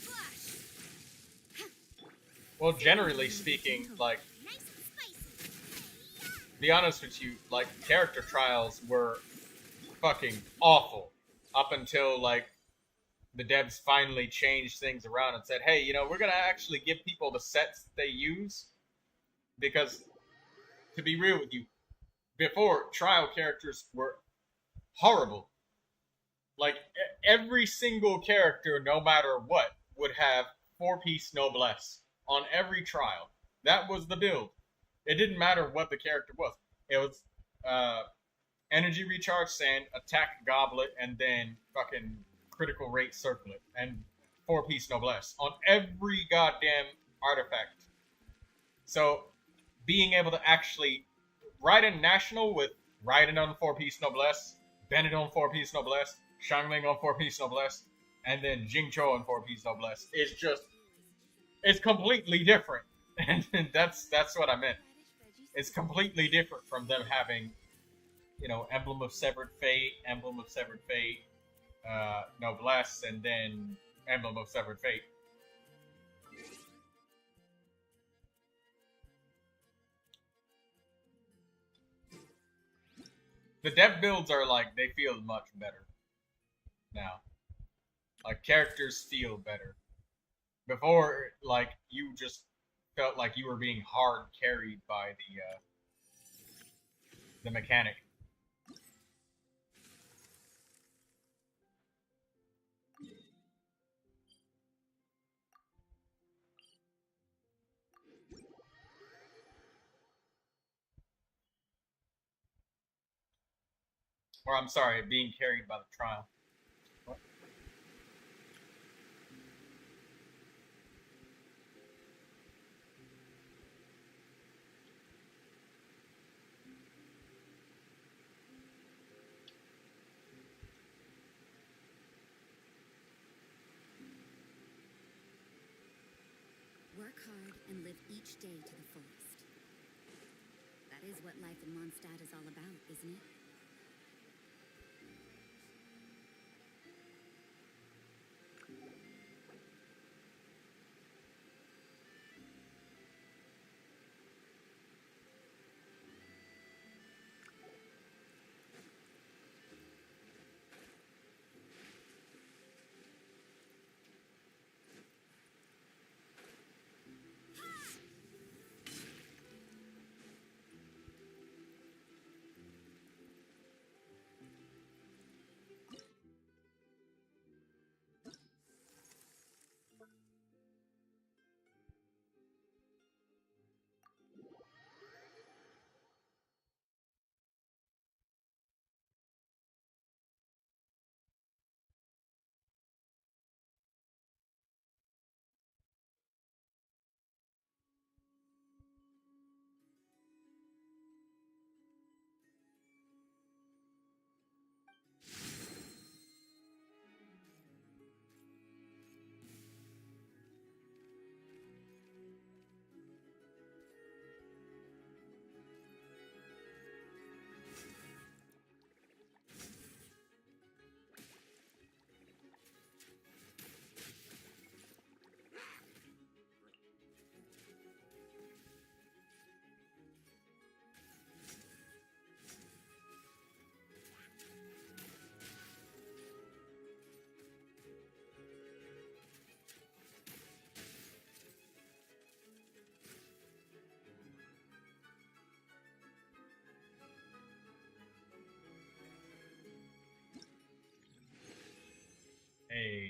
Flash! Well, generally speaking, like, Nice and spicy! to be honest with you, like, character trials were fucking awful. Up until, like, the devs finally changed things around and said, hey, you know, we're gonna actually give people the sets that they use. Because, to be real with you, before, trial characters were horrible. Like, every single character, no matter what, would have 4-piece noblesse on every trial. That was the build. It didn't matter what the character was. It was energy recharge sand, attack goblet, and then fucking critical rate circlet. And 4-piece noblesse on every goddamn artifact. So, being able to actually ride in National with Raiden on 4-piece noblesse, Bennett on 4-piece noblesse, Shangling on 4-piece noblesse, and then Jingcho on 4-piece noblesse is just, it's completely different. And that's what I meant. It's completely different from them having, you know, Emblem of Severed Fate, Noblesse, and then Emblem of Severed Fate. The dev builds are like, they feel much better now. Like, characters feel better. Before, like, you just felt like you were being hard carried by the mechanic. Or, I'm sorry, being carried by the trial. What? Work hard and live each day to the fullest. That is what life in Mondstadt is all about, isn't it?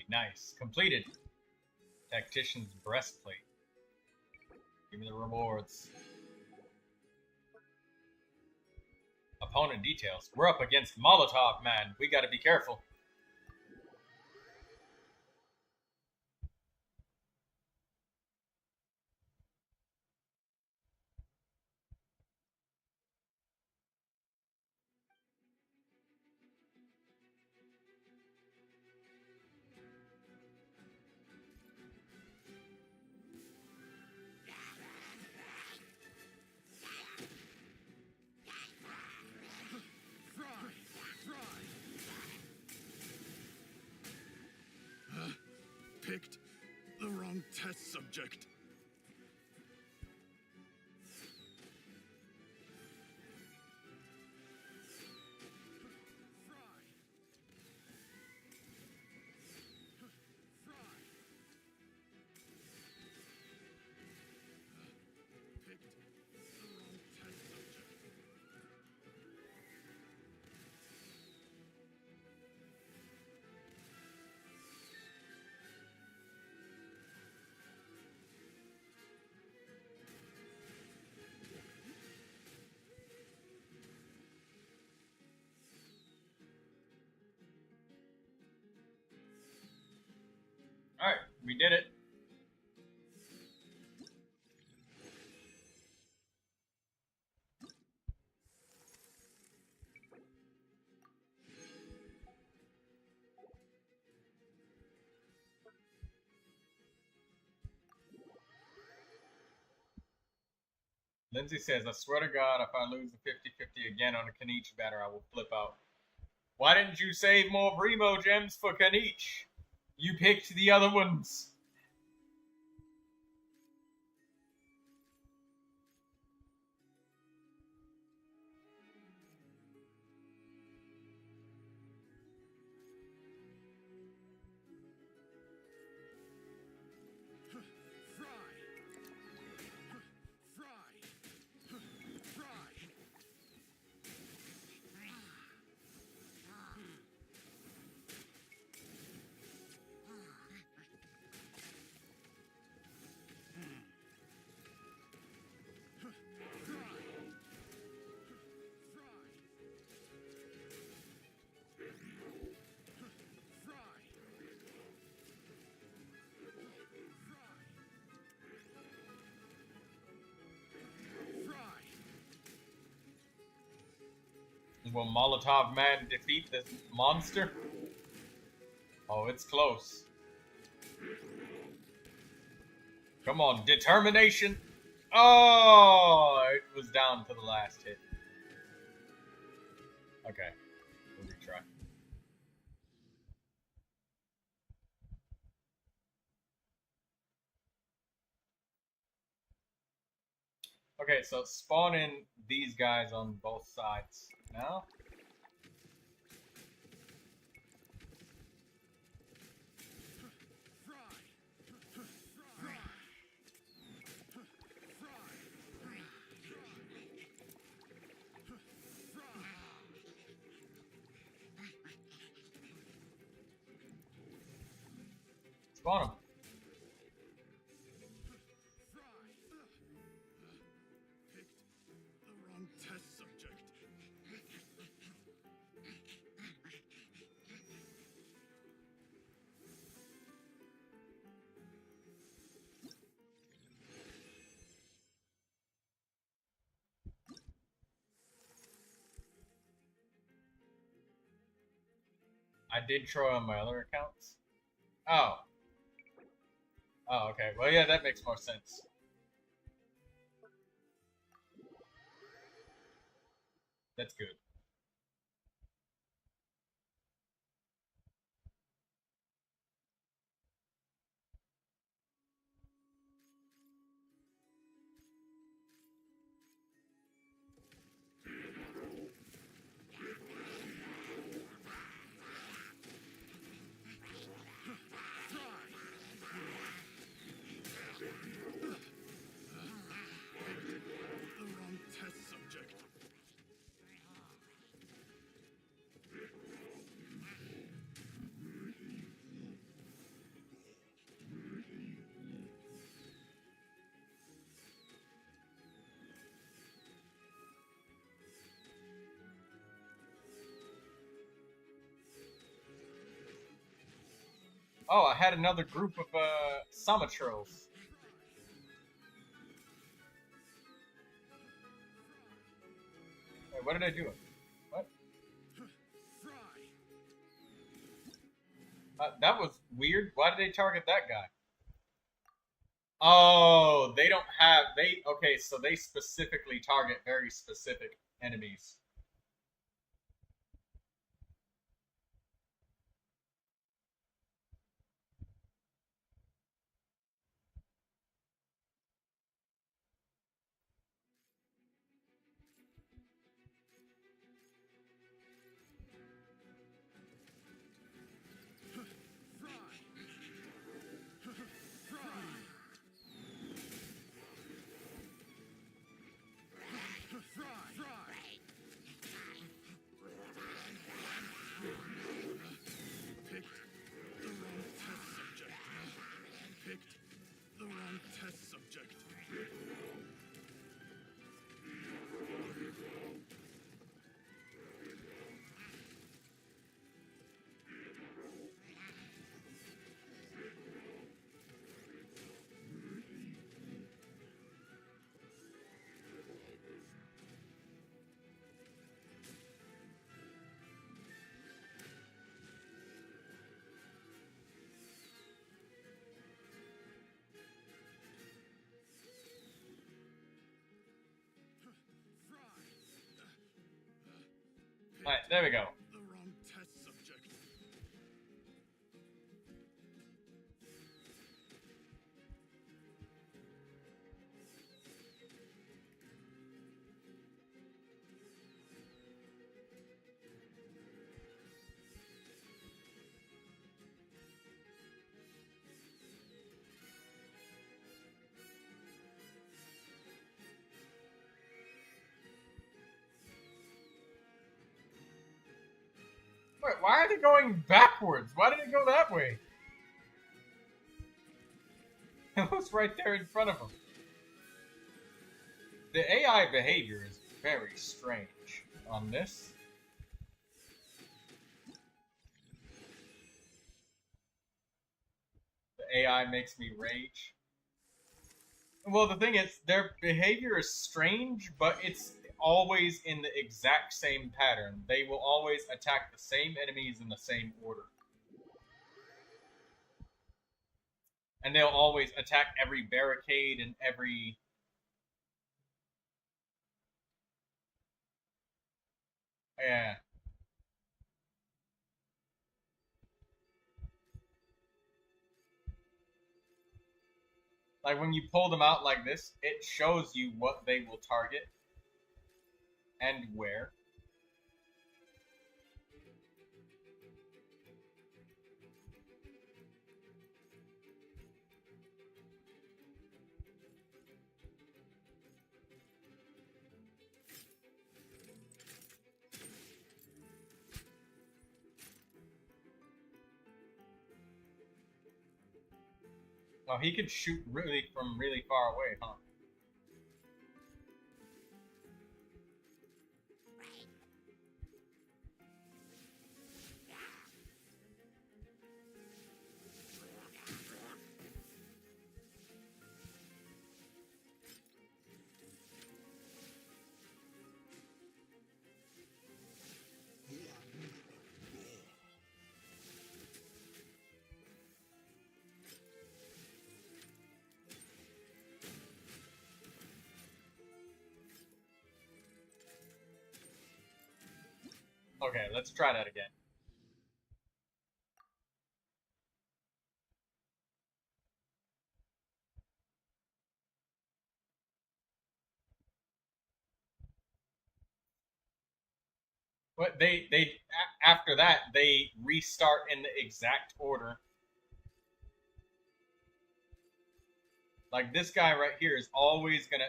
Nice. Completed. Tactician's breastplate. Give me the rewards. Opponent details. We're up against Molotov Man. We gotta be careful. Picked the wrong test subject. Alright, we did it. Lindsay says, I swear to God, if I lose the 50-50 again on a Kanich banner, I will flip out. Why didn't you save more Primo gems for Kanich? You picked the other ones. Will Molotov Man defeat this monster? Oh, it's close. Come on, determination. Oh, it was down to the last hit. Okay, we'll retry. Okay, so spawn in these guys on both sides now. Spawn them. Test subject. I did try on my other accounts. Oh. Oh, okay. Well, yeah, that makes more sense. That's good. The wrong test subject. Oh, I had another group of Samatrils. Wait, what did I do? What? That was weird. Why did they target that guy? Oh, they don't have okay, so they specifically target very specific enemies. Alright, there we go. The wrong test subject. Wait, why are they going backwards? Why did it go that way? It was right there in front of them. The AI behavior is very strange on this. The AI makes me rage. Well, the thing is, their behavior is strange, but it's always in the exact same pattern. They will always attack the same enemies in the same order. And they'll always attack every barricade and every... Yeah. Like when you pull them out like this, it shows you what they will target and where. Oh, he could shoot from really far away, huh? Okay, let's try that again. But after that, they restart in the exact order. Like this guy right here is always gonna...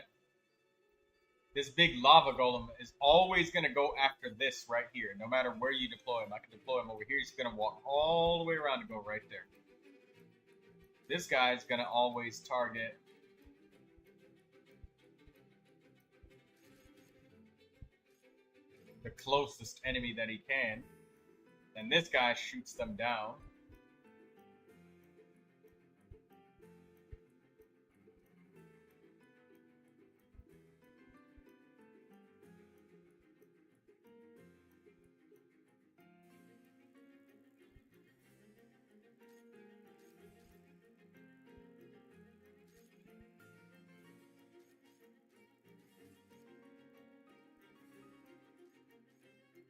This big lava golem is always gonna go after this right here, no matter where you deploy him. I can deploy him over here, he's gonna walk all the way around to go right there. This guy's gonna always target... the closest enemy that he can. And this guy shoots them down.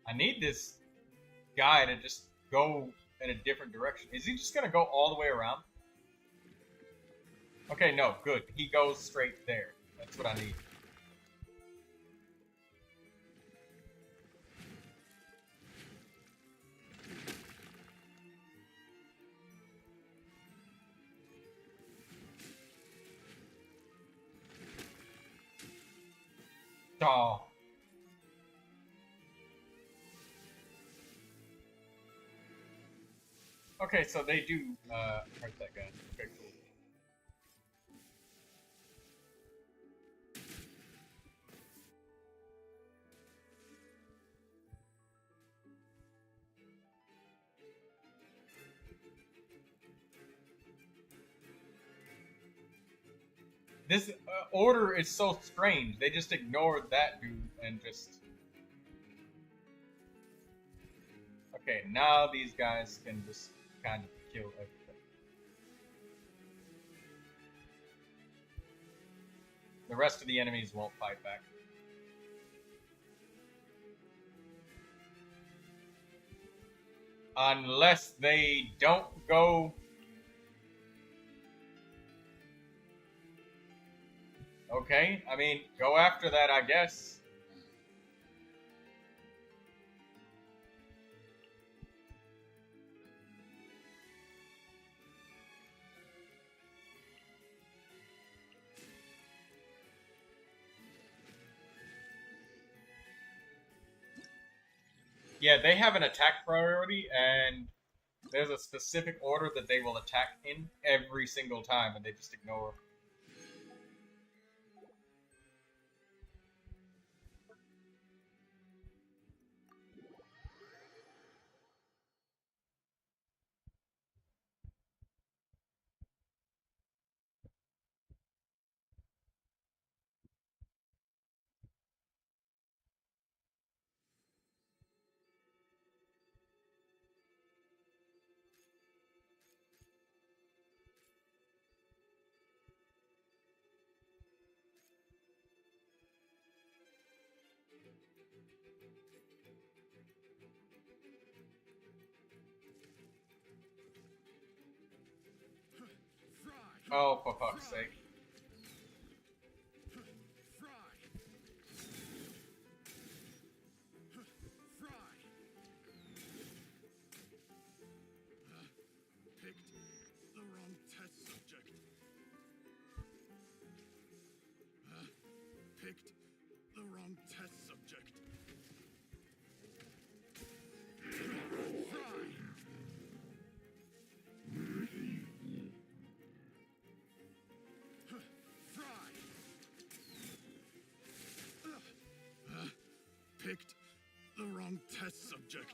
I need this guy to just go in a different direction. Is he just gonna go all the way around? Okay, no, good. He goes straight there. That's what I need. Oh. Okay, so they do hurt that guy. Okay, cool. This order is so strange. They just ignored that dude and just... Okay, now these guys can just kind of kill everything. The rest of the enemies won't fight back. Unless they don't go... Okay, I mean, go after that, I guess. Yeah, they have an attack priority, and there's a specific order that they will attack in every single time, and they just ignore. Oh, for fuck's sake. Picked the wrong test subject. Picked the wrong test subject. Picked the wrong test subject.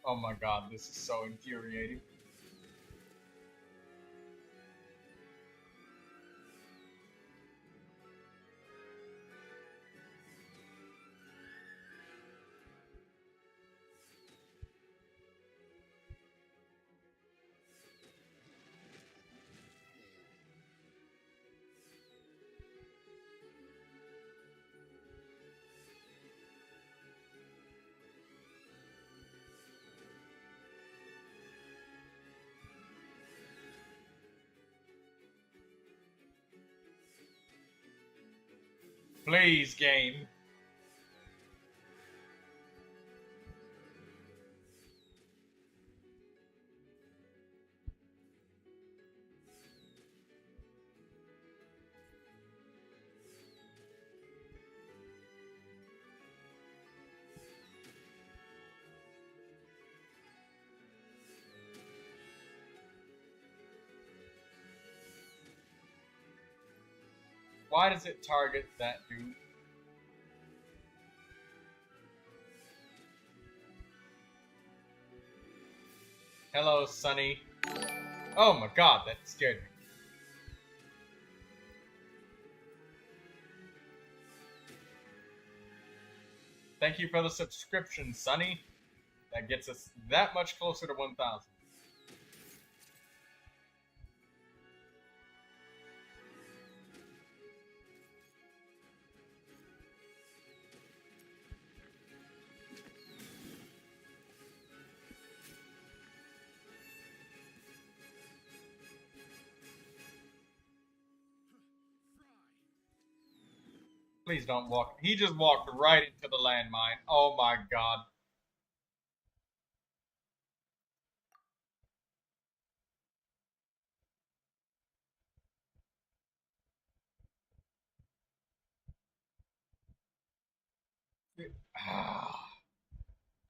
Oh my god, this is so infuriating. Please, game. Why does it target that dude? Hello, Sonny. Oh my god, that scared me. Thank you for the subscription, Sonny. That gets us that much closer to 1,000. Please don't walk. He just walked right into the landmine. Oh my god.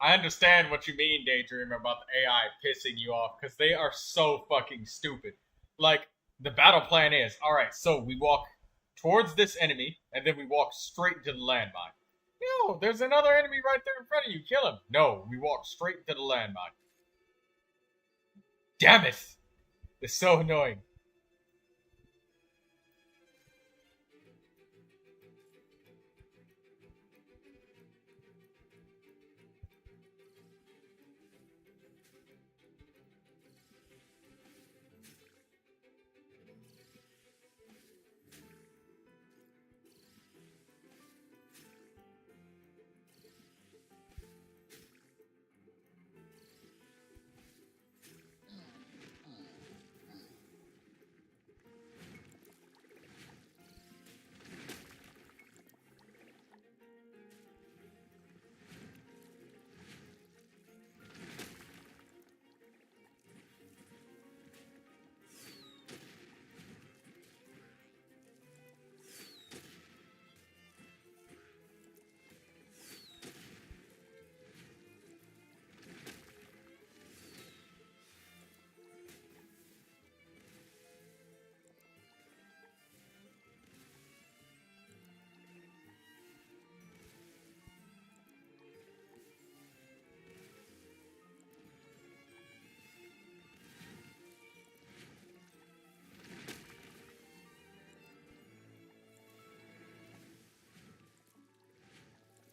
I understand what you mean, Daydream, about the AI pissing you off, because they are so fucking stupid. Like, the battle plan is, alright, so we walk towards this enemy, and then we walk straight into the landmine. No, there's another enemy right there in front of you, kill him. No, we walk straight into the landmine. Damn it! It's so annoying.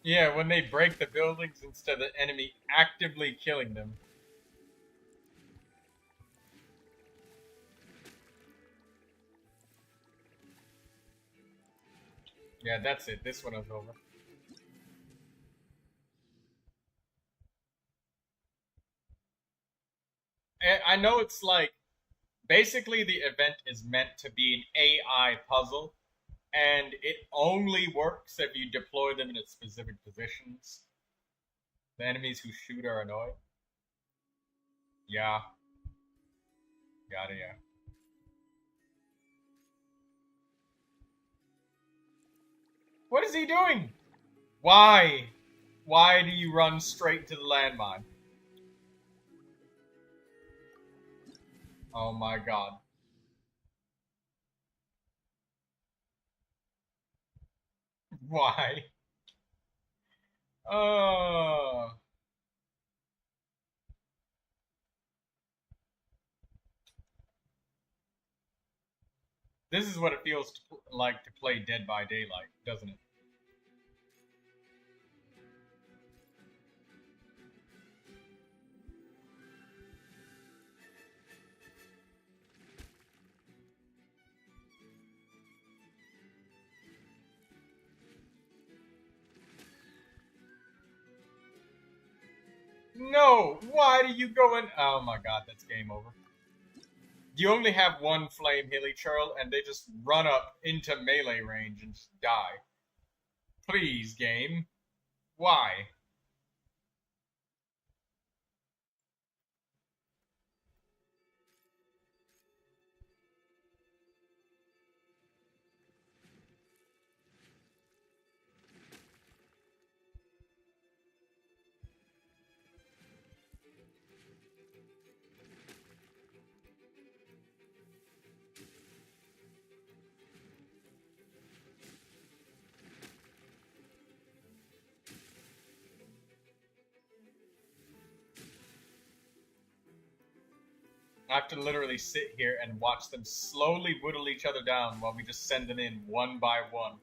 Yeah, when they break the buildings instead of the enemy actively killing them. Yeah, that's it. This one is over. I know it's like, basically the event is meant to be an AI puzzle, and it only works if you deploy them in its specific positions. The enemies who shoot are annoying. Yeah. Yada yeah. What is he doing? Why? Why do you run straight to the landmine? Oh my god. Why? Oh. This is what it feels like to play Dead by Daylight, doesn't it? No! Why do you go in? Oh my god, that's game over. You only have one Flame Hilly Churl, and they just run up into melee range and just die. Please, game. Why? I have to literally sit here and watch them slowly whittle each other down while we just send them in one by one.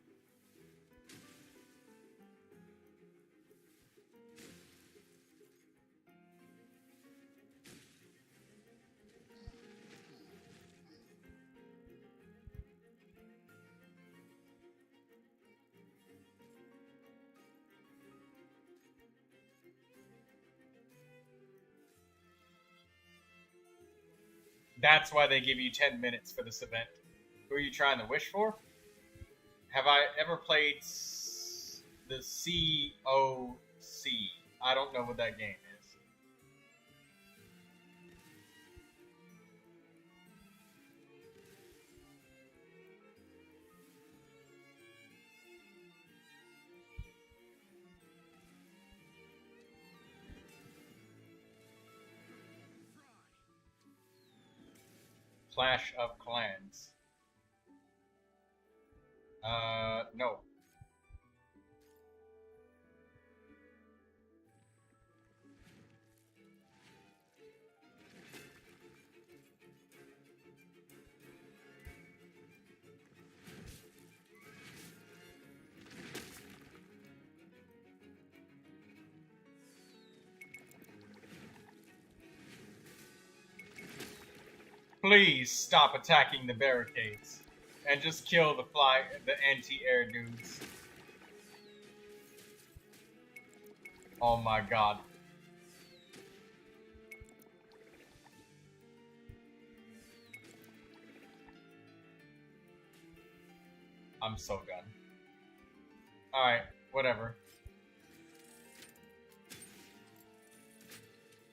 That's why they give you 10 minutes for this event. Who are you trying to wish for? Have I ever played the COC? I don't know what that game is. Clash of Clans. No. Please stop attacking the barricades and just kill the anti-air dudes. Oh my god. I'm so done. Alright, whatever.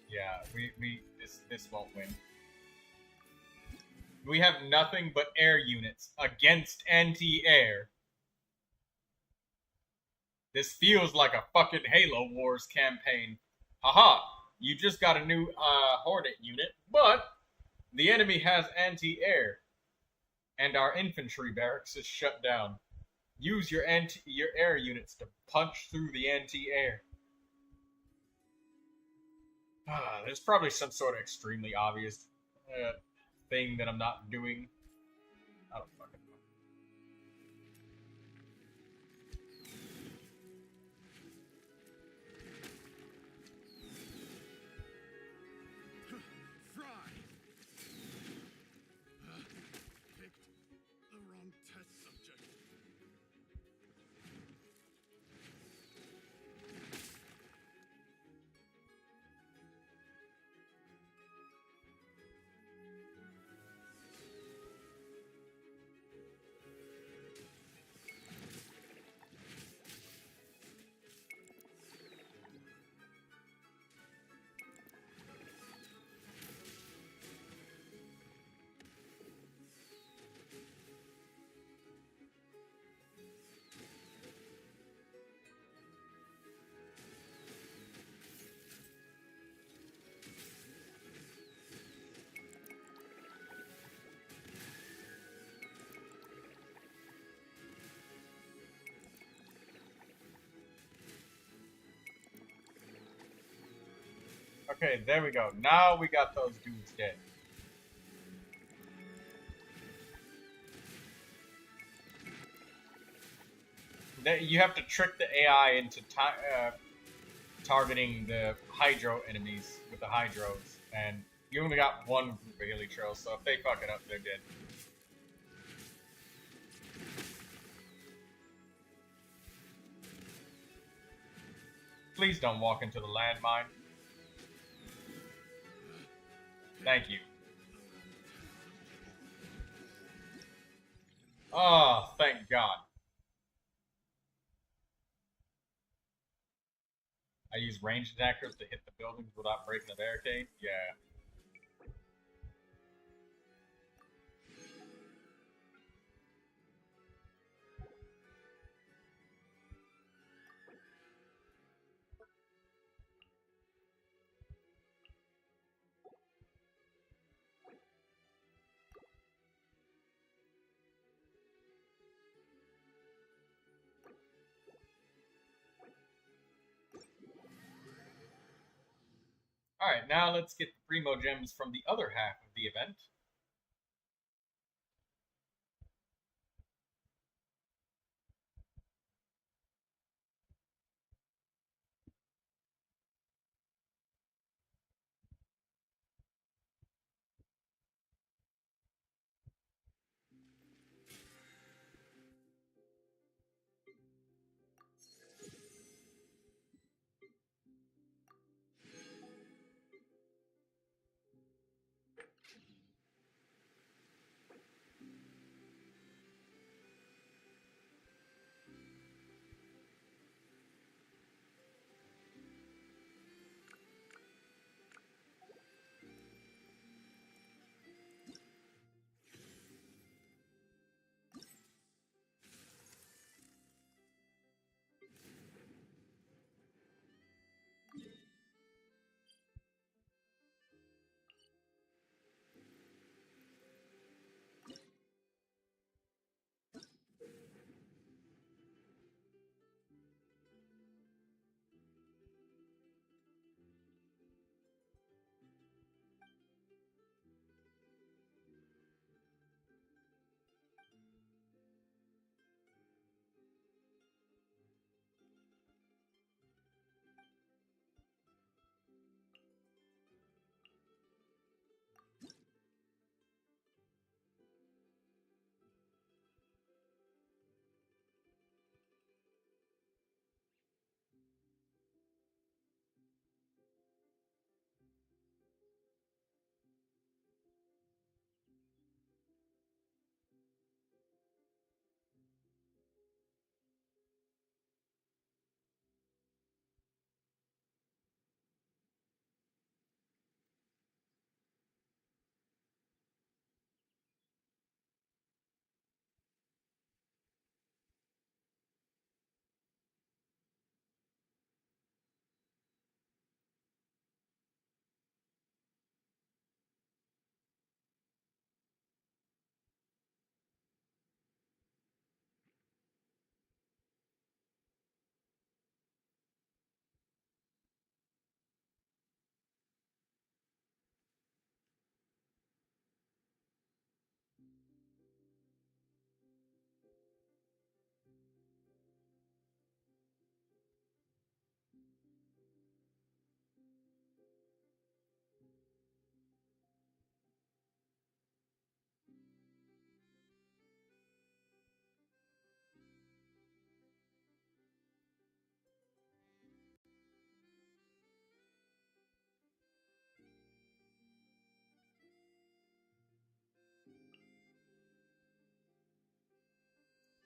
Yeah, this won't win. We have nothing but air units against anti-air. This feels like a fucking Halo Wars campaign. Haha, you just got a new Hornet unit, but the enemy has anti-air. And our infantry barracks is shut down. Use your air units to punch through the anti-air. There's probably some sort of extremely obvious thing that I'm not doing. I don't fucking know. Fry! Picked the wrong test subject. Okay, there we go. Now we got those dudes dead. You have to trick the AI into targeting the hydro enemies with the hydros, and you only got one group of Helios, so if they fuck it up, they're dead. Please don't walk into the landmine. Thank you. Oh, thank God. I use ranged attackers to hit the buildings without breaking the barricade? Yeah. Alright, now let's get the Primo Gems from the other half of the event.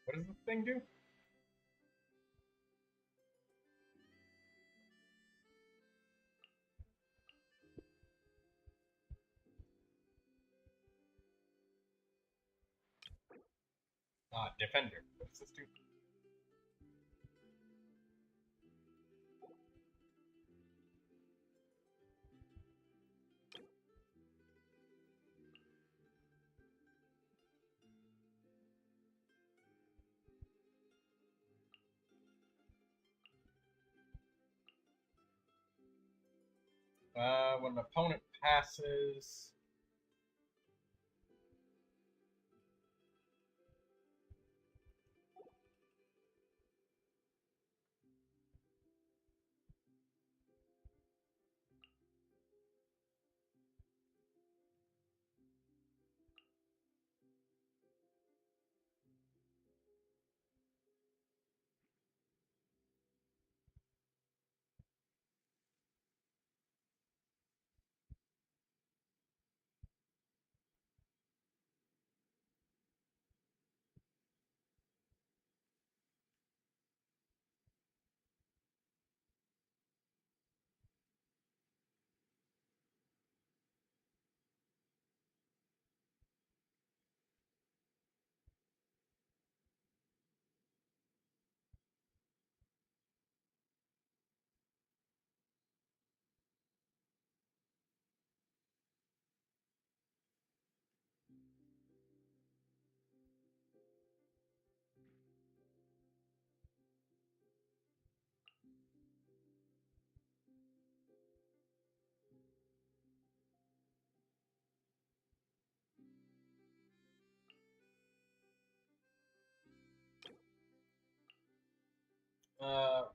What does this thing do? Ah, Defender. What does this do? When an opponent passes...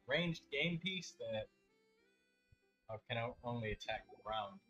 Ranged game piece that can only attack ground.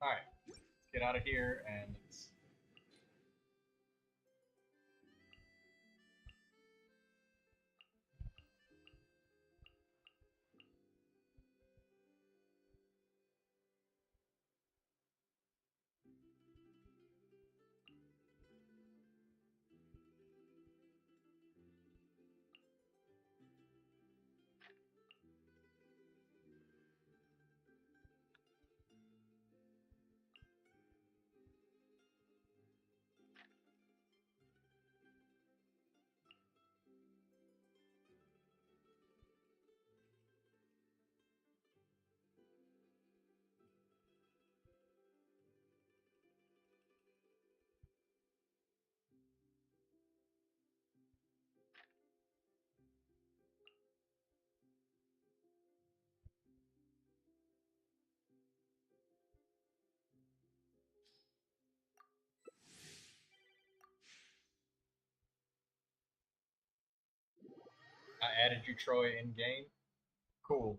Alright, let's get out of here and let's... I added you, Troy, in game. Cool.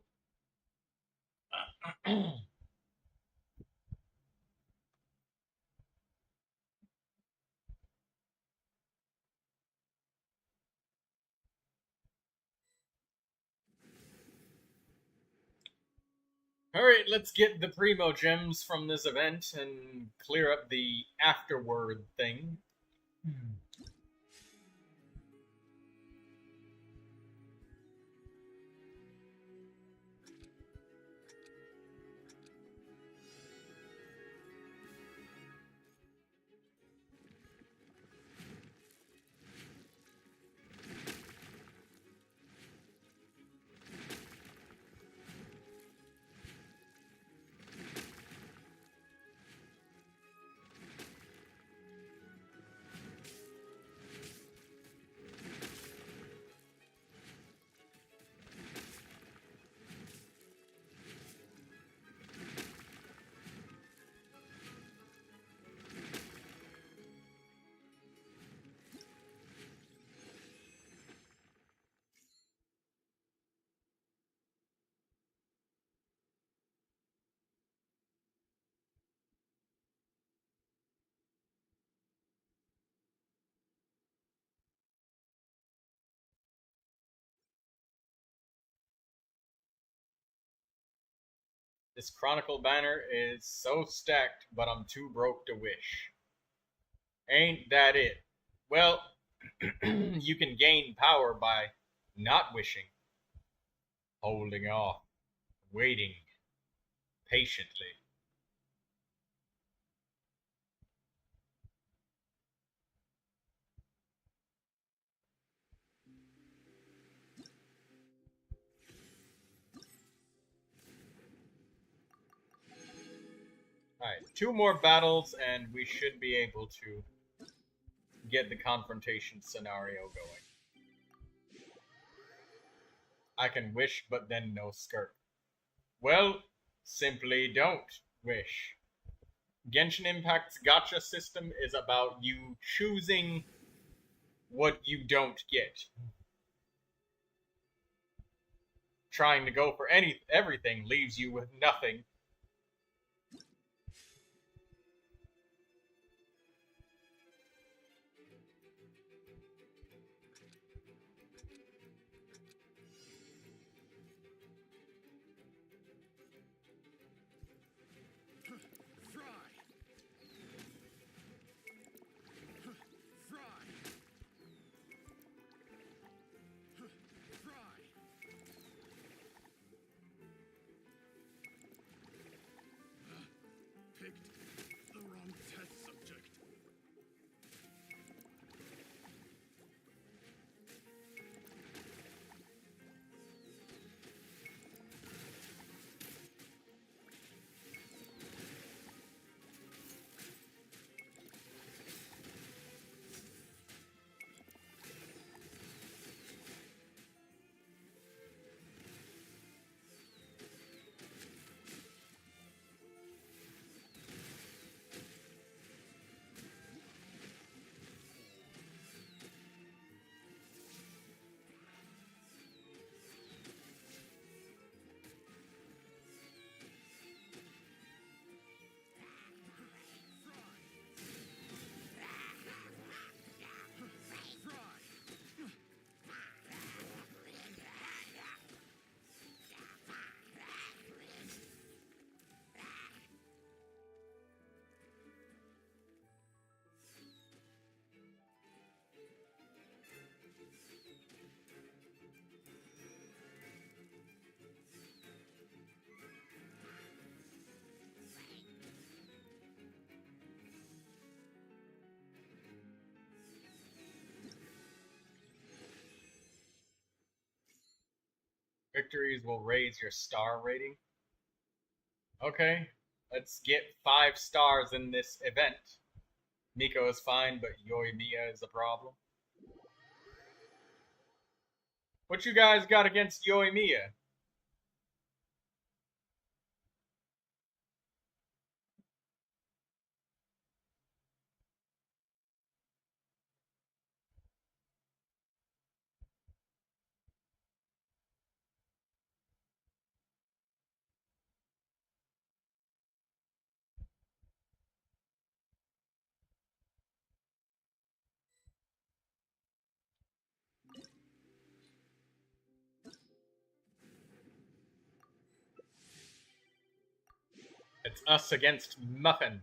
Alright, let's get the primo gems from this event and clear up the afterward thing. This Chronicle banner is so stacked, but I'm too broke to wish. Ain't that it? Well, you can gain power by not wishing, holding off, waiting patiently. Alright, 2 more battles and we should be able to get the confrontation scenario going. I can wish, but then no Skirk. Well, simply don't wish. Genshin Impact's gacha system is about you choosing what you don't get. Trying to go for everything leaves you with nothing. Picked the wrong test subject. Victories will raise your star rating. Okay, let's get 5 stars in this event. Miko is fine, but Yoimiya is a problem. What you guys got against Yoimiya? It's us against Muffin.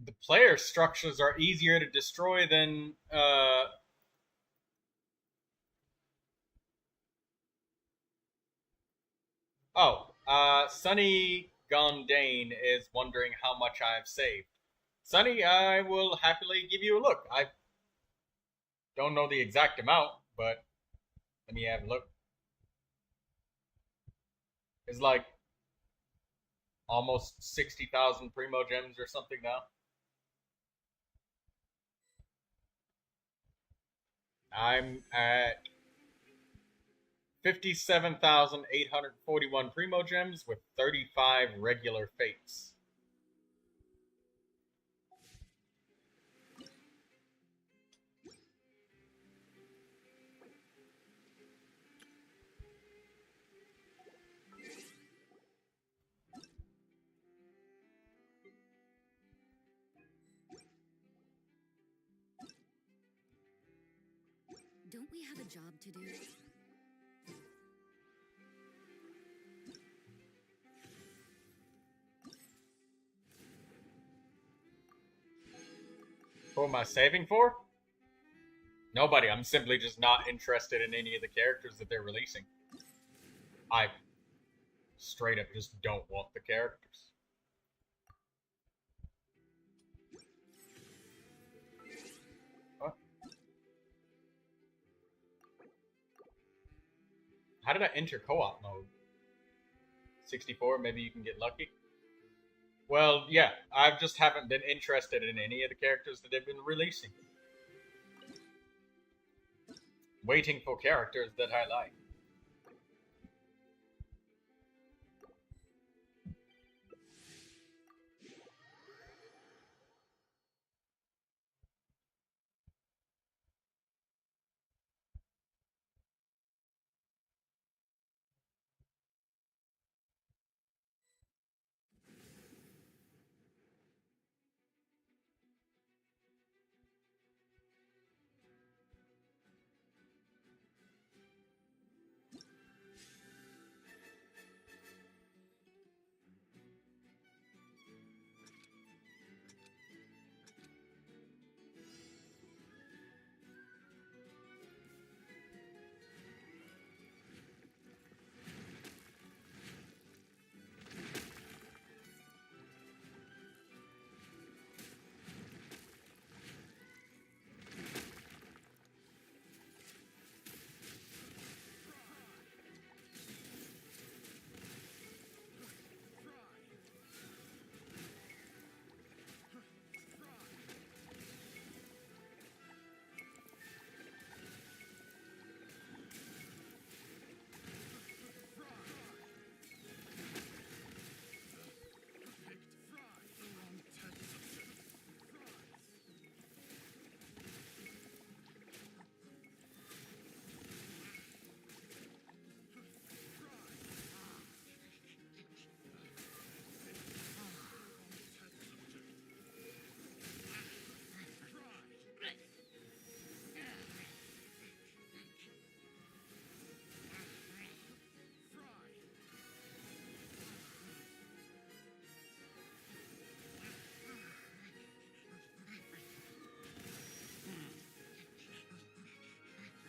the player structures are easier to destroy than Sunny Gondane is wondering how much I've saved. Sunny, I will happily give you a look. I don't know the exact amount, but let me have a look. It's like almost 60,000 Primo Gems or something now. I'm at 57,841 Primo Gems with 35 regular Fates. Don't we have a job to do? Who am I saving for? Nobody. I'm simply just not interested in any of the characters that they're releasing. I straight up just don't want the characters. What? How did I enter co-op mode? 64, maybe you can get lucky? Well, yeah, I just haven't been interested in any of the characters that they've been releasing. Waiting for characters that I like.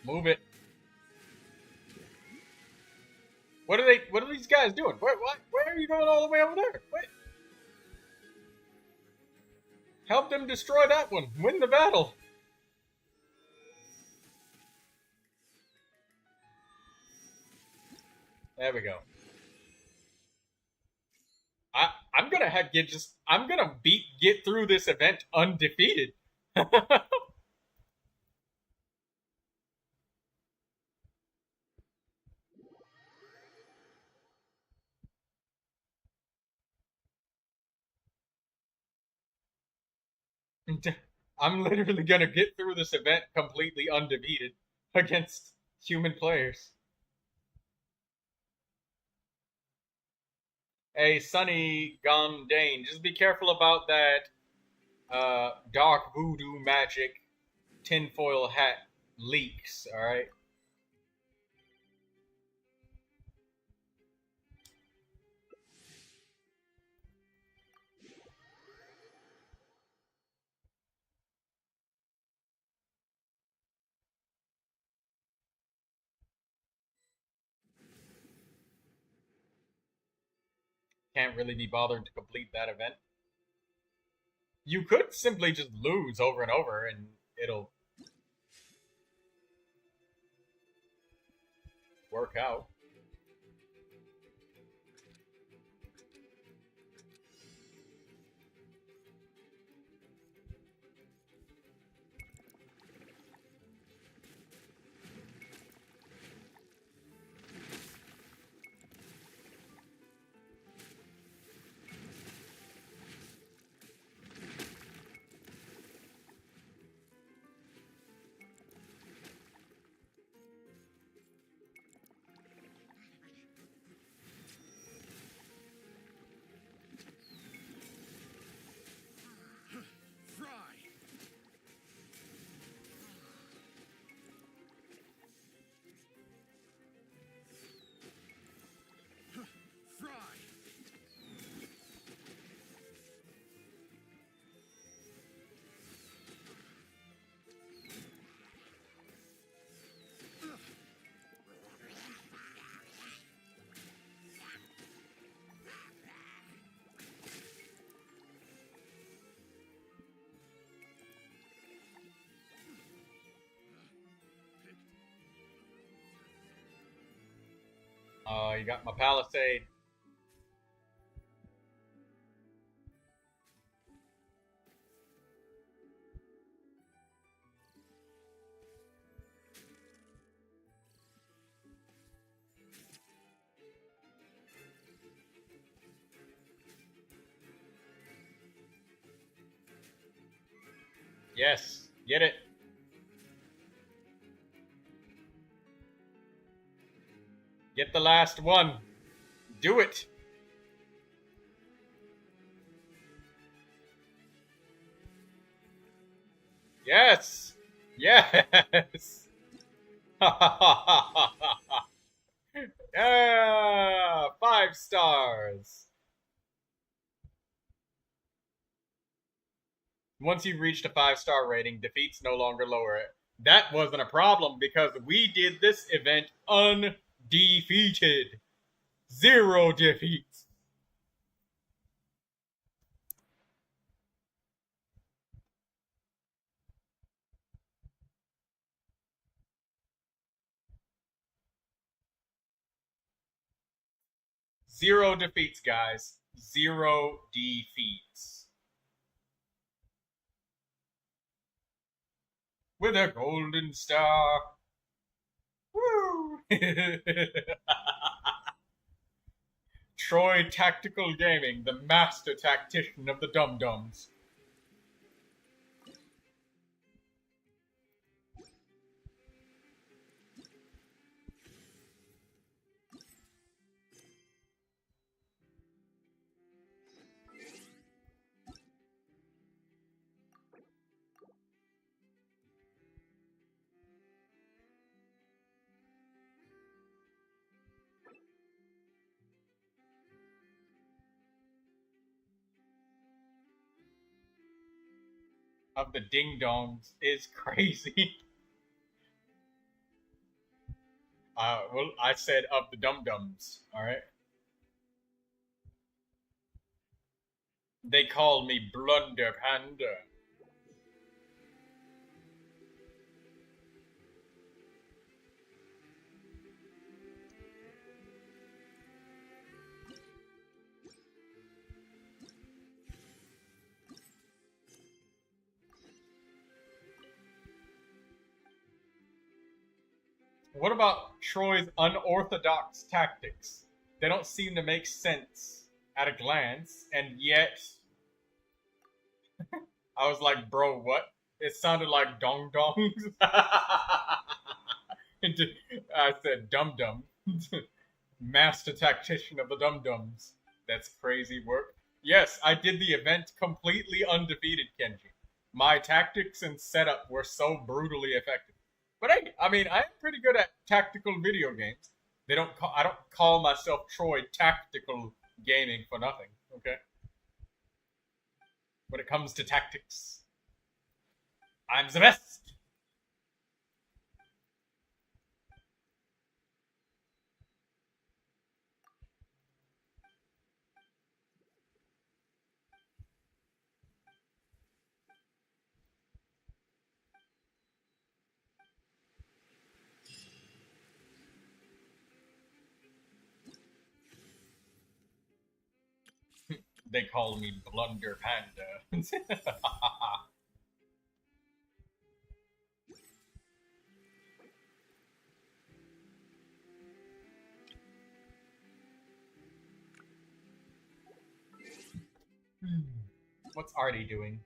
Move it. What are these guys doing? Where are you going all the way over there? Wait. Help them destroy that one. Win the battle. There we go. I'm gonna get through this event undefeated. I'm literally gonna get through this event completely undefeated against human players. Hey, Sunny Gondane, just be careful about that dark voodoo magic tinfoil hat leaks, alright? can't really be bothered to complete that event. You could simply just lose over and over and it'll work out. Fry! Fry! You got my palisade. Yes, get it. Get the last one. Do it. Yes. Yes. Yeah, 5 stars. Once you've reached a 5-star rating, defeats no longer lower it. That wasn't a problem because we did this event undefeated. 0 defeats. Zero defeats, guys. 0 defeats. With a golden star. Woo! Troy Tactical Gaming, the master tactician of the dum-dums. Of the ding-dongs is crazy. Well, I said of the dum-dums, alright? They call me Blunder Panda. What about Troy's unorthodox tactics? They don't seem to make sense at a glance, and yet I was like, bro, what? It sounded like dong dongs. I said dum dum. Master tactician of the dum dums. That's crazy work. Yes, I did the event completely undefeated, Kenji. My tactics and setup were so brutally effective. But hey, I mean, I'm pretty good at tactical video games. I don't call myself Troy Tactical Gaming for nothing, okay? When it comes to tactics, I'm the best. They call me Blunder Panda. What's Artie doing?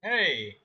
Hey!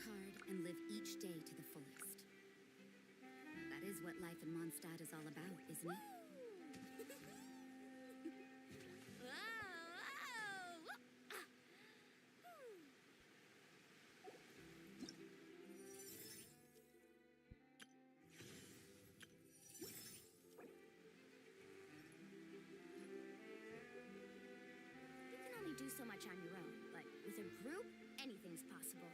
hard and live each day to the fullest. That is what life in Mondstadt is all about, isn't it? You can only do so much on your own, but with a group, anything's possible.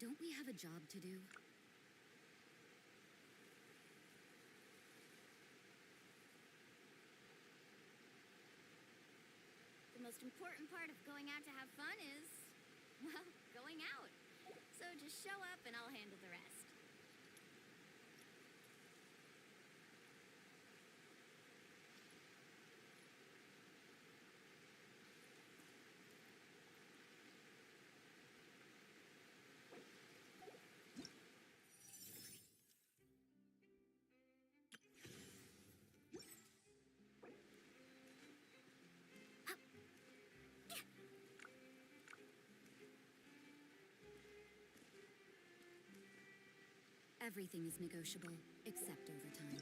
Don't we have a job to do? The most important part of going out to have fun is, well, going out. So just show up and I'll handle the rest. Everything is negotiable, except overtime.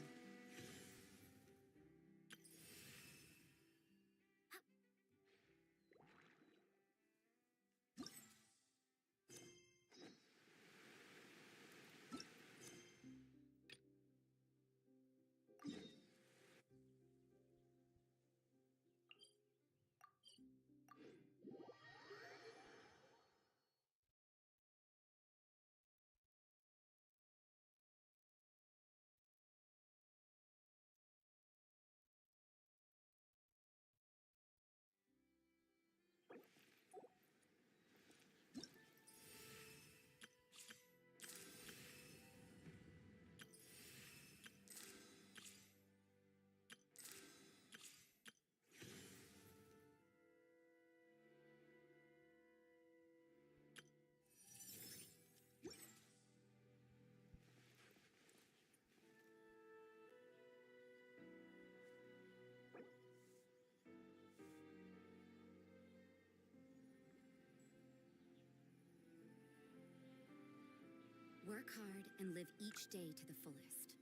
Work hard and live each day to the fullest.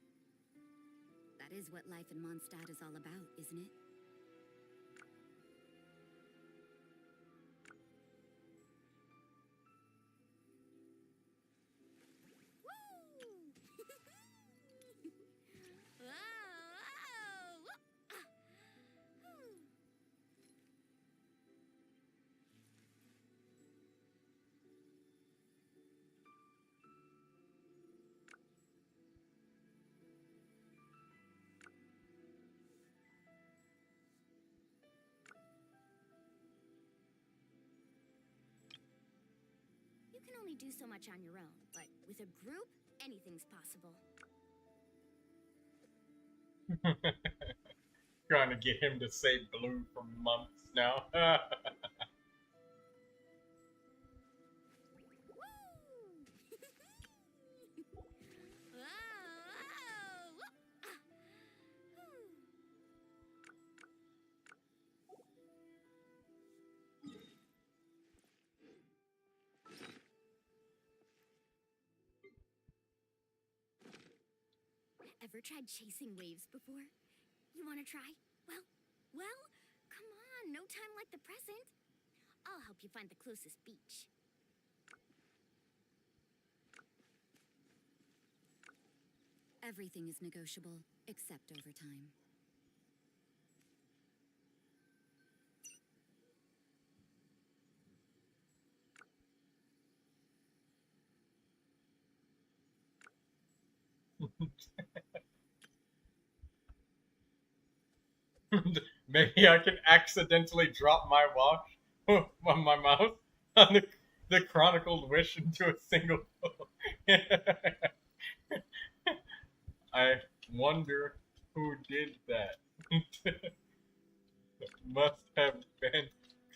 That is what life in Mondstadt is all about, isn't it? You can only do so much on your own, but with a group, anything's possible. Trying to get him to say blue for months now. Ever tried chasing waves before? You want to try? Well, come on, no time like the present. I'll help you find the closest beach. Everything is negotiable, except overtime. Maybe I can accidentally drop my watch. on my mouth on the chronicled wish into a single I wonder who did that. Must have been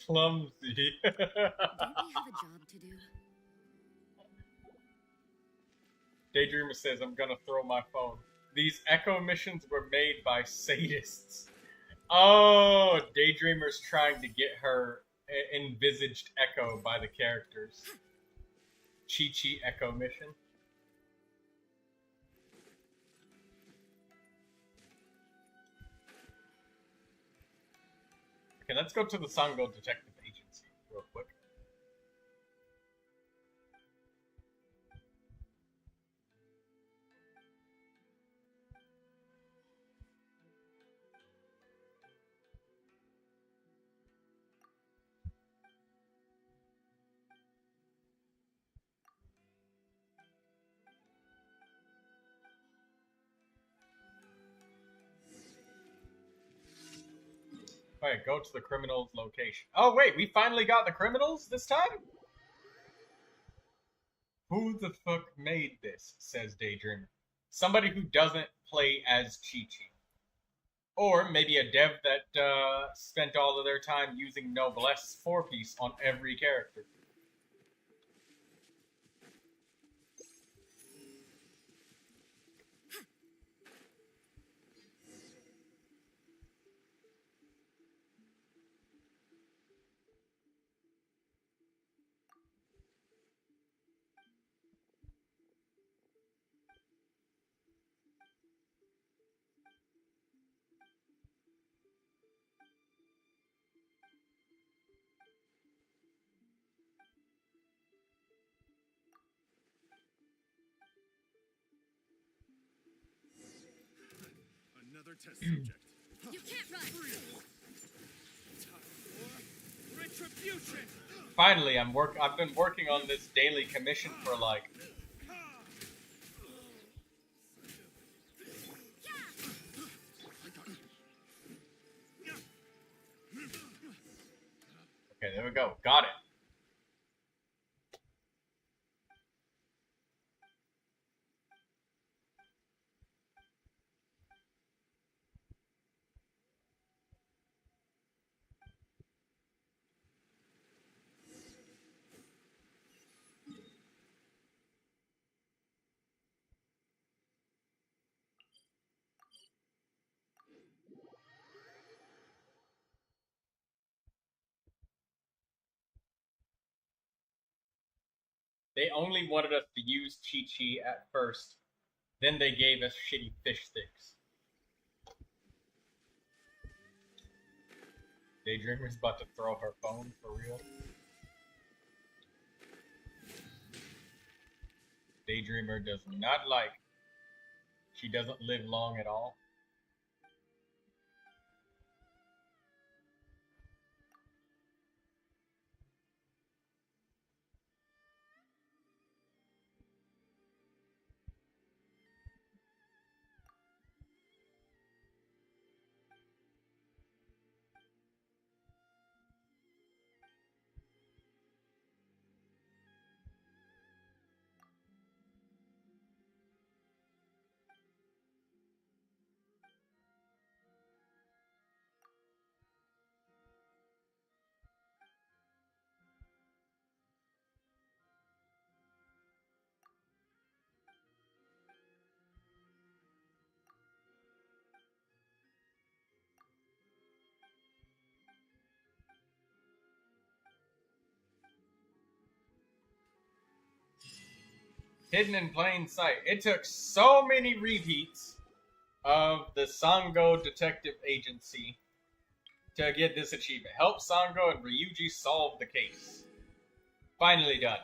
clumsy. Don't we have a job to do? Daydreamer says, I'm gonna throw my phone. These echo missions were made by sadists. Oh, Daydreamer's trying to get her envisaged echo by the characters. Chi-Chi echo mission. Okay, let's go to the Sango Detective Agency real quick. Alright, go to the criminal's location. Oh wait, we finally got the criminals this time? Who the fuck made this, says Daydreamer. Somebody who doesn't play as Chi-Chi. Or maybe a dev that spent all of their time using Noblesse 4-piece on every character. Another test subject. You can't run! Retribution! Finally, I've been working on this daily commission for like Okay, there we go. Got it. They only wanted us to use Chi-Chi at first. Then they gave us shitty fish sticks. Daydreamer's about to throw her phone for real. Daydreamer does not like. She doesn't live long at all. Hidden in plain sight. It took so many repeats of the Sango Detective Agency to get this achievement. Help Sango and Ryuji solve the case. Finally done.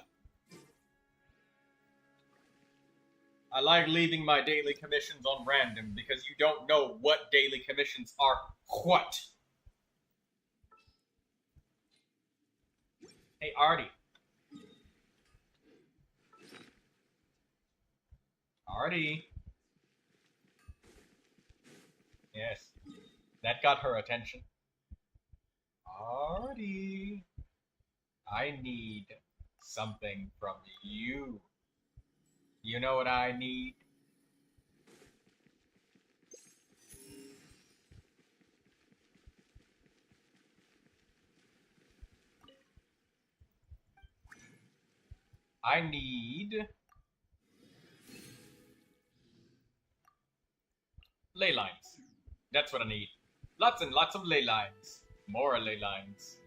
I like leaving my daily commissions on random because you don't know what daily commissions are what. Hey, Artie. Artie. Yes. That got her attention. Artie. I need something from you. You know what I need? I need ley lines. That's what I need. Lots and lots of ley lines. More ley lines.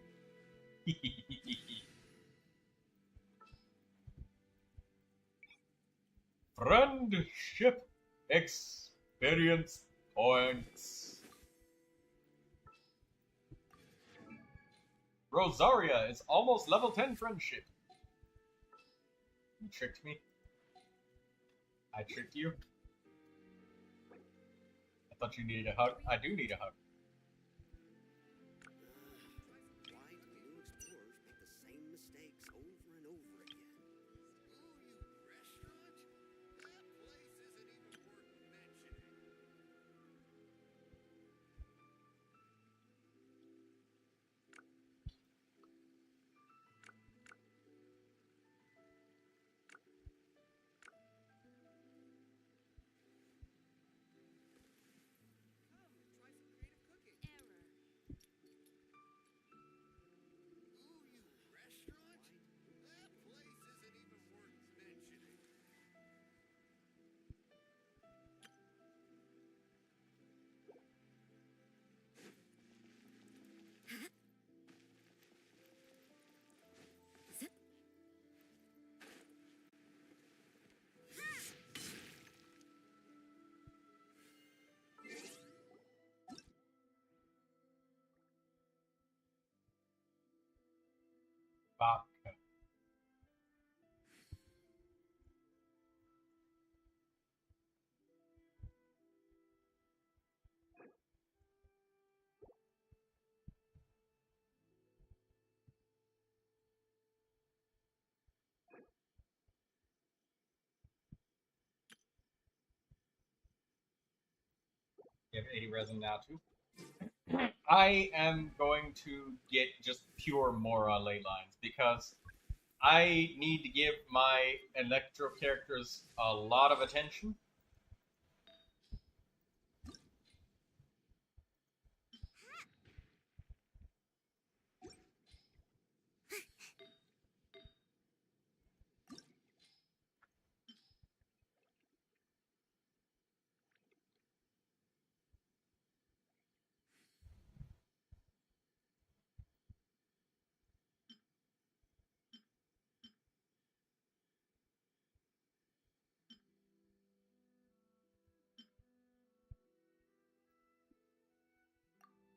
Friendship experience points. Rosaria is almost level 10 friendship. You tricked me. I tricked you. I thought you needed a hug. I do need a hug. Why do new explorers make the same mistakes over and over again? Ooh, you restaurant? That place isn't even worth mentioning. Ooh, you restaurant? That place isn't even worth mentioning. Vodka. You have 80 resin now too. I am going to get just pure Mora ley lines because I need to give my Electro characters a lot of attention.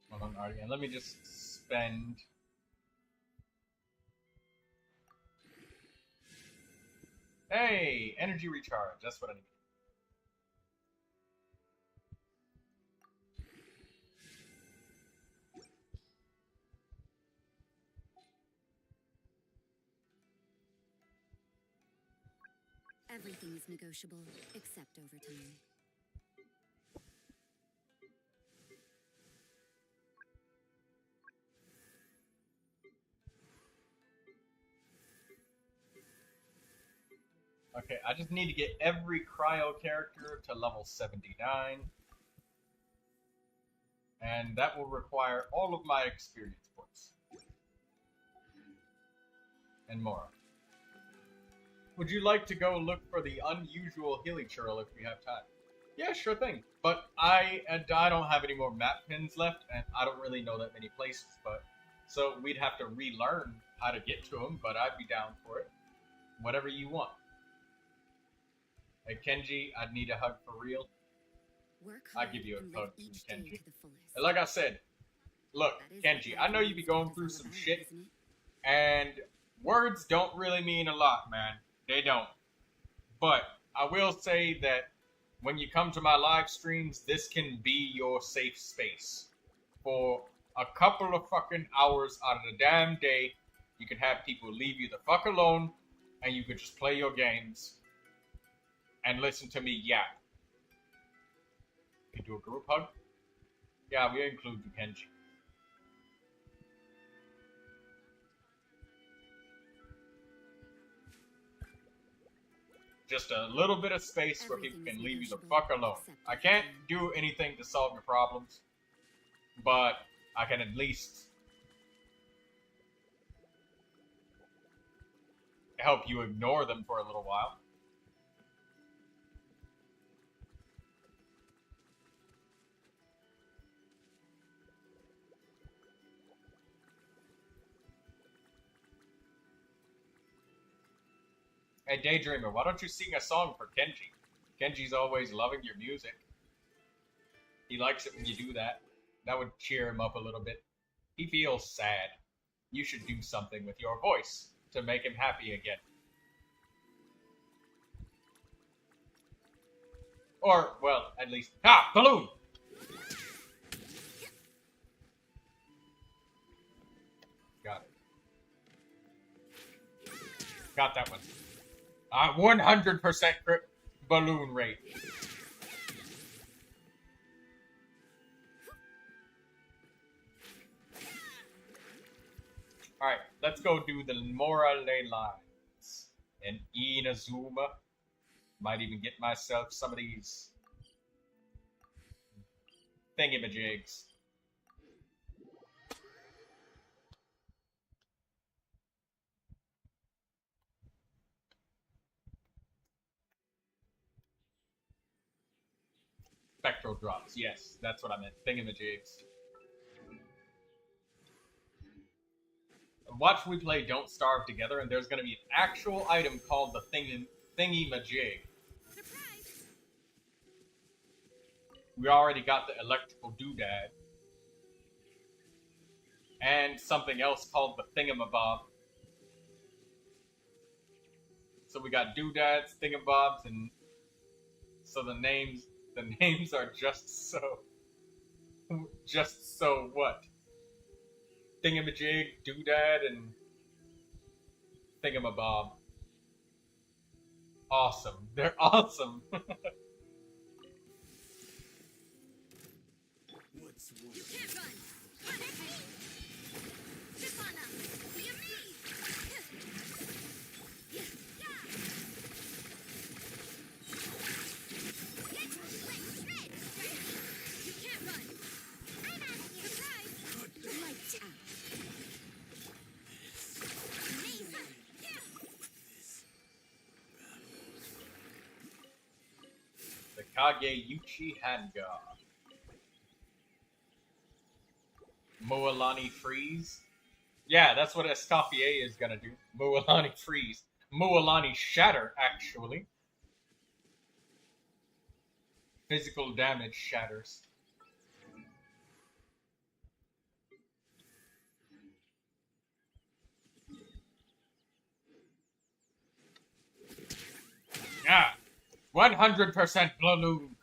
Hold on, Artie, and let me just spend. Hey, energy recharge. That's what I need. Everything is negotiable, except overtime. Okay, I just need to get every cryo character to level 79. And that will require all of my experience points. And more. Would you like to go look for the unusual hilly churl if we have time? Yeah, sure thing. But I don't have any more map pins left, and I don't really know that many places, but so we'd have to relearn how to get to them, but I'd be down for it. Whatever you want. Hey Kenji, I'd need a hug for real. I'll give you a hug, Kenji. And like I said, look, Kenji, I know you be going through some shit, and words don't really mean a lot, man. They don't. But I will say that when you come to my live streams, this can be your safe space. For a couple of fucking hours out of the damn day, you can have people leave you the fuck alone, and you can just play your games and listen to me yap. You do a group hug? Yeah, we include you, Kenji. just a little bit of space where people can leave you the fuck alone. I can't do anything to solve your problems, but I can at least help you ignore them for a little while. Hey, Daydreamer, why don't you sing a song for Kenji? Kenji's always loving your music. He likes it when you do that. That would cheer him up a little bit. He feels sad. You should do something with your voice to make him happy again. Or, well, at least... Ah! Balloon! Got it. Got that one. 100% crit balloon rate. Alright, let's go do the Mora ley lines. And Inazuma. Might even get myself some of these thingamajigs. Spectral drops, yes, that's what I meant. Thingamajigs. Watch we play Don't Starve together, and there's going to be an actual item called the thingy-majig. We already got the electrical doodad. And something else called the thingamabob. So we got doodads, thingamabobs, and so the names are just so... Just so what? Thingamajig, doodad, and thingamabob. Awesome. They're awesome. You can't run! Punish me! Step on up! Be a me! You can't run! I'm out of here! Surprise! Lights out! The Kageyuchi Handguard. Mualani Freeze. Yeah, that's what Escoffier is gonna do. Mualani Freeze. Mualani Shatter, actually. Physical damage shatters. Yeah, 100% balloon.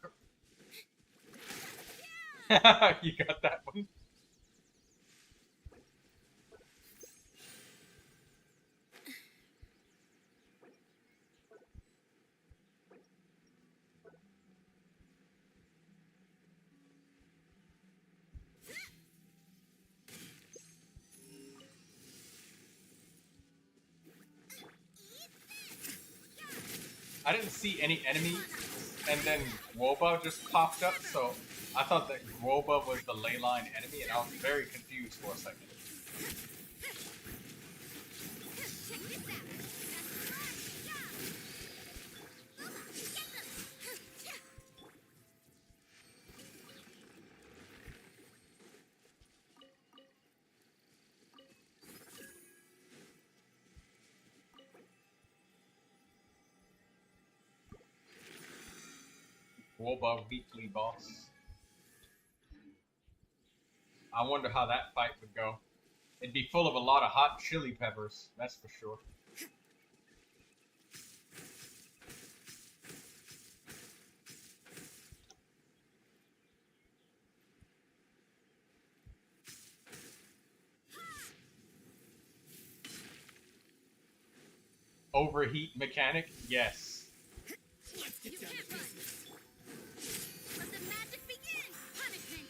You got that one. I didn't see any enemies, and then Guoba just popped up, so I thought that Guoba was the ley line enemy, and I was very confused for a second. Guoba weekly boss. I wonder how that fight would go. It'd be full of a lot of hot chili peppers, that's for sure. Overheat mechanic? Yes. Let's get down to business. Let the magic begin! Punishment!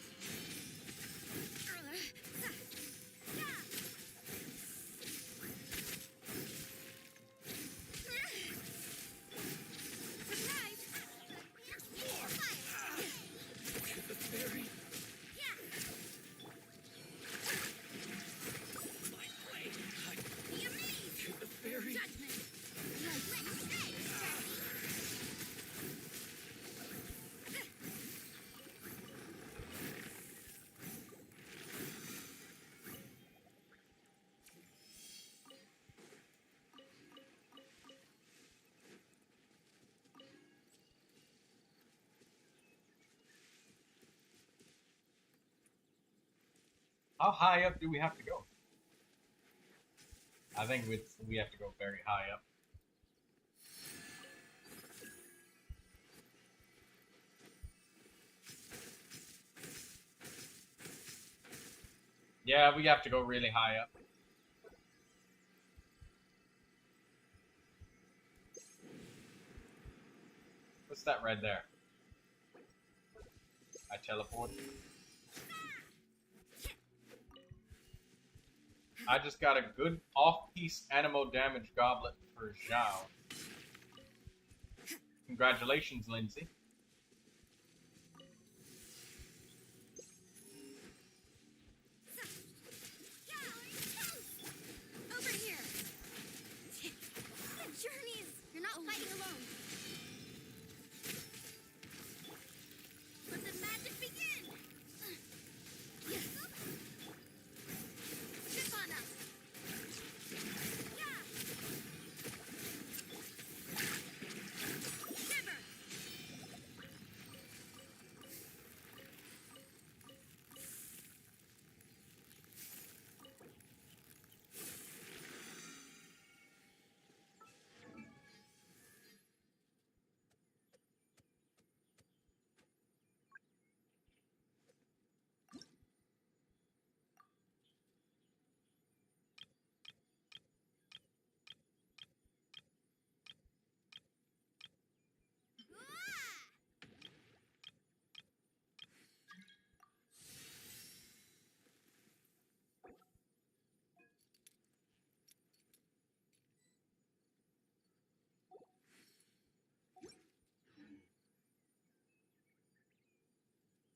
How high up do we have to go? I think we have to go very high up. Yeah, we have to go really high up. What's that right there? I teleport. I just got a good off-piece animal damage goblet for Zhao. Congratulations, Lindsay. Over here. The journeys. You're not fighting alone. Let the magic begin. Zip on us. Yeah. Shiver.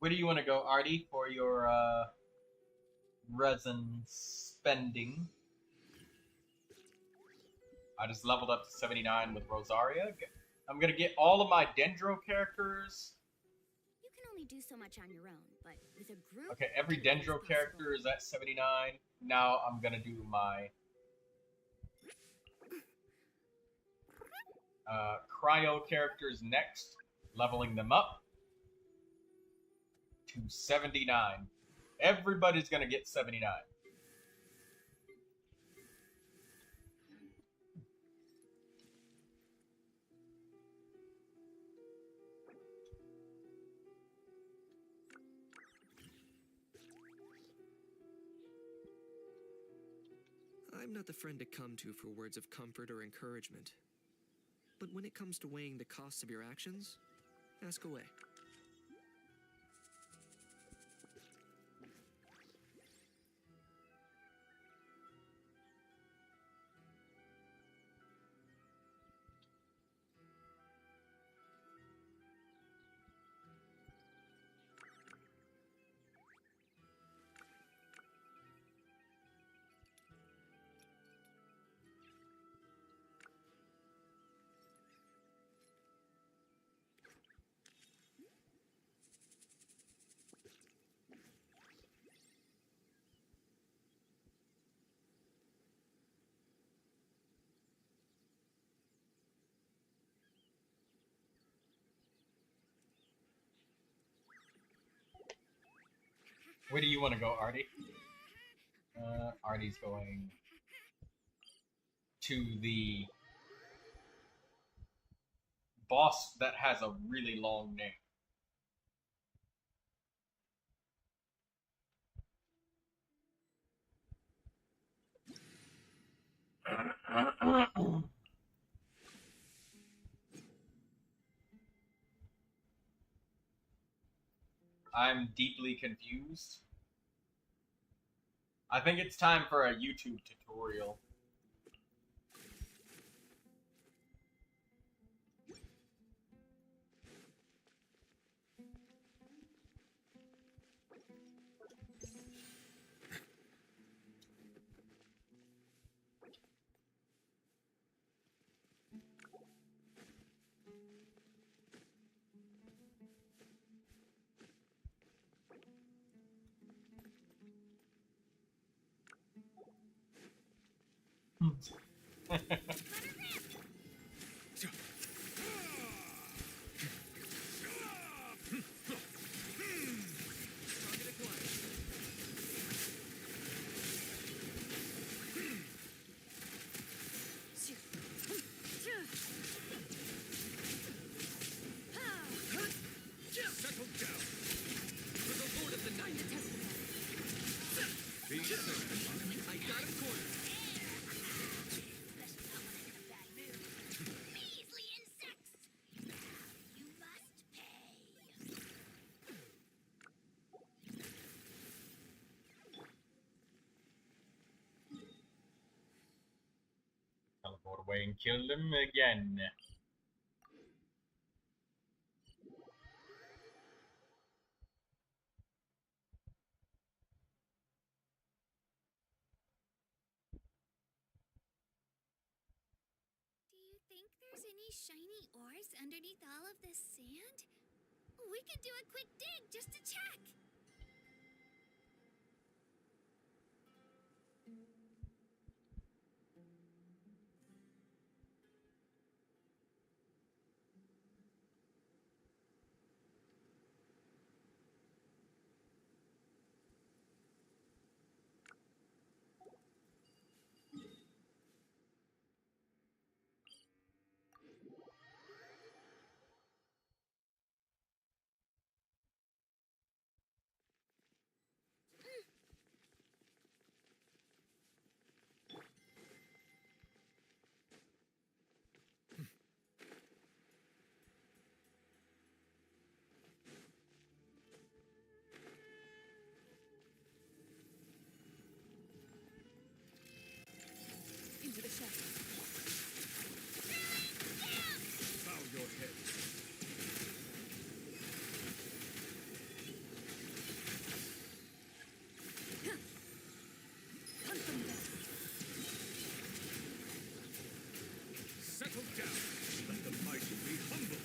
Where do you want to go, Artie, for your resin spending? I just leveled up to 79 with Rosaria. I'm gonna get all of my Dendro characters. You can only do so much on your own, but with a group. Okay, every anything is Dendro possible. character is at 79. Now I'm gonna do my Cryo characters next, leveling them up to 79. Everybody's gonna get 79. I'm not the friend to come to for words of comfort or encouragement. But when it comes to weighing the costs of your actions, ask away. Where do you want to go, Artie? Artie's going to the boss that has a really long name. I'm deeply confused. I think it's time for a YouTube tutorial. and kill them again. Do you think there's any shiny ores underneath all of this sand? We could do a quick dig just to check. Into the shadows. Bow your head. Hunt them down. Settle down. Let the mighty be humble.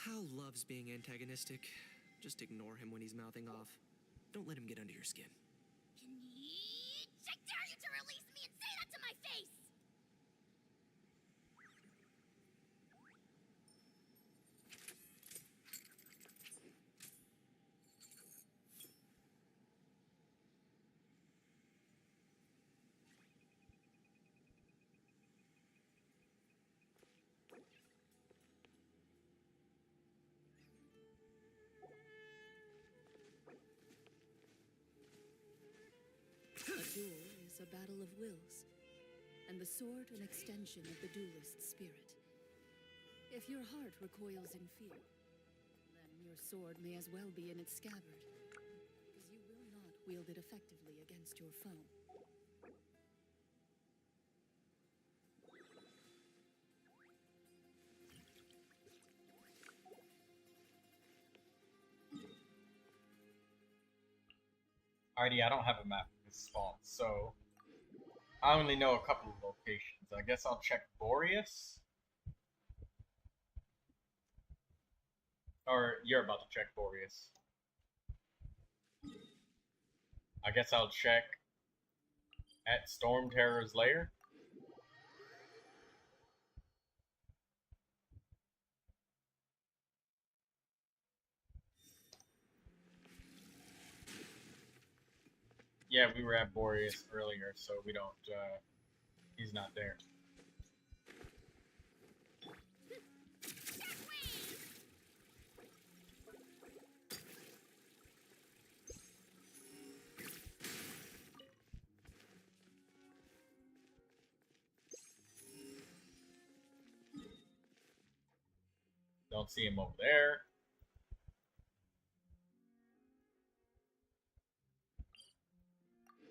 Hal loves being antagonistic. Just ignore him when he's mouthing off. Don't let him get under your skin. I dare you to release me and say that to my face! A duel is a battle of wills, and the sword an extension of the duelist's spirit. If your heart recoils in fear, then your sword may as well be in its scabbard, because you will not wield it effectively against your foe. Alrighty, I don't have a map of this spawn, so I only know a couple of locations. I guess I'll check Boreas. Or you're about to check Boreas. I guess I'll check at Storm Terror's lair. Yeah, we were at Boreas earlier, so we don't, he's not there. Don't see him over there.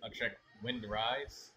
I'll check Wind Rise.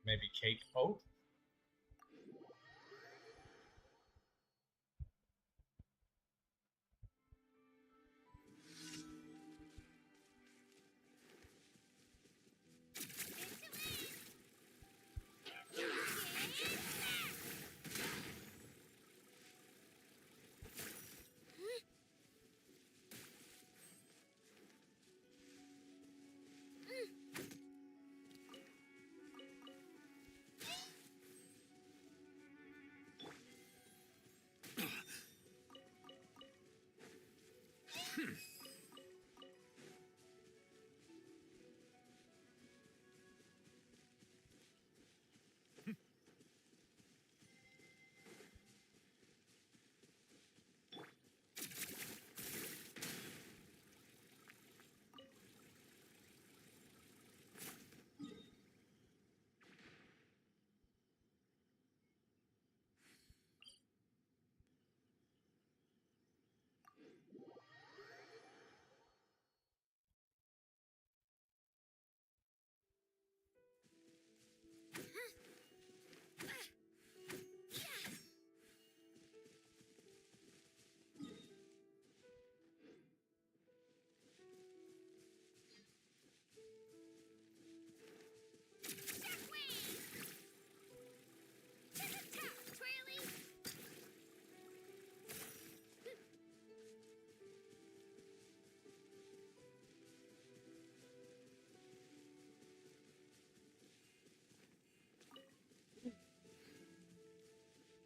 Maybe Cape Oath?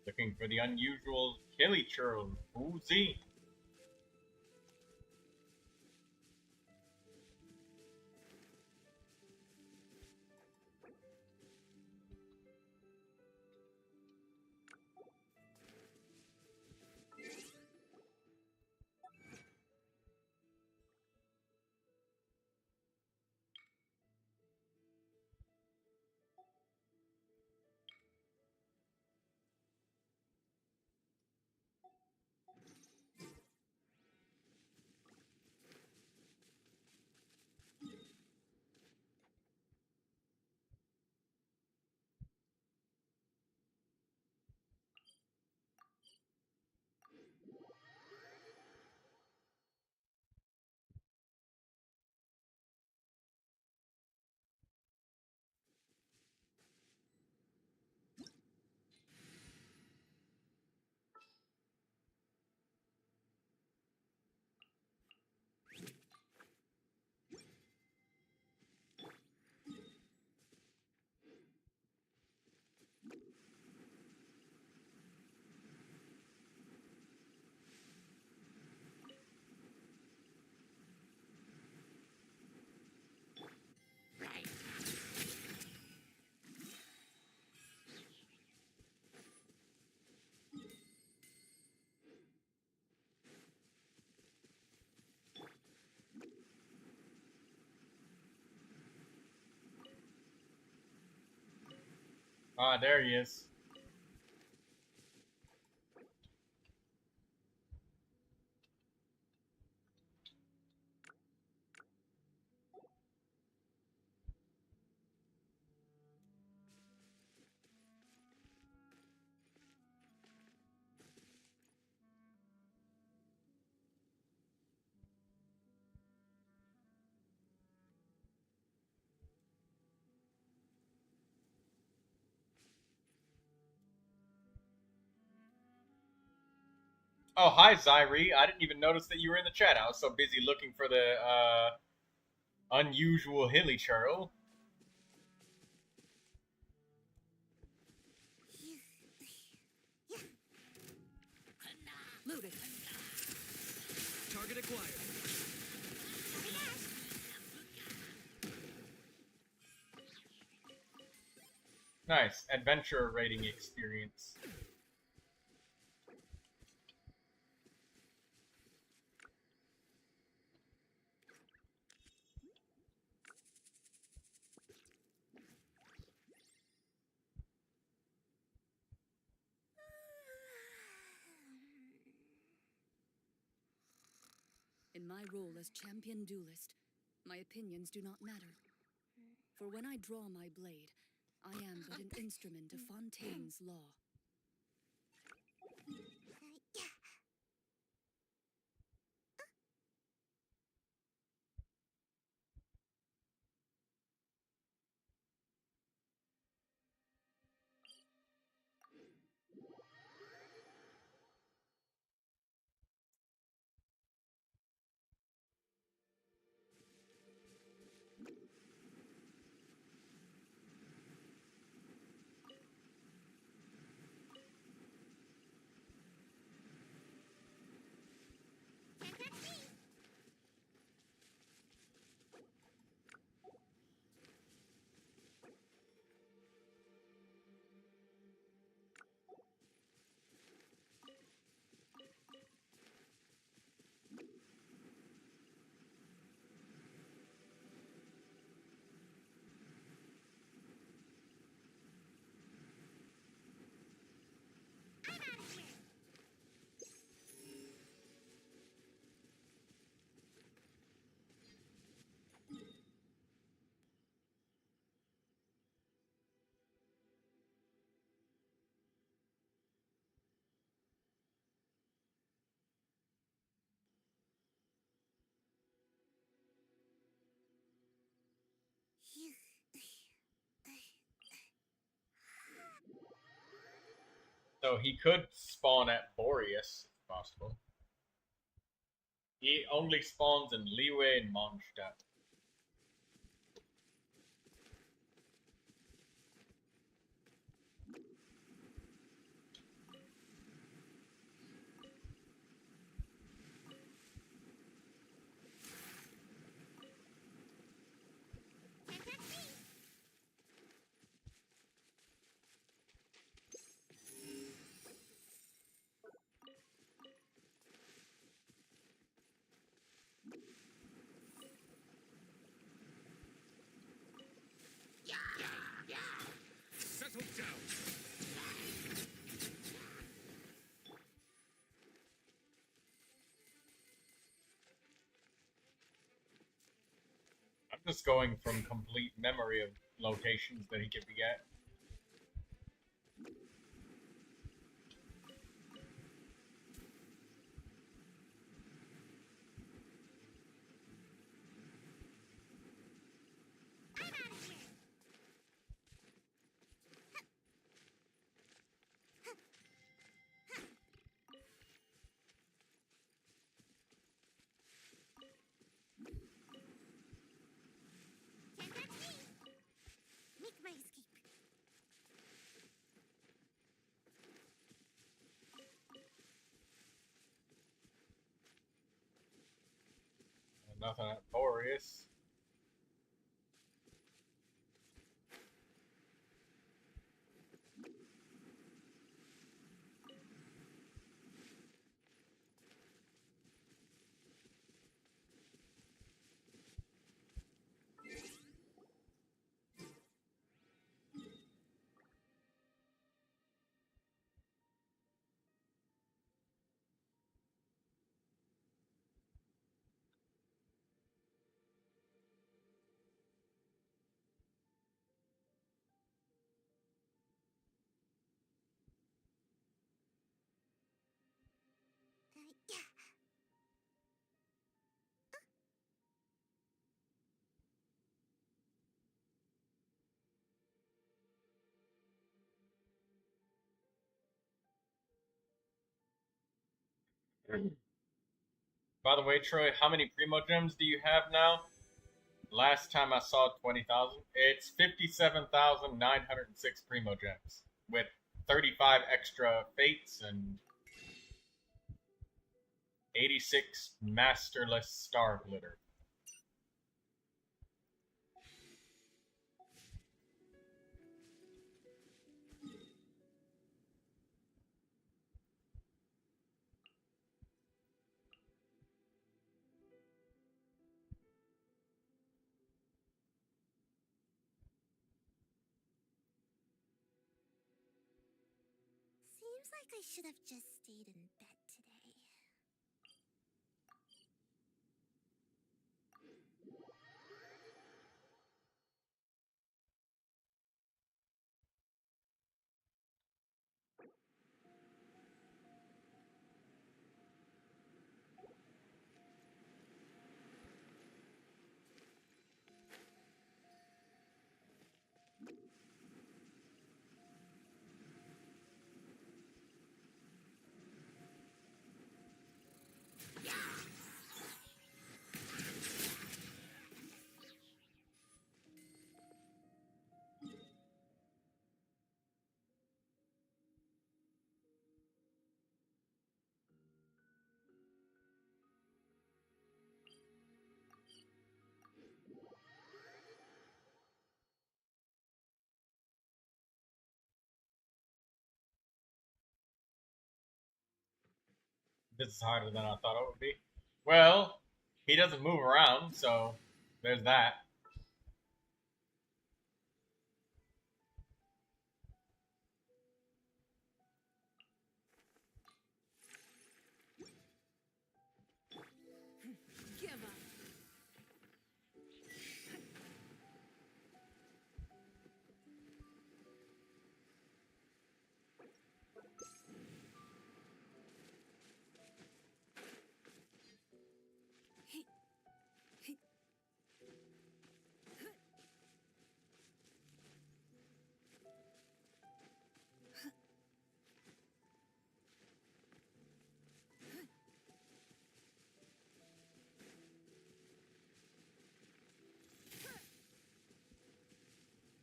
Looking for the unusual hilly churl. Woozy. Ah, there he is. Oh, hi, Zyri. I didn't even notice that you were in the chat. I was so busy looking for the unusual hilly churl. Looted. Target acquired. Nice. Adventure rating experience. In my role as champion duelist, my opinions do not matter. For when I draw my blade, I am but an instrument of Fontaine's law. So he could spawn at Boreas, if possible. He only spawns in Liyue and Mondstadt. Settle down. I'm just going from complete memory of locations that he could be at. Make my escape. Nothing at Boreas. By the way, Troy, how many Primo Gems do you have now? Last time I saw 20,000. It's 57,906 Primo Gems with 35 extra fates and 86 masterless star glitter. Seems like I should have just stayed in bed today. This is harder than I thought it would be. Well, he doesn't move around, so there's that. Give up.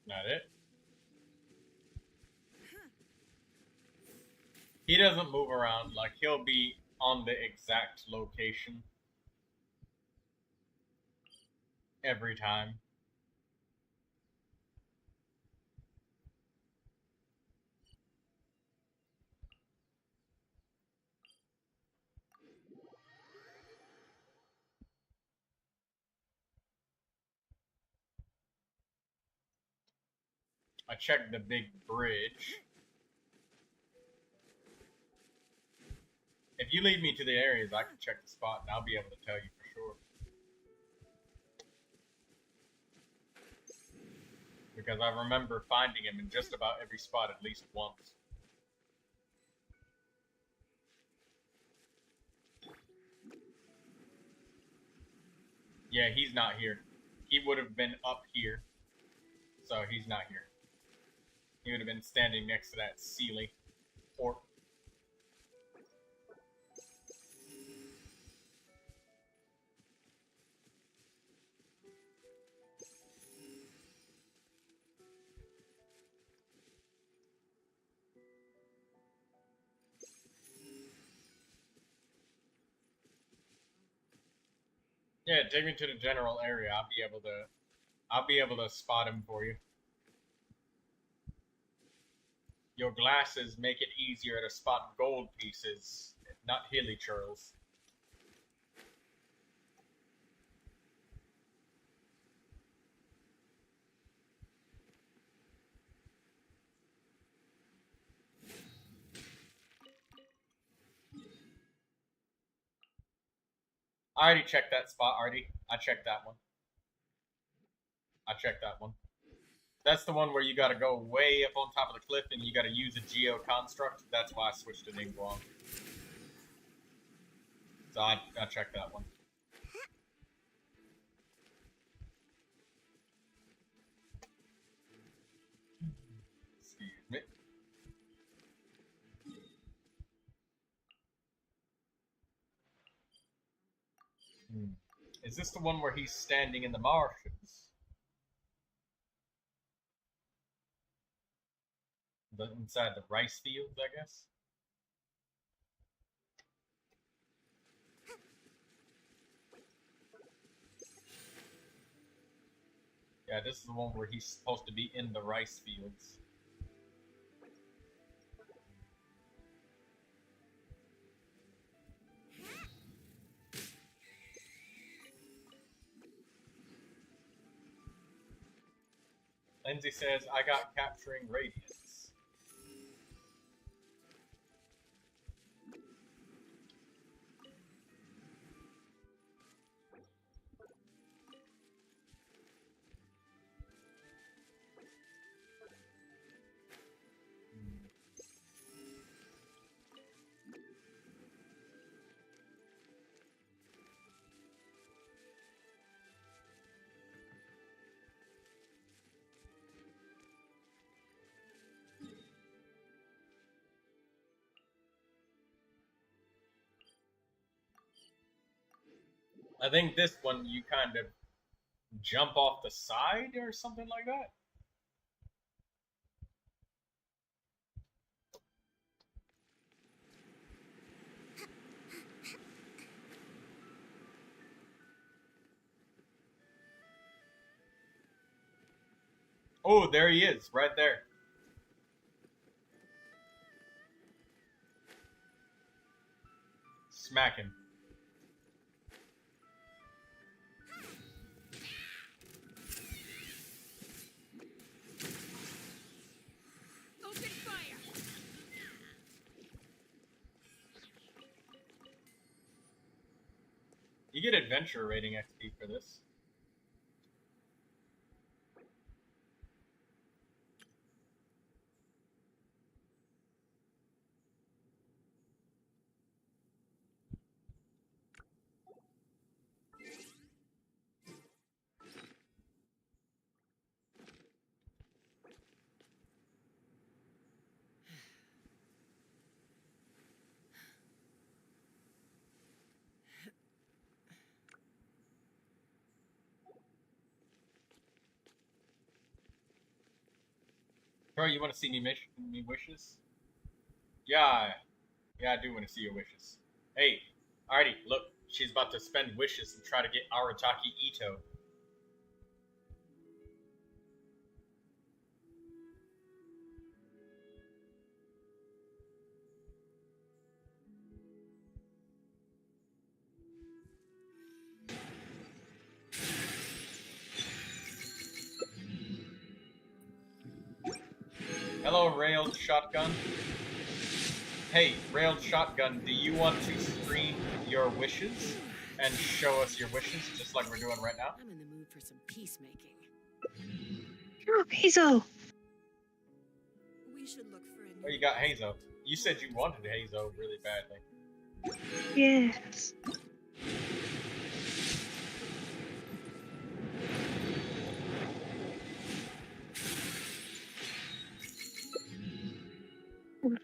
Not it. He doesn't move around. Like, he'll be on the exact location every time. I checked the big bridge. If you lead me to the areas, I can check the spot and I'll be able to tell you for sure. Because I remember finding him in just about every spot at least once. Yeah, he's not here. He would have been up here. So he's not here. He would have been standing next to that ceiling. Or yeah, take me to the general area. I'll be able to spot him for you. Your glasses make it easier to spot gold pieces, not hilly churls. I already checked that spot, Artie. I checked that one. That's the one where you gotta go way up on top of the cliff and you gotta use a geo construct. That's why I switched to Ningguang. So I checked that one. Excuse me. Is this the one where he's standing in the marshes? Inside the rice fields, I guess? Yeah, this is the one where he's supposed to be in the rice fields. Lindsay says, I got capturing radiance. I think this one you kind of jump off the side or something like that. Oh, there he is, right there. Smack him. Open fire! You get adventure rating XP for this. Bro, you want to see me wishes? Yeah, I do want to see your wishes. Hey, alrighty, look, she's about to spend wishes and try to get Arataki Ito. Hello, Railed Shotgun. Hey, Railed Shotgun, do you want to screen your wishes and show us your wishes, just like we're doing right now? I'm in the mood for some peacemaking. Oh, Hazel. We should look for a new Oh, you got Hazo. You said you wanted Hazo really badly. Yes.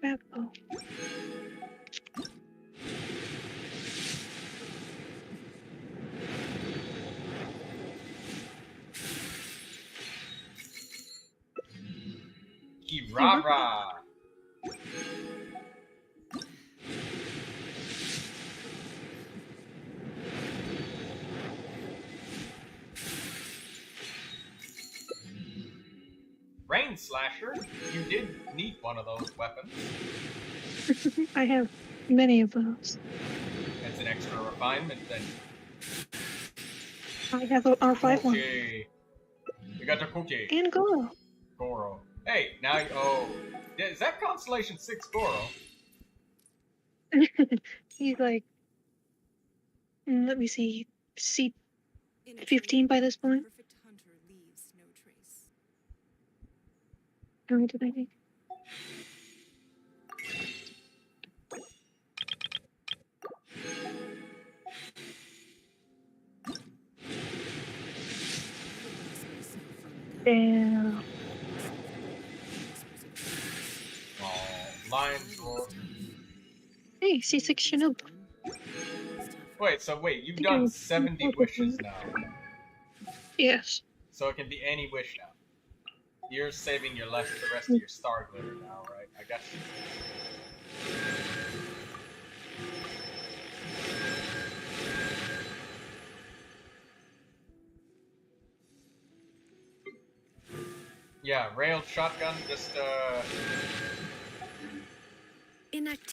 Rebel. Kirara! Rain Slasher, you did need one of those weapons. I have many of those. It's an extra refinement then. I have a R5 one. Okay. We got the cookie. And Goro. Goro. Hey, now you, oh. Is that Constellation 6 Goro? He's like, let me see, C15 by this point. Perfect hunter leaves no trace. How many did I make? Damn. Oh, Lion's Roar. Hey, C6 Shinobu. Wait, you've done 70 wishes now. Yes. So it can be any wish now. You're saving the rest of your star glitter now, right? I got you. Yeah, Railed Shotgun, just Inactivity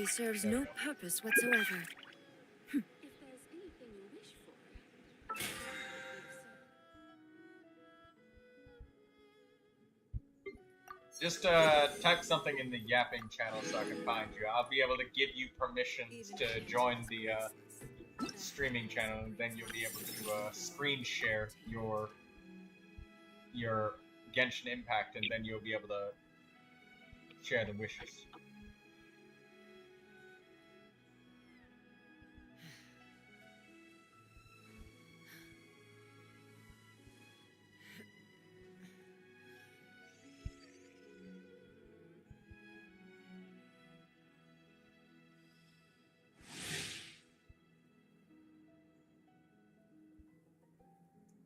serves no purpose whatsoever. If there's anything you wish for. just type something in the yapping channel so I can find you. I'll be able to give you permissions to join the streaming channel, and then you'll be able to screen share your Genshin Impact, and then you'll be able to share the wishes.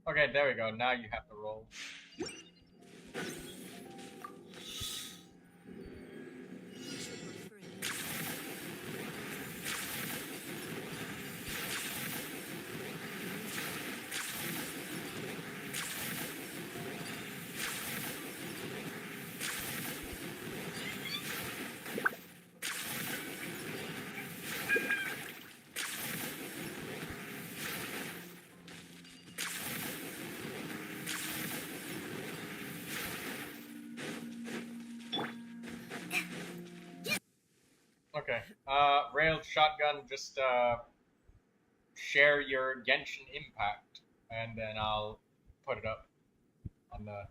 Okay, there we go. Now you have to roll. Okay. Railed shotgun, just share your Genshin impact, and then I'll put it up on the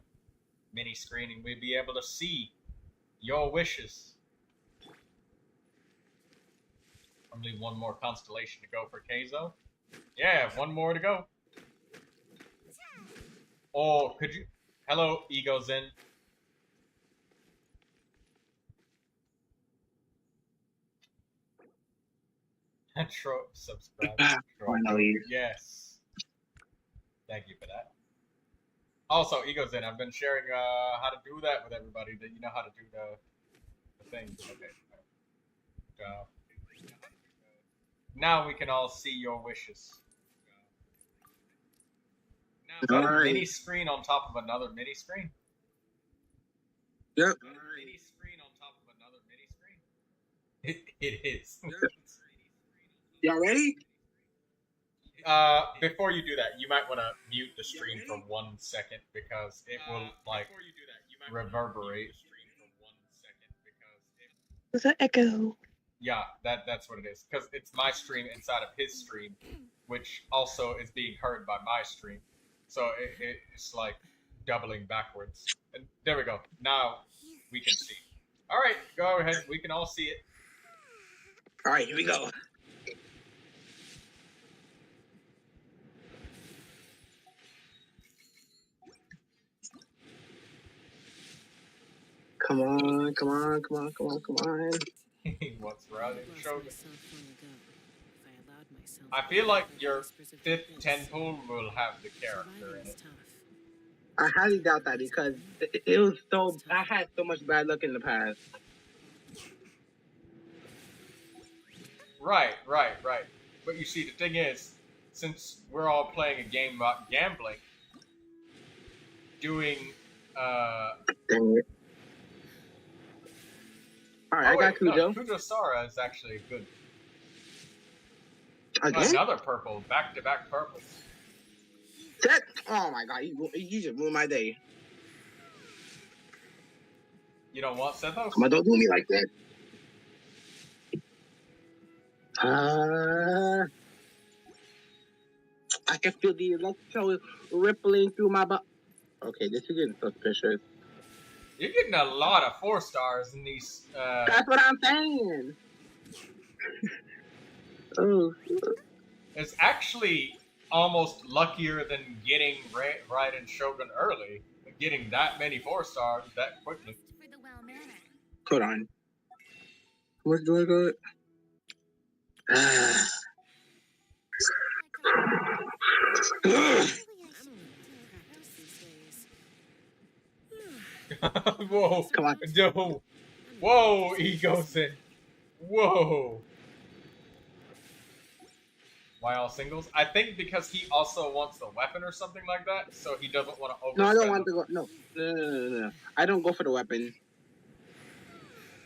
mini screen, and we'll be able to see your wishes. Only one more constellation to go for Keizo. Yeah, one more to go. Oh, could you? Hello, Ego's in. Subscribe. Finally. Yes. Thank you for that. Also, Ego's in. I've been sharing how to do that with everybody. That you know how to do the thing. Okay. Now we can all see your wishes. Now, is that a mini screen on top of another mini screen? Yep. Mini screen on top of another mini screen? It is. Y'all ready? Before you do that, you might want to mute the stream for 1 second because it will like reverberate. There's an echo. Yeah, that's what it is because it's my stream inside of his stream, which also is being heard by my stream. So it's like doubling backwards. And there we go. Now we can see. All right, go ahead. We can all see it. All right, here we go. Come on, come on, come on, come on, come on. What's riding Shogun? I feel like your 5th temple will have the character in it. I highly doubt that because it was so. I had so much bad luck in the past. Right. But you see, the thing is, since we're all playing a game about gambling, doing Dang it. All right, I got Kujo. No, Kujo Sara is actually good. Again? Another purple, back-to-back purples. That, oh my god, you just ruined my day. You don't want Sethos? Come on, don't do me like that. I can feel the electro rippling through my butt. Okay, this is getting suspicious. You're getting a lot of 4 stars in these. That's what I'm saying. Oh. It's actually almost luckier than getting Raiden Shogun early. Getting that many 4 stars that quickly. Hold on. Where do I go? Whoa. Come on. No. Whoa, he goes in. Whoa. Why all singles? I think because he also wants the weapon or something like that, so he doesn't want to overspend. No, I don't want to go. No. I don't go for the weapon.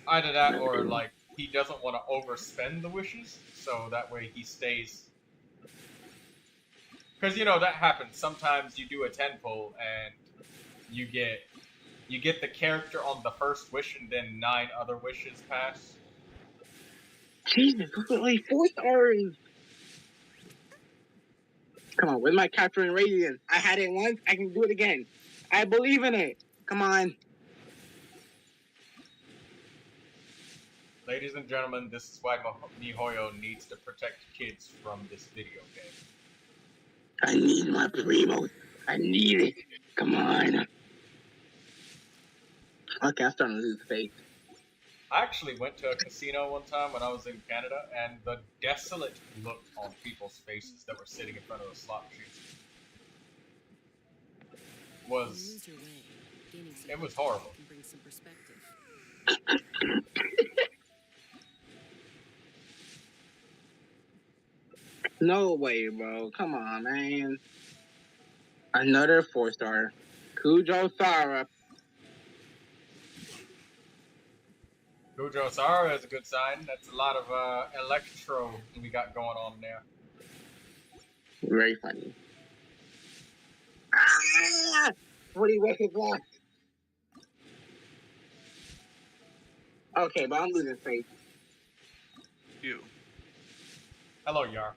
Either that or, like, he doesn't want to overspend the wishes, so that way he stays. Because, you know, that happens. Sometimes you do a 10 pull and you get the character on the first wish and then 9 other wishes pass. Jesus, like 4 stars. Come on, where's my capturing radiance? I had it once, I can do it again. I believe in it. Come on. Ladies and gentlemen, this is why MiHoYo needs to protect kids from this video game. I need my primo. I need it. Come on. Okay, I'm starting to lose faith. I actually went to a casino one time when I was in Canada, and the desolate look on people's faces that were sitting in front of the slot machines was... It was horrible. No way, bro. Come on, man. Another 4 star. Kujo Sara. Kujo Sara is a good sign. That's a lot of electro we got going on there. Very funny. Ah! 40 wishes left. Okay, but I'm losing faith. You. Hello, Yar.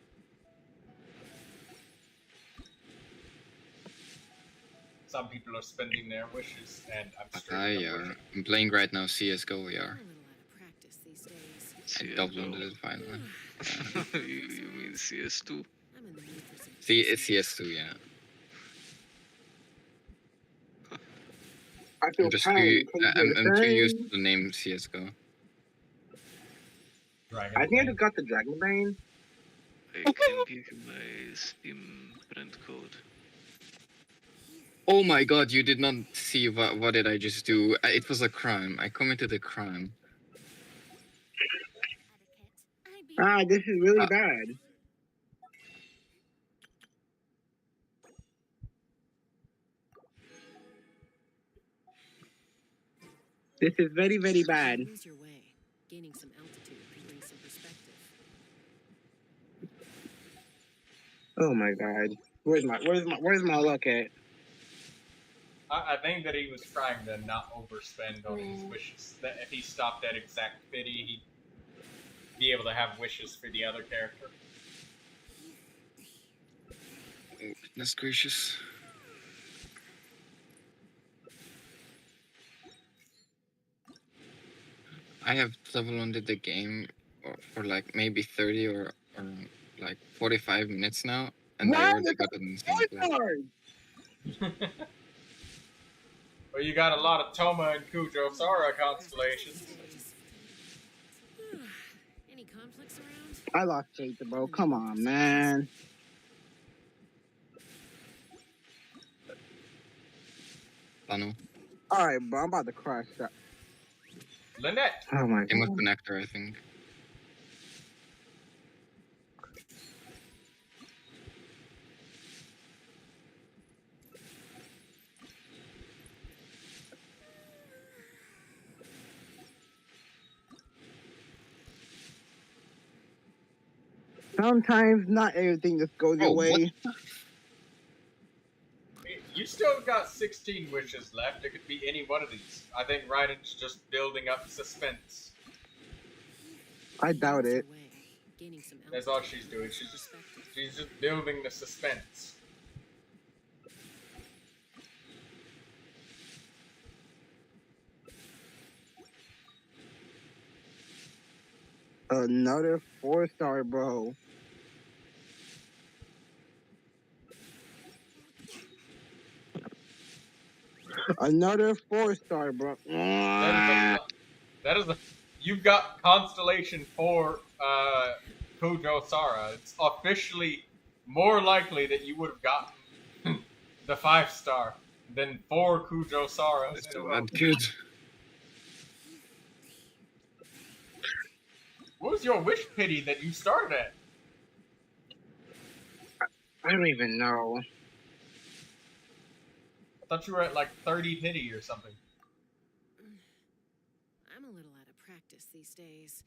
Some people are spending their wishes, and I'm Hi, streaming them wishing. I'm playing right now CSGO, yeah. I'm a little out of practice these days. I downloaded it finally. You mean CS2? I'm in the mood for some See, it's CS2, yeah. I feel I'm just pain. too, Can you do the I'm too same? used to the name CSGO. Dragon I think I Bane. just got the Dragon Bane. I can give you my Steam friend code. Oh my god, you did not see what did I just do? It was a crime. I committed a crime. Ah, this is really Uh, bad. This is very, very bad. You lose your way. Gaining some altitude can bring some perspective. Oh my god. Where's my luck at? I think that he was trying to not overspend on his wishes. That if he stopped at exact pity, he'd be able to have wishes for the other character. oh, goodness gracious. I have level ended the game for like maybe 30 or like 45 minutes now, and I already got it in the same place. Well, you got a lot of Toma and Kujo Sara constellations. Any conflicts around? I lost faith, bro. Come on, man. Tunnel. Alright, bro. I'm about to crash that. Lynette. Oh my Game of god. Connector, I think. Sometimes not everything just goes your way. You still got 16 wishes left. It could be any one of these. I think Raiden's just building up suspense. I doubt it. That's all she's doing. She's just building the suspense. Another 4-star, bro. Another 4-star, bro. That is a. You've got Constellation 4 Kujo Sara. It's officially more likely that you would have gotten the 5-star than 4 Kujo Sara. That's not good. What was your wish pity that you started at? I don't even know. I thought you were at like 30 pity or something. I'm a little out of practice these days.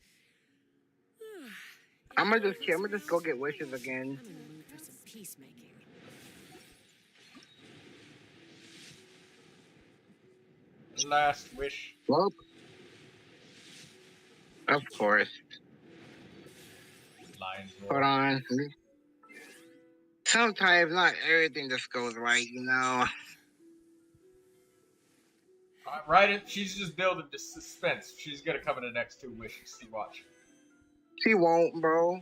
I'm gonna just go get wishes again. I'm in the mood for some peacemaking. Last wish. Well, of course. Lion's Hold on. Sometimes not everything just goes right, you know. Right, she's just building the suspense. She's gonna come in the next 2 wishes. See, watch. She won't, bro.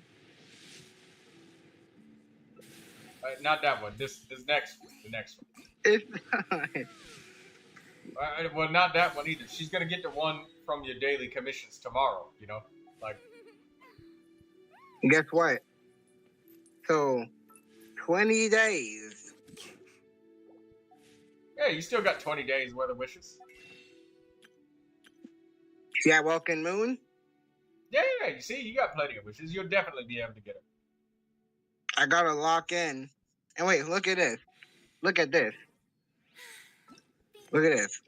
Not that one. This next one. The next one. It's not. Well, not that one either. She's gonna get the one from your daily commissions tomorrow. You know, like. Guess what? So, 20 days. Yeah, you still got 20 days worth of wishes. Yeah, Welcome Moon? Yeah, you see, you got plenty of wishes. You'll definitely be able to get them. I gotta lock in. And wait, look at this. Look at this. Look at this.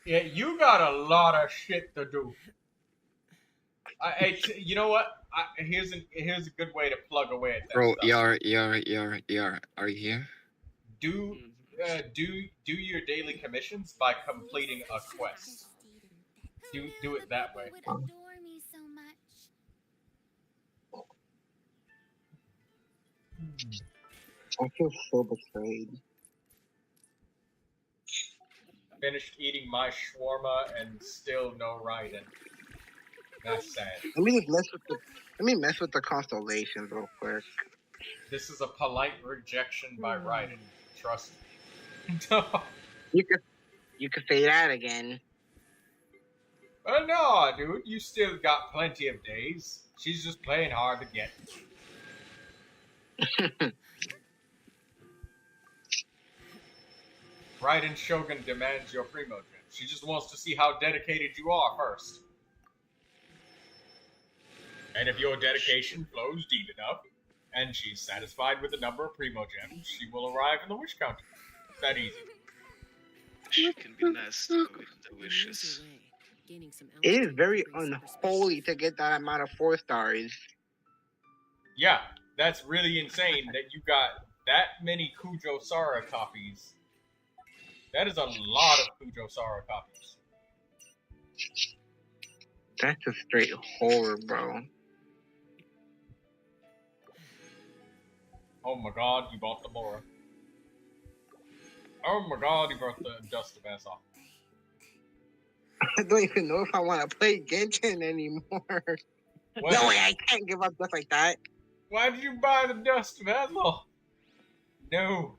Yeah, you got a lot of shit to do. You know what? Here's a good way to plug away at that Bro, stuff. ER, are you here? Do your daily commissions by completing a quest. do it that way. Would adore me so much. I feel so betrayed. Finished eating my shawarma and still no Raiden. That's sad. Let me mess with the constellations real quick. This is a polite rejection by Raiden. Trust me. You could say that again. No, dude, you still got plenty of days. She's just playing hard to get. Raiden Shogun demands your primogem. She just wants to see how dedicated you are first. And if your dedication flows deep enough, and she's satisfied with the number of primogems, she will arrive in the wish counter. It's that easy. She can be nasty with the wishes. It is very unholy to get that amount of 4 stars. Yeah, that's really insane that you got that many Kujo Sara copies. That is a lot of Kujo Sara copies. That's a straight horror, bro. Oh my god, you bought the Mora. Oh my god, you brought the Dust of Ass off. I don't even know if I want to play Genshin anymore. What? No way, I can't give up just like that. Why did you buy the Dust of Athel? No.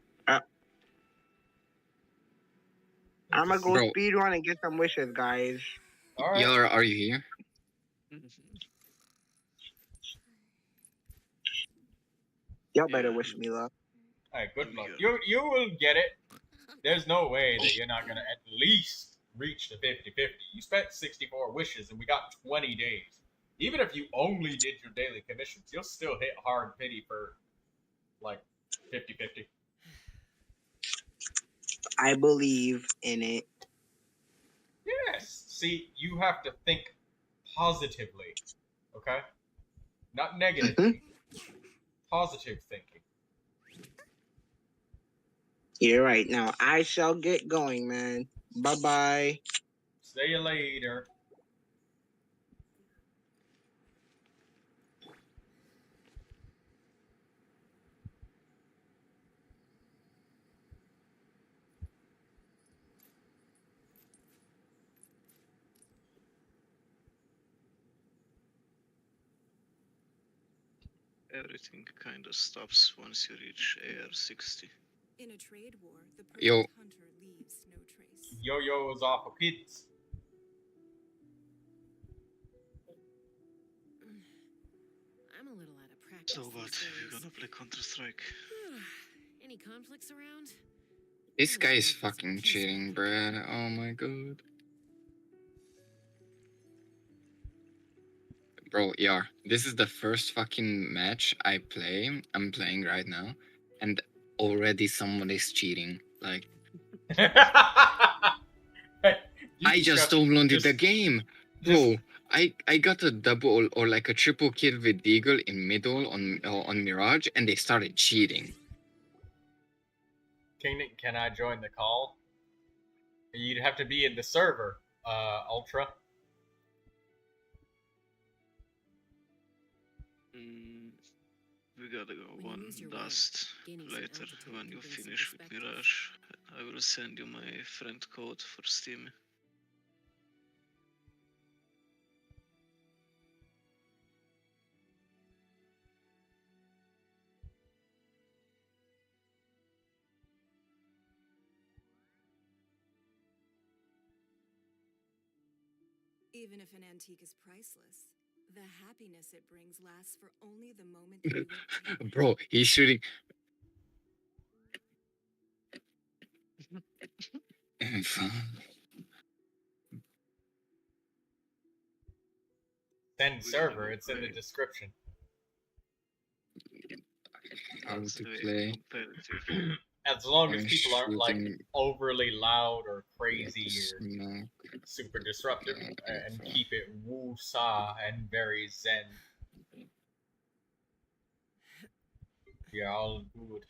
I'm gonna go Bro. speedrun and get some wishes, guys. Right. Yara, are you here? Y'all better wish me luck. Alright, good luck. You will get it. There's no way that you're not gonna at least reach the 50-50. You spent 64 wishes and we got 20 days. Even if you only did your daily commissions, you'll still hit hard pity for like 50-50. I believe in it. Yes. See, you have to think positively. Okay? Not negatively. Positive thinking. You're right. Now I shall get going, man. Bye-bye. See you later. Everything kind of stops once you reach AR-60. In a trade war, the Yo. perfect hunter leaves no trace. Yo-yo is off of kids. I'm a little out of practice. So what? You're gonna play Counter-Strike? Any conflicts around? This guy is fucking cheating, bruh. Oh my god. Bro, yeah, this is the first fucking match I play. I'm playing right now, and already somebody's cheating. Like, I just downloaded the game, bro. I got a double or like a triple kill with Deagle in middle on Mirage, and they started cheating. Can I join the call? You'd have to be in the server, Ultra. We gotta go one dust later when you finish with Mirage. I will send you my friend code for Steam. Even if an antique is priceless, the happiness it brings lasts for only the moment you witness. Bro, he's shooting. Send server, it's in the description. How to play. As long as people aren't like overly loud or crazy or super disruptive, and keep it woo-sa and very zen. Yeah, all good.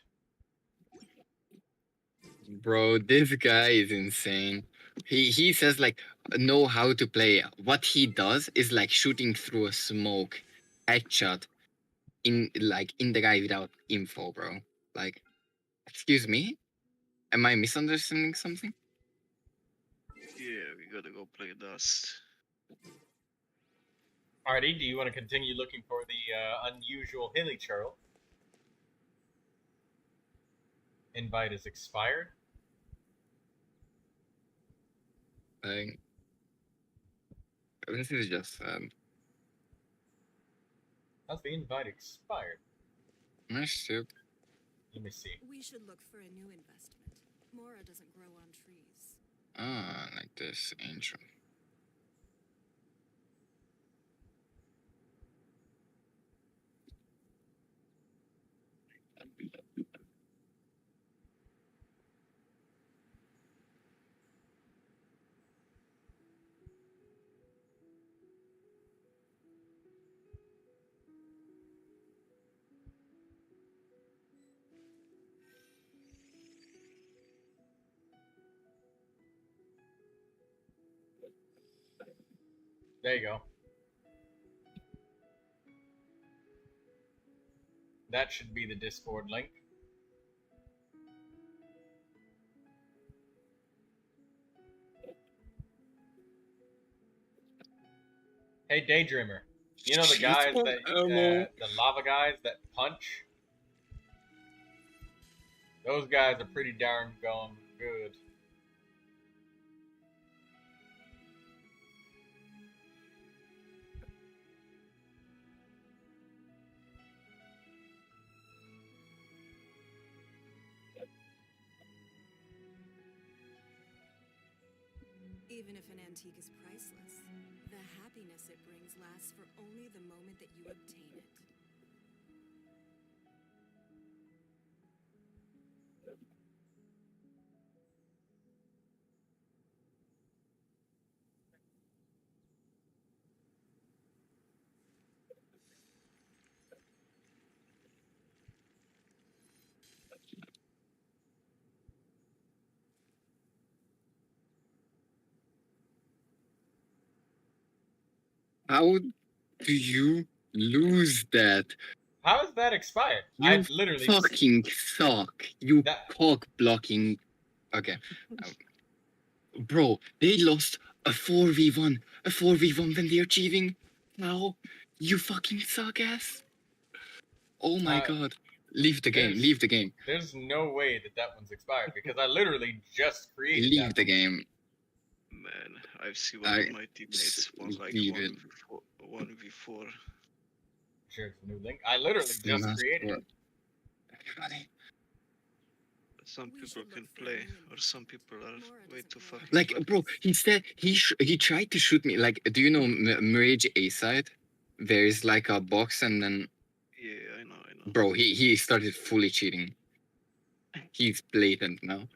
Bro, this guy is insane. he says like know how to play. What he does is like shooting through a smoke, headshot in the guy without info, bro. Like, excuse me, am I misunderstanding something? Yeah, we gotta go play Dust. Alrighty, do you want to continue looking for the unusual hilly churl? Invite is expired. Like, this is just How's the invite expired? nice too. Let me see. We should look for a new investment. Mora doesn't grow on trees. Ah, like this angel. There you go. That should be the Discord link. Hey, Daydreamer. You know the guys that the lava guys that punch? Those guys are pretty darn gone good. Even if an antique is priceless, the happiness it brings lasts for only the moment that you obtain it. How do you lose that? How is that expired? You I literally fucking suck. You cock blocking. Okay. Bro, they lost a 4v1. A 4v1 when they're cheating. How? You fucking suck ass. Oh my god. Leave the game. Leave the game. There's no way that that one's expired because I literally just created Leave that the one. game. Man, I've seen one of my teammates won like leave it. 1v4. Sure, it's a new link. I literally just created it. Everybody. Some people can play, or some people are way too fucking. Like, bro, instead he tried to shoot me. Like, do you know Mirage A side? There is like a box, and then Yeah, I know. bro, he started fully cheating. He's blatant now.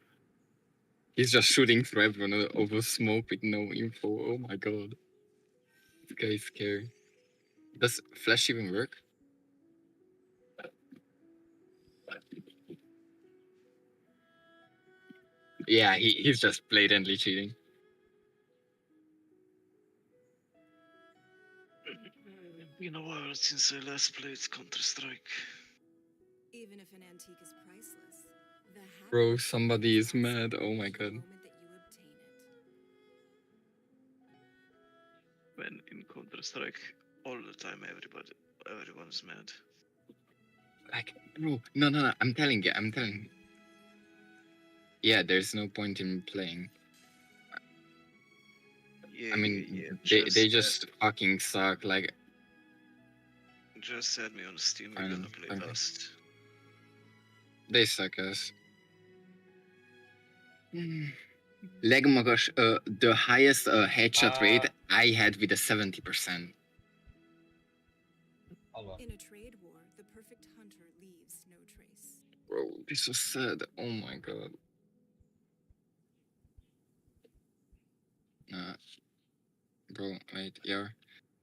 He's just shooting through everyone over smoke with no info. Oh my god, this guy is scary. Does flash even work? Yeah, he's just blatantly cheating. Been a while since I last played Counter-Strike. Even if an antique is priceless, the Bro, somebody is mad. Oh my god. When in Counter-Strike, all the time everyone's mad. Like, bro, no, I'm telling you. Yeah, there's no point in playing. Yeah, I mean, yeah, they just fucking suck. Like, just add me on Steam. We're gonna play Dust. they suck ass. Legmagas, the highest headshot rate I had with a 70%. In a trade war, the perfect hunter leaves no trace. Bro, this was sad. Oh my god. Bro, wait, yeah.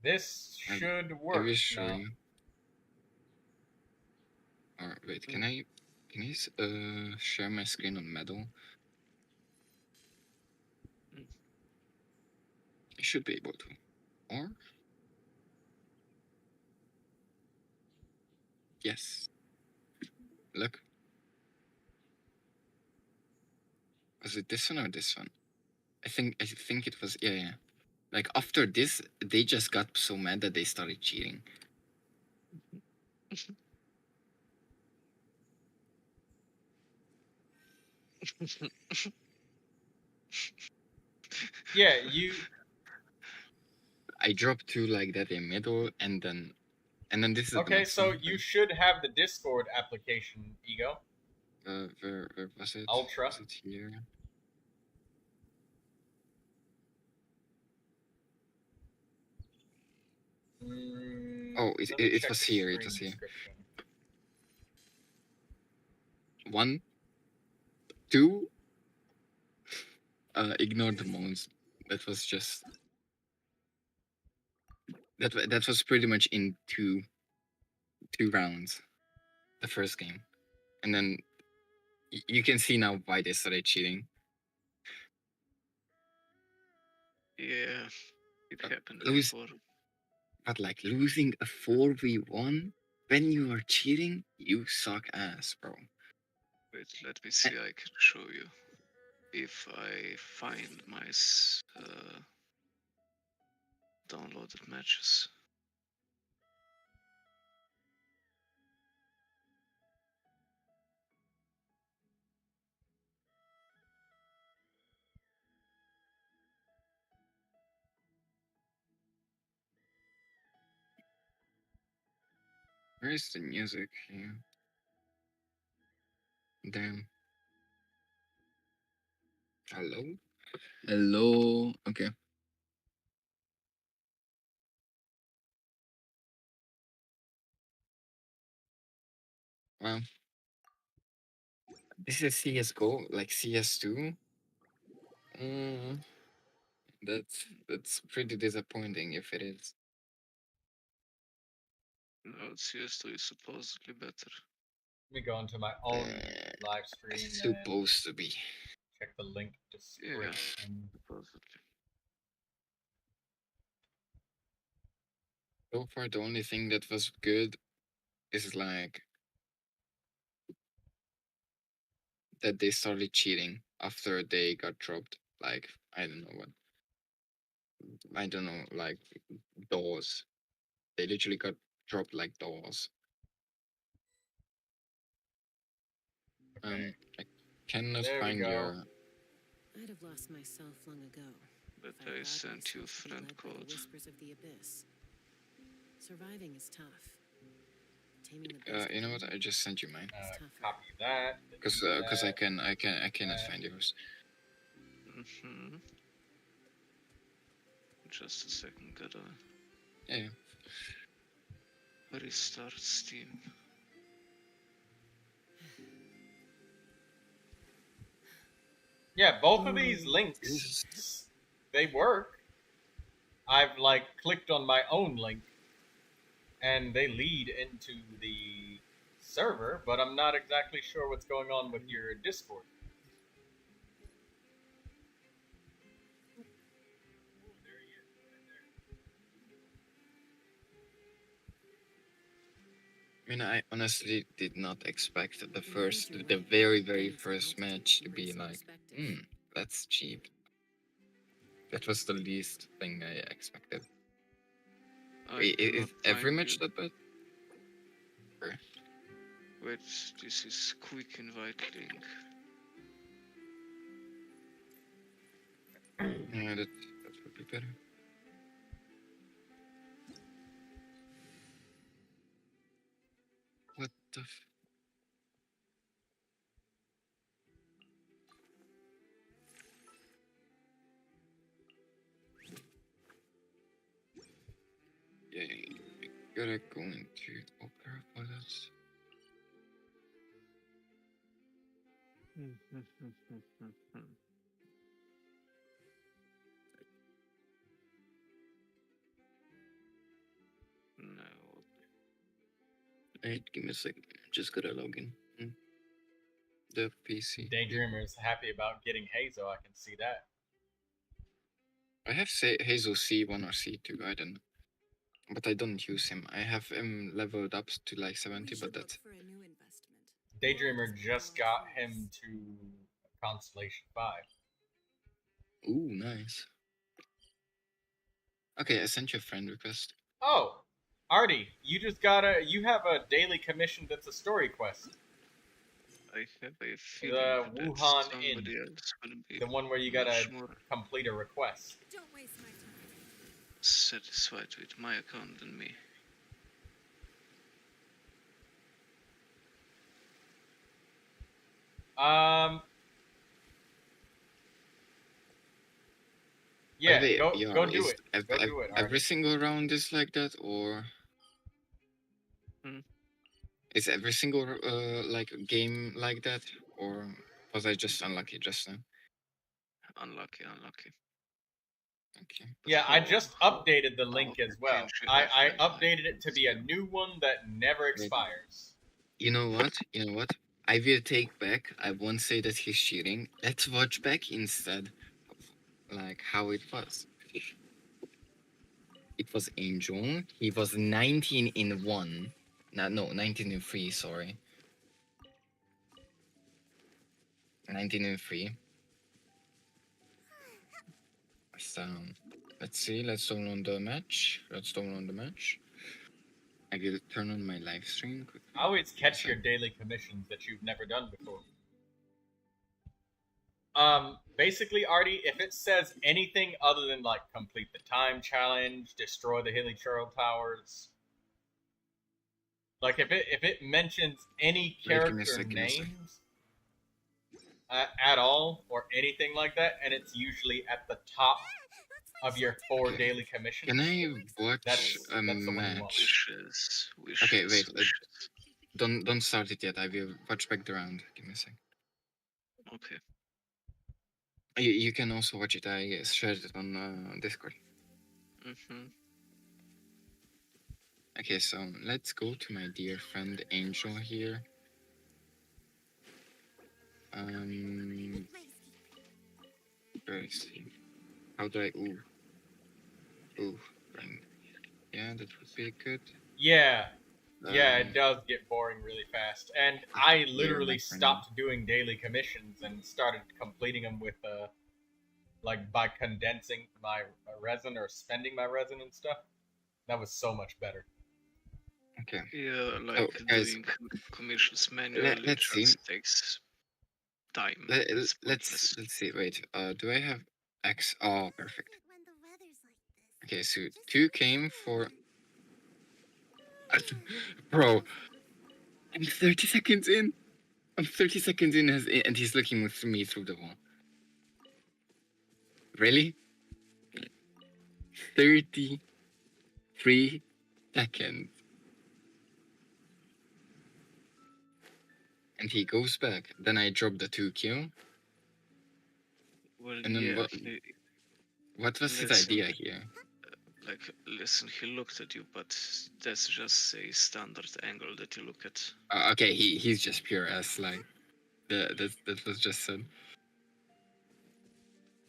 This should work. I wish now. Alright, wait, can I share my screen on Medal? You should be able to. Or? Yes. Look. Was it this one or this one? I think it was, yeah. Like after this, they just got so mad that they started cheating. Yeah, you. I dropped 2 like that in middle, and then this is the Okay, next so one. you should have the Discord application, Ego. Where was it? Ultra. Was it here? Oh, it was here. It was here. 1, 2. Ignore the moans. That was just. That was pretty much in two rounds. The first game, and then you can see now why they started cheating. Yeah, it happened before. But like losing a 4v1 when you are cheating, you suck ass, bro. Wait, let me see. I can show you if I find my downloaded matches. Where's the music here? Damn. Hello? Hello? Okay. Well, this is CSGO, like CS2. That's pretty disappointing if it is. No, CS2 is supposedly better. Let me go into my own live stream. It's supposed to be. Check the link description. Yeah, supposedly. So far, the only thing that was good is like that they started cheating after they got dropped. Like, I don't know what. I don't know, like doors. They literally got dropped like doors. I cannot find your. I'd have lost myself long ago. But I sent you a friend code. Whispers of the abyss. Surviving is tough. Taming the You know what? I just sent you mine. Copy that. Because I cannot find yours. Mm-hmm. Just a second, gotta. Yeah. Restart Steam. Yeah, both of these links, they work. I've like clicked on my own link, and they lead into the server, but I'm not exactly sure what's going on with your Discord. I mean, I honestly did not expect the very first match to be like, that's cheap. That was the least thing I expected. Is every match that bad? Wait, this is quick invite link. Yeah, that would be better. What the Yeah, you gotta go into Opera for that. No. Hey, give me a second. Just gotta log in. The PC. Daydreamer's happy about getting Hazo, I can see that. I have say Hazel C1 or C2, I don't know. But I don't use him. I have him leveled up to like 70, but that's For a new investment. Daydreamer just got him to Constellation 5. ooh, nice. Okay, I sent you a friend request. Oh, Artie, you have a daily commission that's a story quest. I have a feeling The that Wuhan Inn. somebody else will be The one where you much gotta more complete a request. Don't waste my time. satisfied with my account than me. Yeah, Wait, go yeah, do is it. Go do it, every Artie. single round is like that, or is every single like game like that, or was I just unlucky just now? Unlucky. Okay. Yeah, I just updated the how link as much well. change you I have right updated it to be a new one that never expires. You know what? I will take back. I won't say that he's cheating. Let's watch back instead of like how it was. It was Angel. He was 19 in 1. No, 19 in 3, sorry. 19 in 3. So, let's see. Let's download the match. I will turn on my live stream quickly. I always catch your daily commissions that you've never done before. Basically, Artie, if it says anything other than like complete the time challenge, destroy the Hilly Churl Towers, like if it mentions any Wait, give me a character second. names at all or anything like that, and it's usually at the top of your 4 daily commissions. Can I watch a that's the one you want. match? Okay, wait. Don't start it yet. I will watch back the round. Give me a sec. Okay. You can also watch it. I shared it on Discord. Okay, so let's go to my dear friend Angel here. Where is he? How do I? Ooh, right. Yeah, that would be good. Yeah, it does get boring really fast, and I literally my friend. stopped doing daily commissions and started completing them with like by condensing my resin or spending my resin and stuff. That was so much better. Okay. Yeah, like doing commissions manually let's see. takes time. Let's see. Wait. Do I have X? Oh, perfect. Okay, so 2 came for. Bro, I'm 30 seconds in. I'm 30 seconds in, and he's looking with me through the wall. Really? 33 seconds. And he goes back. Then I drop the 2 kill. Well, And then yeah, what was his idea here? Like, listen, he looked at you, but that's just a standard angle that you look at. Okay, he's just pure ass, like that was just said.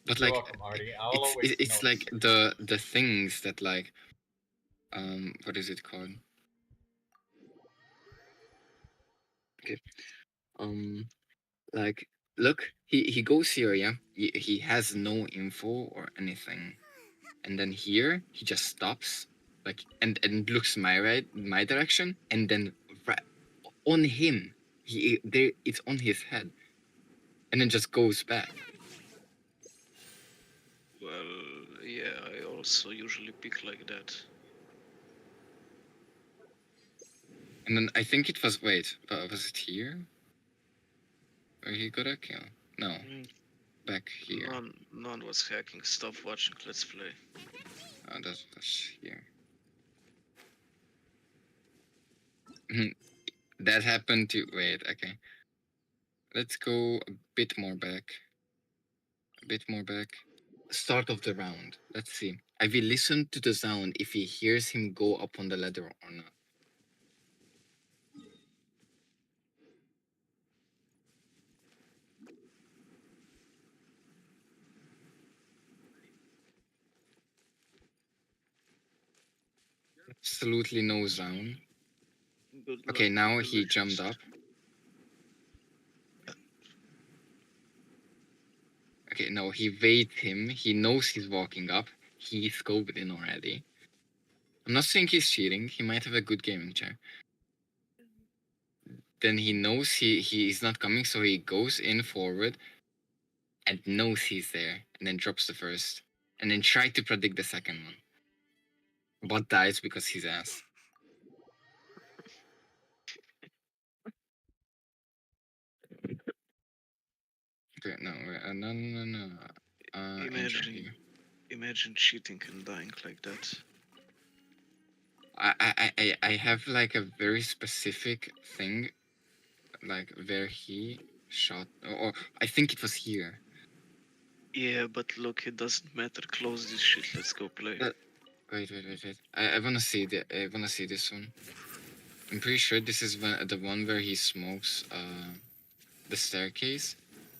But You're like, welcome, Artie. it's like the things that like, what is it called? Okay, like, look, he goes here, yeah. He has no info or anything, and then here he just stops, like, and looks my direction, and then on him, it's on his head, and then just goes back. Well, yeah, I also usually pick like that. And then I think it was, wait, was it here? Where he got a kill? No. Back here. None was hacking. Stop watching Let's Play. Oh, that's here. That happened to, wait, okay. Let's go a bit more back. Start of the round. Let's see. I will listen to the sound if he hears him go up on the ladder or not. absolutely no zone. Good Okay, luck now with the he jumped wishes. up. Okay, no, he waits him. He knows he's walking up. He scoped in already. I'm not saying he's cheating. He might have a good gaming chair. Then he knows he's not coming, so he goes in forward and knows he's there, and then drops the first, and then try to predict the second one. But dies because he's ass. Okay, no, no. Angel here. Imagine cheating and dying like that. I have like a very specific thing, like where he shot, or I think it was here. Yeah, but look, it doesn't matter. Close this shit. Let's go play. Wait. I wanna see I wanna see this one. I'm pretty sure this is the one where he smokes the staircase,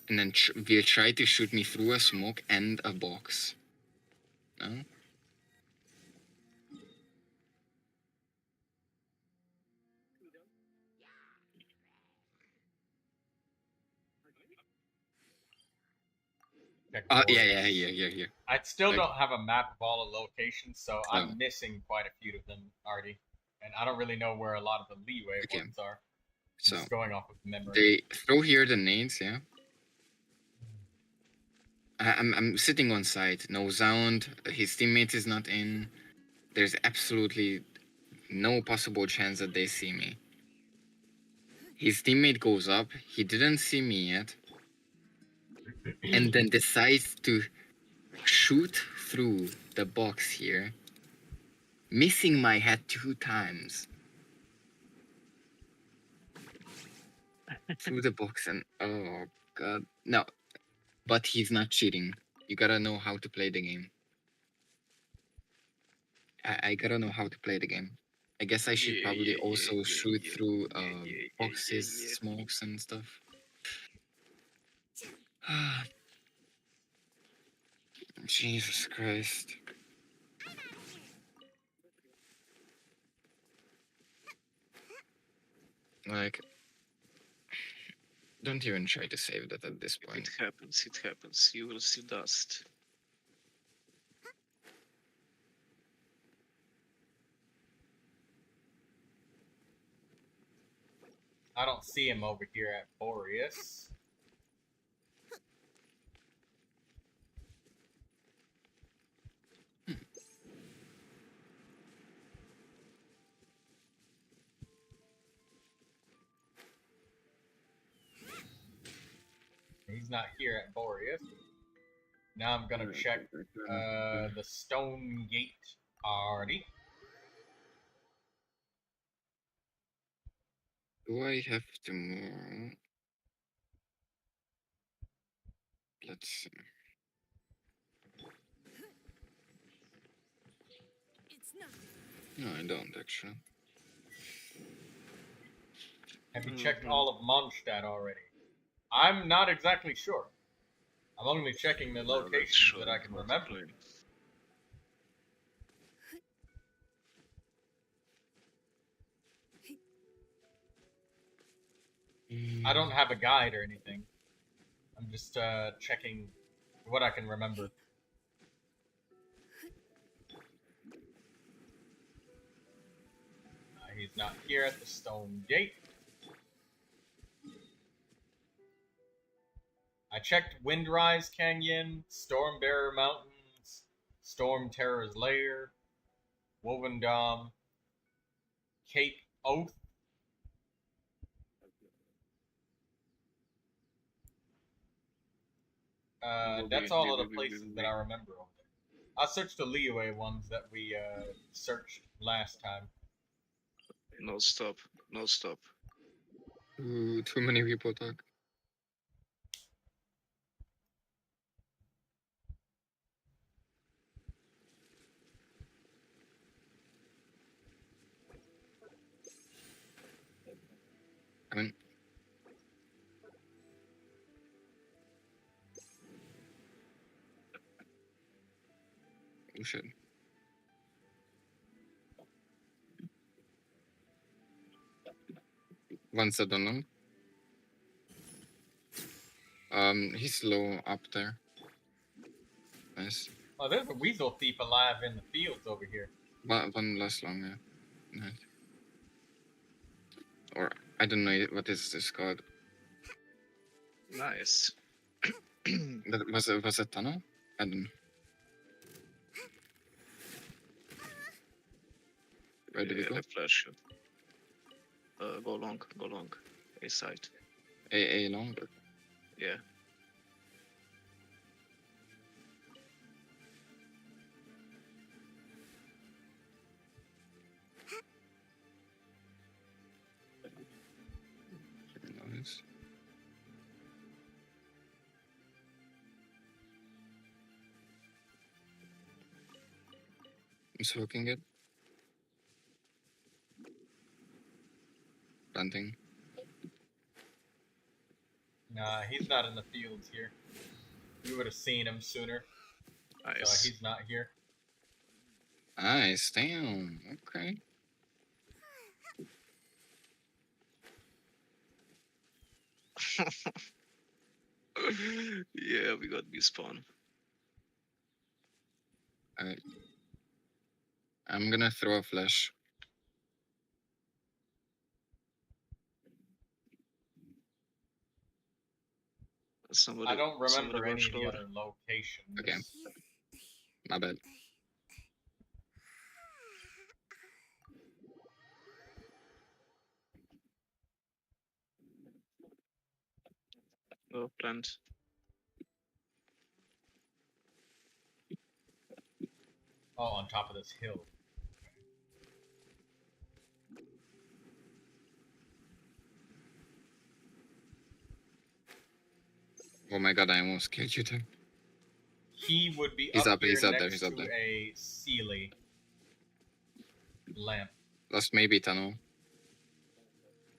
and then will try to shoot me through a smoke and a box. No? Here. I still Like- don't have a map of all the locations, so I'm Oh. missing quite a few of them already. And I don't really know where a lot of the leeway ones are. So Just going off of memory. they throw here the nades, yeah. I'm sitting on site, no sound. His teammate is not in. There's absolutely no possible chance that they see me. His teammate goes up. He didn't see me yet, and then decides to shoot through the box here, missing my head 2 times. Through the box, and oh god, no. But he's not cheating. You gotta know how to play the game. I gotta know how to play the game. I guess I should probably also shoot through boxes, smokes, and stuff. Jesus Christ. Like, don't even try to save that at this point. It happens. You will see dust. I don't see him over here at Boreas. He's not here at Boreas. Now I'm gonna check the Stone Gate already. Do I have tomorrow? Let's see. No, I don't actually. Have you checked all of Mondstadt already? I'm not exactly sure. I'm only checking the locations that I can remember. I don't have a guide or anything. I'm just checking what I can remember. He's not here at the Stone Gate. I checked Windrise Canyon, Stormbearer Mountains, Storm Terror's Lair, Woven Dom, Cape Oath. That's all of the places that I remember over there. I'll search the leeway ones that we searched last time. No stop. Ooh, too many people talk. I mean, oh shit. One set on him. He's low up there. Nice. Oh, there's a weasel thief alive in the fields over here. One less long, yeah. Nice. Or I don't know what is this called. Nice. That was a tunnel? I don't know. Where did we go? The flash. Go long. A side. A long? Yeah. Nice. I'm smoking it. Planting. Nah, he's not in the fields here. We would have seen him sooner. Nice. So he's not here. Nice, damn. Okay. Yeah, we got despawn. Alright. I'm gonna throw a flash. Somebody, I don't remember somebody any rushed of the over. other locations. Okay. My bad. Oh, plant. Oh, on top of this hill. Oh my god, I almost killed you too. He would be He's up, here he's up next there, he's up to there. a Sealy lamp. Last maybe tunnel.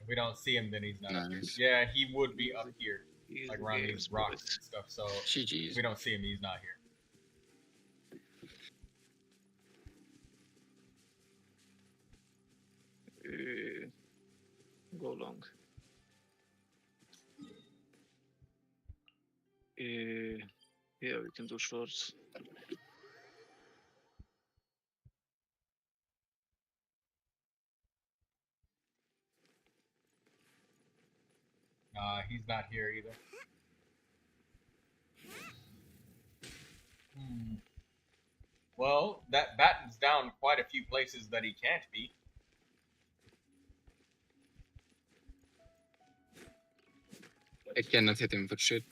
If we don't see him, then he's not up here. Nice. Yeah, he would be up here, Easy like around games, these rocks boys. and stuff. So GG's. if we don't see him, he's not here. Go long. Yeah, we can do shorts. He's not here either. Well, that battens down quite a few places that he can't be. I cannot hit him for shit.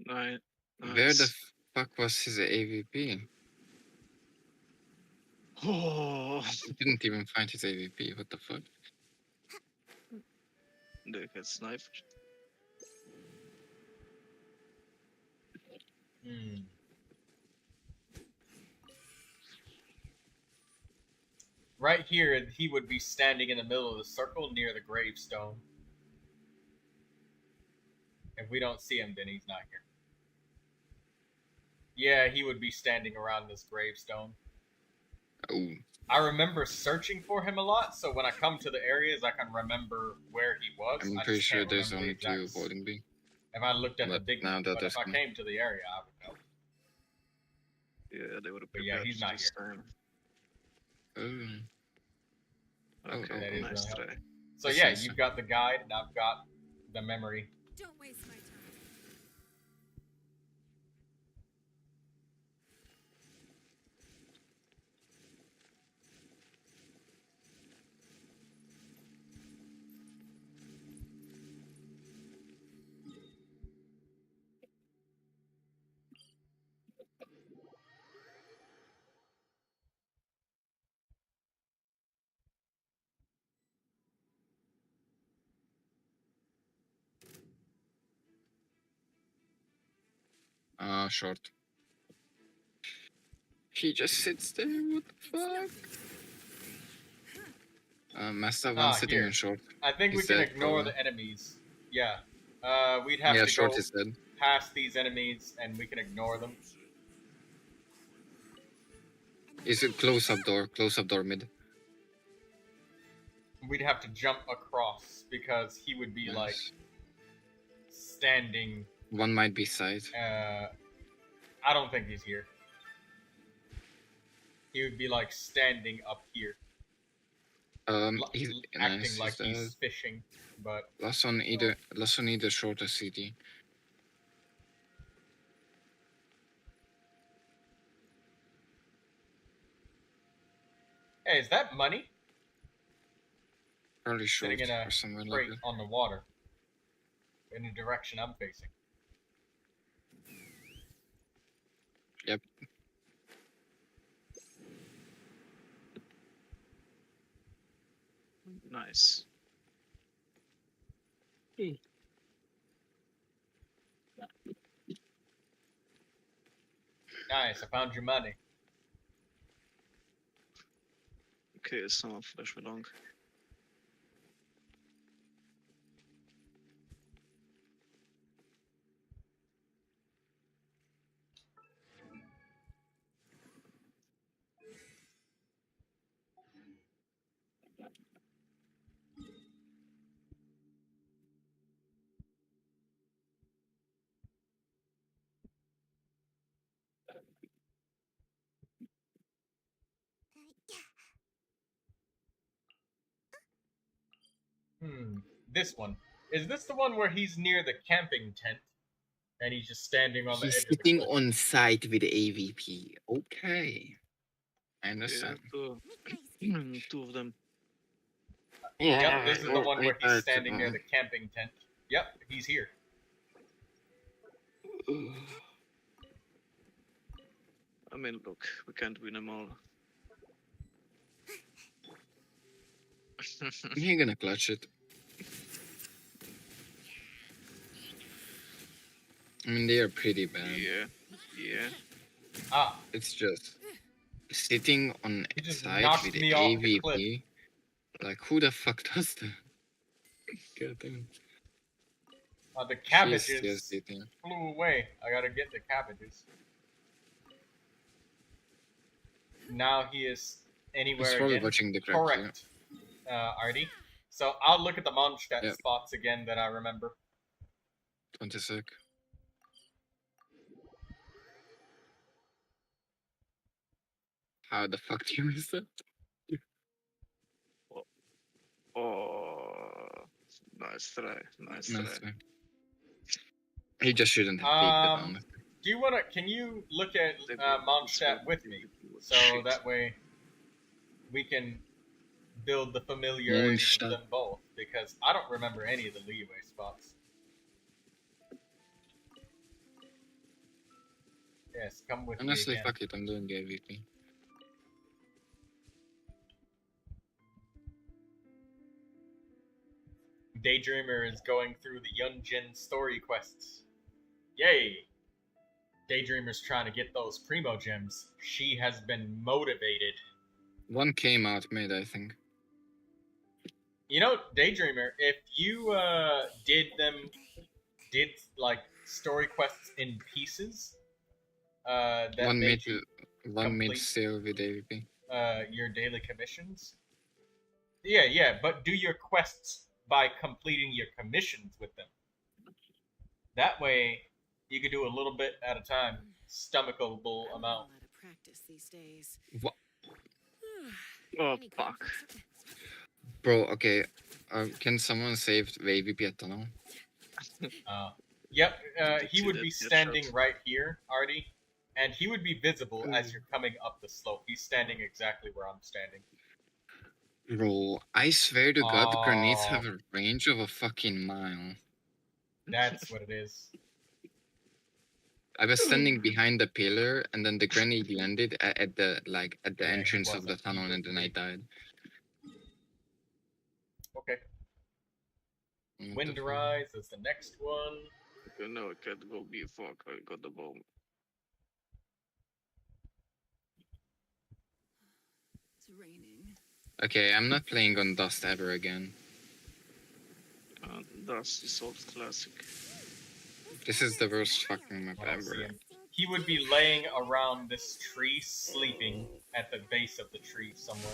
Nice. Where the fuck was his AVP? Oh, He didn't even find his AVP, what the fuck? they get sniped. Right here, he would be standing in the middle of the circle near the gravestone. If we don't see him, then he's not here. Yeah, he would be standing around this gravestone. Oh. I remember searching for him a lot, so when I come to the areas, I can remember where he was. I'm I pretty just sure can't there's remember only the two exact- boarding B. If I looked at the But big now one, that but there's if I no- came to the area, I would know. Yeah, they would have But yeah, prepared he's not this here. time. Oh. Okay, That is nice help. try. So yeah, you've got the guide, and I've got the memory. Don't waste my time. Short. He just sits there. What the fuck? Master one sitting here. in short. I think we He's can dead, ignore probably. the enemies. Yeah. We'd have Yeah, to short go is dead. past these enemies and we can ignore them. Is it close up door? Close up door mid. We'd have to jump across because he would be like Nice. standing. One might be side. I don't think he's here. He would be like standing up here. He's acting nice. like He's he's fishing, but last one either short or CT. hey, is that money? Probably short Sitting in a or somewhere like crate that. on the water in the direction I'm facing. Yep. Nice. Nice, I found your money. Okay, someone flash me long. This one. Is this the one where he's near the camping tent and he's just standing on the He's edge of the sitting cliff? on site with AVP. Okay. I understand. Yeah, two of them. Yep, this is the one where he's standing near the camping tent. Yep, he's here. I mean, look, we can't win them all. You're gonna clutch it. I mean, they are pretty bad. Yeah. It's just sitting on He just side knocked with me off the cliff. AVP. Like, who the fuck does that? God damn. The She's cabbages just sitting. flew away. I gotta get the cabbages. Now he is anywhere He's probably again. watching the crap, Correct, Artie. So I'll look at the Mondstadt Yep. spots again that I remember. 20 sec. How the fuck do you miss that? Oh, nice try. Nice try. He just shouldn't have peeked it on. Do you wanna? Can you look at Mondstadt with me, so that way we can build the familiarity with them both? Because I don't remember any of the leeway spots. Yes, come with Honestly, me again. fuck it, I'm doing the AVP. Daydreamer is going through the Yunjin story quests. Yay! Daydreamer's trying to get those primo gems. She has been motivated. One came out mid, I think. You know, Daydreamer, if you did like story quests in pieces, that One made mid, you one mid complete, still with AVP. your daily commissions. Yeah, but do your quests by completing your commissions with them. That way, you could do a little bit at a time, stomachable amount. Practice these days. What? Oh, fuck. Bro, okay. Can someone save the AVP at tunnel? Yep, he would be standing right here, Artie, and he would be visible as you're coming up the slope. He's standing exactly where I'm standing. Bro, I swear to God, the grenades have a range of a fucking mile. That's what it is. I was standing behind the pillar, and then the grenade landed at the entrance of the wasn't tunnel, and then I died. Okay. Wind Rise is the next one. You know, I can't go be fuck. I got the bomb. It's raining. Okay, I'm not playing on Dust ever again. Dust is old classic. This is the worst fucking map I don't see ever. him. He would be laying around this tree, sleeping at the base of the tree somewhere.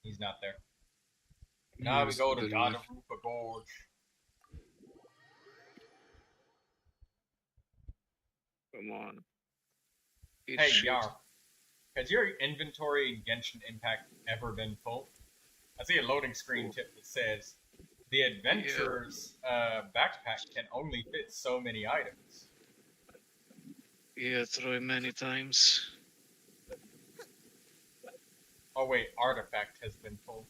He's not there. Now we go to Gadarupa Gorge. Come on. Hey, Yar. Has your inventory in Genshin Impact ever been full? I see a loading screen tip that says, the adventurer's backpack can only fit so many items. Yeah, try many times. Oh wait, artifact has been full.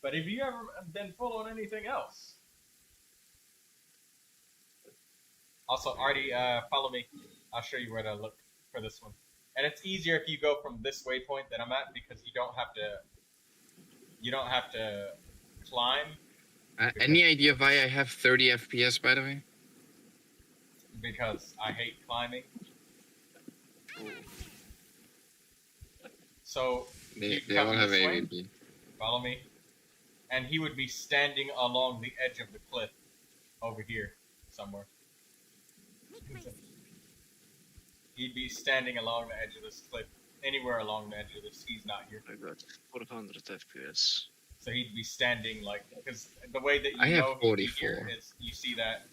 But have you ever been full on anything else? Also, Artie, follow me. I'll show you where to look for this one. And it's easier if you go from this waypoint that I'm at because you don't have to climb. Any idea why I have 30 FPS, by the way? Because I hate climbing. So They all have AVP. Follow me. And he would be standing along the edge of the cliff over here somewhere. He'd be standing along the edge of this cliff. Anywhere along the edge of this, he's not here. I got 400 FPS. So he'd be standing like, because the way that you I have know 44. here is you see that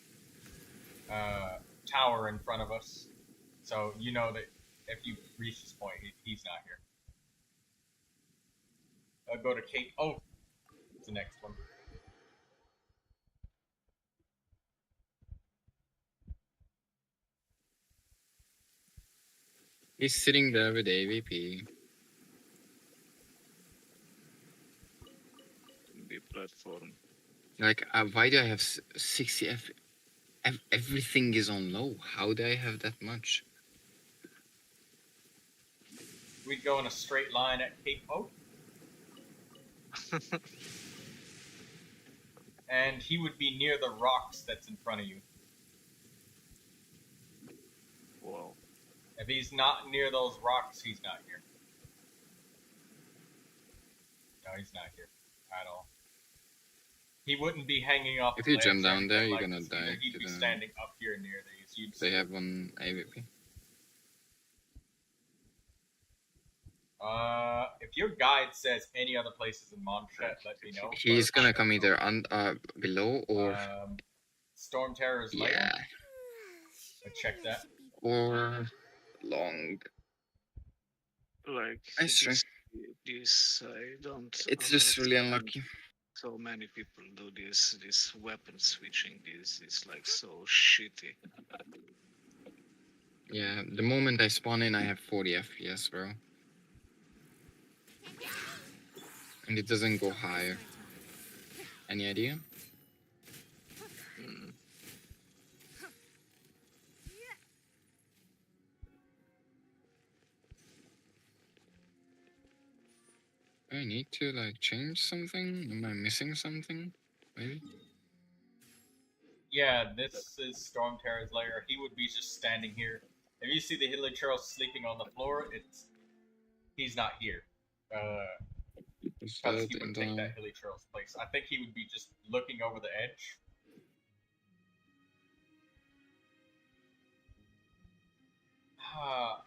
tower in front of us. So you know that if you reach this point, he's not here. I'll go to Cape. Oh, it's the next one. He's sitting there with AVP. The platform. Like, why do I have 60 everything is on low. How do I have that much? We'd go in a straight line at Cape Hope. And he would be near the rocks that's in front of you. Whoa. If he's not near those rocks, he's not here. No, he's not here at all. He wouldn't be hanging off. If you jump down there, you're gonna die. He'd be standing up here near these. You'd They have one AVP. If your guide says any other places in Monchet, let me know. He's gonna come either below or Storm Terror's lair. yeah, Check that. or long. Like That's true. this, I don't. It's just really unlucky. So many people do this weapon switching. This is like so shitty. Yeah, the moment I spawn in, I have 40 FPS, bro. And it doesn't go higher. Any idea? I need to like change something? Am I missing something? Maybe? Yeah, this is Storm Terror's lair. He would be just standing here. If you see the Hilly Charles sleeping on the floor, he's not here. Because he would take that Hilly Charles place. I think he would be just looking over the edge.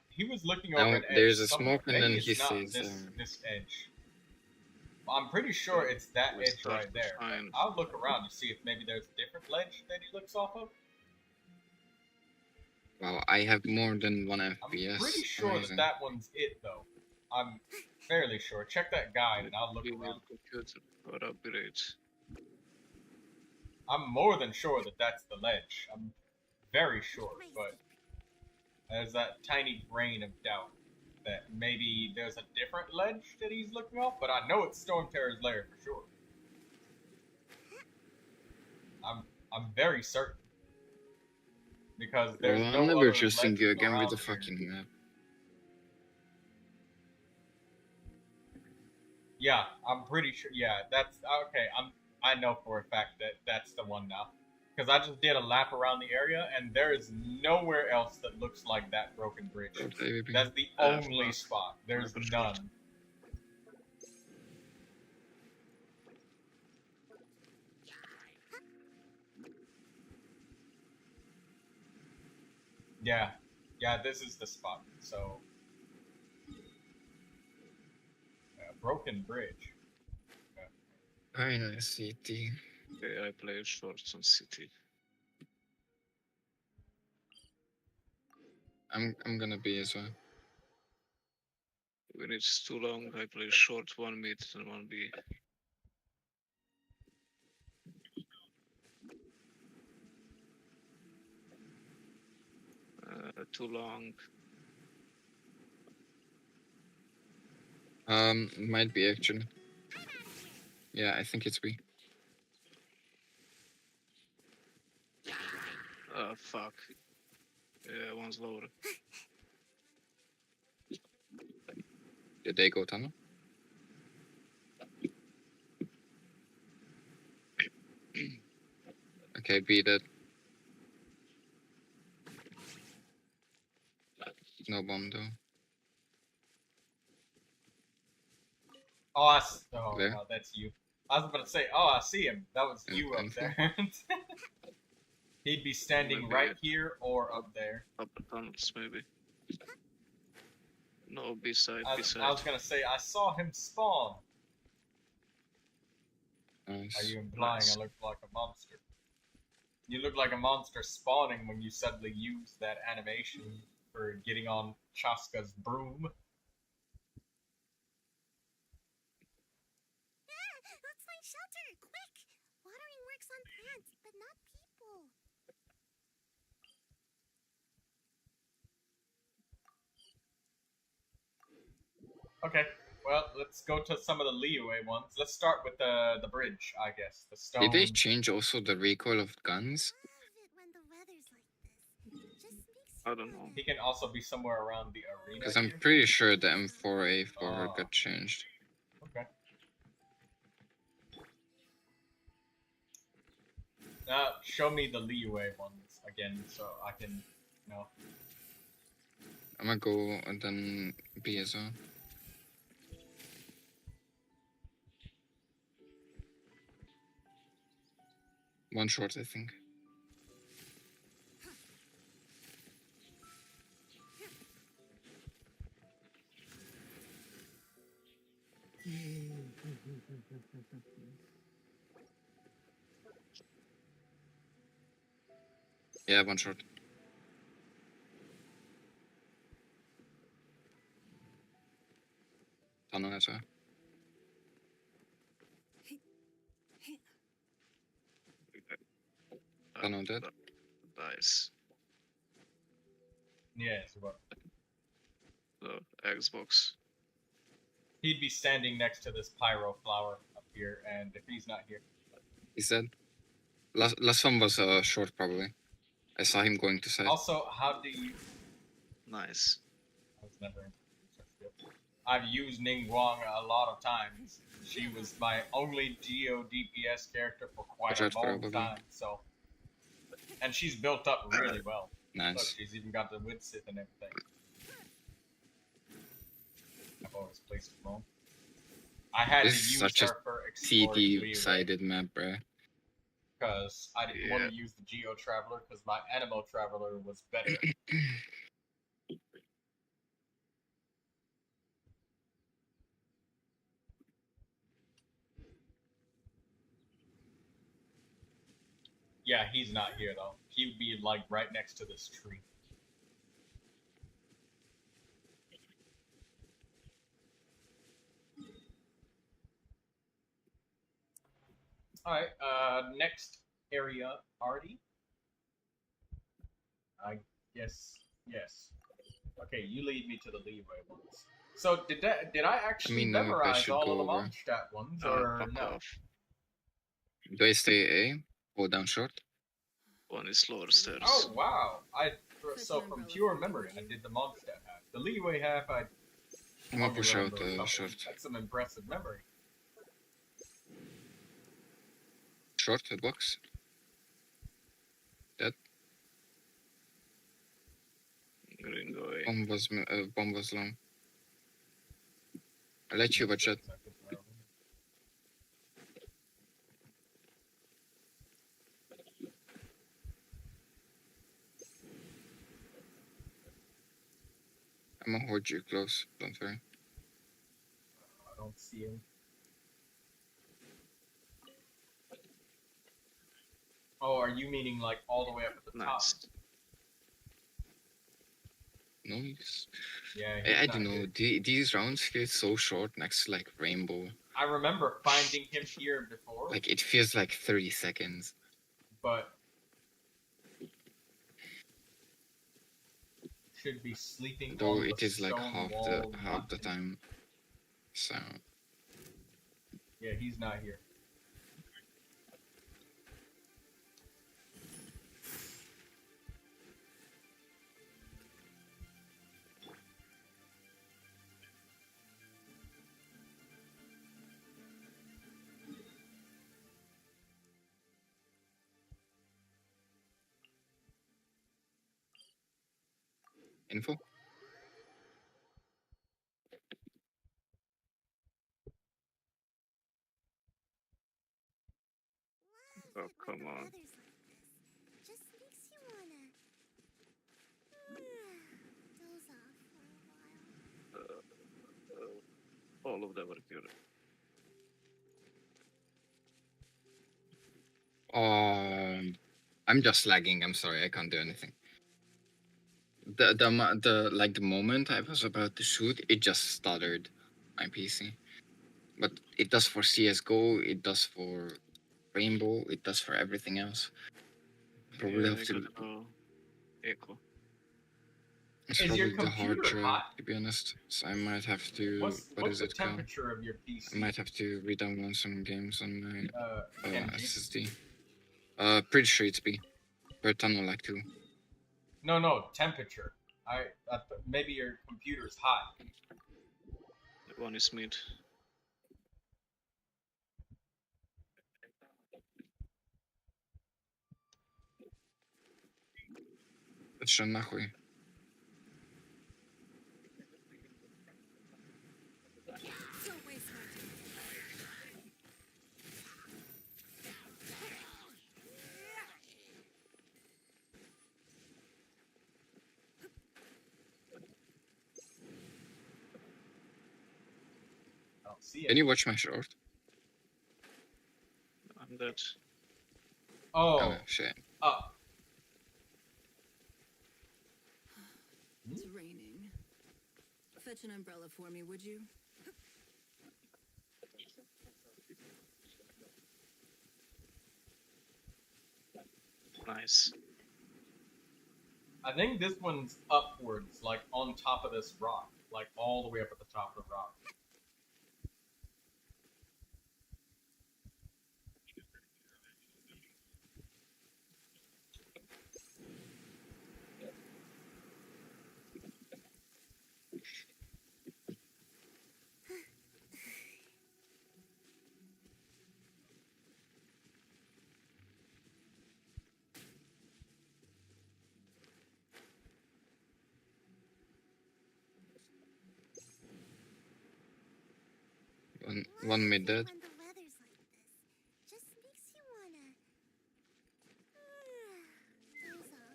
He was looking over Now, an edge. there's a somewhere. smoke and Maybe then it's he not sees this edge. I'm pretty sure it's that edge right there. I'll look around to see if maybe there's a different ledge that he looks off of. Wow, I have more than 1 FPS. I'm pretty sure Amazing. that one's it, though. I'm fairly sure. Check that guide and I'll look around. I'm more than sure that that's the ledge. I'm very sure, but there's that tiny grain of doubt that maybe there's a different ledge that he's looking off, but I know it's Storm Terror's lair for sure. I'm very certain. Because there's Well, no I'm never other trusting ledges you again with around the here. fucking map. Yeah, I'm pretty sure. Yeah, that's okay. I know for a fact that that's the one now, because I just did a lap around the area, and there is nowhere else that looks like that broken bridge. That's the only spot. There's none. Yeah, yeah, this is the spot. So, broken bridge. Very nice city. Okay, I play shorts on city. I'm gonna be as well. When it's too long, I play short, 1 mid and 1 B. Too long. Might be actually. Yeah, I think it's B. Fuck. Yeah, one's lower. Did they go tunnel? Okay, B dead. No bomb though. Oh, Where? no, that's you. I was about to say, oh, I see him. That was you up there. He'd be standing Maybe right here or up there. Upper tunnels, maybe. No, B side, I B was side. gonna say, I saw him spawn. Nice. Are you implying Nice. I look like a monster? You look like a monster spawning when you suddenly use that animation for getting on Chaska's broom. Let's find shelter, quick! Watering works on plants, but not people. Okay, well, let's go to some of the leeway ones. Let's start with the bridge, I guess. The stone. Did they change also the recoil of guns? I don't know. He can also be somewhere around the arena. Because I'm here. pretty sure the M4A4 got changed. Okay. Now, show me the leeway ones again, so I can, you know. I'm gonna go and then B as well. One short, I think. Yeah, one short. Tunnel as well. Tunnel dead. Nice. Yes, what? So, Xbox. He'd be standing next to this pyro flower up here, and if he's not here. He's dead. Last one was short, probably. I saw him going to side. Also, how do you... Nice. I was never... I've used Ning Guang a lot of times. She was my only Geo DPS character for quite a long time, so... And she's built up really well. Nice. Look, she's even got the Widsith and everything. I've always placed it wrong. I had This to is use such a her for exploring leeway, CD-sided map, bruh. because I didn't want to use the Geo Traveler because my Animo Traveler was better. Yeah, he's not here though. He would be like right next to this tree. Alright, next area, Artie. I guess, yes. Okay, you lead me to the leeway ones. So, did I actually memorize all of the Mondstadt ones, or no? Off. Do I stay A? Or down short? One is lower stairs. Oh, wow. So, from pure memory, I did the Mondstadt half. The leeway half, I'm gonna push out remember a couple. short. That's some impressive memory. Short hitbox. Dead. Green going. Bomb was long. I let you watch it. I'm gonna hold you close, don't worry. I don't see him. Oh, are you meaning like all the way up at the top? Nice. Yeah, I don't know. These rounds feel so short next to like Rainbow. I remember finding him here before. Like it feels like 30 seconds. But should be sleeping though on it the is like stone half the time. So yeah, he's not here. info. Oh, come on. Just makes you wanna doze off for a while. All of them are good. I'm just lagging. I'm sorry, I can't do anything. The moment I was about to shoot, it just stuttered my PC. But it does for CS:GO, it does for Rainbow, it does for everything else. Probably have to. Echo. It's Is probably your the hard computer drive, hot? to be honest. So I might have to. What's the it called? temperature of your PC? I might have to re-download some games on my MG? SSD. Pretty sure it's B. Per tunnel like 2. No, temperature. Maybe your computer's hot. One is mid. Что нахуй? Can you watch my short? I'm dead. Oh, shit. Up. It's raining. Fetch an umbrella for me, would you? Nice. I think this one's upwards, like on top of this rock, like all the way up at the top of the rock. One mid dead. When the weather's like this, just makes you wanna doze off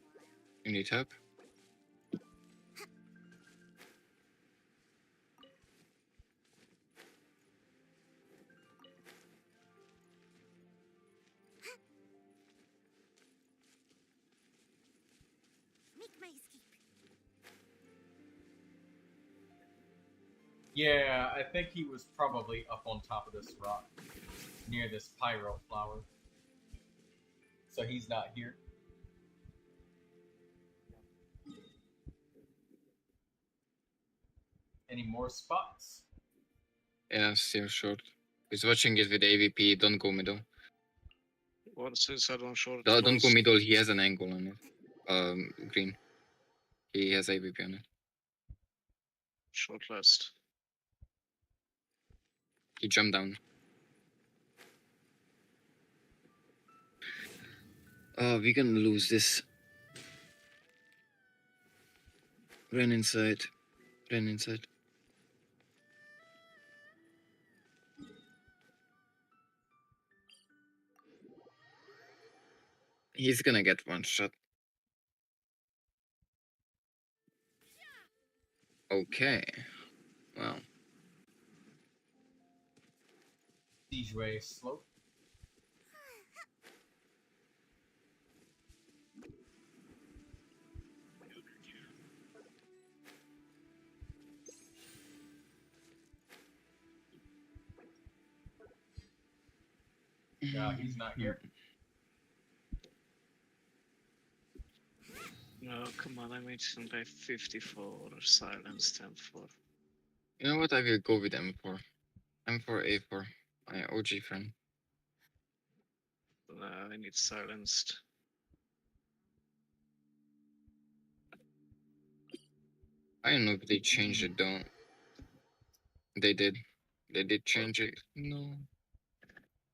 for a while. You need help? Make my escape. Yeah, I think he was probably up on top of this rock, near this pyro flower. So he's not here. Any more spots? Yeah, still short. He's watching it with AVP, don't go middle. One suicide, one short. Don't go middle, he has an angle on it. Green. He has AVP on it. Short last. He jumped down. Oh, we're gonna lose this. Run inside. Run inside. He's gonna get one shot. Okay. Well. Siege Way slope. Yeah, he's not here. No, come on, I made some by 54 or silence 10-4. You know what? I will go with M4. M4, A4. My OG friend. I need silenced. I don't know if they changed it though. They did. They did change it. No.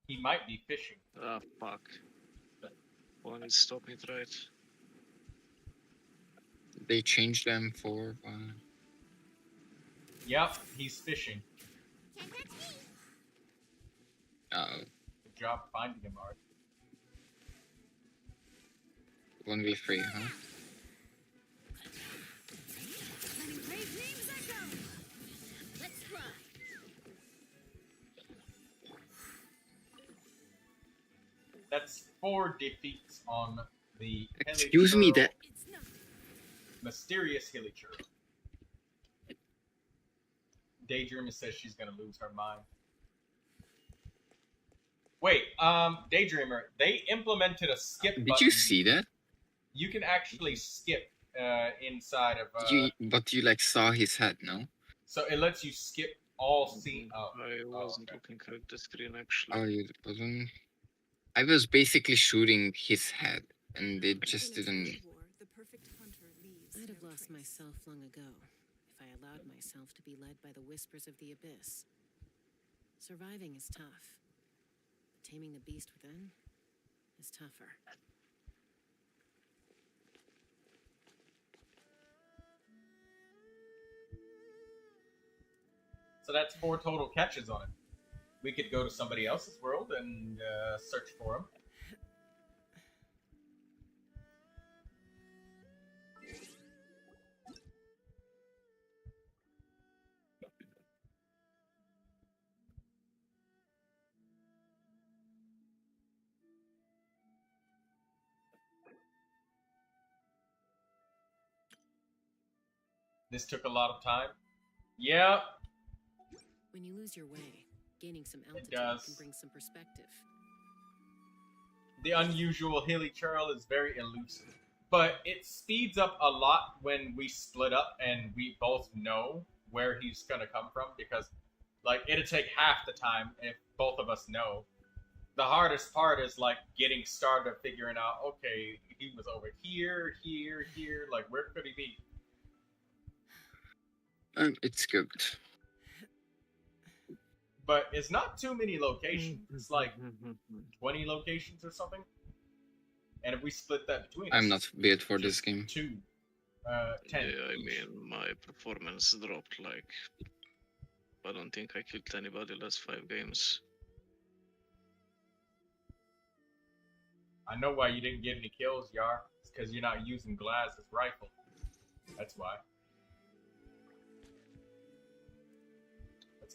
He might be fishing. Ah, fuck. One is stopping it right. They changed them for. Yep, he's fishing. Good job finding him, Art. 1v3, huh? That's 4 defeats on the Excuse me, that mysterious Hilichurl. Daydreamer says she's gonna lose her mind. Wait, Daydreamer, they implemented a skip button. Did you see that? You can actually skip inside of. But you like saw his head, no? So it lets you skip all scene. I wasn't looking at the screen actually. Oh, you wasn't. I was basically shooting his head, and it just didn't. I'd have lost myself long ago if I allowed myself to be led by the whispers of the abyss. Surviving is tough. But taming the beast within is tougher. So that's 4 total catches on it. We could go to somebody else's world and search for him. This took a lot of time. Yeah. When you lose your way, gaining some altitude does. can bring some perspective. The unusual Hilichurl is very elusive, but it speeds up a lot when we split up and we both know where he's gonna come from, because like it'll take half the time if both of us know. The hardest part is like getting started, figuring out, okay, he was over here, here, here, like where could he be? It's good. But it's not too many locations. It's like 20 locations or something. And if we split that between us, I'm not bid for this game. 10. Yeah, I mean, my performance dropped like. I don't think I killed anybody last 5 games. I know why you didn't get any kills, Yar. It's because you're not using Glaz's rifle. That's why.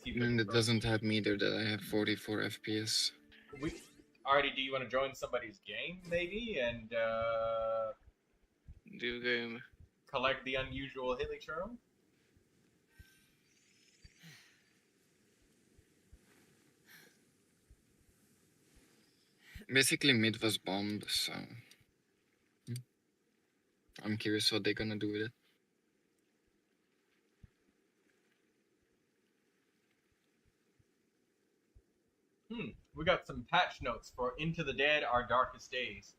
And it doesn't have me either that I have 44 FPS. Artie, do you want to join somebody's game, maybe, and New game. Collect the unusual Hilichurl? Basically, mid was bombed, so I'm curious what they're gonna do with it. We got some patch notes for Into the Dead, Our Darkest Days.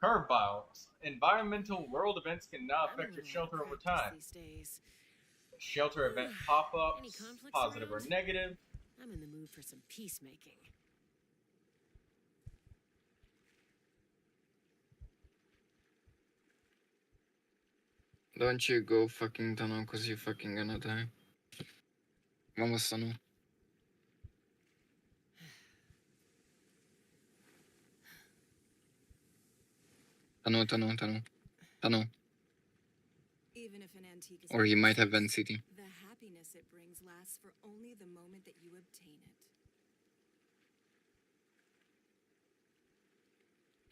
Curveballs. Environmental world events can now affect your shelter over time. Shelter event pop-ups, positive or negative. I'm in the mood for some peacemaking. Don't you go fucking tunnel, cause you're fucking gonna die. Vamos tunnel. Tunnel. Even if an antique is Or you might have priceless, NCT. the happiness it brings lasts for only the moment that you obtain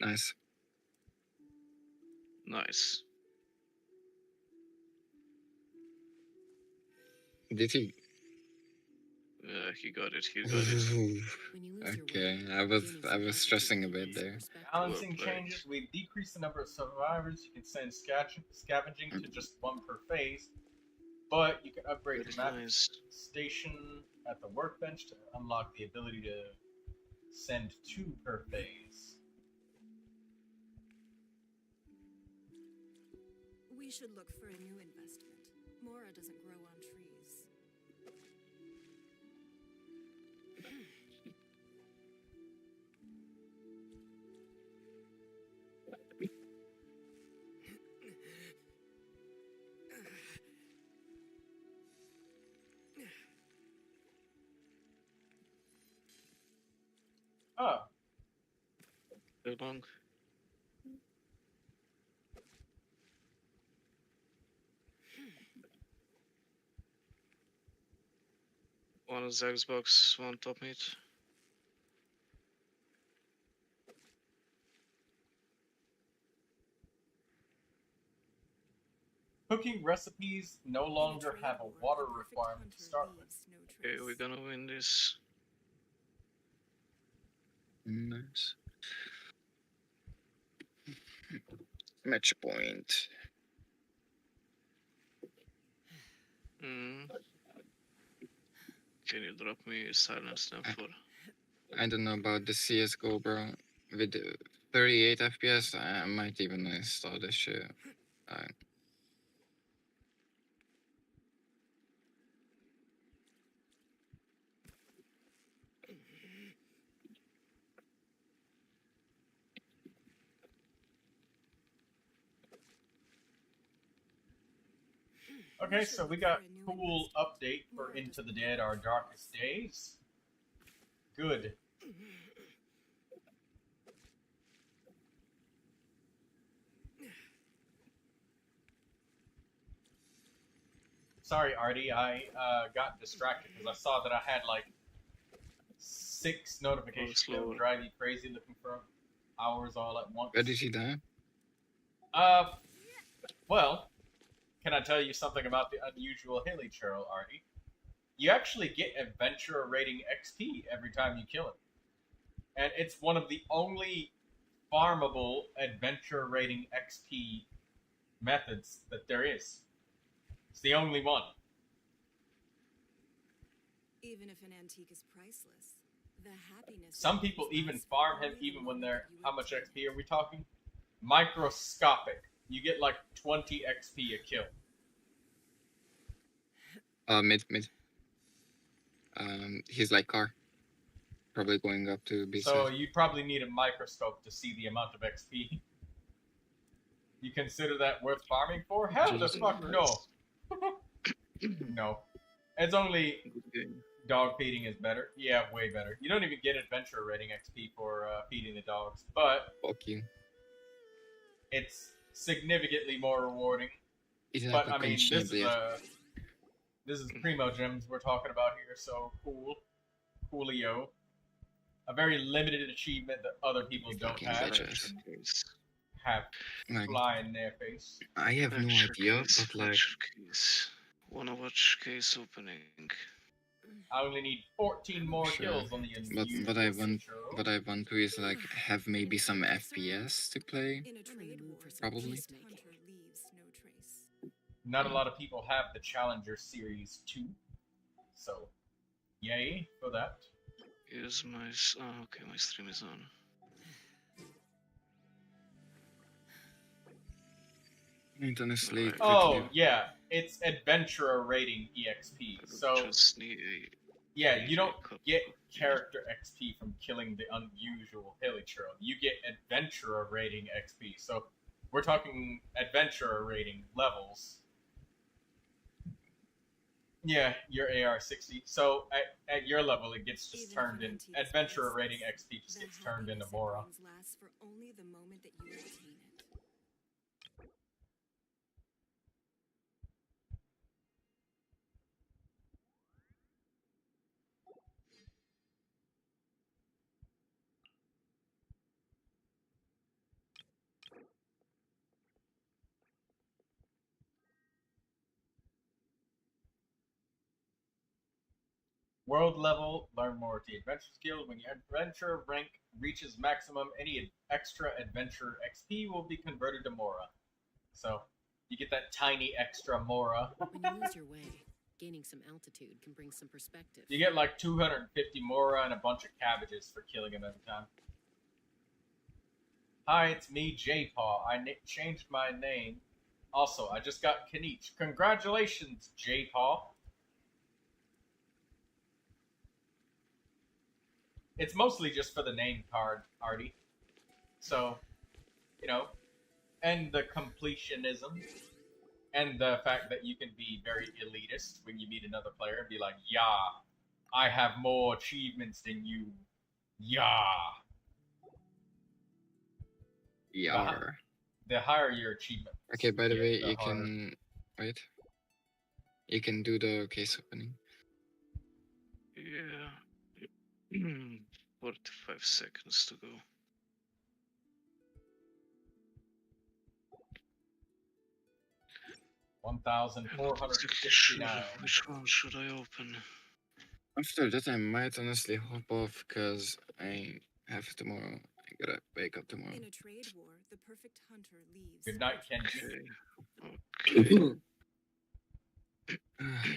it. Nice. Nice. Did he? Yeah, he got it. He got it. Okay, I was stressing a bit there. Balancing Well played. changes. We've decreased the number of survivors. You can send scavenging to just 1 per phase. But you can upgrade Very the map nice. station at the workbench to unlock the ability to send 2 per phase. We should look for a new investment. Mora doesn't grow on trees. Oh. Too long. One is Xbox, one top mid. Cooking recipes no longer have a water requirement to start with. Okay, we're gonna win this. Nice. Match point. Can you drop me silence them for? I don't know about the CSGO, bro. With 38 FPS, I might even install this shit. Okay, so we got cool update for Into the Dead, Our Darkest Days. Good. Sorry, Artie, I got distracted because I saw that I had like 6 notifications that would drive you crazy looking for hours all at once. Where did he die? Well, can I tell you something about the unusual hilly churl, Artie? You actually get adventurer rating XP every time you kill it. And it's one of the only farmable adventurer rating XP methods that there is. It's the only one. Even if an antique is priceless, the happiness. Some people even farm him even when they're... How much XP are we talking? Microscopic. You get like 20 XP a kill. Mid. He's like car. Probably going up to B. So you probably need a microscope to see the amount of XP. You consider that worth farming for? Hell the fuck no. No. It's only dog feeding is better. Yeah, way better. You don't even get adventure rating XP for feeding the dogs, but fuck you. It's significantly more rewarding. But I mean, this is primo gems we're talking about here, so cool. Coolio. A very limited achievement that other people don't have. Have fly in their face. I have no idea, but like... Wanna watch case opening? I only need 14 more kills on the unusual. What I want to is like have maybe some FPS to play. Probably. Not a lot of people have the Challenger Series 2, so yay for that. Is my okay, my stream is on. Honestly, oh yeah, it's adventurer rating EXP. So yeah, you don't get character XP from killing the unusual hilly churl. You get adventurer rating XP. So We're talking adventurer rating levels. Yeah, your AR-60. So at your level, it gets just turned in. Adventurer rating XP just gets turned into Mora. Lasts for only the moment that you obtain it. World level, learn more at the adventure skill. When your adventure rank reaches maximum, any extra adventure XP will be converted to Mora. So you get that tiny extra Mora. When you lose your way, gaining some altitude can bring some perspective. You get like 250 Mora and a bunch of cabbages for killing him every time. Hi, it's me, J-Paw. I changed my name. Also, I just got Kanich. Congratulations, J-Paw. It's mostly just for the name card, Artie. So, you know, and the completionism, and the fact that you can be very elitist when you meet another player and be like, yeah, I have more achievements than you. Yeah. Yar. The higher your achievement. Okay, by the way, you can... Wait. You can do the case opening. Yeah. 45 seconds to go. $1,469. Which one should I open? After that, I might honestly hop off because I have tomorrow. I gotta wake up tomorrow. In a trade war, the perfect hunter leaves. Good night, Kenji. Okay.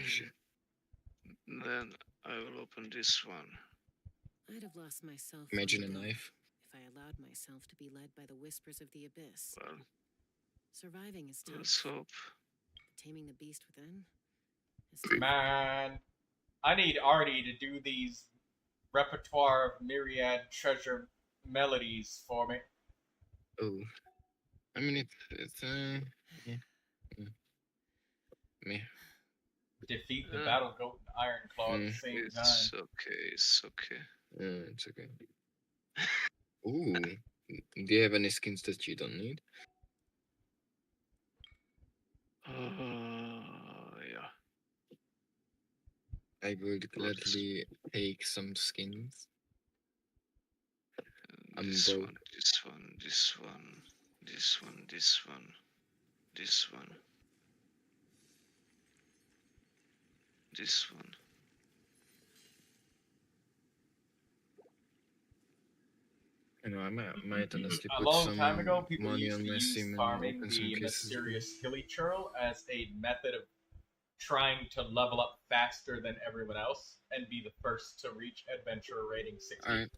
Shit. Then I will open this one. I'd have lost myself. Imagine a knife. If I allowed myself to be led by the whispers of the abyss. Well, surviving is tough. let's hope. Taming the beast within is Man, I need Artie to do these repertoire of myriad treasure melodies for me. Oh, I mean it's yeah. Me. Defeat the battle goat and iron claw at the same time. It's okay. It's okay. It's okay. Ooh, do you have any skins that you don't need? Yeah. I would gladly take some skins. This one, this one, this one, this one, this one, this one, this one. You know, I might honestly A put long some time ago, people money used on to my use Steam and farming open some the cases. mysterious hilly churl as a method of trying to level up faster than everyone else and be the first to reach adventurer rating 60. Alright.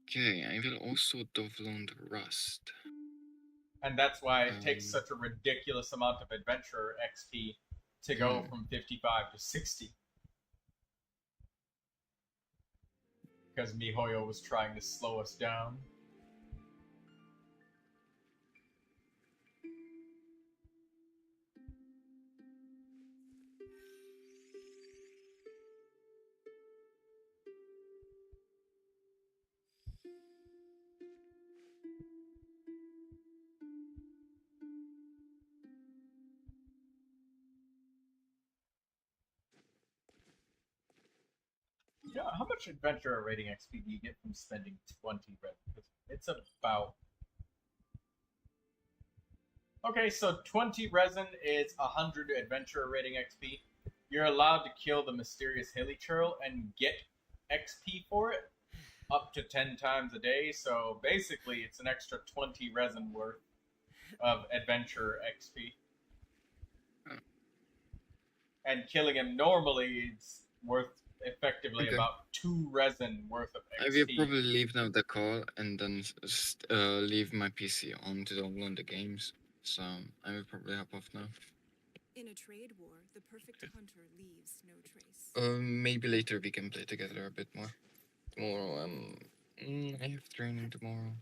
Okay, I will also download Rust. And that's why it takes such a ridiculous amount of adventurer XP to go from 55 to 60. Because MiHoYo was trying to slow us down. Yeah, how much adventurer rating XP do you get from spending 20 resin? It's about... Okay, so 20 resin is 100 adventurer rating XP. You're allowed to kill the mysterious hilly churl and get XP for it up to 10 times a day. So basically, it's an extra 20 resin worth of adventurer XP. And killing him normally is worth effectively about 2 resin worth of XP. I will probably leave now the call and then leave my PC on to download the games. So I will probably hop off now. In a trade war, the perfect hunter leaves no trace. Maybe later we can play together a bit more. Tomorrow I have training tomorrow.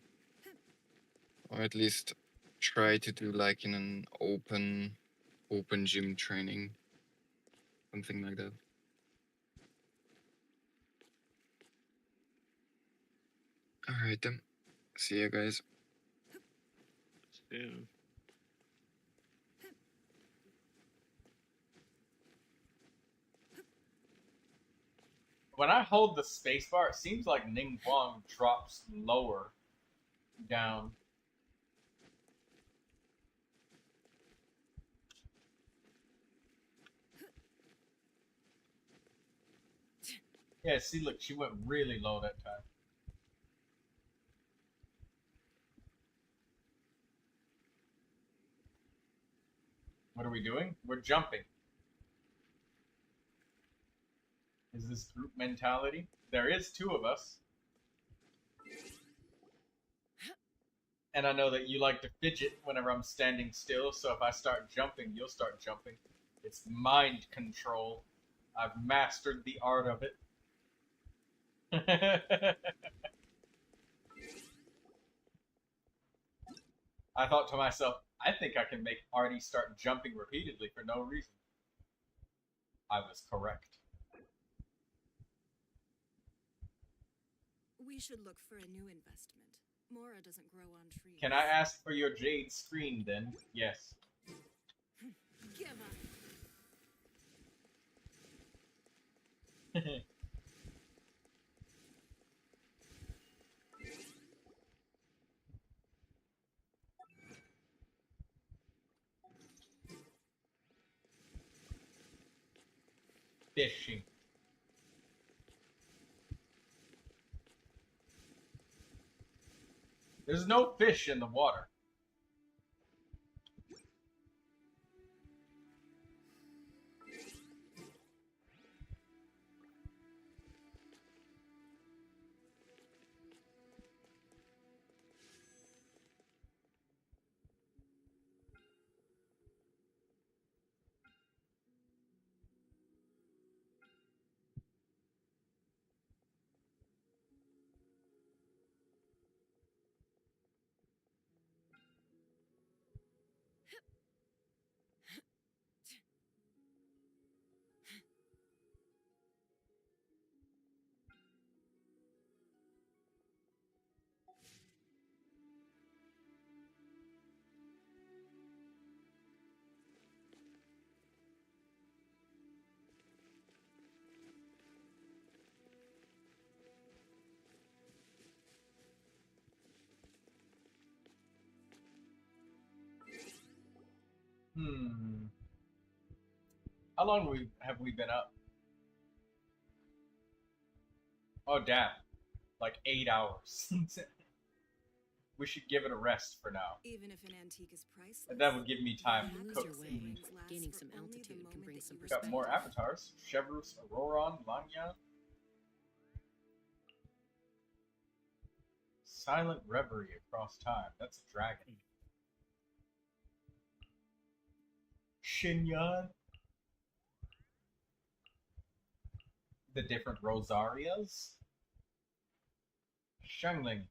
Or at least try to do like in an open gym training. Something like that. Alright then. See ya guys. Yeah. When I hold the spacebar, it seems like Ning Huang drops lower down. Yeah, see, look, she went really low that time. What are we doing? We're jumping. Is this group mentality? There is 2 of us. And I know that you like to fidget whenever I'm standing still, so if I start jumping, you'll start jumping. It's mind control. I've mastered the art of it. I thought to myself, I think I can make Artie start jumping repeatedly for no reason. I was correct. We should look for a new investment. Mora doesn't grow on trees. Can I ask for your jade screen then? Yes. Give up. Fishing. There's no fish in the water. How long have we been up? Oh, damn. Like 8 hours. We should give it a rest for now. Even if an antique is priceless. And that would give me time to Lose cook your food. way. Gaining some altitude can bring some We've got perspective. more avatars. Chevrus, Auroron, Lanya. Silent Reverie across time. That's a dragon. Shinyan. The different Rosarias. Shangling.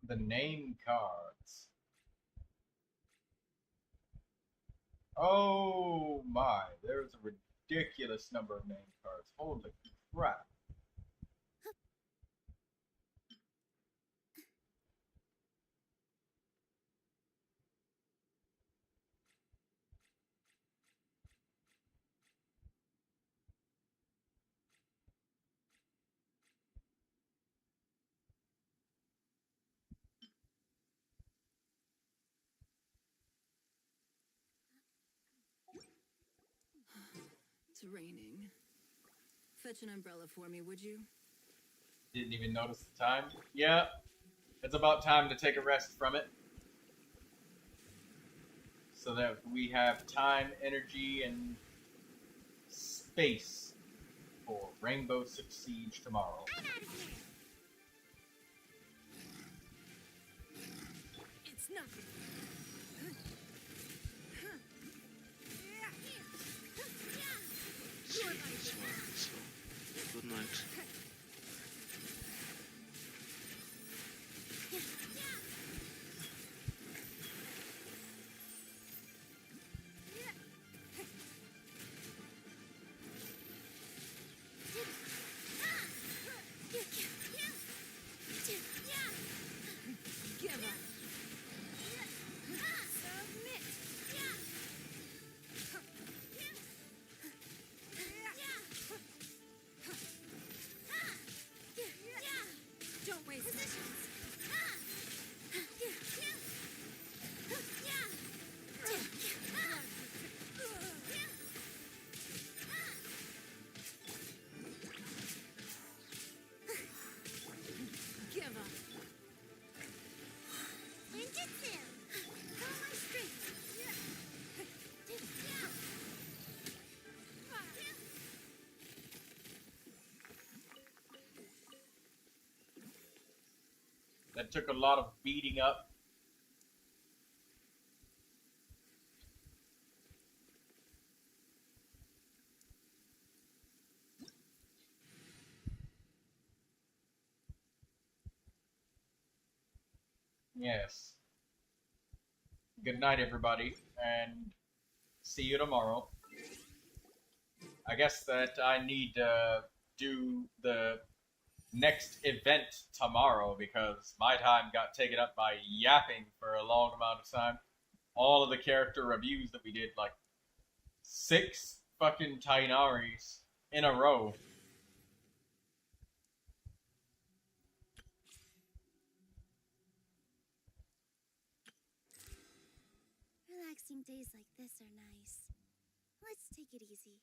The name cards. Oh my, there's a ridiculous number of name cards. Holy crap. It's raining. Fetch an umbrella for me, would you? Didn't even notice the time. Yeah, it's about time to take a rest from it. So that we have time, energy, and space for Rainbow Six Siege tomorrow. It's nothing. that took a lot of beating up. Yes. Good night, everybody, and see you tomorrow. I guess that I need to do the next event tomorrow because my time got taken up by yapping for a long amount of time. All of the character reviews that we did, like 6 fucking Tainaris in a row. Relaxing days like this are nice. Let's take it easy.